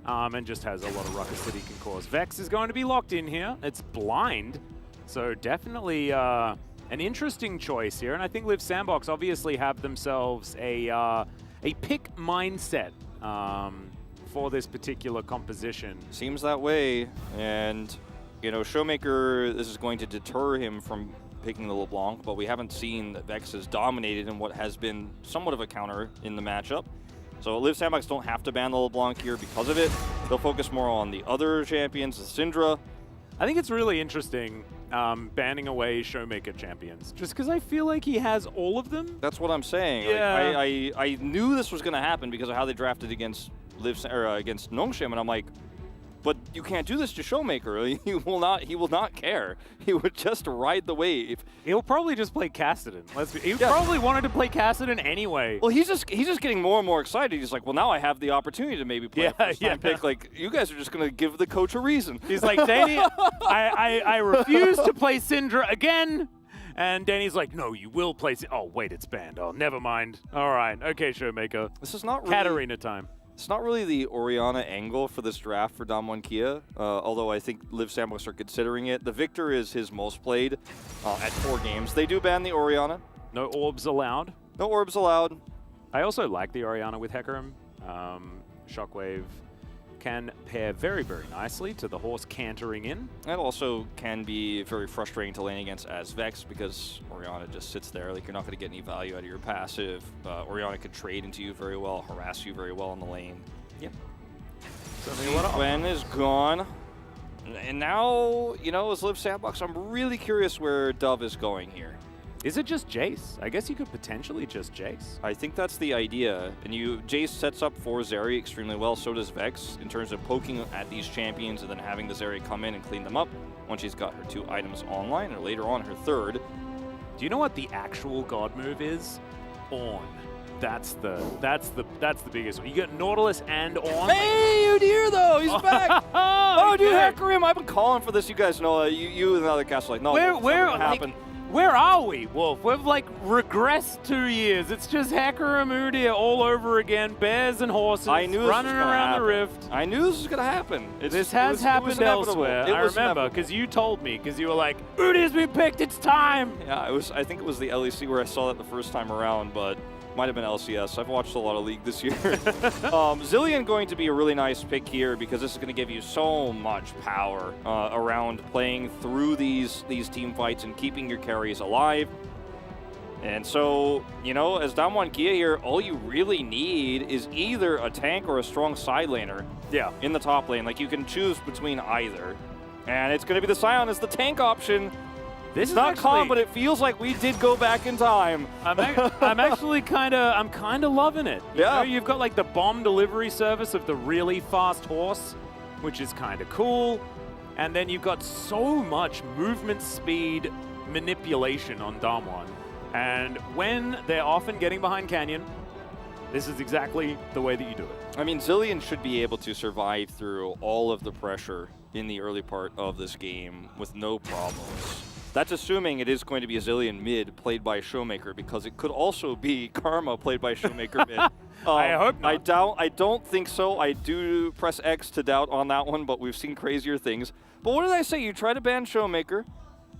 and just has a lot of ruckus that he can cause. Vex is going to be locked in here. It's blind, so definitely an interesting choice here. And I think Live Sandbox obviously have themselves a pick mindset for this particular composition. Seems that way, and Showmaker, this is going to deter him from picking the LeBlanc, but we haven't seen that Vex has dominated in what has been somewhat of a counter in the matchup. So Live Sandbox don't have to ban the LeBlanc here because of it. They'll focus more on the other champions, the Syndra. I think it's really interesting banning away Showmaker champions, just because I feel like he has all of them. That's what I'm saying. Yeah. Like, I knew this was going to happen because of how they drafted against against Nongshim, and I'm like, But you can't do this to Showmaker. He will not care. He would just ride the wave. He'll probably just play Cassidy. He probably wanted to play Cassidy anyway. Well, he's just getting more and more excited. He's like, well, now I have the opportunity to maybe play a first-time pick. Like, you guys are just going to give the coach a reason. He's like, Danny, I refuse to play Syndra again. And Danny's like, no, you will play Oh, wait, it's banned. Oh, never mind. All right. Okay, Showmaker. This is not really Katarina time. It's not really the Orianna angle for this draft for Damwon Kia, although I think Liv Sandbox are considering it. The Victor is his most played at 4 games. They do ban the Orianna. No orbs allowed. No orbs allowed. I also like the Orianna with Hecarim. Shockwave can pair very, very nicely to the horse cantering in. And also can be very frustrating to lane against as Vex because Orianna just sits there. Like, you're not going to get any value out of your passive. Orianna could trade into you very well, harass you very well on the lane. Yep. Gwen is gone. And now, you know, as Liv Sandbox, I'm really curious where Dove is going here. Is it just Jace? I guess you could potentially just Jace. I think that's the idea. And Jace sets up for Zeri extremely well, so does Vex, in terms of poking at these champions and then having the Zeri come in and clean them up once she's got her 2 items online, or later on her 3rd. Do you know what the actual god move is? On. That's the biggest one. You get Nautilus and on. Hey, Udyr though, he's back. Oh, dude, Hecarim, I've been calling for this. You guys know, you and the other cast are like, no, where happen. Where are we, Wolf? We've like regressed 2 years. It's just Hecarim Udyr all over again. Bears and horses running around the rift. I knew this was going to happen. This has happened elsewhere. I remember because you told me, because you were like, Udyr's been picked, it's time. Yeah, I think it was the LEC where I saw that the first time around, but might have been LCS. I've watched a lot of League this year. Zilean going to be a really nice pick here because this is going to give you so much power around playing through these team fights and keeping your carries alive. And so, you know, as Damwon Kia here, all you really need is either a tank or a strong side laner in the top lane. Like, you can choose between either. And it's going to be the Sion as the tank option. This is not calm, but it feels like we did go back in time. I'm actually kind of loving it. You know, you've got like the bomb delivery service of the really fast horse, which is kind of cool. And then you've got so much movement speed manipulation on Damwon. And when they're often getting behind Canyon, this is exactly the way that you do it. I mean, Zilean should be able to survive through all of the pressure in the early part of this game with no problems. That's assuming it is going to be a Zilean mid played by Showmaker, because it could also be Karma played by Showmaker mid. I hope not. I don't think so. I do press X to doubt on that one, but we've seen crazier things. But what did I say? You try to ban Showmaker,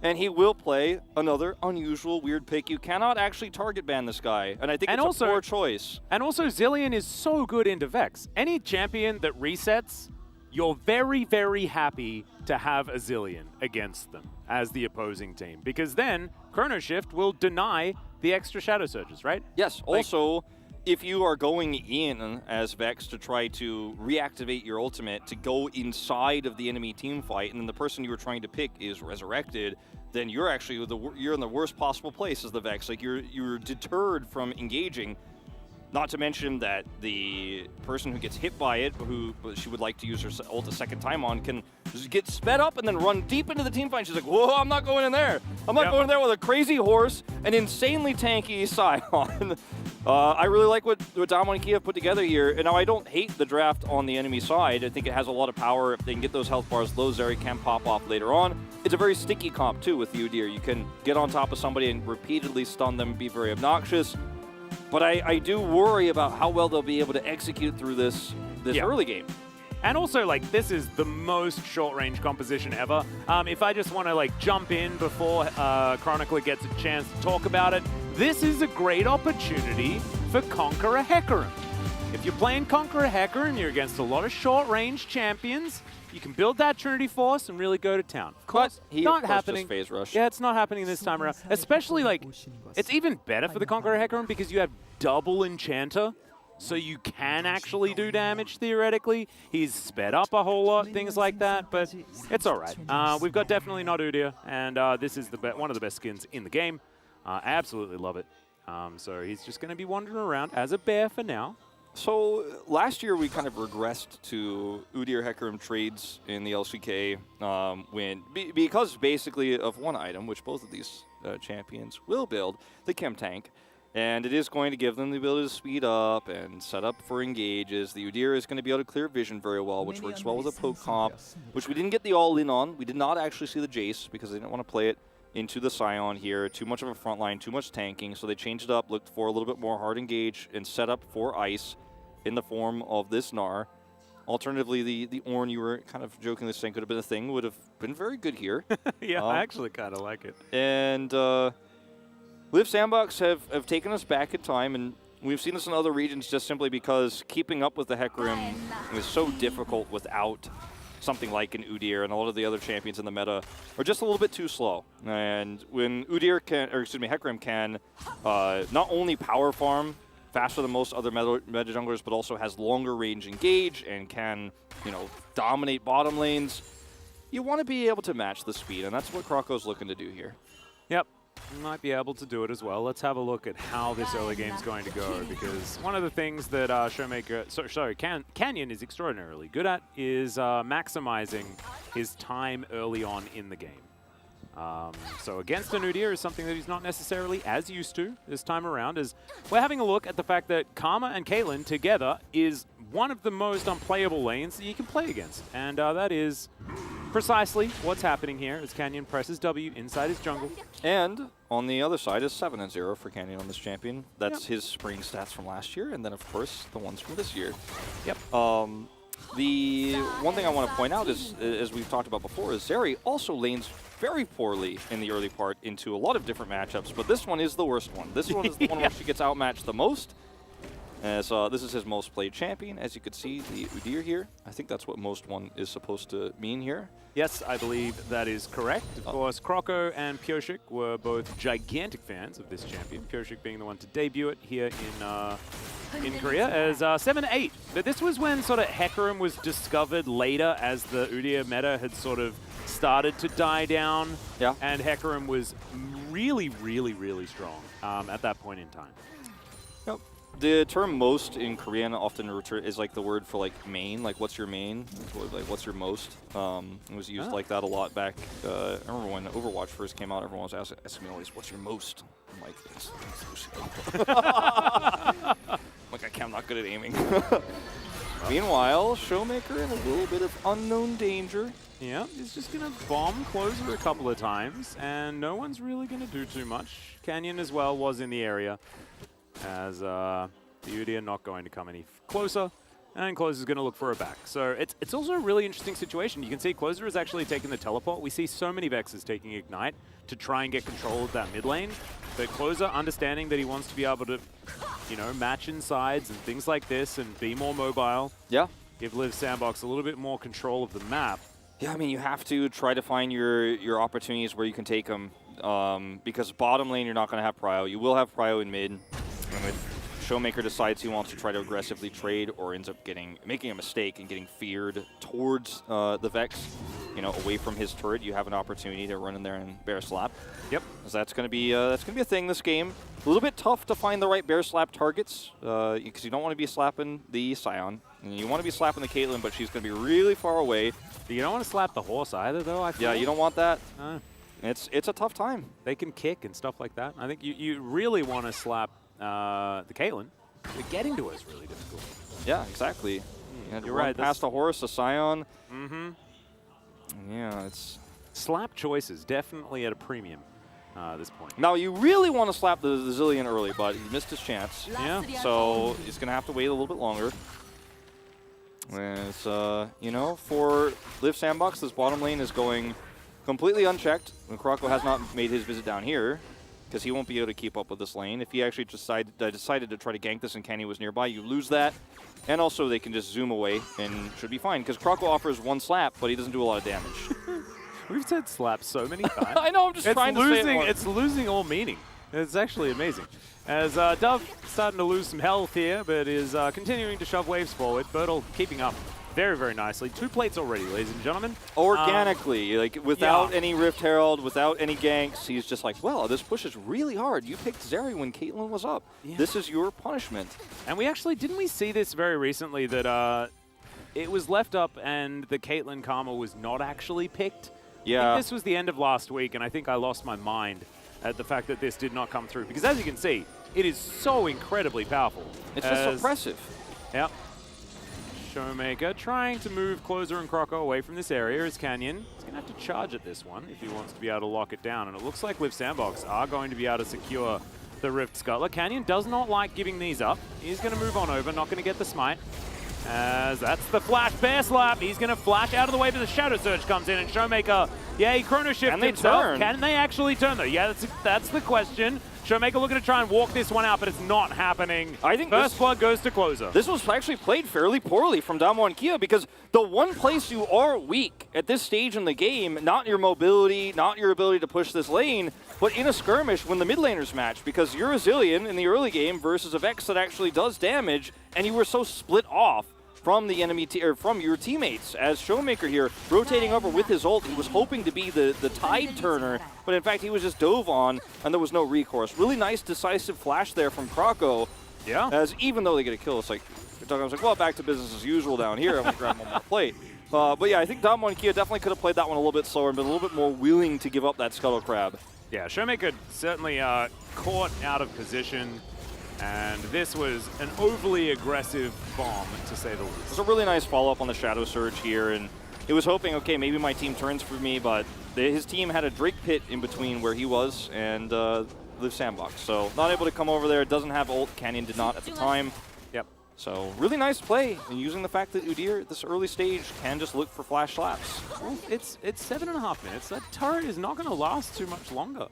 and he will play another unusual, weird pick. You cannot actually target ban this guy, and I think it's a poor choice. And also, Zilean is so good into Vex. Any champion that resets, you're very, very happy to have a Zilean against them as the opposing team, because then Chrono Shift will deny the extra Shadow Surges, right? Yes. Also, if you are going in as Vex to try to reactivate your ultimate to go inside of the enemy team fight, and then the person you were trying to pick is resurrected, then you're actually you're in the worst possible place as the Vex. Like, you're deterred from engaging. Not to mention that the person who gets hit by it, who she would like to use her ult a second time on, can just get sped up and then run deep into the team fight. She's like, whoa, I'm not going in there. I'm not going in there with a crazy horse, an insanely tanky Sion. I really like what Damwon Kia put together here. And now I don't hate the draft on the enemy side. I think it has a lot of power. If they can get those health bars low, Zeri can pop off later on. It's a very sticky comp, too, with Udyr. You can get on top of somebody and repeatedly stun them, be very obnoxious. But I do worry about how well they'll be able to execute through this early game. And also, like, this is the most short-range composition ever. If I just want to, like, jump in before Chronicler gets a chance to talk about it, this is a great opportunity for Conqueror Hecarim. If you're playing Conqueror Hecarim, you're against a lot of short-range champions. You can build that Trinity Force and really go to town. Of course, not happening. Phase rush. Yeah, it's not happening this time around. Especially, like, it's even better for the Conqueror Hecarim because you have double Enchanter, so you can actually do damage, theoretically. He's sped up a whole lot, things like that, but it's all right. We've got definitely not Udyr, and this is one of the best skins in the game. I absolutely love it. So he's just going to be wandering around as a bear for now. So last year we kind of regressed to Udyr Hecarim trades in the LCK because basically of one item, which both of these champions will build, the Chem Tank. And it is going to give them the ability to speed up and set up for engages. The Udyr is going to be able to clear vision very well, which works well with a poke comp, which we didn't get the all-in on. We did not actually see the Jace because they didn't want to play it into the Scion here. Too much of a front line, too much tanking, so they changed it up, looked for a little bit more hard engage, and set up for ice in the form of this Gnar. Alternatively, the Ornn you were kind of jokingly saying could have been a thing, would have been very good here. Yeah, I actually kind of like it. And Live Sandbox have taken us back in time, and we've seen this in other regions just simply because keeping up with the Hecarim is so difficult without something like an Udyr, and a lot of the other champions in the meta are just a little bit too slow. And when Hecarim can not only power farm faster than most other meta junglers, but also has longer range engage and can, dominate bottom lanes, you want to be able to match the speed, and that's what Krako's looking to do here. Yep. Might be able to do it as well. Let's have a look at how this early game is going to go, because one of the things that Canyon is extraordinarily good at is maximizing his time early on in the game. So against an Udyr is something that he's not necessarily as used to this time around, as we're having a look at the fact that Karma and Caitlyn together is one of the most unplayable lanes that you can play against. And that is precisely what's happening here as Canyon presses W inside his jungle. And on the other side is 7-0 for Canyon on this champion. That's his spring stats from last year, and then of course the ones from this year. Yep. The one thing I want to point out is, as we've talked about before, is Zeri also lanes very poorly in the early part into a lot of different matchups, but this one is the worst one. This one is the one where she gets outmatched the most. As this is his most played champion, as you could see, the Udyr here. I think that's what most one is supposed to mean here. Yes, I believe that is correct. Of course, Kroko and Pyoshik were both gigantic fans of this champion, Pyoshik being the one to debut it here in Korea as 7-8. But this was when sort of Hecarim was discovered later as the Udyr meta had sort of started to die down. Yeah. And Hecarim was really, really, really strong at that point in time. Yep. The term most in Korean often is like the word for like main, like what's your main, like what's your most. It was used like that a lot back. I remember when Overwatch first came out, everyone was asking me always, what's your most? I'm like, I'm not good at aiming. Meanwhile, Showmaker in a little bit of unknown danger. Yeah, he's just going to bomb Closer a couple of times, and no one's really going to do too much. Canyon as well was in the area, as the Udyr not going to come any closer, and Closer's going to look for a back. So it's also a really interesting situation. You can see Closer is actually taking the teleport. We see so many Vexes taking Ignite to try and get control of that mid lane, but Closer understanding that he wants to be able to, match insides and things like this and be more mobile. Yeah. Give Liv Sandbox a little bit more control of the map. Yeah, I mean, you have to try to find your opportunities where you can take them, because bottom lane you're not going to have prio. You will have prio in mid. And if Showmaker decides he wants to try to aggressively trade or ends up making a mistake and getting feared towards the Vex, away from his turret, you have an opportunity to run in there and bear slap. Yep. So that's going to be a thing this game. A little bit tough to find the right bear slap targets because you don't want to be slapping the Scion. And you want to be slapping the Caitlyn, but she's going to be really far away. You don't want to slap the horse either, though, I feel. Yeah, you don't want that. It's a tough time. They can kick and stuff like that. I think you really want to slap the Caitlyn. But getting to her is really difficult. Yeah, exactly. You're right. Past a horse, a Scion. Mm-hmm. Yeah, it's... Slap choices, definitely at a premium at this point. Now, you really want to slap the Zillion early, but he missed his chance. Yeah. So he's going to have to wait a little bit longer. As, for Liv Sandbox, this bottom lane is going completely unchecked. Krako has not made his visit down here, because he won't be able to keep up with this lane. If he actually decided to try to gank this and Kenny was nearby, you lose that. And also they can just zoom away and should be fine, because Krako offers one slap, but he doesn't do a lot of damage. We've said slap so many times. I know, I'm just trying to say it more. It's losing all meaning. It's actually amazing. As Dove starting to lose some health here, but is continuing to shove waves forward. Bertle keeping up very, very nicely. 2 plates already, ladies and gentlemen. Organically, like without any Rift Herald, without any ganks, he's just like, well, this pushes really hard. You picked Zeri when Caitlyn was up. Yeah. This is your punishment. And we actually, didn't we see this very recently that it was left up and the Caitlyn Karma was not actually picked? Yeah. I think this was the end of last week, and I think I lost my mind at the fact that this did not come through. Because as you can see, it is so incredibly powerful. It's just oppressive. Yep. Showmaker trying to move Closer and Croco away from this area as Canyon. He's going to have to charge at this one if he wants to be able to lock it down. And it looks like Liv Sandbox are going to be able to secure the Rift Scuttler. Canyon does not like giving these up. He's going to move on over, not going to get the smite. As that's the flash bear slap. He's going to flash out of the way, but the Shadow Surge comes in, and Showmaker, yeah, he chrono shift himself. Turn? Can they actually turn, though? Yeah, that's the question. Showmaker looking to try and walk this one out, but it's not happening. I think First blood goes to Closer. This was actually played fairly poorly from Damo and Kia, because the one place you are weak at this stage in the game, not your mobility, not your ability to push this lane, but in a skirmish when the mid laners match, because you're a Zillion in the early game versus a Vex that actually does damage, and you were so split off from the enemy or from your teammates. As Showmaker here rotating over with his ult, he was hoping to be the tide turner, but in fact he was just dove on and there was no recourse. Really nice decisive flash there from Croco. Yeah. As even though they get a kill, it's like, I was like, well, back to business as usual down here. I'm gonna grab one more plate. But yeah, I think Damo and Kia definitely could have played that one a little bit slower and been a little bit more willing to give up that Scuttle Crab. Yeah, Showmaker certainly caught out of position. And this was an overly aggressive bomb, to say the least. It was a really nice follow-up on the Shadow Surge here, and he was hoping, okay, maybe my team turns for me, but his team had a Drake pit in between where he was and Liv Sandbox. So not able to come over there, doesn't have ult, Canyon did not at the time. Yep. So really nice play, and using the fact that Udyr at this early stage can just look for flash slaps. Well, it's 7.5 minutes. That turret is not going to last too much longer.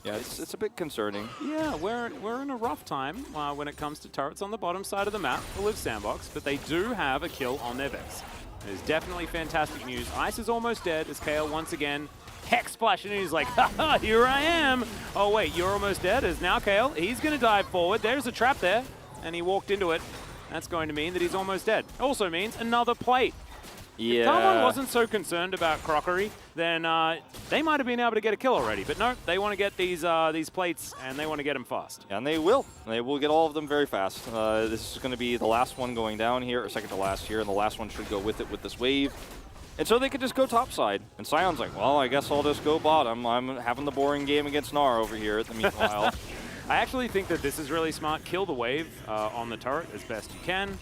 Yeah, it's a bit concerning. Yeah, we're in a rough time when it comes to turrets on the bottom side of the map for Liv Sandbox, but they do have a kill on their Vex. It is definitely fantastic news. Ice is almost dead as Kale once again hex splashing and he's like, haha, here I am. Oh wait, you're almost dead. As now Kale, he's going to dive forward. There's a trap there, and he walked into it. That's going to mean that he's almost dead. Also means another plate. Yeah. If someone wasn't so concerned about crockery, then they might have been able to get a kill already. But no, they want to get these plates, and they want to get them fast. And they will. They will get all of them very fast. This is going to be the last one going down here, or second to last here, and the last one should go with it with this wave. And so they could just go topside. And Sion's like, well, I guess I'll just go bottom. I'm having the boring game against Gnar over here at the meanwhile. I actually think that this is really smart. Kill the wave on the turret as best you can.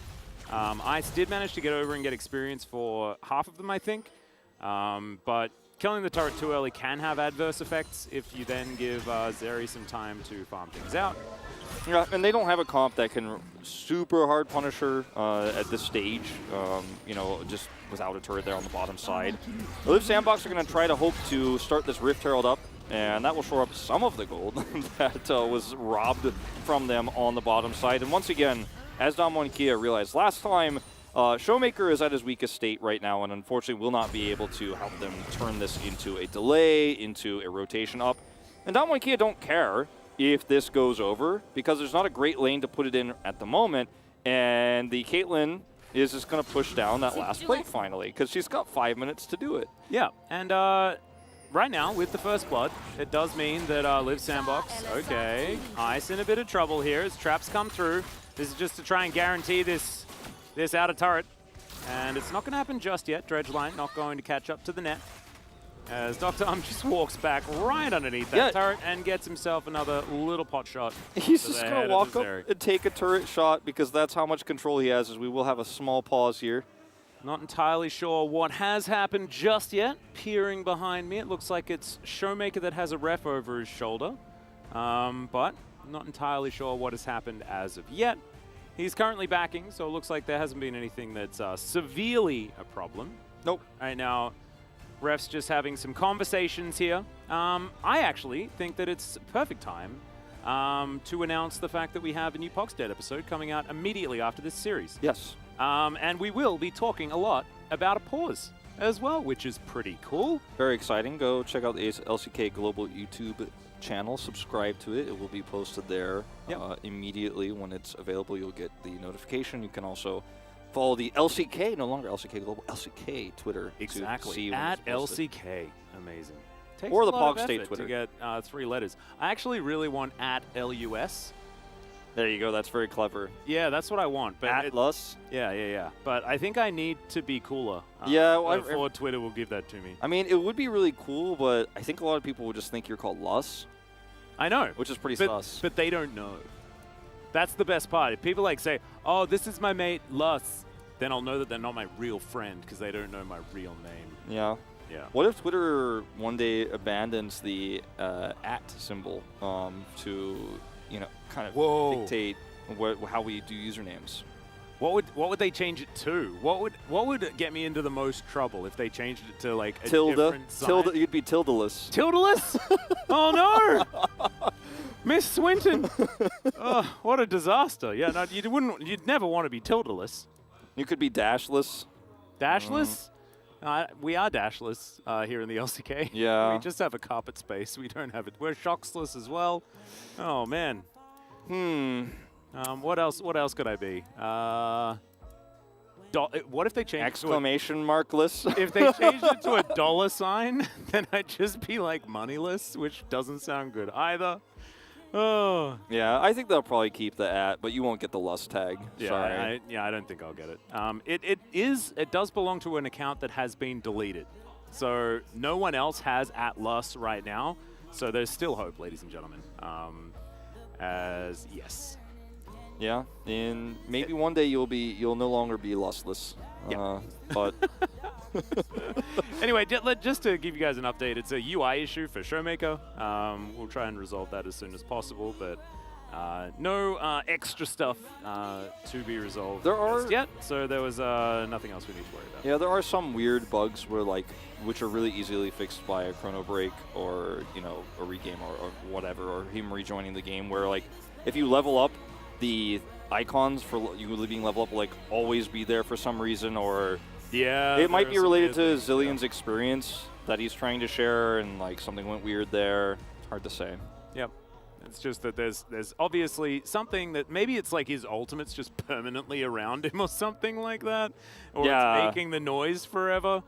Ice did manage to get over and get experience for half of them, I think. But killing the turret too early can have adverse effects if you then give Zeri some time to farm things out. Yeah, and they don't have a comp that can super hard punish her at this stage, you know, just without a turret there on the bottom side. The Liv Sandbox are going to try to hope to start this Rift Herald up, and that will shore up some of the gold that was robbed from them on the bottom side. And once again, as Damo and Kia realized last time, Showmaker is at his weakest state right now, and unfortunately will not be able to help them turn this into a delay, into a rotation up. And Damo and Kia don't care if this goes over, because there's not a great lane to put it in at the moment, and the Caitlyn is just going to push down that last plate finally, because she's got 5 minutes to do it. Yeah, and right now, with the first blood, it does mean that Liv Sandbox, okay, Ice in a bit of trouble here as traps come through. This is just to try and guarantee this outer turret, and it's not going to happen just yet. Dredgeline not going to catch up to the net, as Dr. just walks back right underneath that turret and gets himself another little pot shot. He's just going to walk up and take a turret shot, because that's how much control he has, as we will have a small pause here. Not entirely sure what has happened just yet. Peering behind me, it looks like it's Showmaker that has a ref over his shoulder, but not entirely sure what has happened as of yet. He's currently backing, so it looks like there hasn't been anything that's severely a problem. Nope. Right now, refs just having some conversations here. I actually think that it's perfect time to announce the fact that we have a new Pox Dead episode coming out immediately after this series. Yes. And we will be talking a lot about a pause as well, which is pretty cool. Very exciting. Go check out the LCK Global YouTube channel, subscribe to it. It will be posted there immediately when it's available. You'll get the notification. You can also follow the LCK, no longer LCK Global, LCK Twitter. Exactly. To see when At it's posted. LCK. Amazing. Takes Or a the lot of Pog State effort Twitter. to get 3 letters. I actually really want at LUS. There you go. That's very clever. Yeah, that's what I want. But Atlas. Yeah. But I think I need to be cooler. Yeah, well, before Twitter will give that to me. I mean, it would be really cool, but I think a lot of people would just think you're called Lus. I know. Which is pretty but, sus. But they don't know. That's the best part. If people like say, "Oh, this is my mate Lus," then I'll know that they're not my real friend because they don't know my real name. Yeah. Yeah. What if Twitter one day abandons the at symbol to, kind of dictate how we do usernames? What would they change it to? What would get me into the most trouble if they changed it to like a Tilde. different sign? Tilde. You'd be tildeless. Tildeless? Oh no! Miss Swinton. Oh, what a disaster! Yeah, no, you'd never want to be tildeless. You could be dashless. Dashless? We are dashless here in the LCK. Yeah. We just have a carpet space. We don't have it. We're shocksless as well. Oh man. What else could I be? What if they changed exclamation markless? If they changed it to a dollar sign, then I'd just be like moneyless, which doesn't sound good either. Oh. Yeah, I think they'll probably keep the at, but you won't get the Lust tag. Yeah, Sorry. I don't think I'll get it. It does belong to an account that has been deleted. So no one else has at Lust right now. So there's still hope, ladies and gentlemen. Yes. Yeah, and maybe one day you'll no longer be lustless. Yeah. But anyway, just to give you guys an update, it's a UI issue for Showmaker. We'll try and resolve that as soon as possible, but no extra stuff to be resolved just yet. So there was nothing else we need to worry about. Yeah, there are some weird bugs which are really easily fixed by a chrono break or a regame or whatever, or him rejoining the game. Where like if you level up, the icons for you being level up will like always be there for some reason, or it might be related to Zillion's experience that he's trying to share, and like something went weird there. It's hard to say. Yep. It's just that there's obviously something that maybe it's like his ultimate's just permanently around him or something like that, or it's making the noise forever.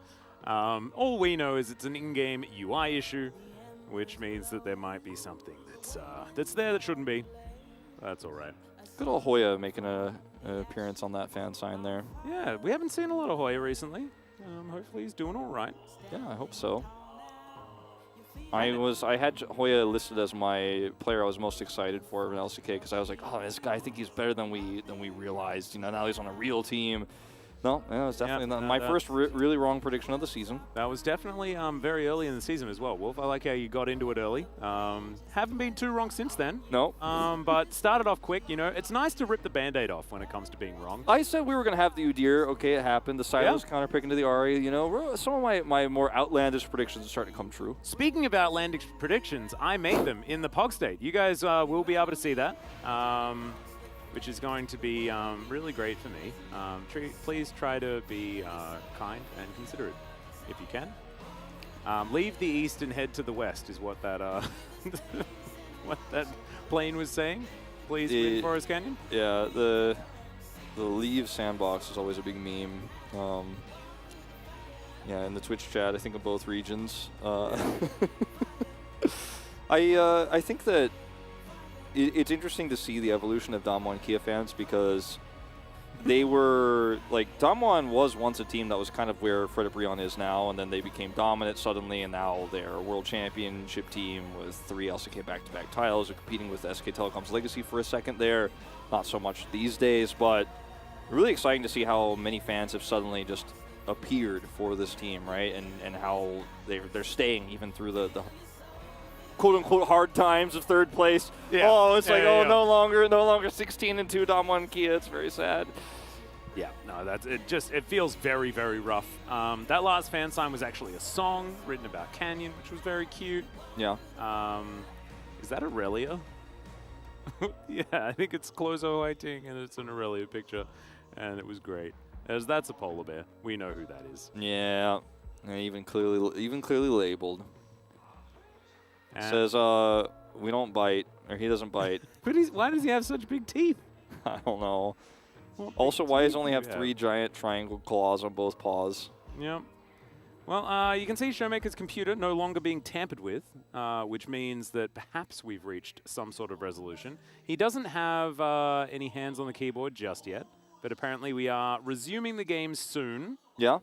All we know is it's an in-game UI issue, which means that there might be something that's there that shouldn't be. That's all right. Good old Hoya making an appearance on that fan sign there. Yeah, we haven't seen a lot of Hoya recently. Hopefully he's doing all right. Yeah, I hope so. I had Hoya listed as my player I was most excited for in LCK because I was like, oh, this guy, I think he's better than we realized. Now he's on a real team. No, yeah, it's definitely not my first really wrong prediction of the season. That was definitely very early in the season as well, Wolf. I like how you got into it early. Haven't been too wrong since then. No. But started off quick. It's nice to rip the Band-Aid off when it comes to being wrong. I said we were going to have the Udyr. Okay, it happened. The Silos counter-pick into the Ahri. Some of my more outlandish predictions are starting to come true. Speaking of outlandish predictions, I made them in the Pog State. You guys will be able to see that. Which is going to be really great for me. Please try to be kind and considerate if you can. Leave the east and head to the west is what that what that plane was saying. Please, Rainforest Canyon. Yeah, the leave sandbox is always a big meme. Yeah, in the Twitch chat, I think of both regions. I think that it's interesting to see the evolution of Damwon Kia fans because they were like Damwon was once a team that was kind of where Fred Brion is now, and then they became dominant suddenly, and now they're a world championship team with 3 LCK back-to-back titles. They're competing with SK Telecom's Legacy for a second there. Not so much these days, but really exciting to see how many fans have suddenly just appeared for this team, right? And how they're staying even through the quote-unquote hard times of third place. Yeah. Oh, it's no longer 16-2 Damwon Kia. It's very sad. Yeah, no, it feels very, very rough. That last fan sign was actually a song written about Canyon, which was very cute. Yeah. Is that Aurelia? Yeah, I think it's Clozo Whiting, and it's an Aurelia picture, and it was great. That's a polar bear. We know who that is. Yeah, even clearly labeled. And says, we don't bite, or he doesn't bite. But why does he have such big teeth? I don't know. Also, why does only have 3 giant triangle claws on both paws? Yep. Well, you can see Showmaker's computer no longer being tampered with, which means that perhaps we've reached some sort of resolution. He doesn't have any hands on the keyboard just yet, but apparently we are resuming the game soon. Yeah.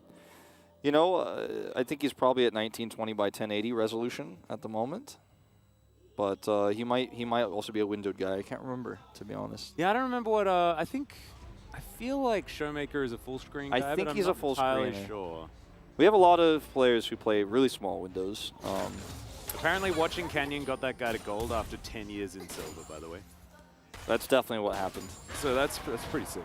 You know, I think he's probably at 1920 by 1080 resolution at the moment. But he might also be a windowed guy. I can't remember, to be honest. Yeah, I don't remember what. I feel like Showmaker is a full screen guy. I think but he's I'm a full not entirely screen. sure. We have a lot of players who play really small windows. Apparently, Watching Canyon got that guy to gold after 10 years in silver. By the way, that's definitely what happened. So that's pretty sick.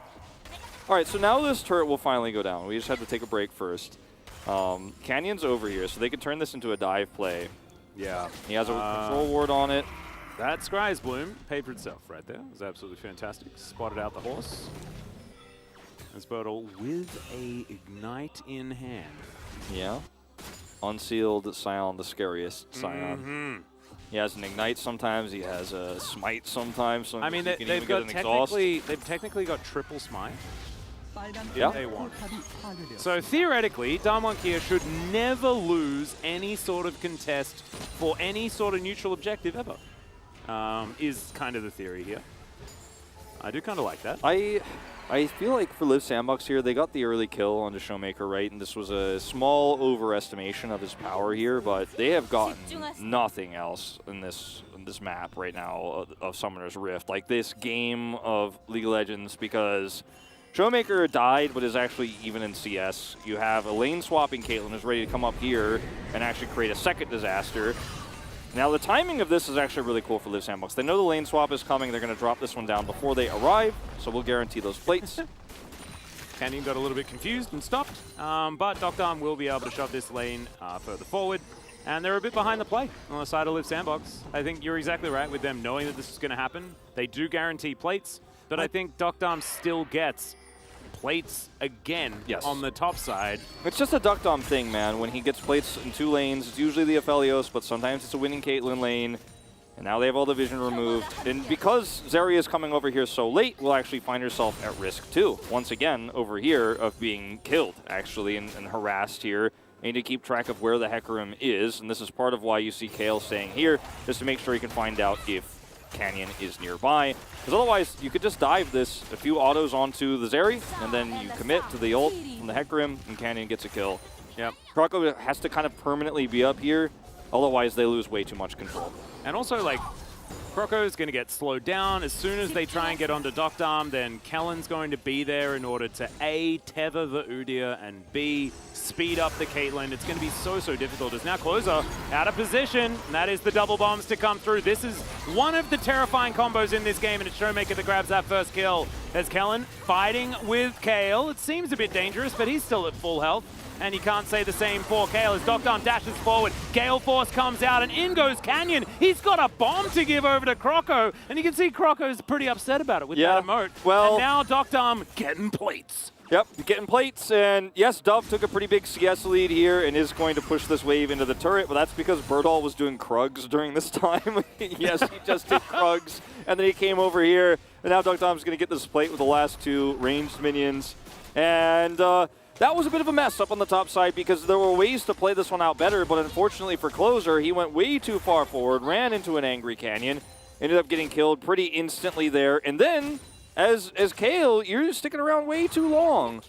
All right, so now this turret will finally go down. We just had to take a break first. Canyon's over here, so they could turn this into a dive play. Yeah. He has a control ward on it. That Scry's Bloom paid for itself right there. It was absolutely fantastic. Spotted out the horse. As Bertle with a Ignite in hand. Yeah. Unsealed Scion, the scariest Scion. He has an Ignite sometimes. He has a Smite sometimes. I mean, they've technically got triple Smite. Yeah. They want. So theoretically, Damwon should never lose any sort of contest for any sort of neutral objective ever. Is kind of the theory here. I do kind of like that. I feel like for Liv Sandbox here, they got the early kill on the Showmaker, right? And this was a small overestimation of his power here, but they have gotten nothing else in this map right now of Summoner's Rift. Like this game of League of Legends, because Showmaker died, but is actually even in CS. You have a lane swapping Caitlyn who's ready to come up here and actually create a second disaster. Now, the timing of this is actually really cool for Liv Sandbox. They know the lane swap is coming. They're going to drop this one down before they arrive, so we'll guarantee those plates. Canyon got a little bit confused and stopped, but Doctarm will be able to shove this lane further forward. And they're a bit behind the play on the side of Liv Sandbox. I think you're exactly right with them knowing that this is going to happen. They do guarantee plates, but I think Doctarm still gets plates again on the top side. It's just a Duckdom thing, man. When he gets plates in 2 lanes, it's usually the Aphelios, but sometimes it's a winning Caitlyn lane. And now they have all the vision removed. And because Zeri is coming over here so late, will actually find herself at risk too. Once again, over here, of being killed, actually, and harassed here. They need to keep track of where the Hecarim is, and this is part of why you see Kale staying here, just to make sure he can find out if Canyon is nearby. Because otherwise, you could just dive this, a few autos onto the Zeri, and then you commit to the ult from the Hecarim, and Canyon gets a kill. Yep. Kroko has to kind of permanently be up here, otherwise they lose way too much control. And also, like, Kroko is going to get slowed down. As soon as they try and get onto Doctarm, then Kellen's going to be there in order to A, tether the Udyr, and B, speed up the Caitlyn. It's going to be so difficult. As now Closer out of position, and that is the double bombs to come through. This is one of the terrifying combos in this game, and it's Showmaker that grabs that first kill. As Kellen fighting with Kale. It seems a bit dangerous, but he's still at full health. And you can't say the same for Kale as Doctarm dashes forward. Gale Force comes out and in goes Canyon. He's got a bomb to give over to Kroko. And you can see Kroko's pretty upset about it with that emote. Well, and now Doctarm getting plates. Yep, getting plates. And yes, Dove took a pretty big CS lead here and is going to push this wave into the turret. But that's because Birdall was doing Krugs during this time. Yes, he just did Krugs. And then he came over here. And now Doctarm's going to get this plate with the last 2 ranged minions. And that was a bit of a mess up on the top side because there were ways to play this one out better, but unfortunately for Closer, he went way too far forward, ran into an angry Canyon, ended up getting killed pretty instantly there, and then, as Kale, you're sticking around way too long.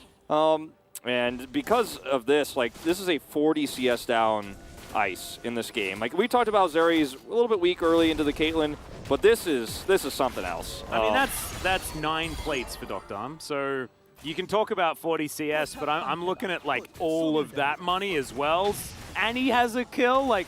And because of this, like, this is a 40 CS down ice in this game. Like, we talked about Zeri's a little bit weak early into the Caitlyn, but this is something else. I mean, that's 9 plates for Doctarm, so you can talk about 40 CS, but I'm looking at, like, all of that money as well. And he has a kill, like,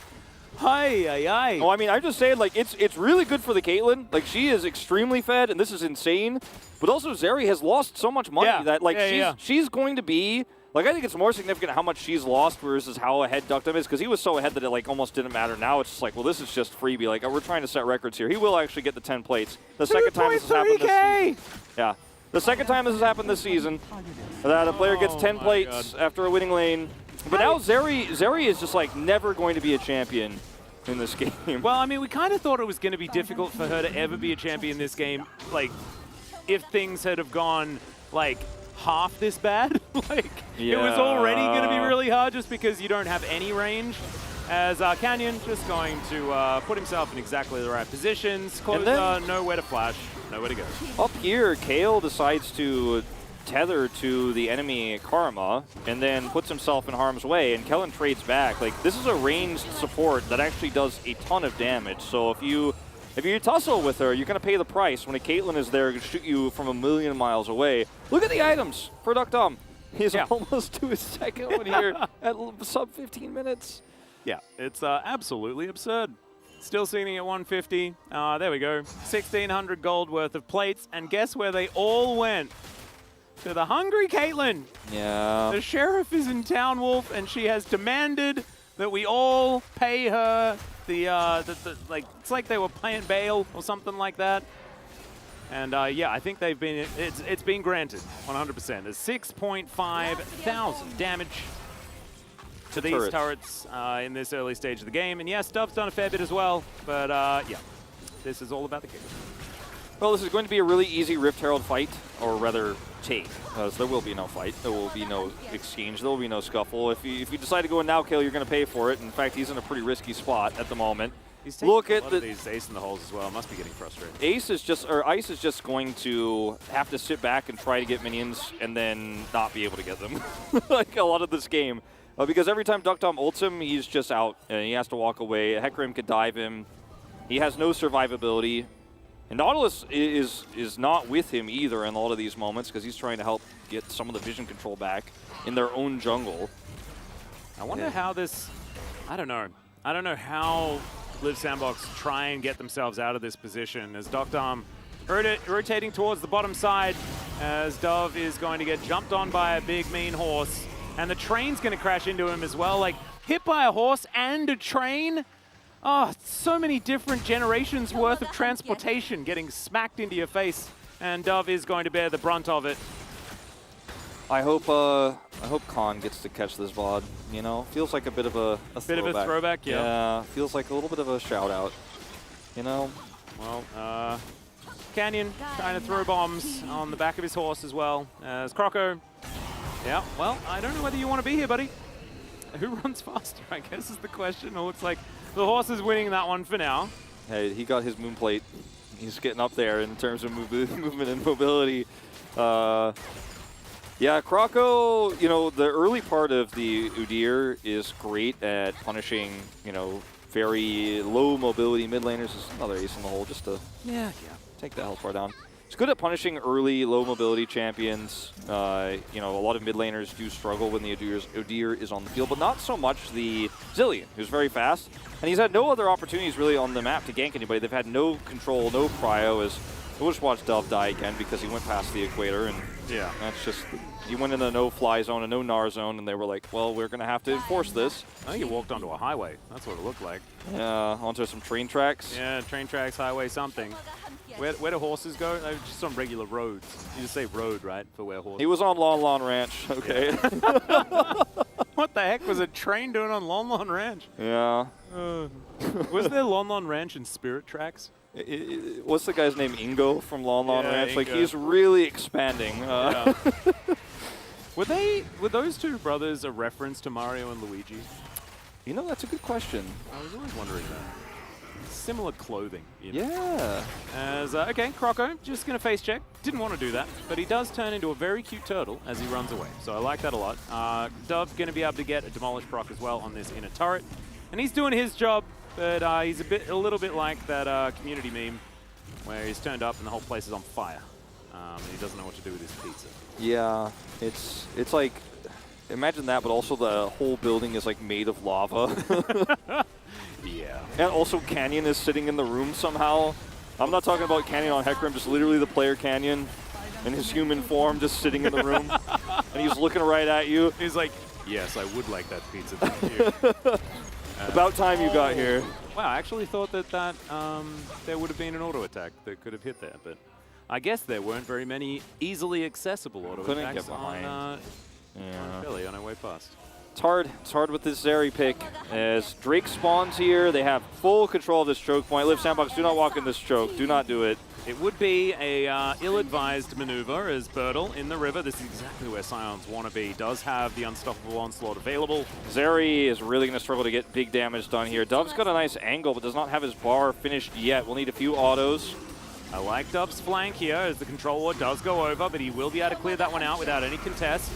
hi. Oh, I mean, I'm just saying, like, it's really good for the Caitlyn. Like, she is extremely fed, and this is insane. But also, Zeri has lost so much money that, like, she's going to be, like, I think it's more significant how much she's lost versus how ahead Duckdom is, because he was so ahead that it, like, almost didn't matter. Now it's just like, well, this is just freebie. Like, we're trying to set records here. He will actually get the 10 plates. The second time this has happened this season. Yeah. The second time this has happened this season, that a player gets 10 plates after a winning lane. But now Zeri is just like never going to be a champion in this game. Well, I mean, we kind of thought it was going to be difficult for her to ever be a champion in this game. Like, if things had have gone like half this bad. Like it was Yeah. already going to be really hard just because you don't have any range. As Canyon just going to put himself in exactly the right positions, close, nowhere to flash, nowhere to go. Up here, Kale decides to tether to the enemy Karma and then puts himself in harm's way, and Kellen trades back. Like, this is a ranged support that actually does a ton of damage. So if you tussle with her, you're going to pay the price. When a Caitlyn is there to shoot you from a million miles away. Look at the items for Duckdom. He's almost to his second one here at sub 15 minutes. Yeah, it's absolutely absurd. Still sitting at 150. There we go. 1,600 gold worth of plates. And guess where they all went? To the hungry Caitlyn. Yeah. The sheriff is in town, Wolf, and she has demanded that we all pay her the like, it's like they were paying bail or something like that. And yeah, I think they've been, it's been granted 100%. There's 6.5 thousand damage to these turrets in this early stage of the game. And yes, Dove's done a fair bit as well, but yeah, this is all about the game. Well, this is going to be a really easy Rift Herald fight, or rather take, because there will be no fight. There will be no exchange. There will be no scuffle. If you decide to go in now kill, you're going to pay for it. In fact, he's in a pretty risky spot at the moment. He's taking Look a at lot of these ace in the holes as well. Must be getting frustrated. Ice is just going to have to sit back and try to get minions and then not be able to get them. Like a lot of this game. Because every time Duckdom ults him, he's just out and he has to walk away. Hecarim could dive him. He has no survivability. And Nautilus is not with him either in a lot of these moments because he's trying to help get some of the vision control back in their own jungle. I wonder how this, I don't know how Live Sandbox try and get themselves out of this position as Duckdom rotating towards the bottom side as Dove is going to get jumped on by a big mean horse. And the train's going to crash into him as well. Like, hit by a horse and a train? Oh, so many different generations worth of transportation getting smacked into your face. And Dove is going to bear the brunt of it. I hope Khan gets to catch this VOD, you know? Feels like a bit of a throwback. Bit of a throwback, yeah. Yeah, feels like a little bit of a shout-out, you know? Well, Canyon trying to throw bombs on the back of his horse as well. As Croco, yeah, well, I don't know whether you want to be here, buddy. Who runs faster, I guess is the question. It looks like the horse is winning that one for now. Hey, he got his moon plate. He's getting up there in terms of movement and mobility. Yeah, Croco, you know, the early part of the Udyr is great at punishing, you know, very low mobility mid laners. There's another ace in the hole just to take the health bar down. It's good at punishing early low mobility champions. You know, a lot of mid laners do struggle when the Udyr is on the field, but not so much the Zilean, who's very fast. And he's had no other opportunities really on the map to gank anybody. They've had no control, no prio. As we'll just watch Dove die again because he went past the equator, and that's just, he went in a no-fly zone, a no-nar zone, and they were like, well, we're going to have to enforce this. I think he walked onto a highway. That's what it looked like. Yeah, onto some train tracks. Yeah, train tracks, highway, something. Where do horses go? They're just on regular roads. You just say road, right, for where horses. He was on Lon Lon Ranch, okay. Yeah. What the heck was a train doing on Lon Lon Ranch? Yeah. Was there Lon Lon Ranch in Spirit Tracks? What's the guy's name? Ingo from Lon Lon Ranch? Ingo. Like, he's really expanding. Were those two brothers a reference to Mario and Luigi? You know, that's a good question. I was always wondering that. Similar clothing. You know? Yeah. As okay, Croco just gonna face check. Didn't want to do that, but he does turn into a very cute turtle as he runs away. So I like that a lot. Dove's gonna be able to get a demolish proc as well on this inner turret, and he's doing his job. But he's a little bit like that community meme where he's turned up and the whole place is on fire, and he doesn't know what to do with his pizza. Yeah, it's like, imagine that, but also the whole building is like made of lava. Yeah. And also Canyon is sitting in the room somehow. I'm not talking about Canyon on Hecarim, just literally the player Canyon in his human form just sitting in the room. And he's looking right at you. He's like, yes, I would like that pizza, thank you. About time you got here. Wow, I actually thought that there would have been an auto attack that could have hit there, but I guess there weren't very many easily accessible auto Couldn't attacks get behind. on Philly on our way past. It's hard. It's hard with this Zeri pick. As Drake spawns here, they have full control of this choke point. Live Sandbox, do not walk in this choke. Do not do it. It would be a ill-advised maneuver as Birdle in the river. This is exactly where Scions want to be. Does have the Unstoppable Onslaught available. Zeri is really going to struggle to get big damage done here. Dove's got a nice angle, but does not have his bar finished yet. We'll need a few autos. I like Dove's flank here as the Control Ward does go over, but he will be able to clear that one out without any contest.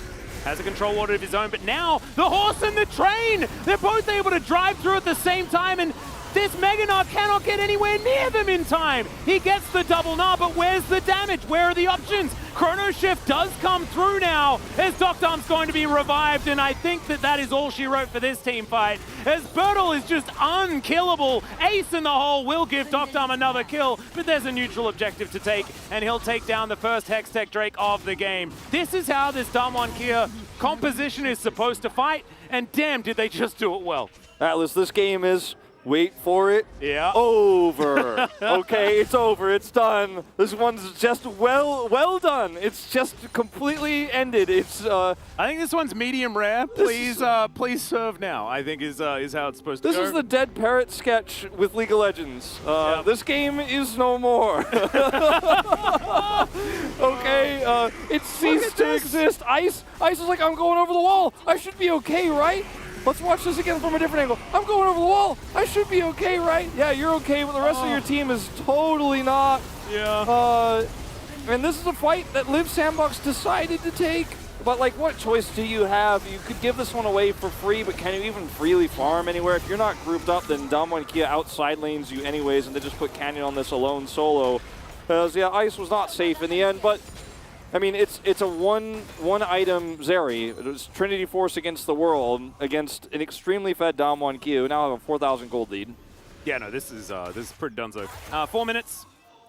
Has a Control Ward of his own, but now the horse and the train! They're both able to drive through at the same time, and this Mega Gnar cannot get anywhere near them in time. He gets the double Gnar, but where's the damage? Where are the options? Chrono Shift does come through now as Doctom's going to be revived, and I think that is all she wrote for this team fight. As Birdle is just unkillable. Ace in the hole will give Doctom another kill, but there's a neutral objective to take, and he'll take down the first Hextech Drake of the game. This is how this Damwon Kia composition is supposed to fight, and damn, did they just do it well. Atlas, this game is... Wait for it. Yeah. Over. Okay, it's over. It's done. This one's just well done. It's just completely ended. It's. I think this one's medium rare. Please, please serve now. I think is how it's supposed to go. This is the Dead Parrot sketch with League of Legends. This game is no more. Okay. It ceased to exist. Ice is like, I'm going over the wall. I should be okay, right? Let's watch this again from a different angle. I'm going over the wall. I should be okay, right? Yeah, you're okay, but the rest of your team is totally not. Yeah. And this is a fight that Live Sandbox decided to take. But, like, what choice do you have? You could give this one away for free, but can you even freely farm anywhere? If you're not grouped up, then Damwon Kia outside lanes you anyways, and they just put Canyon on this alone solo. Because, yeah, Ice was not safe in the end, but... I mean, it's a one item Zeri. It was Trinity Force against the world against an extremely fed Damwon Kia, who now have a 4,000 gold lead. Yeah, no, this is pretty dunzo. 4 minutes.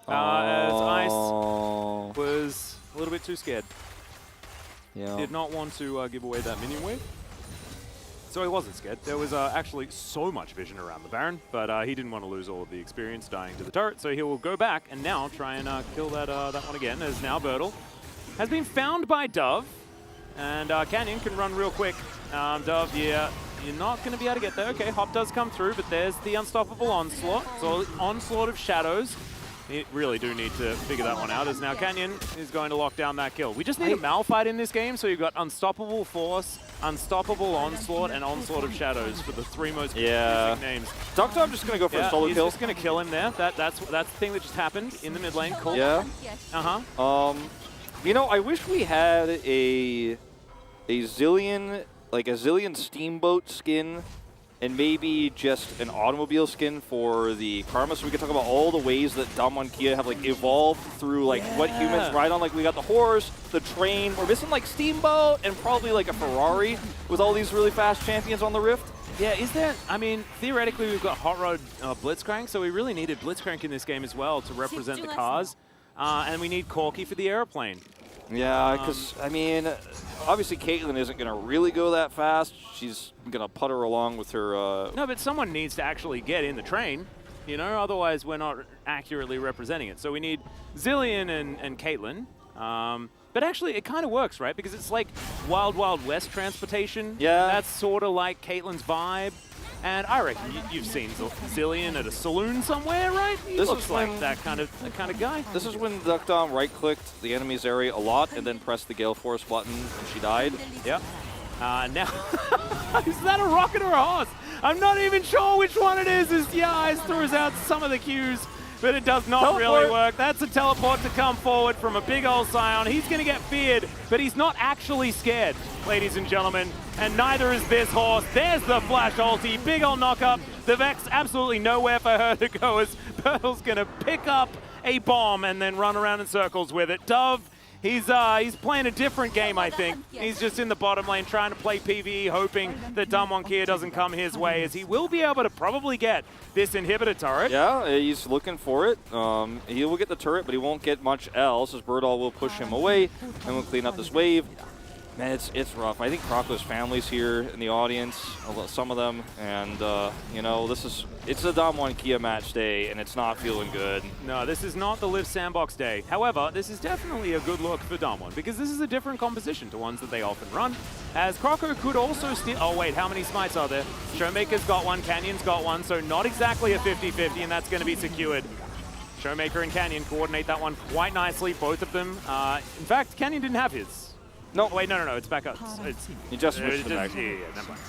As Ice was a little bit too scared. Yeah. Did not want to give away that minion wave. So he wasn't scared. There was actually so much vision around the Baron, but he didn't want to lose all of the experience dying to the turret, so he will go back and now try and kill that one again, as now Birdle has been found by Dove, and Canyon can run real quick. Dove, yeah, you're not going to be able to get there. Okay, Hop does come through, but there's the Unstoppable Onslaught. So Onslaught of Shadows. You really do need to figure that one out, as now Canyon is going to lock down that kill. We just need a Malphite in this game, so you've got Unstoppable Force, Unstoppable Onslaught, and Onslaught of Shadows for the 3 most confusing names. Doctor, I'm just going to go for a solo he's kill. He's just going to kill him there. That's the thing that just happened in the mid lane. Cool. Yeah. Uh-huh. You know, I wish we had a Zillion, like a Zillion Steamboat skin, and maybe just an automobile skin for the Karma, so we could talk about all the ways that Damwon Kia have like evolved through like what humans ride on. Like we got the horse, the train. We're missing like Steamboat and probably like a Ferrari with all these really fast champions on the Rift. Yeah, is there? I mean, theoretically we've got Hot Rod Blitzcrank, so we really needed Blitzcrank in this game as well to represent the cars. And we need Corki for the airplane. Yeah, because, I mean, obviously Caitlyn isn't going to really go that fast. She's going to putter along with her... No, but someone needs to actually get in the train, you know? Otherwise, we're not accurately representing it. So we need Zillion and Caitlyn. But actually, it kind of works, right? Because it's like Wild Wild West transportation. Yeah. That's sort of like Caitlyn's vibe. And I reckon you've seen Zillion at a saloon somewhere, right? He looks like that kind of guy. This is when Duckdom right-clicked the enemy's area a lot and then pressed the Gale Force button and she died. Yep. Now, is that a rocket or a horse? I'm not even sure which one it is. As Ice throws out some of the cues, but it does not really work. That's a teleport to come forward from a big old Scion. He's going to get feared, but he's not actually scared, ladies and gentlemen. And neither is this horse. There's the flash ulti. Big ol' knock up. The Vex absolutely nowhere for her to go, as Birdle's going to pick up a bomb and then run around in circles with it. Dove, he's playing a different game, I think. He's just in the bottom lane trying to play PvE, hoping that Damwon Kia doesn't come his way, as he will be able to probably get this inhibitor turret. Yeah, he's looking for it. He will get the turret, but he won't get much else, as Birdall will push him away and we'll clean up this wave. Man, it's rough. I think Croco's family's here in the audience, some of them, and you know, it's a Damwon Kia match day, and it's not feeling good. No, this is not the Live Sandbox day. However, this is definitely a good look for Damwon, because this is a different composition to ones that they often run, as Croco could also steal... Oh wait, how many smites are there? Showmaker's got one, Canyon's got one, so not exactly a 50-50, and that's going to be secured. Showmaker and Canyon coordinate that one quite nicely, both of them. In fact, Canyon didn't have his. No, wait, no, it's back up. You just switched to back. Yeah, never mind.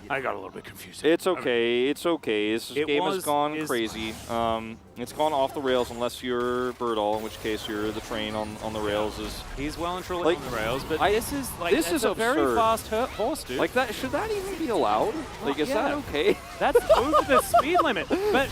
I got a little bit confused. It's okay, it's okay. This game has gone crazy. It's gone off the rails unless you're Birdall, in which case you're the train on the rails. He's well and truly on the rails, but this is a absurd. very fast horse, dude. Like that, should that even be allowed? Like, is that okay? That's over the speed limit. But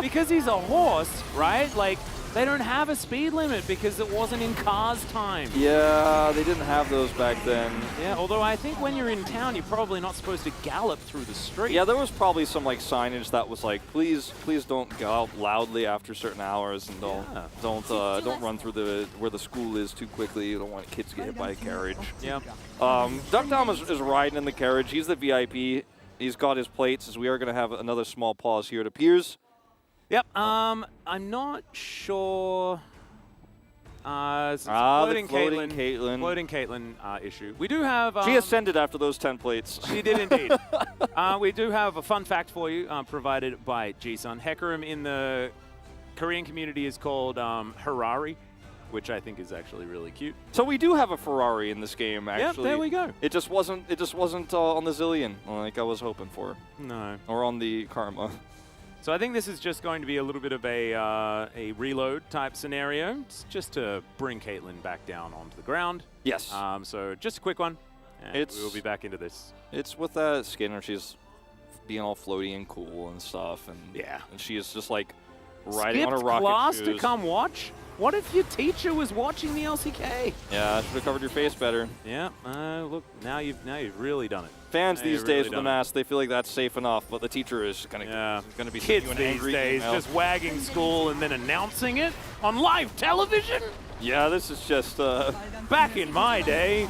because he's a horse, right? Like, they don't have a speed limit because it wasn't in cars time. Yeah, they didn't have those back then. Yeah, although I think when you're in town, you're probably not supposed to gallop through the street. Yeah, there was probably some like signage that was like, please don't gallop loudly after certain hours, and don't run through where the school is too quickly. You don't want kids to get hit by a carriage. Yeah. Duckdown is riding in the carriage. He's the VIP. He's got his plates, as we are going to have another small pause here, it appears. Yep. I'm not sure. Floating Caitlyn issue. We do have. She ascended after those 10 plates. She did indeed. We do have a fun fact for you, provided by G-Sun. Hecarim in the Korean community is called Harari, which I think is actually really cute. So we do have a Ferrari in this game, actually. Yep, there we go. It just wasn't on the Zillion like I was hoping for. No. Or on the Karma. So I think this is just going to be a little bit of a reload type scenario, just to bring Caitlyn back down onto the ground. Yes. So just a quick one, and we'll be back into this. It's with that Skinner. She's being all floaty and cool and stuff, and and she is just like riding on a rocket class shoes. to come watch? What if your teacher was watching the LCK? Yeah, I should have covered your face better. Yeah. Look, now you've really done it. Fans these days with the mask, they feel like that's safe enough, but the teacher is going to be kids sending you an these angry days email. just wagging school and then announcing it on live television. Yeah, this is just back in my day.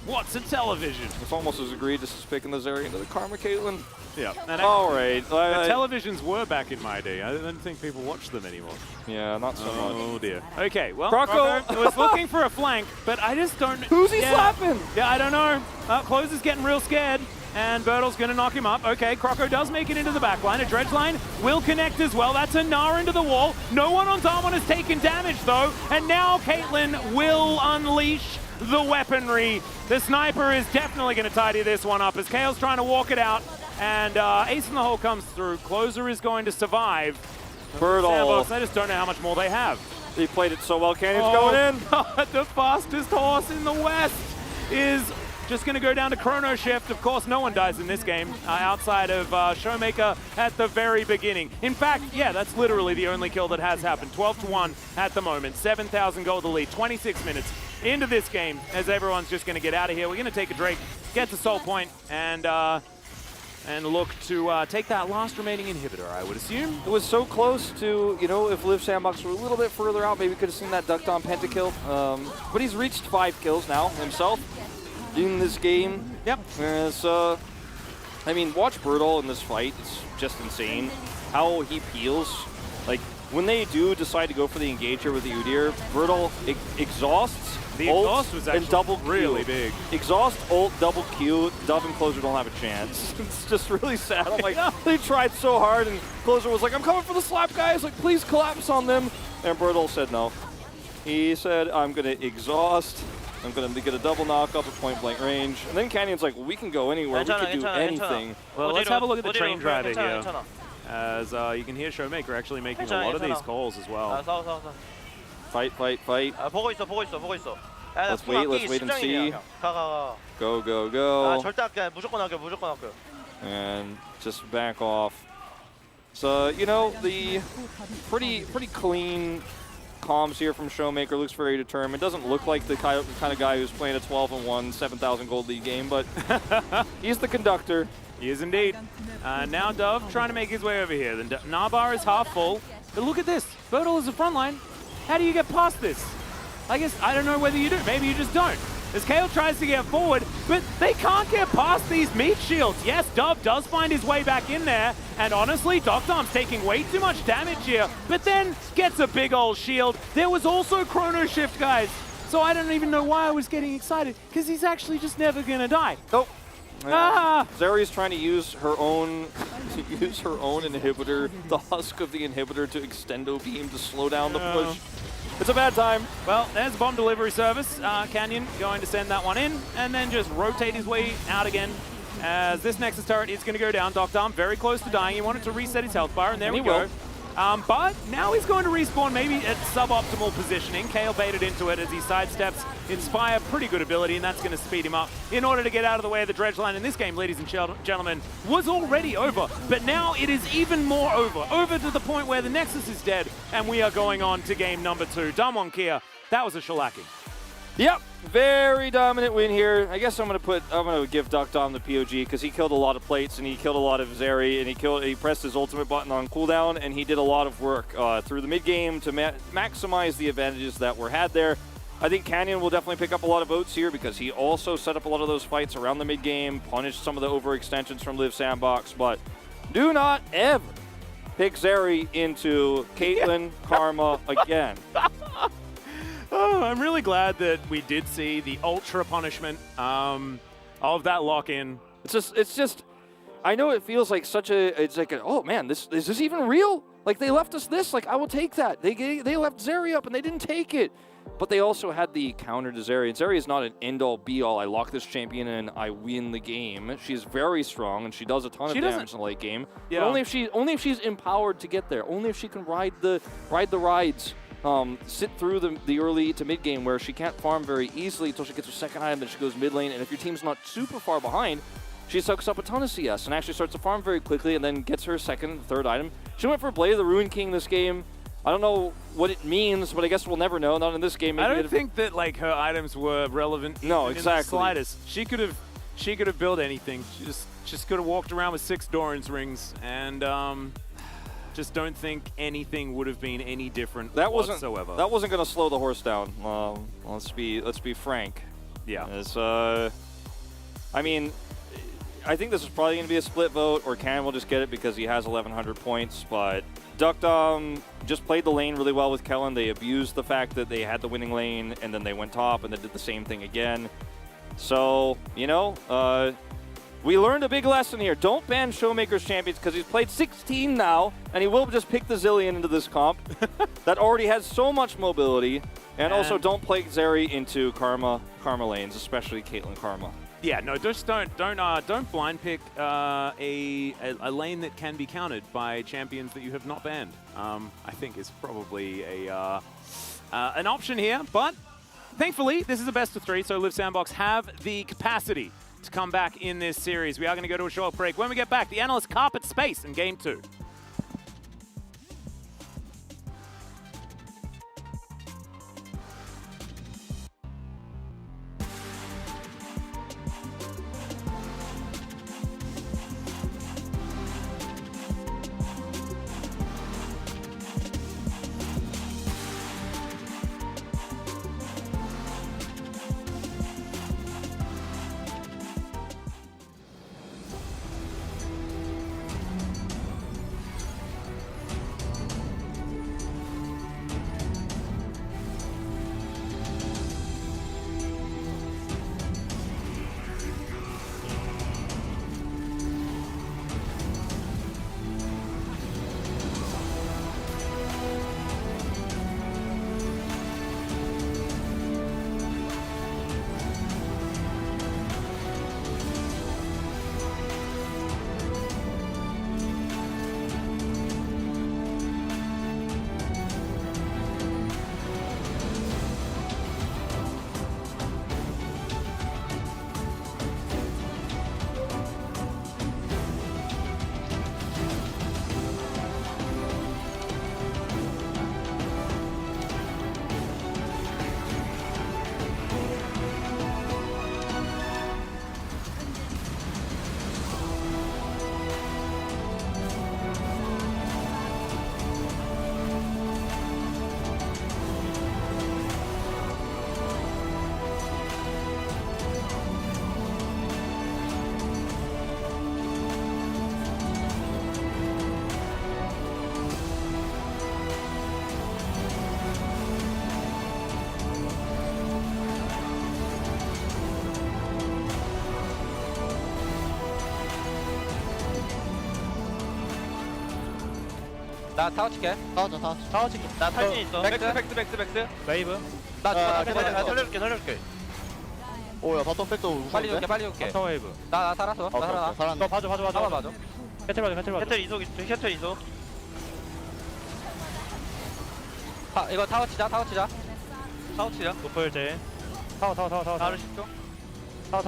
What's a television? It's almost as egregious as picking the Zarya into the Karma Caitlyn. Yeah. All right. The televisions were back in my day. I don't think people watch them anymore. Yeah, not so much. Oh dear. Okay, well, Croco was looking for a flank, but I just don't. Who's he slapping? Yeah, I don't know. Close is getting real scared, and Birdall's going to knock him up. Okay, Croco does make it into the back line. A dredge line will connect as well. That's a Gnar into the wall. No one on Damwon has taken damage though, and now Caitlyn will unleash the weaponry. The sniper is definitely going to tidy this one up as Kale's trying to walk it out, and Ace in the hole comes through. Closer is going to survive. Birdall. I just don't know how much more they have. He played it so well. Canyon's going in. The fastest horse in the West is just going to go down to Chrono Shift. Of course, no one dies in this game outside of Showmaker at the very beginning. In fact, yeah, that's literally the only kill that has happened. 12-1 at the moment. 7,000 gold the lead. 26 minutes into this game as everyone's just going to get out of here. We're going to take a Drake, get to Soul Point, and look to take that last remaining inhibitor, I would assume. It was so close to, you know, if Live Sandbox were a little bit further out, maybe we could have seen that Duckdown pentakill. But he's reached 5 kills now himself in this game. Yep. I mean, watch Birdall in this fight. It's just insane how he peels. Like, when they do decide to go for the engager with the Udyr, Birdall exhausts. The exhaust was actually and double really big. Exhaust, ult, double Q. Dove and Closer don't have a chance. It's just really sad. I'm like, they tried so hard, and Closer was like, I'm coming for the slap, guys. Like, please collapse on them. And Birdall said no. He said, I'm going to exhaust. I'm going to get a double knock up at point blank range. And then Canyon's like, well, we can go anywhere. We can do anything. Well, let's have a look at the train driver here. As you can hear Showmaker actually making a lot of these calls as well. Fight. 보고 있어. Let's wait and see. Go. 절대 아껴. 무조건 아껴. And just back off. So, you know, the pretty clean comms here from Showmaker. Looks very determined. Doesn't look like the kind of guy who's playing a 12-1, 7,000 gold league game, but he's the conductor. He is indeed. Now Dove trying to make his way over here. The Narbar is half full. But look at this. Birdall is the front line. How do you get past this? I guess, I don't know whether you do. Maybe you just don't. as Kale tries to get forward, but they can't get past these meat shields. Yes, Dub does find his way back in there, and honestly, Doctor's taking way too much damage here, but then gets a big old shield. There was also Chrono Shift, guys, so I don't even know why I was getting excited, because he's actually just never gonna die. Oh. Ah! Zeri's trying to use her own inhibitor, the husk of the inhibitor, to extendo beam to slow down the push. It's a bad time. Well, there's bomb delivery service. Canyon going to send that one in and then just rotate his way out again as this Nexus turret is going to go down. Doctor very close to dying. He wanted to reset his health bar, and there we go. But now he's going to respawn maybe at suboptimal positioning. Kale baited into it as he sidesteps Inspire. Pretty good ability, and that's going to speed him up in order to get out of the way of the dredge line. And this game, ladies and gentlemen, was already over. But now it is even more over. Over to the point where the Nexus is dead, and we are going on to game number 2. Damwon, that was a shellacking. Yep, very dominant win here. I guess I'm gonna give Duck Dom the POG because he killed a lot of plates and he killed a lot of Zeri, and he pressed his ultimate button on cooldown, and he did a lot of work through the mid game to maximize the advantages that were had there. I think Canyon will definitely pick up a lot of votes here because he also set up a lot of those fights around the mid game, punished some of the overextensions from Live Sandbox, but do not ever pick Zeri into Caitlyn Karma again. Oh, I'm really glad that we did see the ultra punishment of that lock-in. It's just, I know it feels like oh man, is this even real? Like, they left us this, like, I will take that. They left Zeri up and they didn't take it. But they also had the counter to Zeri, and Zeri is not an end-all be-all. I lock this champion and I win the game. She's very strong and she does a ton of damage in the late game. Yeah. But only if she's empowered to get there. Only if she can ride the rides. Sit through the early to mid game where she can't farm very easily until she gets her second item, then she goes mid lane, and if your team's not super far behind, she soaks up a ton of CS and actually starts to farm very quickly and then gets her second and third item. She went for Blade of the Ruin King this game. I don't know what it means, but I guess we'll never know. Not in this game. Maybe I don't think that like her items were relevant. No, in exactly. the slightest. She could have built anything. She just could have walked around with 6 Doran's rings, and just don't think anything would have been any different whatsoever. That wasn't going to slow the horse down. Let's be frank. Yeah. I mean, I think this is probably going to be a split vote, or Cannon will just get it because he has 1,100 points. But Duck just played the lane really well with Kellen. They abused the fact that they had the winning lane, and then they went top, and they did the same thing again. So, we learned a big lesson here. Don't ban Showmaker's champions because he's played 16 now, and he will just pick the Zillion into this comp that already has so much mobility. And also don't play Zeri into Karma lanes, especially Caitlyn Karma. Yeah, no, just don't blind pick a lane that can be countered by champions that you have not banned. I think is probably an option here, but thankfully this is a best of 3, so Live Sandbox have the capacity to come back in this series. We are going to go to a short break. When we get back, the analysts carpet space in Game 2. 나 타워 칠게. 타워 치기. 나 탈진 있어. 백스. 웨이브. 나 살려줄게. 오야 바텀 백도 빨리 줄게, 빨리 줄게. 바텀 웨이브. 나 살았어. 나 살아. 살았네. 너 봐줘. 봐줘. 캐틀 봐줘. 캐틀 이속 있어. 캐틀 이속. 이거 타워 치자. 타워 치자. 노플 제. 타워. 나를 10초. 타워.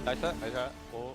나이스. 오.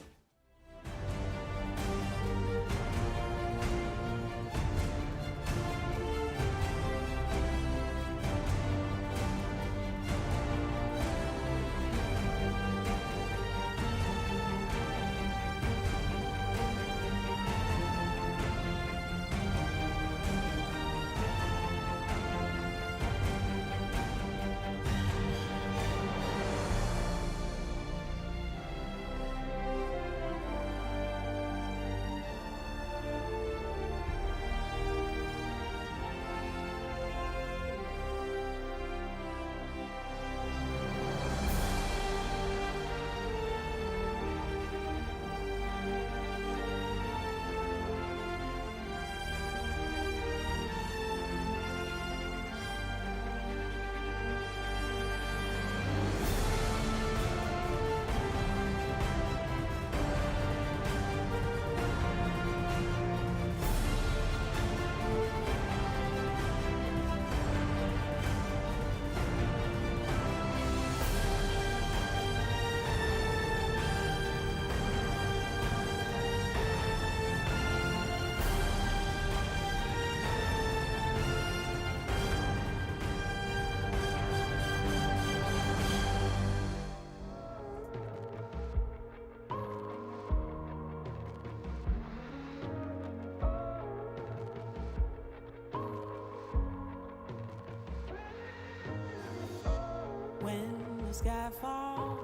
When the sky falls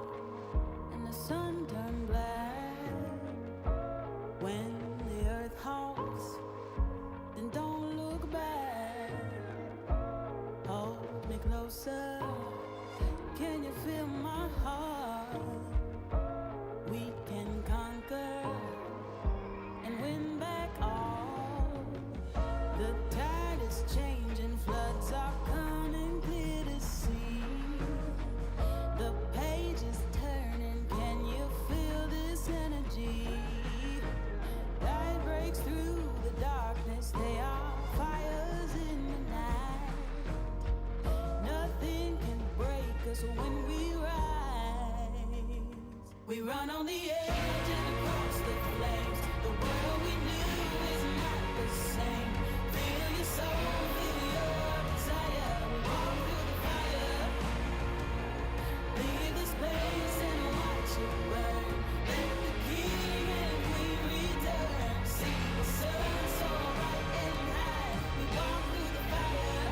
and the sun turns black, when the earth halts, then don't look back. Hold me closer, can you feel my heart? We can conquer and win back all. The tide is changing, floods are coming clear to see. The page is turning, can you feel this energy? Light breaks through the darkness, they are fires in the night. Nothing can break us when we rise. We run on the edge and across the flames. The world we knew is not the same. Feel your soul, feel your desire. We walk through the fire. Leave this place and watch it burn. Let the king and queen return. See the sun so bright and high. We walk through the fire.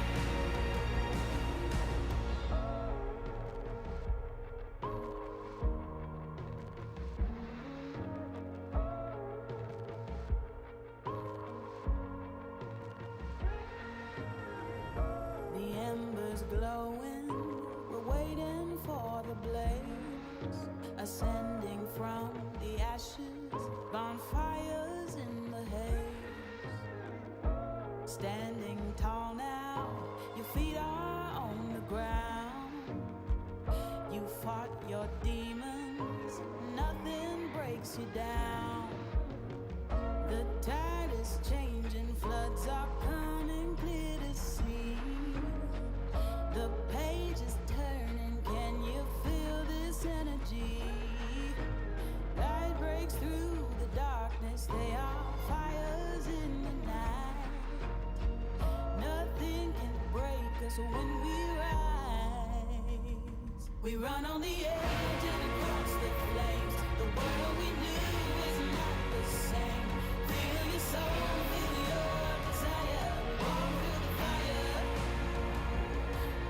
The embers glowing, we're waiting for the blaze, ascending from the ashes, bonfires in the haze. Standing tall now, your feet are on the ground. You fought your demons, nothing breaks you down. The tide is changing, floods are coming clear to see. The page is turning, can you feel this energy? Light breaks through the darkness, they are fires in the night. Nothing can break us when we rise. We run on the edge and across the flames. The world we knew is not the same. Feel your soul, feel your desire. Walk through the fire.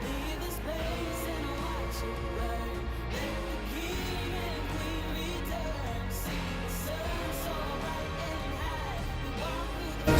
Leave this place and watch it burn. Let the king and queen return. See the sun so bright and high. We walk through the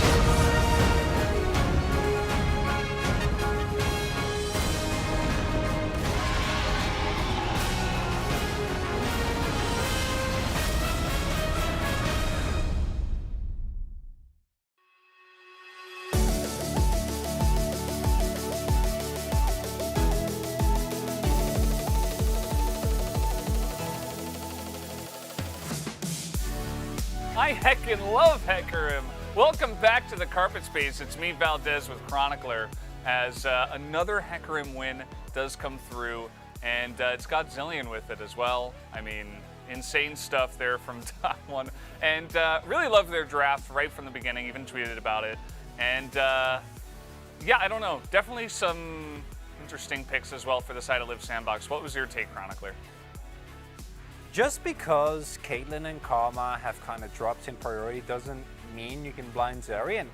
I heckin' love Hecarim. Welcome back to the Carpet Space. It's me, Valdez, with Chronicler, as another Hecarim win does come through, and it's got Zillion with it as well. I mean, insane stuff there from Taiwan, and really loved their draft right from the beginning, even tweeted about it. And yeah, I don't know, definitely some interesting picks as well for the side of Live Sandbox. What was your take, Chronicler? Just because Caitlyn and Karma have kind of dropped in priority doesn't mean you can blind Zeri, and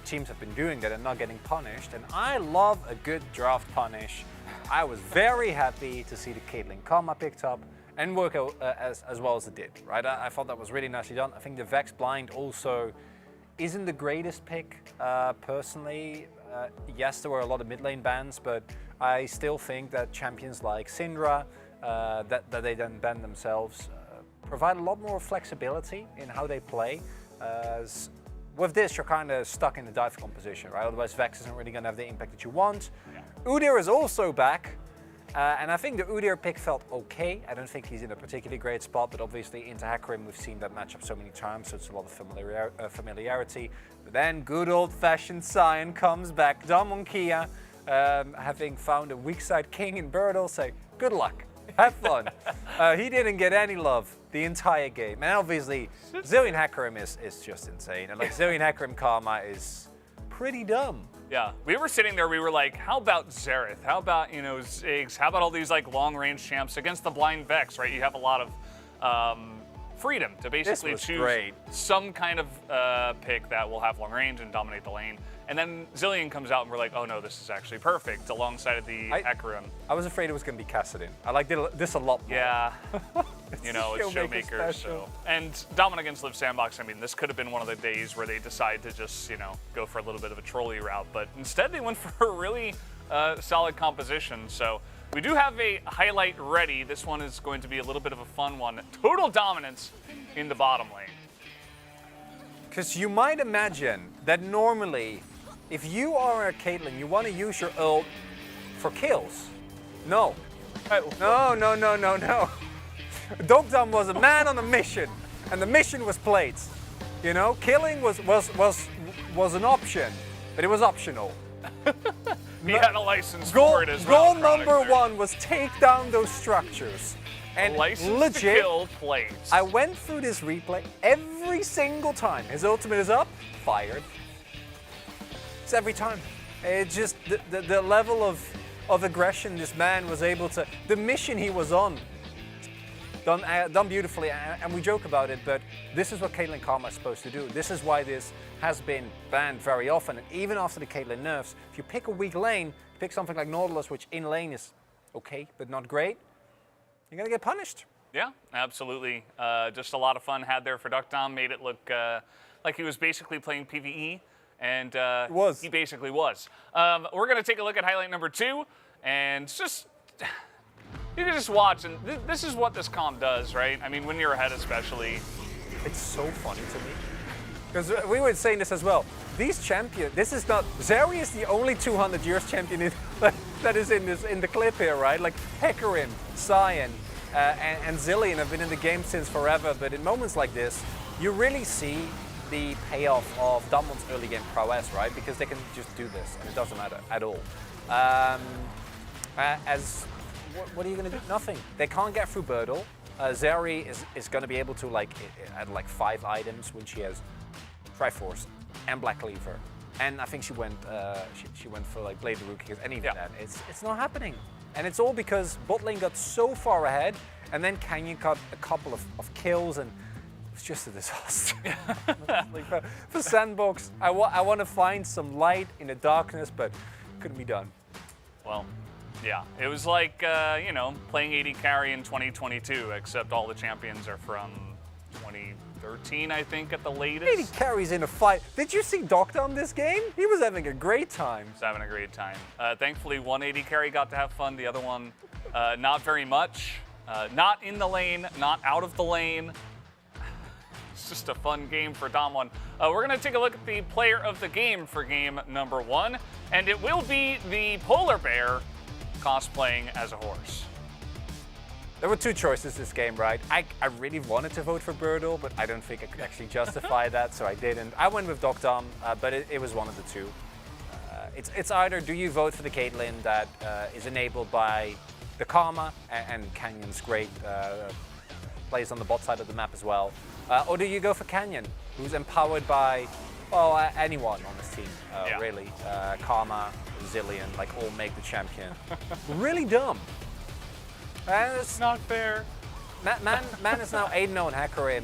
teams have been doing that and not getting punished, and I love a good draft punish. I was very happy to see the Caitlyn Karma picked up and work out as well as it did, right? I thought that was really nicely done. I think the Vex blind also isn't the greatest pick, personally. Yes, there were a lot of mid lane bans, but I still think that champions like Syndra, that they then ban themselves, provide a lot more flexibility in how they play. With this, you're kind of stuck in the dive position, right? Otherwise, Vex isn't really going to have the impact that you want. Yeah. Udyr is also back, and I think the Udyr pick felt okay. I don't think he's in a particularly great spot, but obviously into Hecarim, we've seen that matchup so many times, so it's a lot of familiarity. But then good old-fashioned Sion comes back. Dom on Kia, having found a weak side king in Birdle, say, good luck. Have fun. He didn't get any love the entire game. And obviously, Zillion Hecarim is just insane. And like Zillion Hecarim Karma is pretty dumb. Yeah, we were sitting there, we were like, how about Xerath? How about, you know, Ziggs? How about all these like long-range champs against the blind Vex, right? You have a lot of freedom to basically choose some kind of pick that will have long range and dominate the lane. And then Zillion comes out and we're like, oh no, this is actually perfect alongside of the Hecarim. I was afraid it was going to be Kassadin. I liked this a lot more. Yeah, you know, it's Showmaker. So. And Dominic against Live Sandbox, I mean, this could have been one of the days where they decide to just, you know, go for a little bit of a trolley route. But instead they went for a really solid composition. So we do have a highlight ready. This one is going to be a little bit of a fun one. Total dominance in the bottom lane. Because you might imagine that normally, if you are a Caitlyn, you want to use your ult for kills. No. No. Dogdom was a man on a mission, and the mission was plates. You know, killing was an option, but it was optional. He had a license for it as well. Goal number one was take down those structures. And legit, to kill plates. I went through this replay every single time. His ultimate is up, fired. It's every time. It's just the level of aggression this man was able to, the mission he was on, done beautifully, and we joke about it, but this is what Caitlyn Karma is supposed to do. This is why this has been banned very often, and even after the Caitlyn nerfs, if you pick a weak lane, pick something like Nautilus, which in lane is okay, but not great, you're gonna get punished. Yeah, absolutely. Just a lot of fun had there for Duckdom, made it look like he was basically playing PvE, and he basically was. We're gonna take a look at highlight number 2, and just, you can just watch, and this is what this comp does, right? I mean, when you're ahead especially. It's so funny to me. Because we were saying this as well. These champions, this is not, Zeri is the only 200 years champion that is in the clip here, right? Like Hecarim, Sion, and Zillion have been in the game since forever, but in moments like this, you really see the payoff of Damon's early game prowess, right? Because they can just do this, and it doesn't matter at all. What are you going to do? Nothing. They can't get through Birdle. Zeri is going to be able to add like 5 items when she has Triforce and Black Cleaver, and I think she went for like Blade the Rookie, and even that it's not happening, and it's all because bot lane got so far ahead, and then Canyon got a couple of kills, and it's just a disaster. Like for Sandbox, I want to find some light in the darkness, but couldn't be done. Well, yeah, it was like you know, playing AD carry in 2022, except all the champions are from 2013, I think, at the latest. AD carries in a fight. Did you see Doctor this game? He was having a great time. He's having a great time. Thankfully, one AD carry got to have fun. The other one, not very much. Not in the lane, not out of the lane. It's just a fun game for Damwon. We're going to take a look at the player of the game for game number 1, and it will be the polar bear cosplaying as a horse. There were two choices this game, right? I really wanted to vote for Birdle, but I don't think I could actually justify that, so I didn't. I went with Doc Dom, but it was one of the two. It's either do you vote for the Caitlyn that is enabled by the Karma and Canyon's great plays on the bot side of the map as well, or do you go for Canyon, who's empowered by, well, anyone on this team, really. Karma, Zillion, like all make the champion. Really dumb. It's not fair. Man is now 8-0 on Hecarim,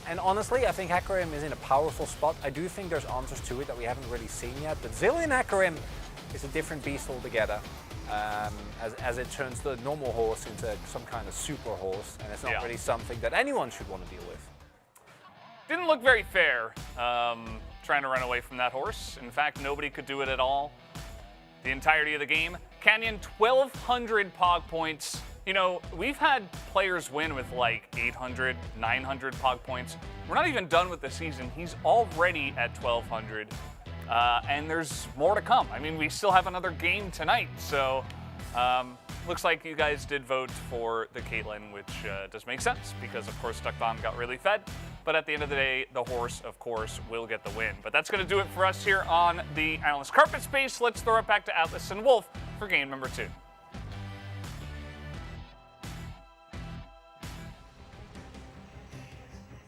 and honestly, I think Hecarim is in a powerful spot. I do think there's answers to it that we haven't really seen yet, but Zillion Hecarim is a different beast altogether, as it turns the normal horse into some kind of super horse, and it's not really something that anyone should want to deal with. Didn't look very fair trying to run away from that horse. In fact, nobody could do it at all the entirety of the game. Canyon, 1,200 Pog points. You know, we've had players win with like 800, 900 Pog points. We're not even done with the season. He's already at 1,200, and there's more to come. I mean, we still have another game tonight, so looks like you guys did vote for the Caitlyn, which does make sense because, of course, Duckbomb got really fed. But at the end of the day, the horse, of course, will get the win. But that's going to do it for us here on the Analyst Carpet Space. Let's throw it back to Atlas and Wolf for game number 2.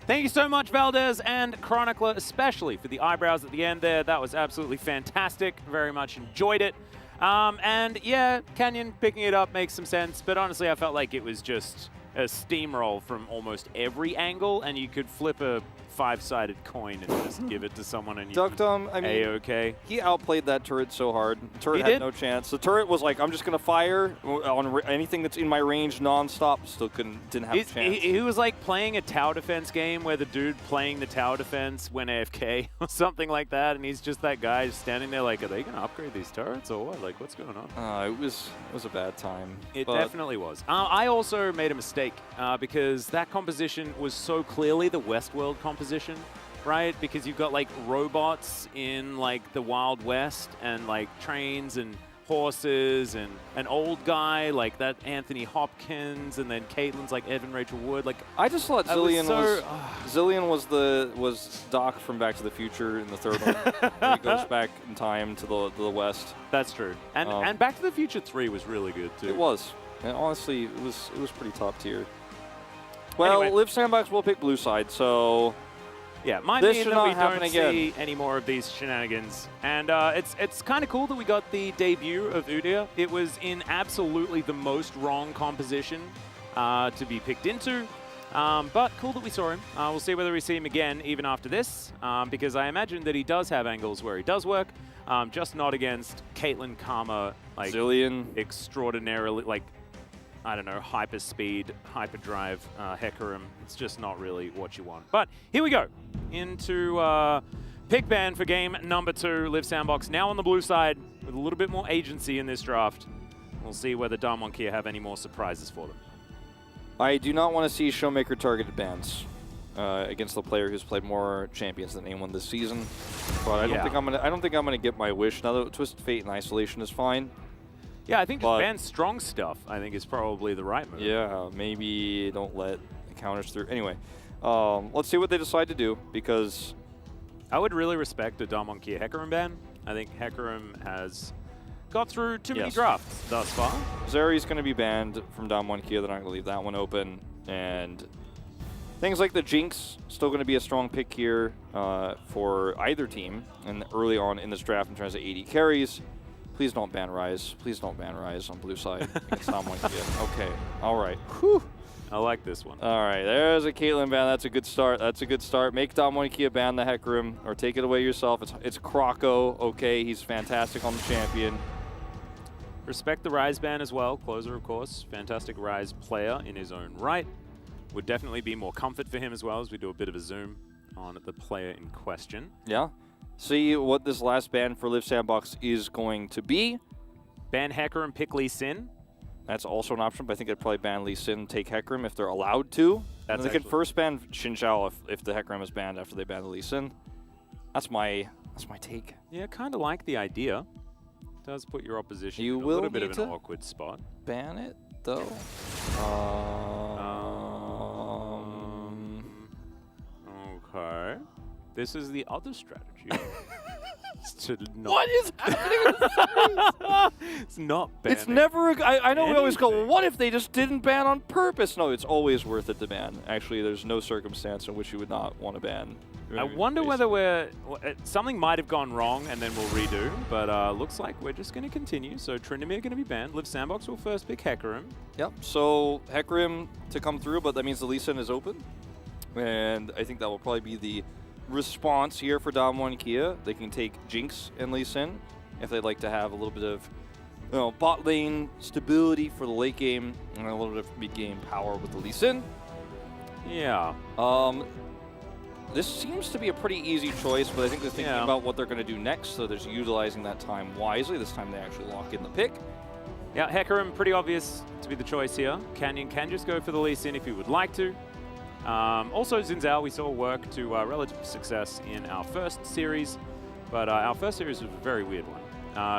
Thank you so much, Valdez and Chronicler, especially for the eyebrows at the end there. That was absolutely fantastic. Very much enjoyed it. And yeah, Canyon picking it up makes some sense, but honestly, I felt like it was just a steamroll from almost every angle, and you could flip a 5-sided coin and just give it to someone and you Duckdom, I mean, A-okay. He outplayed that turret so hard. The turret had no chance. The turret was like, I'm just going to fire on anything that's in my range nonstop. Still didn't have a chance. He was like playing a tower defense game where the dude playing the tower defense went AFK or something like that, and he's just that guy just standing there like, are they going to upgrade these turrets or what? Like, what's going on? It was a bad time. It definitely was. I also made a mistake because that composition was so clearly the Westworld composition, right? Because you've got like robots in like the Wild West and like trains and horses and an old guy like that Anthony Hopkins, and then Caitlyn's like Evan Rachel Wood. Like I just thought Zillion was Doc from Back to the Future in the third one. He goes back in time to the West. That's true. And Back to the Future 3 was really good too. It was. And honestly, it was pretty top tier. Well, anyway. Live Sandbox will pick blue side, so yeah, might mean that we don't see any more of these shenanigans. And it's kind of cool that we got the debut of Udyr. It was in absolutely the most wrong composition to be picked into. But cool that we saw him. We'll see whether we see him again even after this, because I imagine that he does have angles where he does work, just not against Caitlyn, Karma, like Zillion, extraordinarily, like, I don't know, hyperspeed, hyperdrive, Hecarim. It's just not really what you want. But here we go into pick ban for game number 2. Live Sandbox now on the blue side with a little bit more agency in this draft. We'll see whether Darmonkia have any more surprises for them. I do not want to see Showmaker targeted bans against the player who's played more champions than anyone this season. But I don't think I'm gonna get my wish. Now that Twisted Fate and Isolation is fine. Yeah, I think just ban strong stuff, I think, is probably the right move. Yeah, maybe don't let the counters through. Anyway, let's see what they decide to do, because I would really respect a Darmonkia Hecarim ban. I think Hecarim has got through too many drafts thus far. Zeri's going to be banned from Darmonkia. They're not going to leave that one open. And things like the Jinx, still going to be a strong pick here for either team. And early on in this draft in terms of AD carries. Please don't ban Ryze. Please don't ban Ryze on blue side against Darmonkia. Okay, all right. Whew. I like this one. All right, there's a Caitlyn ban. That's a good start. That's a good start. Make Darmonkia ban the Hecarim, or take it away yourself. It's Croco. Okay, he's fantastic on the champion. Respect the Ryze ban as well. Closer, of course. Fantastic Ryze player in his own right. Would definitely be more comfort for him as well as we do a bit of a zoom on the player in question. Yeah. See what this last ban for Live Sandbox is going to be. Ban Hecarim, pick Lee Sin. That's also an option, but I think I'd probably ban Lee Sin, take Hecarim if they're allowed to. They can first ban Xin Zhao if the Hecarim is banned after they ban the Lee Sin. That's my take. Yeah, kind of like the idea. It does put your opposition in a little bit of an awkward spot. Ban it, though. Okay. This is the other strategy. What is happening? It's not banning. It's never. I know we always go, anything. what if they just didn't ban on purpose? No, it's always worth it to ban. Actually, there's no circumstance in which you would not want to ban. I wonder whether something might have gone wrong and then we'll redo, but looks like we're just going to continue. So Tryndamere going to be banned. Liv Sandbox will first pick Hecarim. Yep. So Hecarim to come through, but that means the Lee Sin is open, and I think that will probably be the response here for Damwon Kia. They can take Jinx and Lee Sin if they'd like to have a little bit of bot lane stability for the late game and a little bit of mid game power with the Lee Sin. Yeah. This seems to be a pretty easy choice, but I think they're thinking about what they're going to do next, so they're utilizing that time wisely. This time they actually lock in the pick. Yeah, Hecarim, pretty obvious to be the choice here. Canyon can just go for the Lee Sin if he would like to. Also, Xin Zhao we saw work to relative success in our first series, but our first series was a very weird one.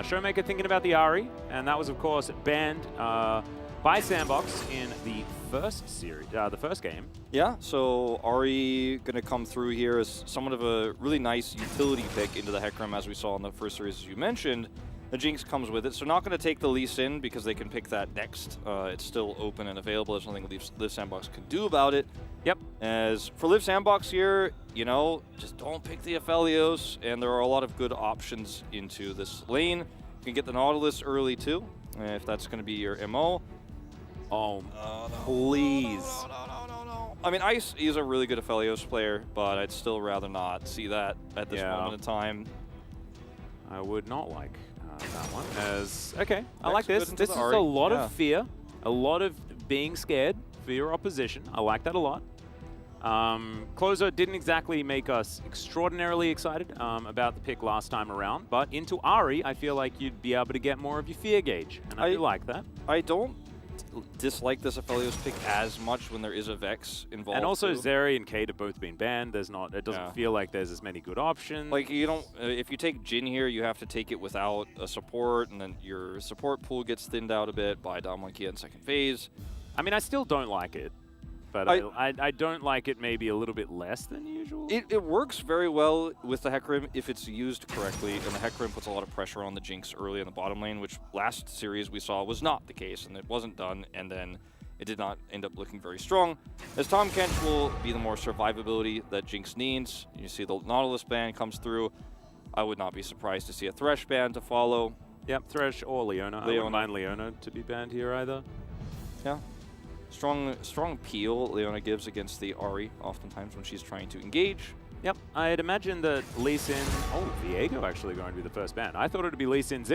Showmaker thinking about the Ahri, and that was, of course, banned by Sandbox in the first series, the first game. Yeah, so Ahri going to come through here as somewhat of a really nice utility pick into the Hecarim, as we saw in the first series, as you mentioned. The Jinx comes with it, so not going to take the Lee Sin because they can pick that next. It's still open and available. There's nothing Liv Sandbox can do about it. Yep. As for Liv Sandbox here, just don't pick the Aphelios, and there are a lot of good options into this lane. You can get the Nautilus early too, if that's going to be your MO. Oh, please. No. I mean, Ice is a really good Aphelios player, but I'd still rather not see that at this moment in time. I would not like that one. Okay, I Next like this. good into This the is Ahri. a lot of fear, a lot of being scared for your opposition. I like that a lot. Closer didn't exactly make us extraordinarily excited about the pick last time around, but into Ahri, I feel like you'd be able to get more of your fear gauge, and I do like that. I don't dislike this Aphelios pick as much when there is a Vex involved. And also too. Zeri and Kate have both been banned. It doesn't feel like there's as many good options. Like, you don't, if you take Jhin here, you have to take it without a support, and then your support pool gets thinned out a bit by Damwon Kia in second phase. I mean, I still don't like it, but I don't like it maybe a little bit less than usual. It works very well with the Hecarim if it's used correctly, and the Hecarim puts a lot of pressure on the Jinx early in the bottom lane, which last series we saw was not the case, and it wasn't done, and then it did not end up looking very strong. As Tahm Kench will be the more survivability that Jinx needs. You see the Nautilus ban comes through. I would not be surprised to see a Thresh ban to follow. Yep, Thresh or Leona. I wouldn't mind Leona to be banned here either. Yeah. Strong peel Leona gives against the Ahri, oftentimes when she's trying to engage. Yep, I'd imagine that Lee Sin... Oh, Viego actually going to be the first ban. I thought it would be Lee Sin,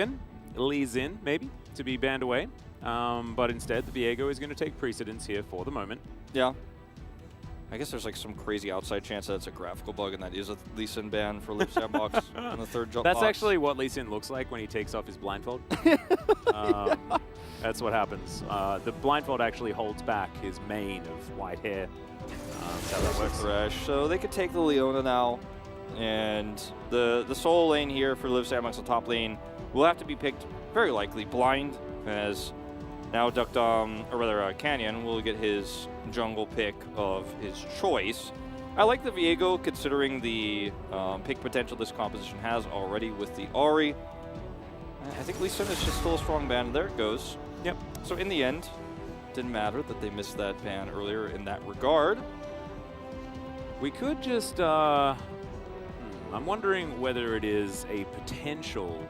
maybe, to be banned away. But instead, the Viego is going to take precedence here for the moment. Yeah. I guess there's like some crazy outside chance that it's a graphical bug and that is a Lee Sin ban for Liv Sandbox in the third jump That's box. actually what Lee Sin looks like when he takes off his blindfold. That's what happens. The blindfold actually holds back his mane of white hair. That's how that works. Thresh. So they could take the Leona now. And the solo lane here for Liv Sandbox, the top lane, will have to be picked very likely blind, as now Canyon will get his jungle pick of his choice. I like the Viego considering the pick potential this composition has already with the Ahri. I think Lee Sin is just still a strong ban. There it goes. Yep. So in the end, didn't matter that they missed that ban earlier in that regard. We could just... I'm wondering whether it is a potential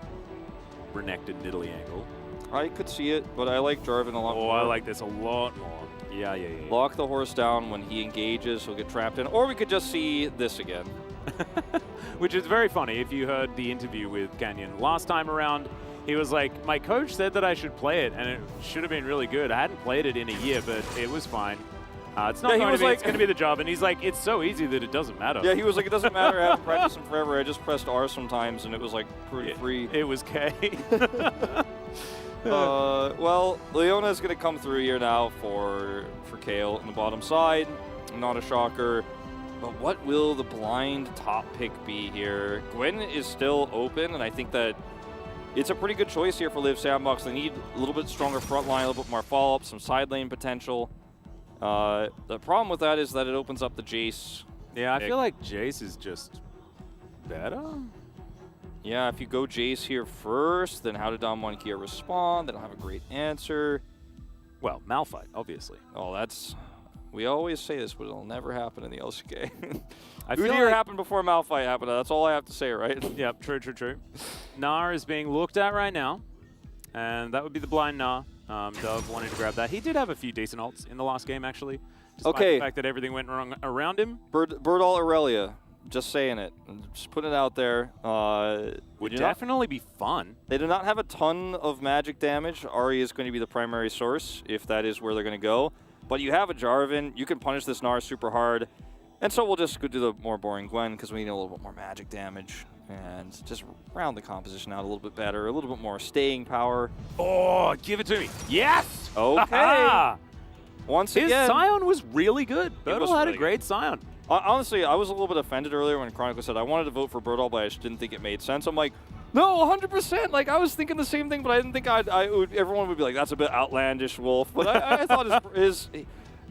Renekton Nidalee angle. I could see it, but I like Jarvan a lot more. Oh, I like this a lot more. Yeah. Lock the horse down. When he engages, he'll get trapped in. Or we could just see this again. Which is very funny. If you heard the interview with Canyon last time around, he was like, my coach said that I should play it, and it should have been really good. I hadn't played it in a year, but it was fine. It's not going to be, it's going to be the job. And he's like, it's so easy that it doesn't matter. Yeah, he was like, it doesn't matter. I haven't practiced him forever. I just pressed R sometimes, and it was like pretty free. It was K. Well, Leona is going to come through here now for Kayle in the bottom side. Not a shocker. But what will the blind top pick be here? Gwen is still open, and I think that it's a pretty good choice here for Liv Sandbox. They need a little bit stronger front line, a little bit more follow-up, some side lane potential. The problem with that is that it opens up the Jace. Yeah, I feel like Jace is just better. Yeah, if you go Jace here first, then how did Damwon Kia respond? They don't have a great answer. Well, Malphite, obviously. Oh, that's... We always say this, but it'll never happen in the LCK. I feel Udyr like happened before Malphite happened. That's all I have to say, right? Yep, true. Gnar is being looked at right now, and that would be the blind Gnar. Dove wanted to grab that. He did have a few decent ults in the last game, actually, despite the fact that everything went wrong around him. Birdall Aurelia, just saying it. Just putting it out there. Would definitely be fun. They do not have a ton of magic damage. Ahri is going to be the primary source, if that is where they're going to go. But you have a Jarvan. You can punish this Gnar super hard. And so we'll just go do the more boring Gwen because we need a little bit more magic damage. And just round the composition out a little bit better. A little bit more staying power. Oh, give it to me. Yes! Okay. Once His again. Scion was really good. Birdall had a great Scion. Honestly, I was a little bit offended earlier when Chronicle said I wanted to vote for Birdall, but I just didn't think it made sense. I'm like, no, 100%. Like, I was thinking the same thing, but I didn't think everyone would be like, that's a bit outlandish, Wolf. But I thought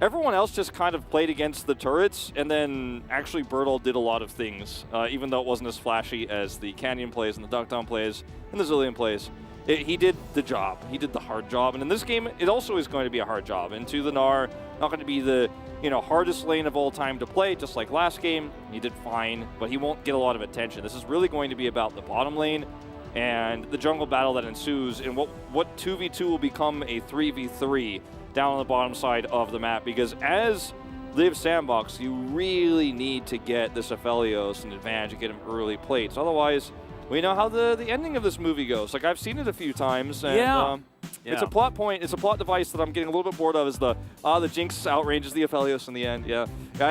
everyone else just kind of played against the turrets, and then actually Birdall did a lot of things, even though it wasn't as flashy as the Canyon plays and the Duckdown plays and the Zilean plays. He did the job. He did the hard job. And in this game, it also is going to be a hard job. Into the Gnar, not going to be the hardest lane of all time to play, just like last game. He did fine, but he won't get a lot of attention. This is really going to be about the bottom lane and the jungle battle that ensues, and what 2v2 will become a 3v3 down on the bottom side of the map. Because as Liv Sandbox, you really need to get this Aphelios an advantage and get him early plates. Otherwise, we know how the ending of this movie goes. Like, I've seen it a few times, and it's a plot point. It's a plot device that I'm getting a little bit bored of. Is the Jinx outranges the Aphelios in the end. Yeah,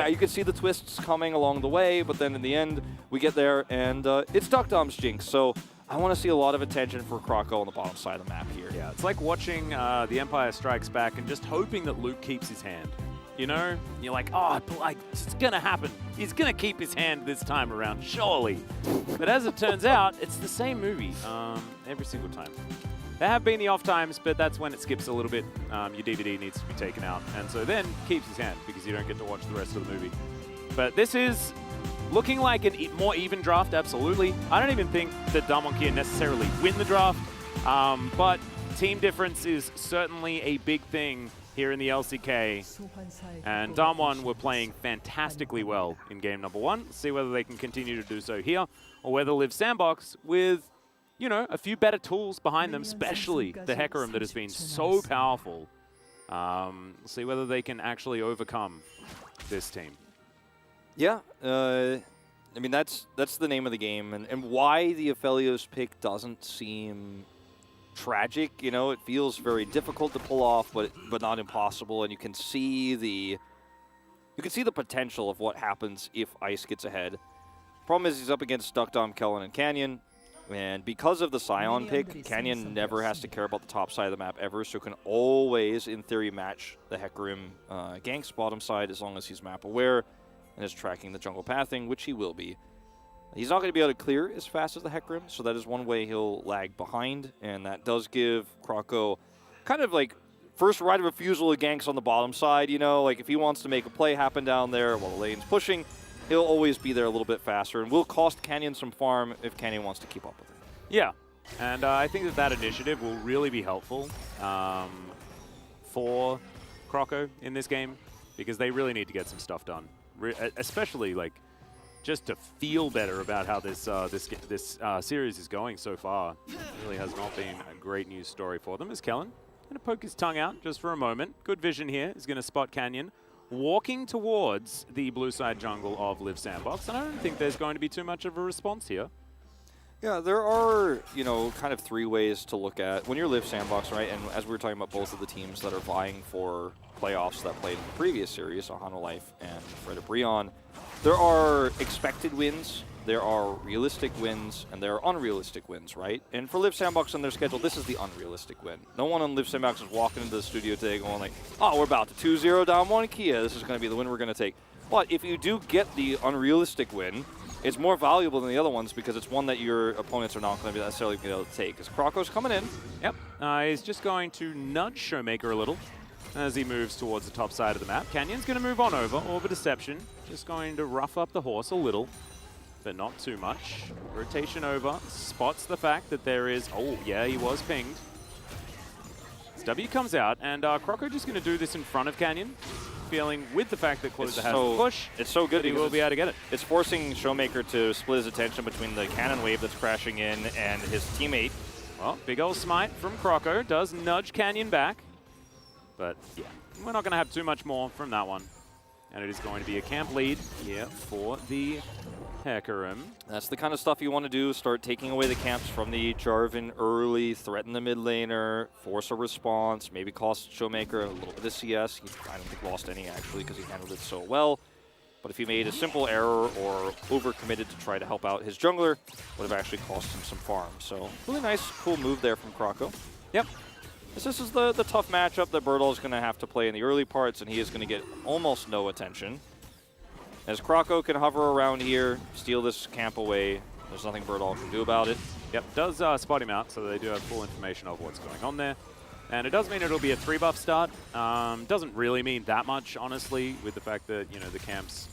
you can see the twists coming along the way, but then in the end we get there, and it's Duckdom's Jinx. So I want to see a lot of attention for Croco on the bottom side of the map here. Yeah, it's like watching The Empire Strikes Back and just hoping that Luke keeps his hand. You know? You're like, oh, it's going to happen. He's going to keep his hand this time around, surely. But as it turns out, it's the same movie every single time. There have been the off times, but that's when it skips a little bit. Your DVD needs to be taken out. And so then keeps his hand because you don't get to watch the rest of the movie. But this is looking like a more even draft, absolutely. I don't even think that Damwon Kia necessarily win the draft. But team difference is certainly a big thing here in the LCK, and Damwon were playing fantastically well in game number 1. Let's see whether they can continue to do so here, or whether Liv Sandbox with, a few better tools behind them, especially the Hecarim that has been so powerful. See whether they can actually overcome this team. Yeah, I mean, that's the name of the game, and why the Aphelios pick doesn't seem tragic. It feels very difficult to pull off, but not impossible. And you can see the potential of what happens if Ice gets ahead. Problem is he's up against Duckdom, Kellen, and Canyon, and because of the Scion pick, Canyon never has to care about the top side of the map ever, so can always, in theory, match the Hecarim ganks bottom side as long as he's map aware and is tracking the jungle pathing, which he will be. He's not going to be able to clear as fast as the Hecarim, so that is one way he'll lag behind, and that does give Croco kind of like first right of refusal of ganks on the bottom side. Like if he wants to make a play happen down there while the lane's pushing, he'll always be there a little bit faster, and will cost Canyon some farm if Canyon wants to keep up with it. Yeah, and I think that initiative will really be helpful for Croco in this game, because they really need to get some stuff done, especially like just to feel better about how this series is going so far. It really has not been a great news story for them. As Kellen going to poke his tongue out just for a moment. Good vision here. He's going to spot Canyon walking towards the blue side jungle of Liv Sandbox, and I don't think there's going to be too much of a response here. Yeah, there are, kind of 3 ways to look at when you're Liv Sandbox, right? And as we were talking about both of the teams that are vying for playoffs that played in the previous series, Ohana Life and Fred Brion, there are expected wins, there are realistic wins, and there are unrealistic wins, right? And for Liv Sandbox on their schedule, this is the unrealistic win. No one on Liv Sandbox is walking into the studio today going like, oh, we're about to 2-0 down one Kia. This is going to be the win we're going to take. But if you do get the unrealistic win, it's more valuable than the other ones because it's one that your opponents are not going to be necessarily be able to take. Because Krako's coming in. Yep. He's just going to nudge Showmaker a little as he moves towards the top side of the map. Canyon's going to move on over. Orb of Deception. Just going to rough up the horse a little, but not too much. Rotation over. Spots the fact that there is... Oh, yeah, he was pinged. W comes out, and Kroko just going to do this in front of Canyon, feeling with the fact that Closer has the push, it's so good he will be able to get it. It's forcing Showmaker to split his attention between the cannon wave that's crashing in and his teammate. Well, big old smite from Kroko does nudge Canyon back, but yeah, we're not going to have too much more from that one. And it is going to be a camp lead here for the Hecarim. That's the kind of stuff you want to do. Start taking away the camps from the Jarvan early, threaten the mid laner, force a response, maybe cost Showmaker a little bit of CS. I don't think lost any actually because he handled it so well. But if he made a simple error or overcommitted to try to help out his jungler, would have actually cost him some farm. So really nice, cool move there from Kroko. Yep. This is the tough matchup that Birdall is going to have to play in the early parts, and he is going to get almost no attention. As Kroko can hover around here, steal this camp away, there's nothing Birdall can do about it. Yep, does spot him out, so they do have full information of what's going on there. And it does mean it'll be a 3-buff start. Doesn't really mean that much, honestly, with the fact that, you know, the camps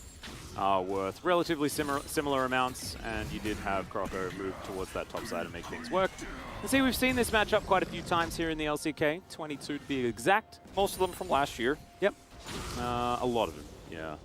are worth relatively similar amounts, and you did have Kroko move towards that top side and make things work. And see, we've seen this matchup quite a few times here in the LCK, 22 to be exact. Most of them from last year. Yep, a lot of them, yeah.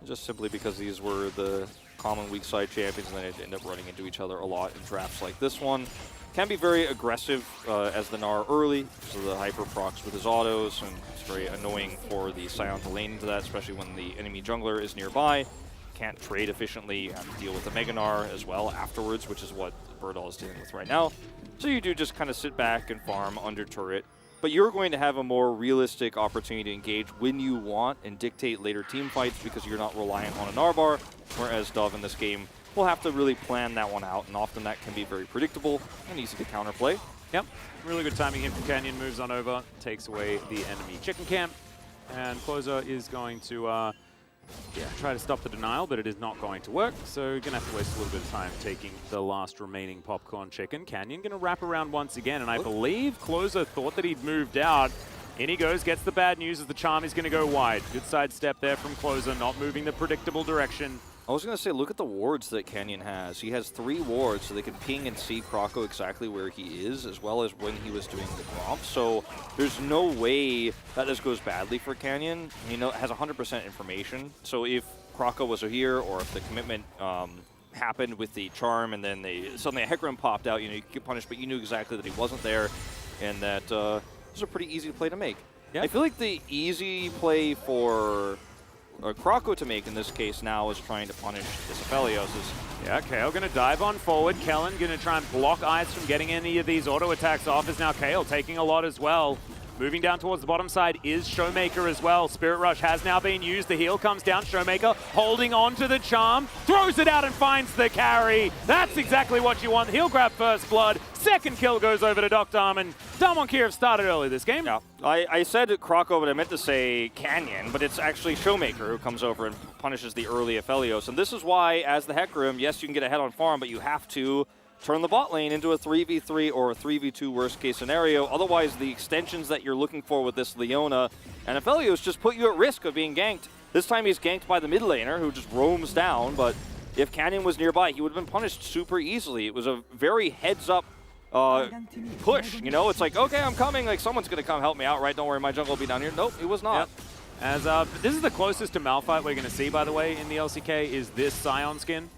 Just simply because these were the common weak side champions, and they end up running into each other a lot in drafts like this one. Can be very aggressive as the Gnar early, so the hyper procs with his autos, and it's very annoying for the Scion to lane into that, especially when the enemy jungler is nearby. Can't trade efficiently, have to deal with the Mega Gnar as well afterwards, which is what Birdall is dealing with right now. So you do just kind of sit back and farm under turret. But you're going to have a more realistic opportunity to engage when you want and dictate later team fights because you're not reliant on a Narbar, whereas Dove in this game will have to really plan that one out, and often that can be very predictable and easy to counterplay. Yep, really good timing here from Canyon, moves on over, takes away the enemy chicken camp, and Closer is going to try to stop the denial, but it is not going to work, so you're going to have to waste a little bit of time taking the last remaining popcorn chicken. Canyon going to wrap around once again, and I believe Closer thought that he'd moved out. In he goes, gets the bad news as the charm is going to go wide. Good side step there from Closer, not moving the predictable direction. I was going to say, look at the wards that Canyon has. He has 3 wards, so they can ping and see Kroko exactly where he is, as well as when he was doing the Gromp. So there's no way that this goes badly for Canyon. He has 100% information. So if Kroko was here, or if the commitment happened with the charm, and then suddenly a Hecarim popped out, you know, you could get punished, but you knew exactly that he wasn't there, and that was a pretty easy play to make. Yeah. I feel like the easy play for Kroko to make in this case now is trying to punish this Aphelios. Yeah, Kale going to dive on forward. Kellen going to try and block Ice from getting any of these auto attacks off, as now Kale taking a lot as well. Moving down towards the bottom side is Showmaker as well. Spirit Rush has now been used. The heal comes down. Showmaker holding on to the charm. Throws it out and finds the carry. That's exactly what you want. He'll grab first blood. Second kill goes over to Dr. Armin. Damwon Kiev started early this game. Yeah, I said Kroko, but I meant to say Canyon, but it's actually Showmaker who comes over and punishes the early Aphelios. And this is why, as the Hecarim, yes, you can get ahead on farm, but you have to turn the bot lane into a 3v3 or a 3v2 worst case scenario. Otherwise, the extensions that you're looking for with this Leona and Aphelios just put you at risk of being ganked. This time he's ganked by the mid laner who just roams down, but if Canyon was nearby, he would have been punished super easily. It was a very heads-up push, you know? It's like, okay, I'm coming, like someone's gonna come help me out, right? Don't worry, my jungle will be down here. Nope, it was not. Yep. As this is the closest to Malphite we're gonna see, by the way, in the LCK, is this Scion skin.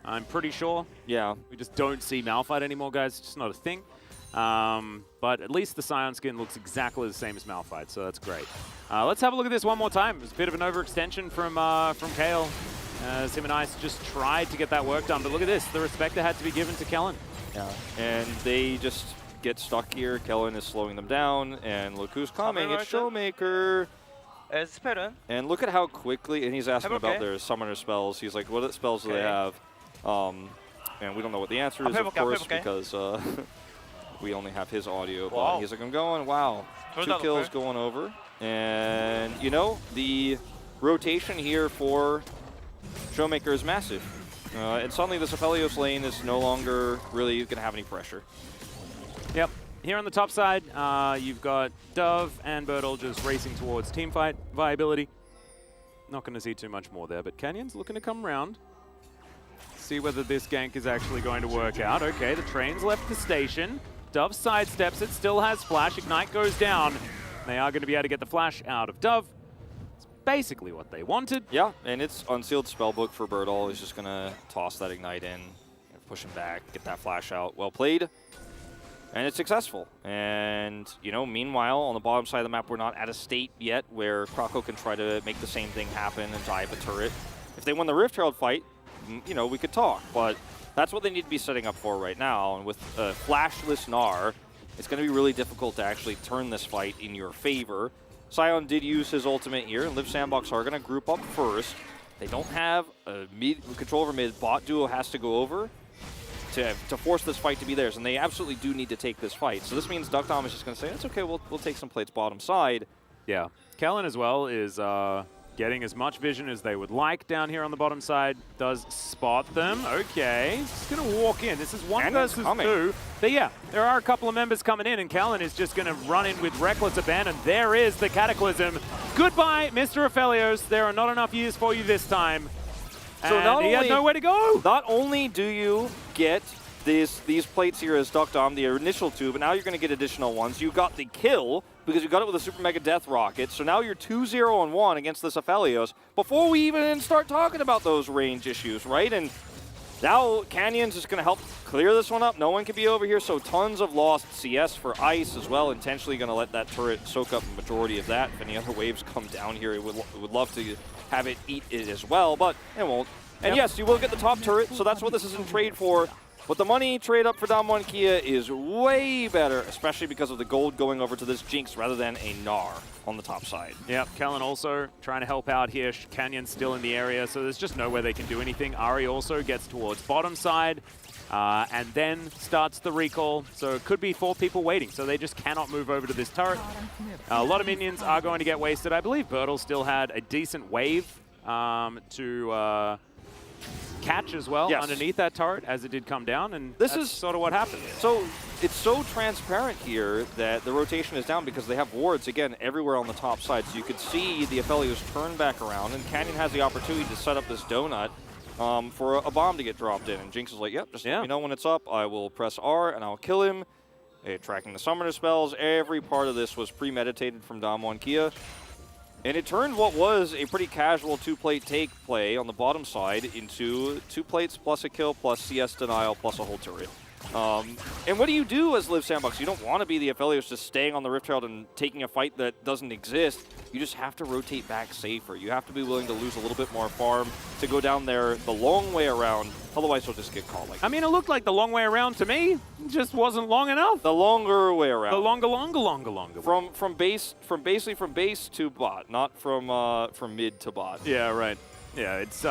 I'm pretty sure. Yeah. We just don't see Malphite anymore, guys. It's just not a thing. But at least the Scion skin looks exactly the same as Malphite, so that's great. Let's have a look at this one more time. It's a bit of an overextension from Kale, as him and Ice just tried to get that work done. But look at this. The respect that had to be given to Kellen. Yeah. And they just get stuck here. Kellen is slowing them down, and look who's coming. It's Showmaker. And look at how quickly, and he's asking about their summoner spells. He's like, what spells do they have? And we don't know what the answer is, of course, because we only have his audio. But he's like, I'm going, wow. 2 kills going over. And, you know, the rotation here for Showmaker is massive. And suddenly this Aphelios lane is no longer really going to have any pressure. Yep. Here on the top side, you've got Dove and Bertle just racing towards teamfight viability. Not going to see too much more there, but Canyon's looking to come around. See whether this gank is actually going to work out. Okay, the train's left the station. Dove sidesteps it, still has flash. Ignite goes down. They are going to be able to get the flash out of Dove. It's basically what they wanted. Yeah, and it's Unsealed Spellbook for Bertle. He's just going to toss that Ignite in, push him back, get that flash out. Well played. And it's successful. And, you know, meanwhile, on the bottom side of the map, we're not at a state yet where Croco can try to make the same thing happen and dive a turret. If they win the Rift Herald fight, you know, we could talk. But that's what they need to be setting up for right now. And with a flashless Gnar, it's going to be really difficult to actually turn this fight in your favor. Sion did use his ultimate here, and Live Sandbox are going to group up first. They don't have a control over mid. Bot duo has to go over to force this fight to be theirs, and they absolutely do need to take this fight. So this means Duckdom is just going to say, it's okay, we'll take some plates bottom side. Yeah. Kellen as well is getting as much vision as they would like down here on the bottom side. Does spot them. Okay. He's going to walk in. This is one versus two. But yeah, there are a couple of members coming in, and Kellen is just going to run in with reckless abandon. There is the Cataclysm. Goodbye, Mr. Aphelios. There are not enough years for you this time. So and he has nowhere to go. Not only do you get these plates here as Duckdom, the initial two, but now you're going to get additional ones. You got the kill because you got it with a Super Mega Death Rocket. So now you're 2-0-1 against this Aphelios before we even start talking about those range issues, right? And now Canyon's just going to help clear this one up. No one can be over here, so tons of lost CS for Ice as well. Intentionally going to let that turret soak up the majority of that. If any other waves come down here, it would love to have it eat it as well, but it won't. And yes, you will get the top turret, so that's what this is in trade for. But the money trade up for Damwon Kia is way better, especially because of the gold going over to this Jinx rather than a Gnar on the top side. Yep, Kellen also trying to help out here. Canyon's still in the area, so there's just nowhere they can do anything. Ari also gets towards bottom side and then starts the recall. So it could be 4 people waiting, so they just cannot move over to this turret. A lot of minions are going to get wasted. I believe Bertle still had a decent wave to catch as well underneath that turret as it did come down, and this is sort of what happened. So it's so transparent here that the rotation is down because they have wards, again, everywhere on the top side. So you could see the Aphelios turn back around, and Canyon has the opportunity to set up this donut for a bomb to get dropped in. And Jinx is like, yep, just let me know when it's up. I will press R, and I'll kill him. Tracking the summoner spells. Every part of this was premeditated from Damwon Kia. And it turned what was a pretty casual 2-plate take play on the bottom side into 2 plates plus a kill plus CS denial plus a whole turret. And what do you do as Live Sandbox? You don't want to be the Aphelios just staying on the Rift Herald and taking a fight that doesn't exist. You just have to rotate back safer. You have to be willing to lose a little bit more farm to go down there the long way around. Otherwise, you'll just get caught like I mean, it looked like the long way around to me. It just wasn't long enough. The longer way around. The longer. From base to bot, not from mid to bot. Yeah, right. Yeah, it's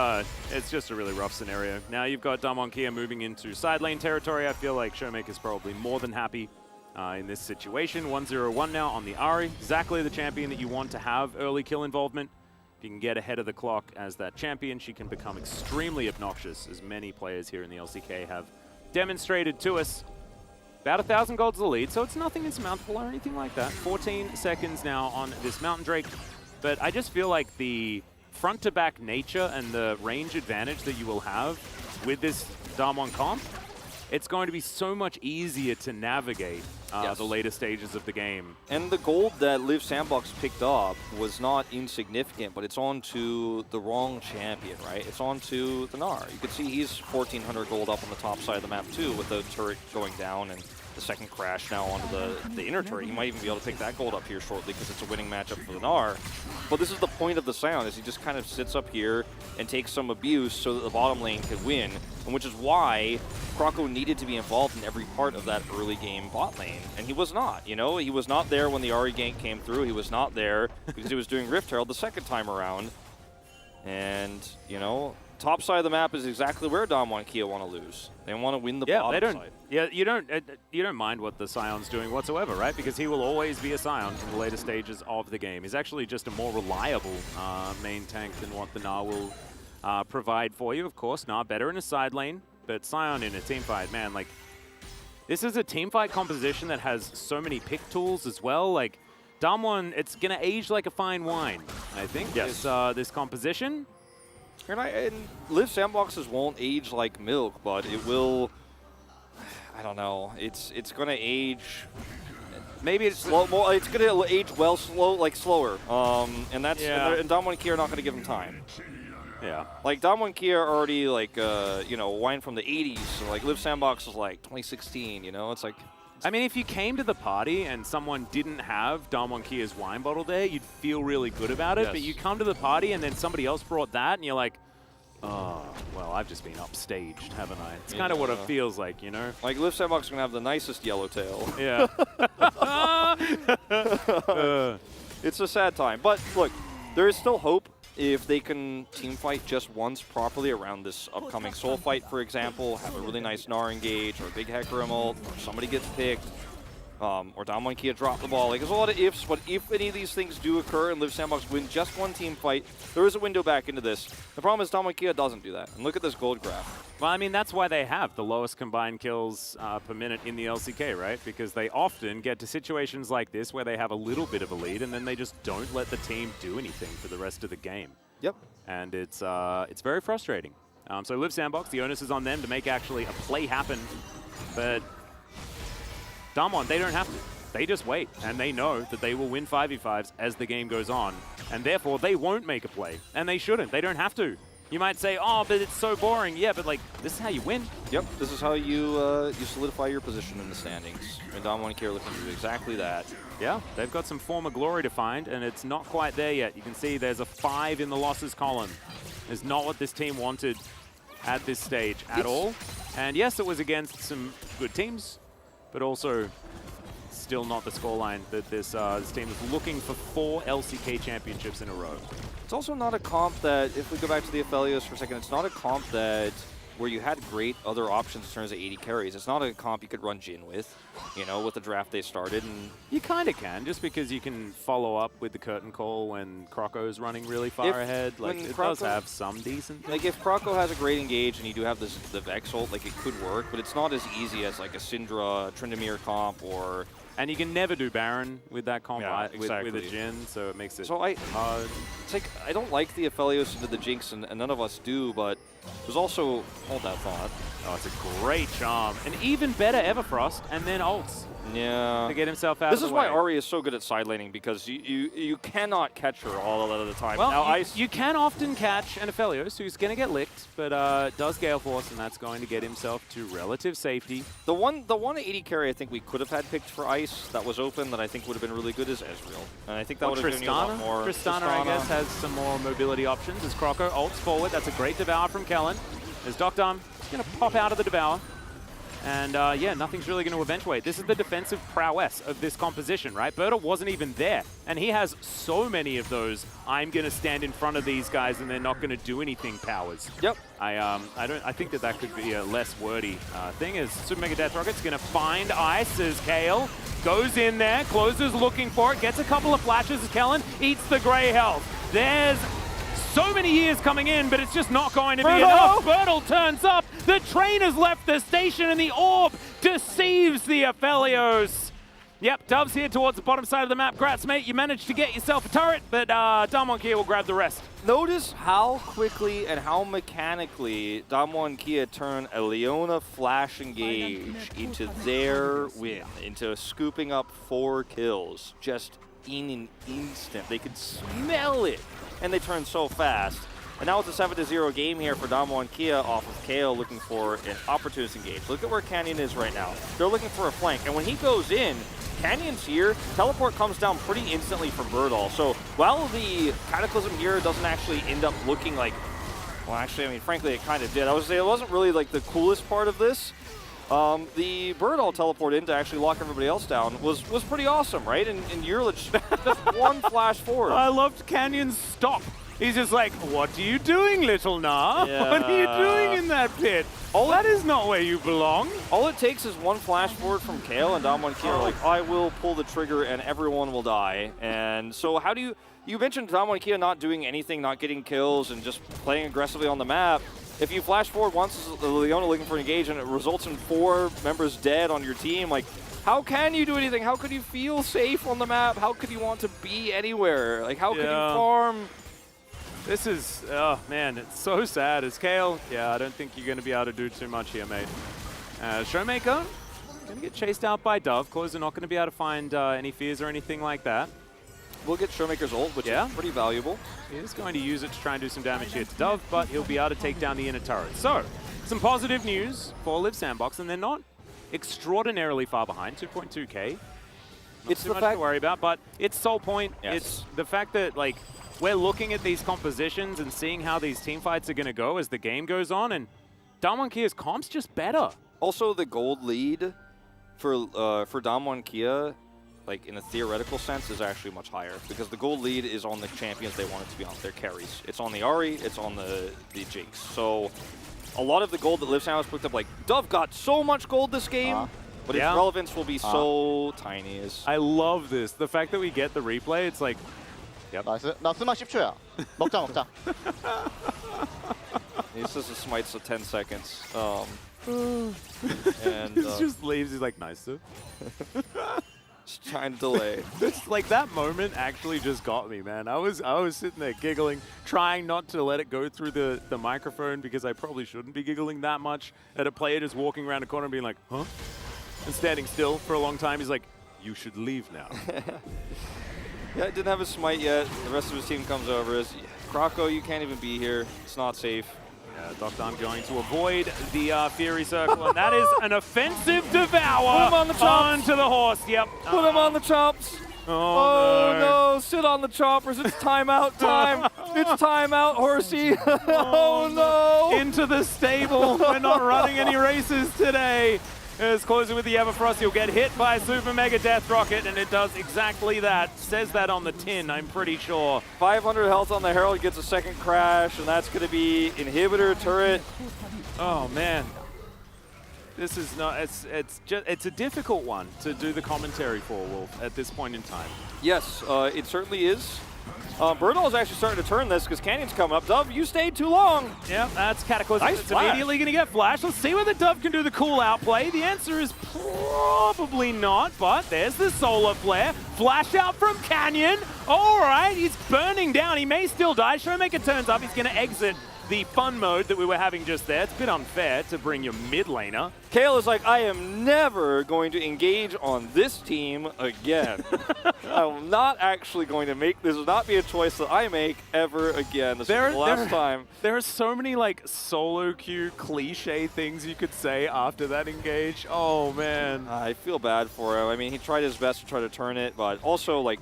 just a really rough scenario. Now you've got Damwon Kia moving into side lane territory. I feel like Showmaker's probably more than happy in this situation. 1-0-1 now on the Ari. Exactly the champion that you want to have early kill involvement. If you can get ahead of the clock as that champion, she can become extremely obnoxious, as many players here in the LCK have demonstrated to us. About 1,000 gold's the lead, so it's nothing insurmountable or anything like that. 14 seconds now on this Mountain Drake. But I just feel like the front-to-back nature and the range advantage that you will have with this Damwon comp, it's going to be so much easier to navigate the later stages of the game. And the gold that Live Sandbox picked up was not insignificant, but it's on to the wrong champion, right? It's on to the Gnar. You can see he's 1,400 gold up on the top side of the map too, with the turret going down and the second crash now onto the inner turret. He might even be able to pick that gold up here shortly because it's a winning matchup for the Gnar. But this is the point of the Sion, is he just kind of sits up here and takes some abuse so that the bottom lane can win, and which is why Croco needed to be involved in every part of that early game bot lane. And he was not, you know? He was not there when the Ari gank came through. He was not there because he was doing Rift Herald the second time around. And, you know, top side of the map is exactly where Damwon Kia want to lose. They want to win the bottom side. Yeah, you don't mind what the Sion's doing whatsoever, right? Because he will always be a Sion in the later stages of the game. He's actually just a more reliable main tank than what the Gnar will provide for you. Of course, nah, better in a side lane, but Sion in a team fight, man, like, this is a team fight composition that has so many pick tools as well. Like, Damwon, it's going to age like a fine wine, I think, this composition. And Live Sandboxes won't age like milk, but it will, I don't know, it's going to age, maybe it's slow, more, it's going to age well, slower. And that's, and Damwon and Kia are not going to give him time. Yeah. Like, Damwon and Kia are already, like, you know, wine from the 80s. So, like, Live Sandbox is, like, 2016, you know? It's like... I mean, if you came to the party and someone didn't have Damwon Kia's wine bottle there, you'd feel really good about it. Yes. But you come to the party and then somebody else brought that, and you're like, oh, well, I've just been upstaged, haven't I? It's kind of what it feels like, you know? Like, Live Sandbox is going to have the nicest yellow tail. Yeah. It's a sad time. But, look, there is still hope. If they can team fight just once properly around this upcoming soul fight, for example, have a really nice Gnar engage or a big Hecarim ult, or somebody gets picked, or Damwon Kia drop the ball. Like, there's a lot of ifs, but if any of these things do occur and Live Sandbox win just one team fight, there is a window back into this. The problem is Damwon Kia doesn't do that. And look at this gold graph. Well, I mean, that's why they have the lowest combined kills per minute in the LCK, right? Because they often get to situations like this where they have a little bit of a lead and then they just don't let the team do anything for the rest of the game. Yep. And it's very frustrating. So Live Sandbox, the onus is on them to make actually a play happen. But Damwon, they don't have to. They just wait, and they know that they will win 5v5s as the game goes on. And therefore, they won't make a play. And they shouldn't. They don't have to. You might say, oh, but it's so boring. Yeah, but like, this is how you win. Yep, this is how you you solidify your position in the standings. And Damwon and Kia are looking to do exactly that. Yeah, they've got some former glory to find, and it's not quite there yet. You can see there's a 5 in the losses column. It's not what this team wanted at this stage at all. And yes, it was against some good teams, but also still not the scoreline that this team is looking for 4 LCK championships in a row. It's also not a comp that, if we go back to the Aphelios for a second, it's not a comp that where you had great other options in terms of 80 carries. It's not a comp you could run Jhin with, you know, with the draft they started. And you kind of can, just because you can follow up with the curtain call when Croco's running really far ahead. Like, it does have some decent. Like, if Croco has a great engage and you do have this, the Vex ult, like, it could work, but it's not as easy as, like, a Syndra, Tryndamere comp, or... And you can never do Baron with that comp exactly. with a Jhin, so it makes it so hard. It's like, I don't like the Aphelios into the Jinx, and none of us do, but there's also, hold that thought. Oh, it's a great charm. An even better Everfrost, and then ults. Yeah. To get himself out of the way. This is why Ahri is so good at side laning, because you cannot catch her all of the time. Well, now, you can often catch an Aphelios who's going to get licked, but does Gale Force, and that's going to get himself to relative safety. The one 80 carry I think we could have had picked for Ice that was open that I think would have been really good is Ezreal. And I think that would have given you a lot more. Tristana, I guess, has some more mobility options as Croco ults forward. That's a great Devour from Kellen. As Doctor going to pop out of the Devour. And yeah, nothing's really going to eventuate. This is the defensive prowess of this composition, right? Berta wasn't even there. And he has so many of those, I'm going to stand in front of these guys and they're not going to do anything powers. Yep. I think that could be a less wordy thing, as Super Mega Death Rocket's going to find Ice as Kale goes in there, closes looking for it, gets a couple of flashes as Kellen eats the gray health. There's so many years coming in, but it's just not going to be enough. Bertle turns up, the train has left the station, and the orb deceives the Aphelios. Yep, Dove's here towards the bottom side of the map. Grats, mate, you managed to get yourself a turret, but Damwon Kia will grab the rest. Notice how quickly and how mechanically Damwon Kia turn a Leona flash engage into their win, into scooping up 4 kills just in an instant. They could smell it, and they turn so fast. And now it's a 7-0 game here for Damwon Kia off of KO looking for an opportunist engage. Look at where Canyon is right now. They're looking for a flank, and when he goes in, Canyon's here. Teleport comes down pretty instantly from Birdall. So while the Cataclysm here doesn't actually end up looking like, well, actually, I mean, frankly, it kind of did. I would say it wasn't really like the coolest part of this. The Birdall teleport in to actually lock everybody else down was pretty awesome, right? And Yurlich just one flash forward. I loved Canyon's stop. He's just like, what are you doing, little Gnar? Yeah. What are you doing in that pit? That is not where you belong. All it takes is one flash forward from Kale, and Damwon Kia are like, I will pull the trigger and everyone will die. And so how do you... you mentioned Damwon Kia not doing anything, not getting kills, and just playing aggressively on the map. If you flash forward once as Leona looking for engage and it results in 4 members dead on your team, like, how can you do anything? How could you feel safe on the map? How could you want to be anywhere? Like, how could you farm? This is, oh man, it's so sad. As Kale, yeah, I don't think you're going to be able to do too much here, mate. Showmaker, going to get chased out by Dove. Close are not going to be able to find any fears or anything like that. We'll get Showmaker's ult, which is pretty valuable. He is going to use it to try and do some damage here to Dove, but he'll be able to take down the inner turret. So, some positive news for Live Sandbox, and they're not extraordinarily far behind, 2.2k. It's too much to worry about, but it's Soul Point. Yes. It's the fact that, like, we're looking at these compositions and seeing how these team fights are going to go as the game goes on, and Damwon Kia's comp's just better. Also, the gold lead for Damwon Kia, like in a theoretical sense, is actually much higher because the gold lead is on the champions they want it to be on, their carries. It's on the Ahri, it's on the Jinx. So a lot of the gold that Live Sandbox picked up, like Dove got so much gold this game, but its relevance will be so tiny. I love this. The fact that we get the replay, it's like, 나이스. 나 스마 10초야. 먹자 먹자. He says the smite's at 10 seconds. And he just leaves. He's like, nice, sir. Just trying to delay. It's like that moment actually just got me, man. I was sitting there giggling, trying not to let it go through the microphone because I probably shouldn't be giggling that much at a player just walking around a corner and being like, huh? And standing still for a long time. He's like, you should leave now. Yeah, didn't have a smite yet. The rest of his team comes over. Krako, you can't even be here. It's not safe. Dr. going to avoid the Fury Circle, and that is an offensive devour. Put him on the chops. Onto the horse, yep. Put him on the chops. Oh no, sit on the choppers. It's timeout time. It's timeout, horsey. Oh no. Into the stable. We're not running any races today. It's closing with the Everfrost. He'll get hit by a Super Mega Death Rocket, and it does exactly that. Says that on the tin, I'm pretty sure. 500 health on the Herald, gets a second crash, and that's going to be inhibitor turret. Oh man, this is not. It's a difficult one to do the commentary for, Wolf, at this point in time. Yes, it certainly is. Bernal is actually starting to turn this because Canyon's coming up. Dove, you stayed too long. Yeah, that's Cataclysm. Nice it's flash. immediately going to get flashed. Let's see whether Dove can do the cool out play. The answer is probably not, but there's the solar flare. Flash out from Canyon. All right, he's burning down. He may still die. Showmaker turns up. He's going to exit the fun mode that we were having just there. It's a bit unfair to bring your mid laner. Kale is like, I am never going to engage on this team again. I'm not actually going to make, this will not be a choice that I make ever again. This is the last time. There are so many like solo queue cliche things you could say after that engage. Oh man. I feel bad for him. I mean, he tried his best to try to turn it, but also like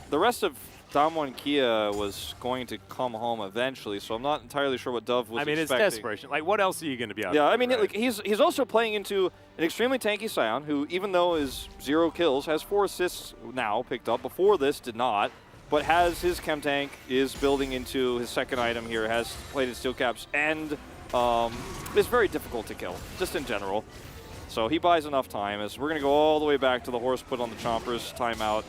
the rest of Damwon Kia was going to come home eventually, so I'm not entirely sure what Dove was expecting. It's desperation. Like, what else are you going to be able to do? I mean, right? like, he's also playing into an extremely tanky Scion, who, even though is 0 kills, has 4 assists now picked up. Before this, did not, but has his chem tank, is building into his second item here, has plated steel caps, and is very difficult to kill, just in general. So he buys enough time, as we're going to go all the way back to the horse put on the chompers, timeout.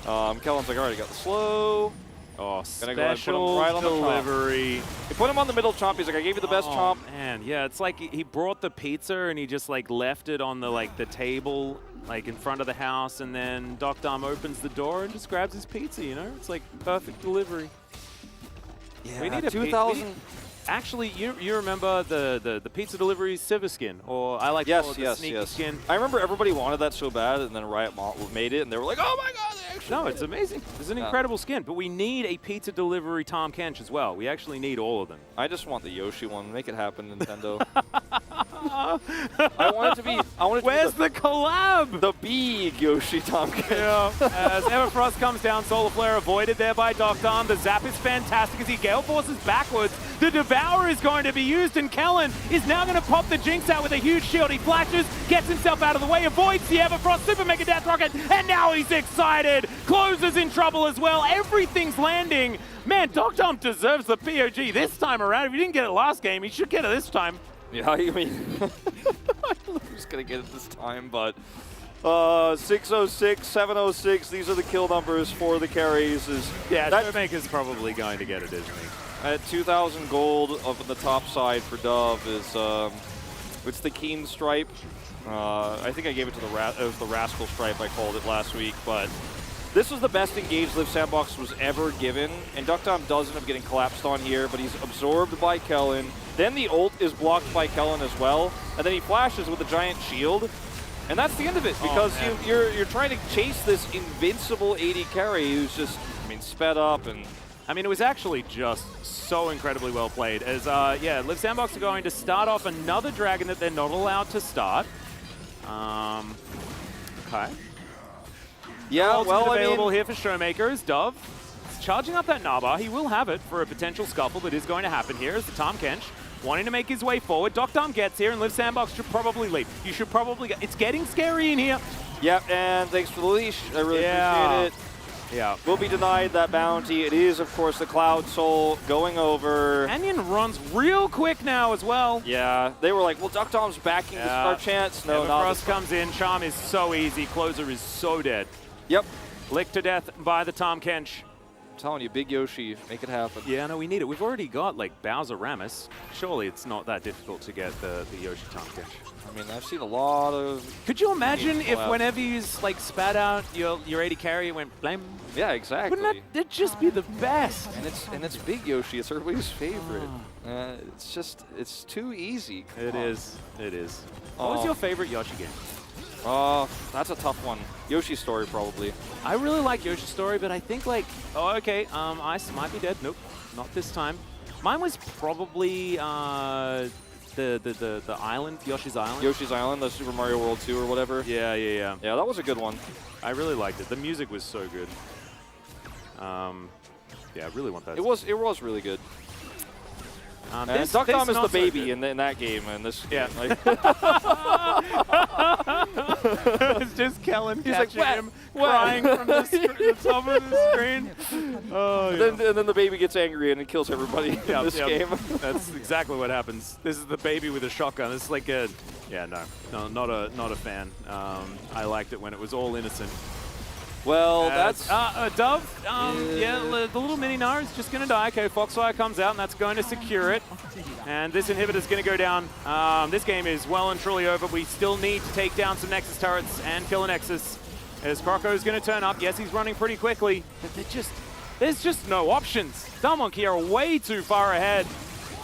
Kellen's like, all right, I got the slow. Oh, Gonna go ahead and put him right on the delivery. He put him on the middle chomp. He's like, I gave you the best chomp. Man, yeah, it's like he brought the pizza and he just like left it on the table, like in front of the house, and then Doc Dom opens the door and just grabs his pizza. You know, it's like perfect delivery. Yeah, we need a 2,000. Actually, you remember the pizza delivery Civ skin, or I like to call it the sneaky skin. I remember everybody wanted that so bad, and then Riot made it, and they were like, oh my god, they actually No, it's amazing. It's an incredible skin, but we need a pizza delivery Tom Kench as well. We actually need all of them. I just want the Yoshi one. Make it happen, Nintendo. I want it to be. Where's the collab? The big Yoshi Tom Kench. Yeah. As Everfrost comes down, Solar Flare avoided there by Doc Dom. The zap is fantastic as he Gale Forces backwards. The Devour is going to be used, and Kellen is now going to pop the Jinx out with a huge shield. He flashes, gets himself out of the way, avoids the Everfrost Super Mega Death Rocket, and now he's excited. Closes in trouble as well. Everything's landing. Man, Doc Dom deserves the POG this time around. If he didn't get it last game, he should get it this time. Yeah, I mean, I don't know who's going to get it this time, but 606, 706, these are the kill numbers for the carries. Yeah, Showmaker's probably going to get it, isn't he? At 2,000 gold up on the top side for Dove is, it's the Keen Stripe. I think I gave it to the Rascal Stripe, I called it last week, but this was the best engaged Live Sandbox was ever given, and Duckdom does end up getting collapsed on here, but he's absorbed by Kellen. Then the ult is blocked by Kellen as well, and then he flashes with a giant shield. And that's the end of it, because you're trying to chase this invincible AD carry who's just, I mean, sped up. And I mean, it was actually just so incredibly well played. As, yeah, Live Sandbox are going to start off another dragon that they're not allowed to start. Okay. Yeah, well, available here for Showmaker is Dove. He's charging up that Naba. He will have it for a potential scuffle that is going to happen here as the Tahm Kench wanting to make his way forward. Duckdom gets here, and Live Sandbox should probably leave. You should probably get... It's getting scary in here. Yep, and thanks for the leash. I really appreciate it. Yeah. Will be denied that bounty. It is, of course, the Cloud Soul going over. Canyon runs real quick now as well. Yeah, they were like, well, Duckdom's backing our chance. No, Everfrost comes in. Charm is so easy. Closer is so dead. Yep. Licked to death by the Tahm Kench. I'm telling you, Big Yoshi, make it happen. Yeah, no, we need it. We've already got, like, Bowser Rammus. Surely it's not that difficult to get the Yoshi Tahm Kench. I mean, I've seen a lot of... Could you imagine if whenever you, like, spat out your AD carry, it went blam? Yeah, exactly. Wouldn't that just be the best? And it's Big Yoshi. It's everybody's favorite. It's just, it's too easy. It is. It is. What was your favorite Yoshi game? That's a tough one. Yoshi's Story, probably. I really like Yoshi's Story, but I think, like, oh, okay, Ice might be dead. Nope, not this time. Mine was probably the island, Yoshi's Island. Yoshi's Island, the Super Mario World 2 or whatever. Yeah. Yeah, that was a good one. I really liked it. The music was so good. Yeah, I really want that. It was really good. Duckdom is the baby in that game, and this. Yeah. Like it's just Kellen catching him crying from the top of the screen. Oh, yeah. And then the baby gets angry and it kills everybody in this game. That's exactly what happens. This is the baby with a shotgun. It's like a, yeah, no, not a fan. I liked it when it was all innocent. Well, that's... Dove, yeah, the little mini Nara is just going to die. Okay, Foxfire comes out, and that's going to secure it. And this inhibitor's going to go down. This game is well and truly over. We still need to take down some Nexus turrets and kill a Nexus. As Croco's going to turn up. Yes, he's running pretty quickly, but there's just no options. Dalmonkey are way too far ahead.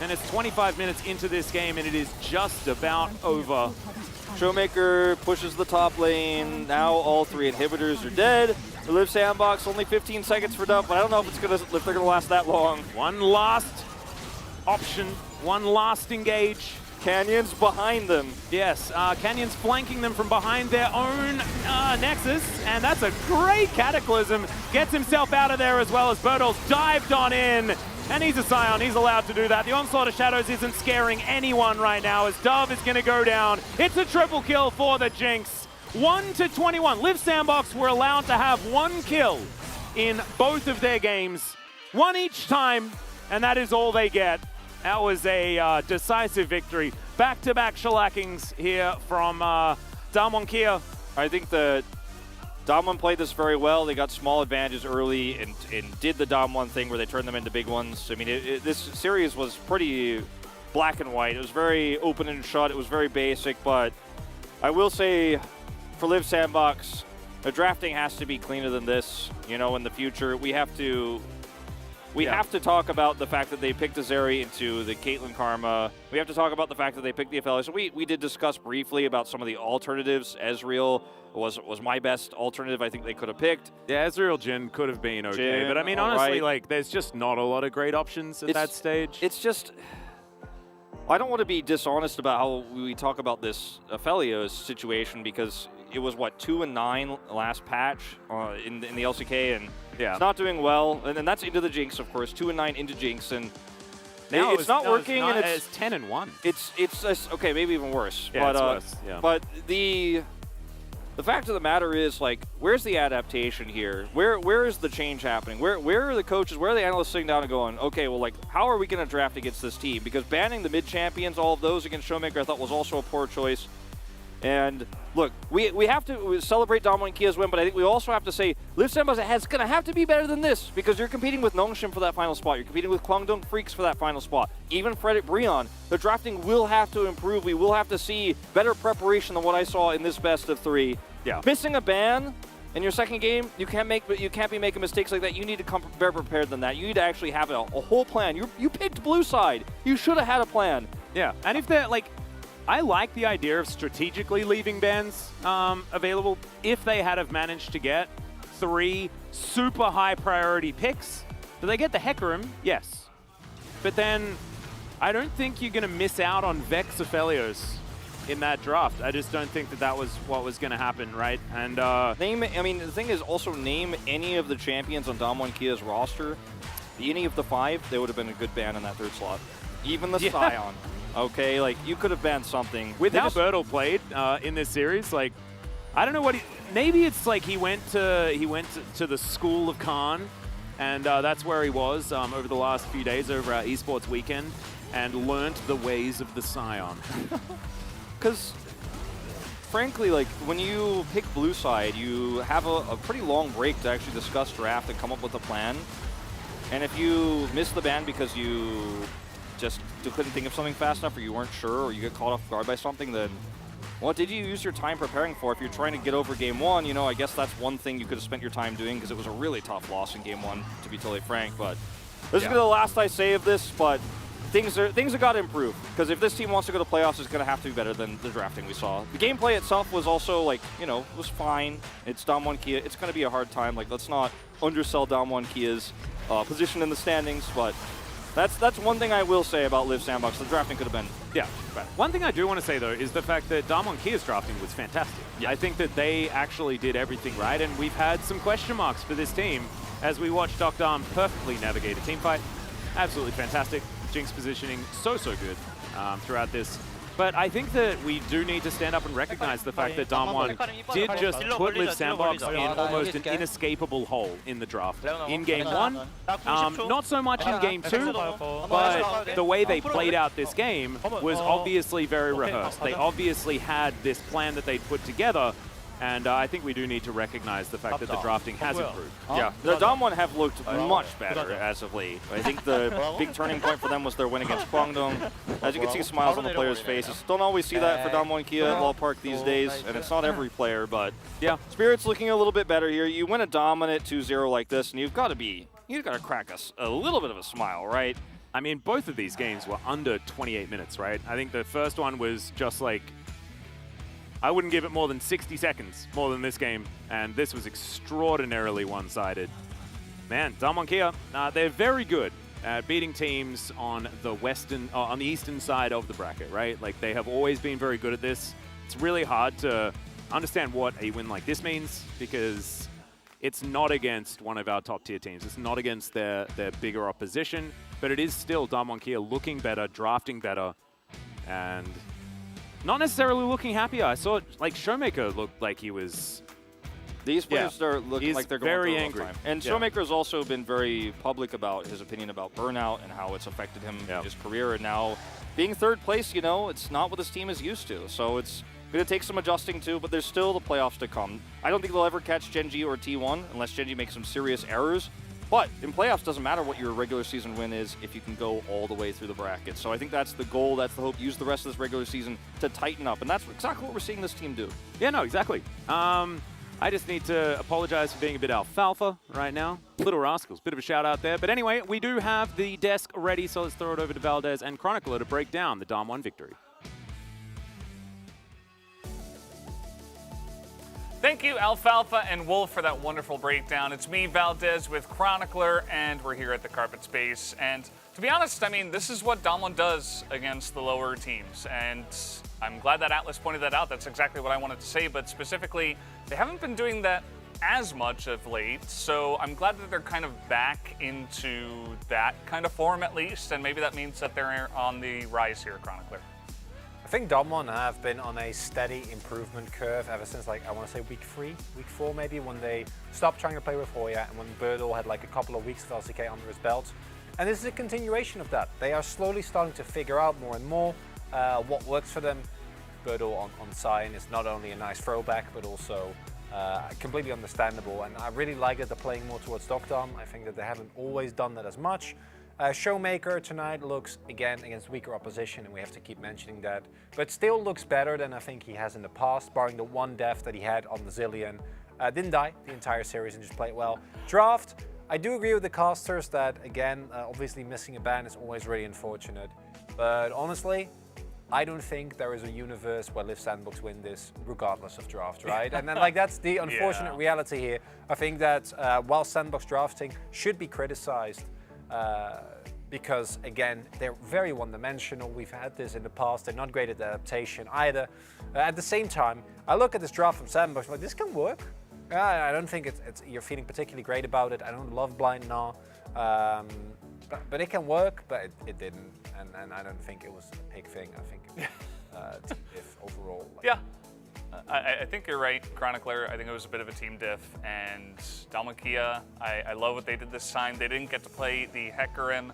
And it's 25 minutes into this game, and it is just about over. Showmaker pushes the top lane. Now all three inhibitors are dead. The Live Sandbox, only 15 seconds for Dove, but I don't know if they're gonna last that long. One last option, one last engage. Canyon's behind them. Yes, Canyon's flanking them from behind their own Nexus, and that's a great Cataclysm. Gets himself out of there as well as Birtle's dived on in. And he's a Scion, he's allowed to do that. The Onslaught of Shadows isn't scaring anyone right now as Dove is going to go down. It's a triple kill for the Jinx. 1-21. Live Sandbox were allowed to have one kill in both of their games. One each time, and that is all they get. That was a decisive victory. Back-to-back shellackings here from Dalmonkey. I think that Dom1 played this very well. They got small advantages early and did the Dom1 thing where they turned them into big ones. I mean, this series was pretty black and white. It was very open and shut. It was very basic, but I will say for Live Sandbox, the drafting has to be cleaner than this. You know, in the future, we have to talk about the fact that they picked Azeri into the Caitlyn Karma. We have to talk about the fact that they picked the FLA. So we did discuss briefly about some of the alternatives. Ezreal was my best alternative I think they could have picked. Yeah, Ezreal Jhin could have been okay. But I mean, honestly, like, there's just not a lot of great options at that stage. It's just... I don't want to be dishonest about how we talk about this Aphelios situation because it was, what, 2-9 last patch in the LCK, and it's not doing well. And then that's into the Jinx, of course, 2-9 into Jinx, and now it's not working. It's and it's 10-1. It's okay, maybe even worse. Yeah, but, it's worse. Yeah. But the fact of the matter is, like, where's the adaptation here? Where is the change happening? Where are the coaches? Where are the analysts sitting down and going, okay, well, like, how are we going to draft against this team? Because banning the mid champions, all of those against Showmaker, I thought was also a poor choice. And look, we have to celebrate Damo and Kia's win, but I think we also have to say Liv Sandbox is going to have to be better than this because you're competing with Nongshim for that final spot. You're competing with Kwangdong Freaks for that final spot. Even Fredit Brion. The drafting will have to improve. We will have to see better preparation than what I saw in this best of 3. Yeah. Missing a ban in your second game, you can't be making mistakes like that. You need to come better prepared than that. You need to actually have a whole plan. You picked blue side. You should have had a plan. Yeah, and if they're like, I like the idea of strategically leaving bans available. If they had have managed to get 3 super high priority picks, do they get the Hecarim? Yes. But then I don't think you're going to miss out on Vex Aphelios in that draft. I just don't think that was what was going to happen, right? And I mean, the thing is also name any of the champions on Damo and Kia's roster, any of the 5, they would have been a good ban in that 3rd slot. Even the Scion. Okay, like you could have banned something. With how Bertle played in this series, like I don't know what maybe it's like he went to the school of Khan, and that's where he was over the last few days over our esports weekend, and learned the ways of the Scion. Because frankly, like when you pick blue side, you have a pretty long break to actually discuss draft and come up with a plan. And if you miss the ban because you just couldn't think of something fast enough, or you weren't sure, or you get caught off guard by something, then what did you use your time preparing for? If you're trying to get over game 1, you know, I guess that's one thing you could have spent your time doing, because it was a really tough loss in game 1, to be totally frank. But this is the last I say of this, but things have got to improve, because if this team wants to go to playoffs, it's going to have to be better than the drafting we saw. The gameplay itself was also, like, you know, was fine. It's Damo and Kia. It's going to be a hard time. Like, let's not undersell Damo and Kia's position in the standings, but that's one thing I will say about Liv Sandbox. The drafting could have been better. One thing I do want to say, though, is the fact that Damo and Kia's drafting was fantastic. I think that they actually did everything right, and we've had some question marks for this team as we watched Dr. perfectly navigate a team fight. Absolutely fantastic. Jinx positioning so good throughout this. But I think that we do need to stand up and recognize the fact that Damwon did just put Liv Sandbox in almost an inescapable hole in the draft. In game 1, not so much in game 2, but the way they played out this game was obviously very rehearsed. They obviously had this plan that they'd put together, and I think we do need to recognize the fact that the drafting has improved. Yeah, the Damwon have looked much better as of late. I think the big turning point for them was their win against Kwangdong. As you can see, smiles on the players' faces. Don't always see that for Damwon Kia at Law Park these days, and it's not every player, but yeah, Spirit's looking a little bit better here. You win a dominant 2-0 like this, and you've got to crack us a little bit of a smile, right? I mean, both of these games were under 28 minutes, right? I think the first one was just like, I wouldn't give it more than 60 seconds more than this game, and this was extraordinarily one-sided. Man, Damwon Kia, they're very good at beating teams on the eastern side of the bracket, right? Like, they have always been very good at this. It's really hard to understand what a win like this means, because it's not against one of our top-tier teams. It's not against their bigger opposition, but it is still Damwon Kia looking better, drafting better, and not necessarily looking happier. I saw, like, Showmaker looked like he was... These players are looking like they're going very through a angry. rough time. And Showmaker's also been very public about his opinion about burnout and how it's affected him in his career. And now, being third place, you know, it's not what this team is used to. So it's going to take some adjusting to, but there's still the playoffs to come. I don't think they'll ever catch Gen G or T1 unless Gen G makes some serious errors. But in playoffs, doesn't matter what your regular season win is if you can go all the way through the bracket. So I think that's the goal, that's the hope. Use the rest of this regular season to tighten up. And that's exactly what we're seeing this team do. Yeah, no, exactly. I just need to apologize for being a bit alfalfa right now. Little Rascals, bit of a shout out there. But anyway, we do have the desk ready, so let's throw it over to Valdez and Chronicler to break down the Damwon victory. Thank you, Alfalfa and Wolf, for that wonderful breakdown. It's me, Valdez, with Chronicler, and we're here at the Carpet Space. And to be honest, I mean, this is what Damwon does against the lower teams. And I'm glad that Atlas pointed that out. That's exactly what I wanted to say. But specifically, they haven't been doing that as much of late. So I'm glad that they're kind of back into that kind of form at least. And maybe that means that they're on the rise here, Chronicler. I think Damwon have been on a steady improvement curve ever since, like, I want to say week 4 maybe, when they stopped trying to play with Hoya and when Bertle had like a couple of weeks of LCK under his belt. And this is a continuation of that. They are slowly starting to figure out more and more what works for them. Spurtle on Cyan is not only a nice throwback, but also completely understandable. And I really like that they're playing more towards Dogdom. I think that they haven't always done that as much. Showmaker tonight looks, again, against weaker opposition, and we have to keep mentioning that. But still looks better than I think he has in the past, barring the one death that he had on the Zillion. Didn't die the entire series and just played well. Draft, I do agree with the casters that, again, obviously missing a ban is always really unfortunate. But honestly, I don't think there is a universe where Liv Sandbox win this regardless of draft, right? And then, like, that's the unfortunate reality here. I think that while Sandbox drafting should be criticized, because, again, they're very one-dimensional. We've had this in the past. They're not great at adaptation either. At the same time, I look at this draft from Sandbox, I'm like, this can work. I don't think you're feeling particularly great about it. I don't love Blind now. But it can work, but it didn't. And I don't think it was a big thing. I think it was team diff overall. Like, yeah. I think you're right, Chronicler. I think it was a bit of a team diff. And Dalmakia, I love what they did this time. They didn't get to play the Hecarim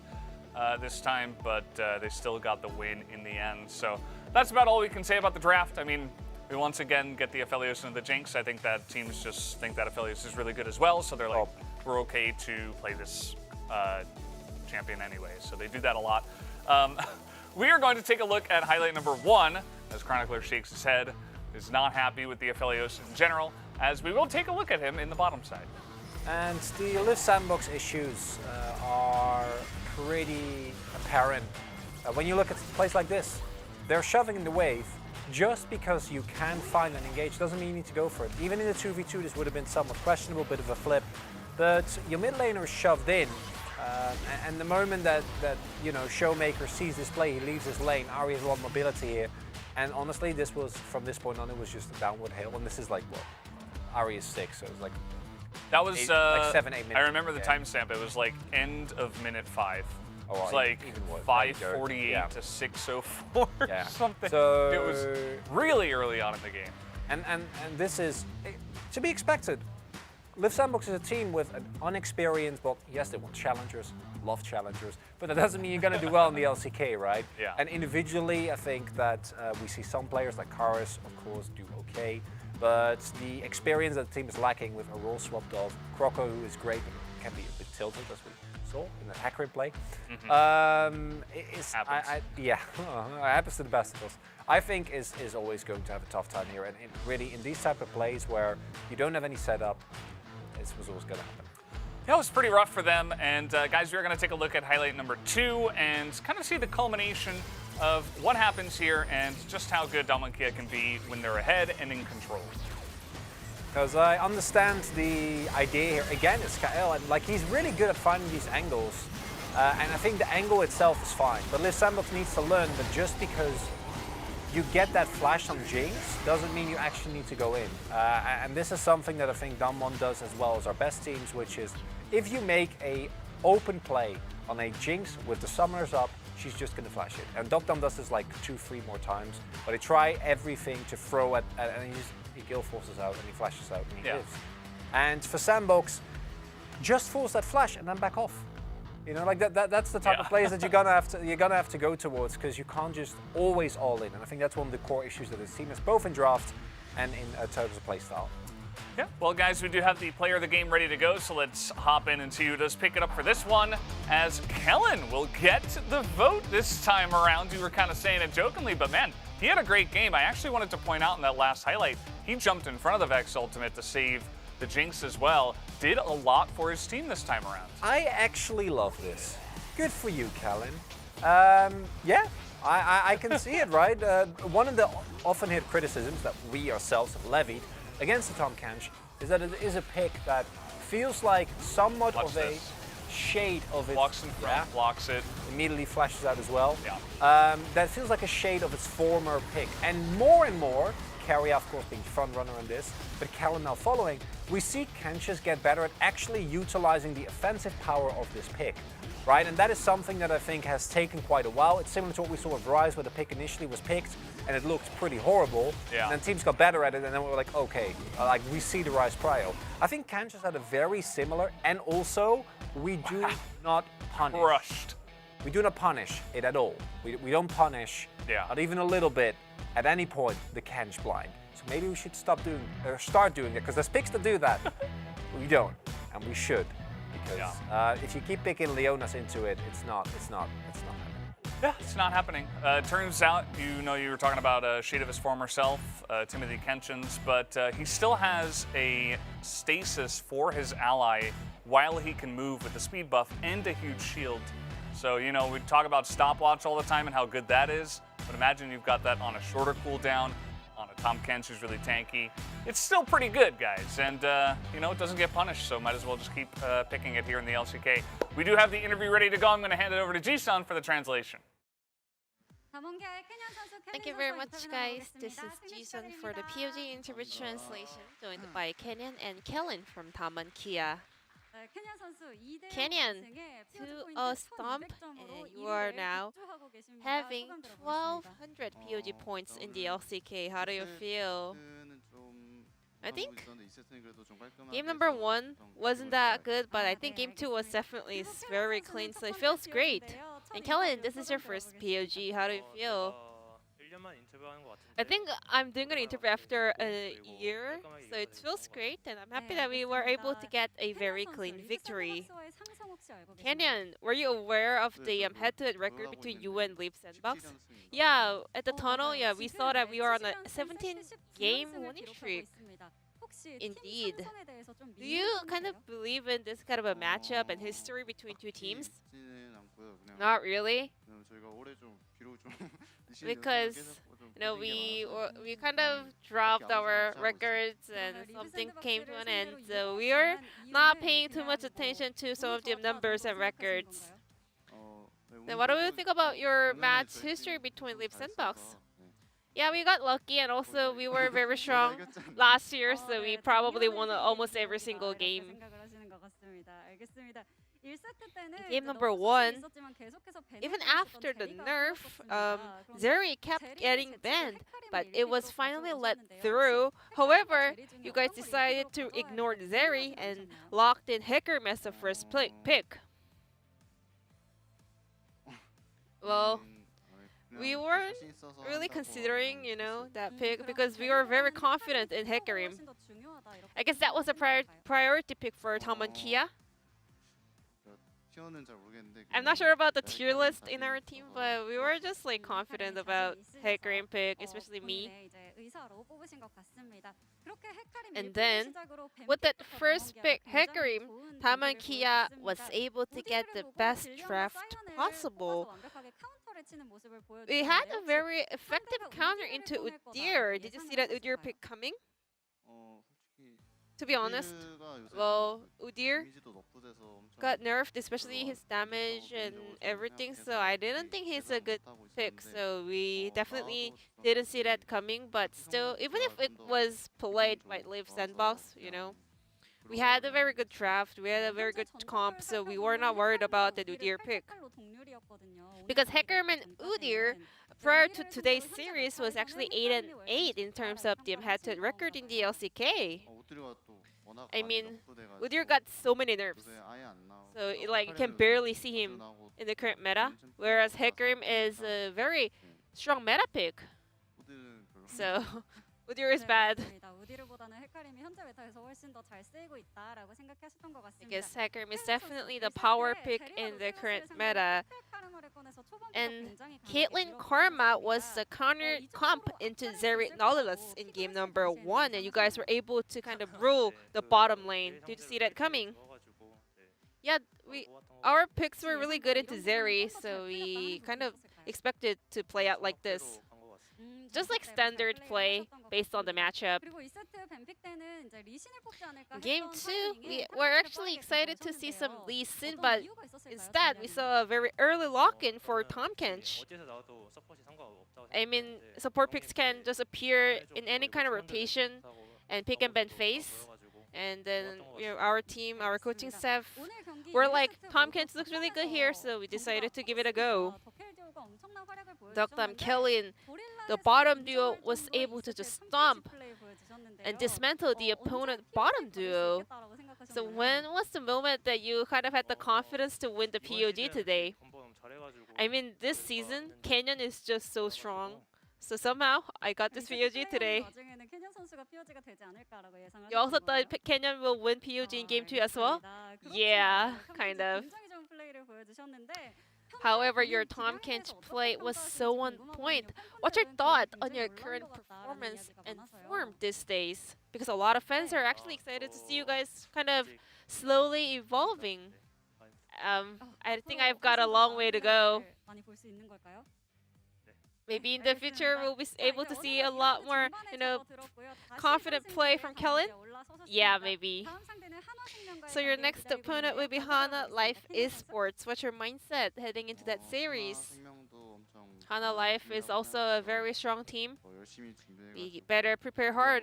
this time, but they still got the win in the end. So that's about all we can say about the draft. I mean, we once again get the Aphelios and the Jinx. I think that teams just think that Aphelios is really good as well. So they're like, we're okay to play this champion anyway. So they do that a lot. We are going to take a look at highlight number 1, as Chronicler shakes his head. Is not happy with the Aphelios in general, as we will take a look at him in the bottom side. And the Liv Sandbox issues are pretty apparent. When you look at a place like this, they're shoving in the wave. Just because you can find and engage doesn't mean you need to go for it. Even in the 2v2, this would have been somewhat questionable, bit of a flip. But your mid laner is shoved in. And the moment that you know, Showmaker sees this play, he leaves his lane. Ari has a lot of mobility here. And honestly, this was, from this point on, it was just a downward hill. And this is like, what? Ari is 6, so it was like... That was, like 7, 8 minutes. I remember the timestamp. It was like end of minute 5. Oh, it was like 5:48 to 6:04 or something. So, it was really early on in the game. And this is to be expected. Liv Sandbox is a team with an unexperienced, well, yes, they want challengers, love challengers, but that doesn't mean you're going to do well in the LCK, right? Yeah. And individually, I think that we see some players like Karis, of course, do okay, but the experience that the team is lacking with a role swapped of Croco, who is great, but can be a bit tilted, as we saw in the Hecarim play. Happens to the best of us. I think is always going to have a tough time here, and really in these type of plays where you don't have any setup, this was always going to happen. That was pretty rough for them, and guys, we're going to take a look at highlight number 2 and kind of see the culmination of what happens here and just how good Dalmakia can be when they're ahead and in control. Because I understand the idea here. Again, it's Kael, and like, he's really good at finding these angles, and I think the angle itself is fine. But Liv Sandbox needs to learn that just because you get that flash on Jinx doesn't mean you actually need to go in. And this is something that I think Damwon does as well as our best teams, which is if you make a open play on a Jinx with the summoners up, she's just going to flash it. And Dogdom does this like 2-3 more times, but they try everything to throw at and he gill forces out and he flashes out and he lives. And for Sandbox, just force that flash and then back off. You know, like that's the type of plays that you're gonna have to go towards, because you can't just always all in. And I think that's one of the core issues that this team has, both in draft and in terms of play style. Yeah, well, guys, we do have the player of the game ready to go, so let's hop in and see who does pick it up for this one, as Kellen will get the vote this time around. You were kind of saying it jokingly, but man, he had a great game. I actually wanted to point out in that last highlight, he jumped in front of the Vex ultimate to save the Jinx as well. Did a lot for his team this time around. I actually love this. Good for you, Kellen. Yeah, I can see it, right? One of the often hit criticisms that we ourselves have levied against the Tom Kench is that it is a pick that feels like somewhat of a shade of its... Blocks in front, blocks it. Immediately flashes out as well. Yeah. That feels like a shade of its former pick. And more, Carrier, of course, being front runner in this, but Kellen now following, we see Kench's get better at actually utilizing the offensive power of this pick, right? And that is something that I think has taken quite a while. It's similar to what we saw with Rise, where the pick initially was picked and it looked pretty horrible. Yeah. And then teams got better at it, and then we were like, okay, like we see the Rise prio. I think Kench has had a very similar, and also we do not punish. Crushed. we do not punish it at all. We don't punish, not even a little bit, at any point, the Kench blind. So maybe we should start doing it, because there's picks that do that. We don't, and we should, because if you keep picking Leonas into it, it's not happening. Yeah, it's not happening. Turns out, you were talking about shade of his former self, Timothy Kenchins, but he still has a stasis for his ally while he can move with the speed buff and a huge shield. So, we talk about stopwatch all the time and how good that is, but imagine you've got that on a shorter cooldown, on a Tahm Kench who's really tanky. It's still pretty good, guys, and, it doesn't get punished, so might as well just keep picking it here in the LCK. We do have the interview ready to go. I'm going to hand it over to Jisun for the translation. Thank you very much, guys. This is Jisun for the POG interview translation, joined by Kenyon and Kellen from Taman Kia. Kenyon, to a stomp, and you are now having 1,200 POG points in the LCK. How do you feel? I think game number 1 wasn't that good, but I think game 2 was definitely very clean, so it feels great. And Kellen, this is your first POG. How do you feel? I think I'm doing an interview after a year, so it feels great, and I'm happy that we were able to get a very clean victory. Kenyon, were you aware of the head-to-head record between you and Leaf Sandbox? Yeah, at the tunnel, we saw that we were on a 17-game winning streak. Indeed. Do you kind of believe in this kind of a matchup and history between two teams? Not really? Because we kind of dropped our records and something came to an end, so we are not paying too much attention to some of the numbers and records. Then what do you think about your match history between Leaf Sandbox? Yeah, we got lucky, and also we were very strong last year, so we probably won almost every single game. In game number 1, even after the nerf, Zeri kept getting banned, but it was finally let through. However, you guys decided to ignore Zeri and locked in Hecarim as the first pick. Well, we weren't really considering, that pick because we were very confident in Hecarim. I guess that was a priority pick for Taman Kia. I'm not sure about the tier list in our team, but we were just confident about Hecarim pick, especially me. And then, with that first pick, Hecarim, Taman Kia was able to get the best draft possible. We had a very effective counter into Udyr. Did you see that Udyr pick coming? To be honest, well, Udyr got nerfed, especially his damage and everything, so I didn't think he's a good pick, so we definitely didn't see that coming, but still, even if it was played by Leaf Sandbox, we had a very good draft, we had a very good comp, so we were not worried about the Udyr pick. Because Hecarim and Udyr, prior to today's series, was actually 8-8 in terms of the head-to-head record in the LCK. I mean, Udyr got so many nerfs, so you can barely see him in the current meta, whereas Hecarim is a very strong meta pick. So, Udyr is bad. I guess Hecarim is definitely the power pick in the current meta. And Caitlyn Karma was the counter comp into Zeri Nautilus in game number 1, and you guys were able to kind of rule the bottom lane. Did you see that coming? Yeah, our picks were really good into Zeri, so we kind of expected to play out like this. Just like standard play based on the matchup. Game 2, we were actually excited to see some Lee Sin, but instead we saw a very early lock-in for Tahm Kench. I mean, support picks can just appear in any kind of rotation and pick and ban face. And then our team, our coaching staff, were like, Tahm Kench looks really good here, so we decided to give it a go. Dr. Kellyn, the bottom duo, was able to just stomp and dismantle the opponent bottom duo. So when was the moment that you kind of had the confidence to win the POG today? I mean, this season, Canyon is just so strong. So somehow, I got this POG today. You also thought Canyon will win POG in Game 2 as well? Yeah, kind of. However, your Tom Kench play was so on point. What's your thought on your current performance and form these days? Because a lot of fans are actually excited to see you guys kind of slowly evolving. I think I've got a long way to go. Maybe in the future we'll be able to see a lot more, confident play from Kellen. Yeah, maybe. So your next opponent will be Hana Life Esports. What's your mindset heading into that series? Hana Life is also a very strong team. We better prepare hard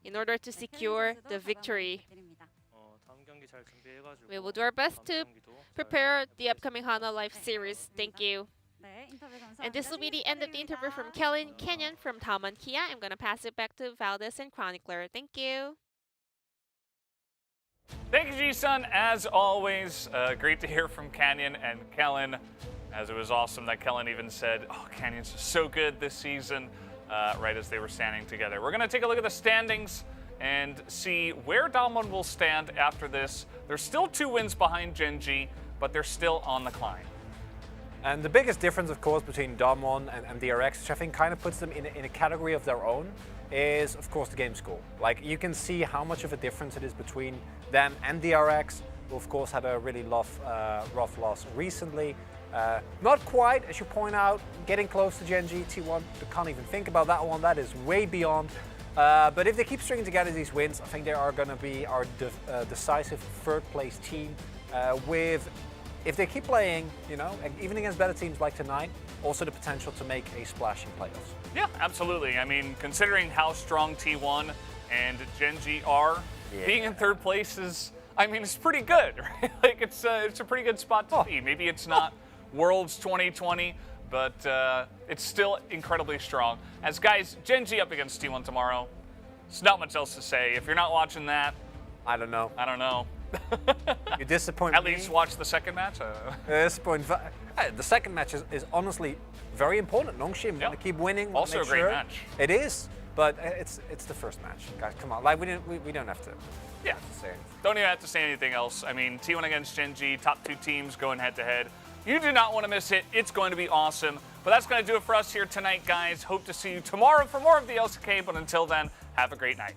in order to secure the victory. We will do our best to prepare the upcoming Hana Life series. Thank you. And this will be the end of the interview from Kellen Canyon from Taman Kia. I'm going to pass it back to Valdez and Chronicler. Thank you. Thank you, Ji-sun. As always, great to hear from Canyon and Kellen, as it was awesome that Kellen even said, oh, Canyon's so good this season, right as they were standing together. We're going to take a look at the standings and see where Damwon will stand after this. They're still 2 wins behind Gen.G, but they're still on the climb. And the biggest difference, of course, between Damwon and DRX, which I think kind of puts them in a category of their own, is, of course, the game score. Like, you can see how much of a difference it is between them and DRX, who, of course, had a really rough loss recently. Not quite, as you point out, getting close to Gen.G, T1, can't even think about that one. That is way beyond. But if they keep stringing together these wins, I think they are going to be our decisive third-place team with... If they keep playing, even against better teams like tonight, also the potential to make a splash in playoffs. Yeah, absolutely. I mean, considering how strong T1 and Gen.G are, being in third place is, it's pretty good, right? Like, it's a pretty good spot to be. Maybe it's not Worlds 2020, but it's still incredibly strong. As guys, Gen.G up against T1 tomorrow. There's not much else to say. If you're not watching that, I don't know. You disappoint At least watch the second match. The second match is honestly very important. Nongshim want to keep winning. Also a great match. It is, but it's the first match, guys. Come on, like we don't have to. Yeah. Say anything. Don't even have to say anything else. I mean, T1 against Gen.G, top 2 teams going head to head. You do not want to miss it. It's going to be awesome. But that's going to do it for us here tonight, guys. Hope to see you tomorrow for more of the LCK. But until then, have a great night.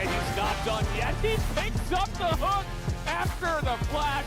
He's not done yet. He picks up the hook after the flash.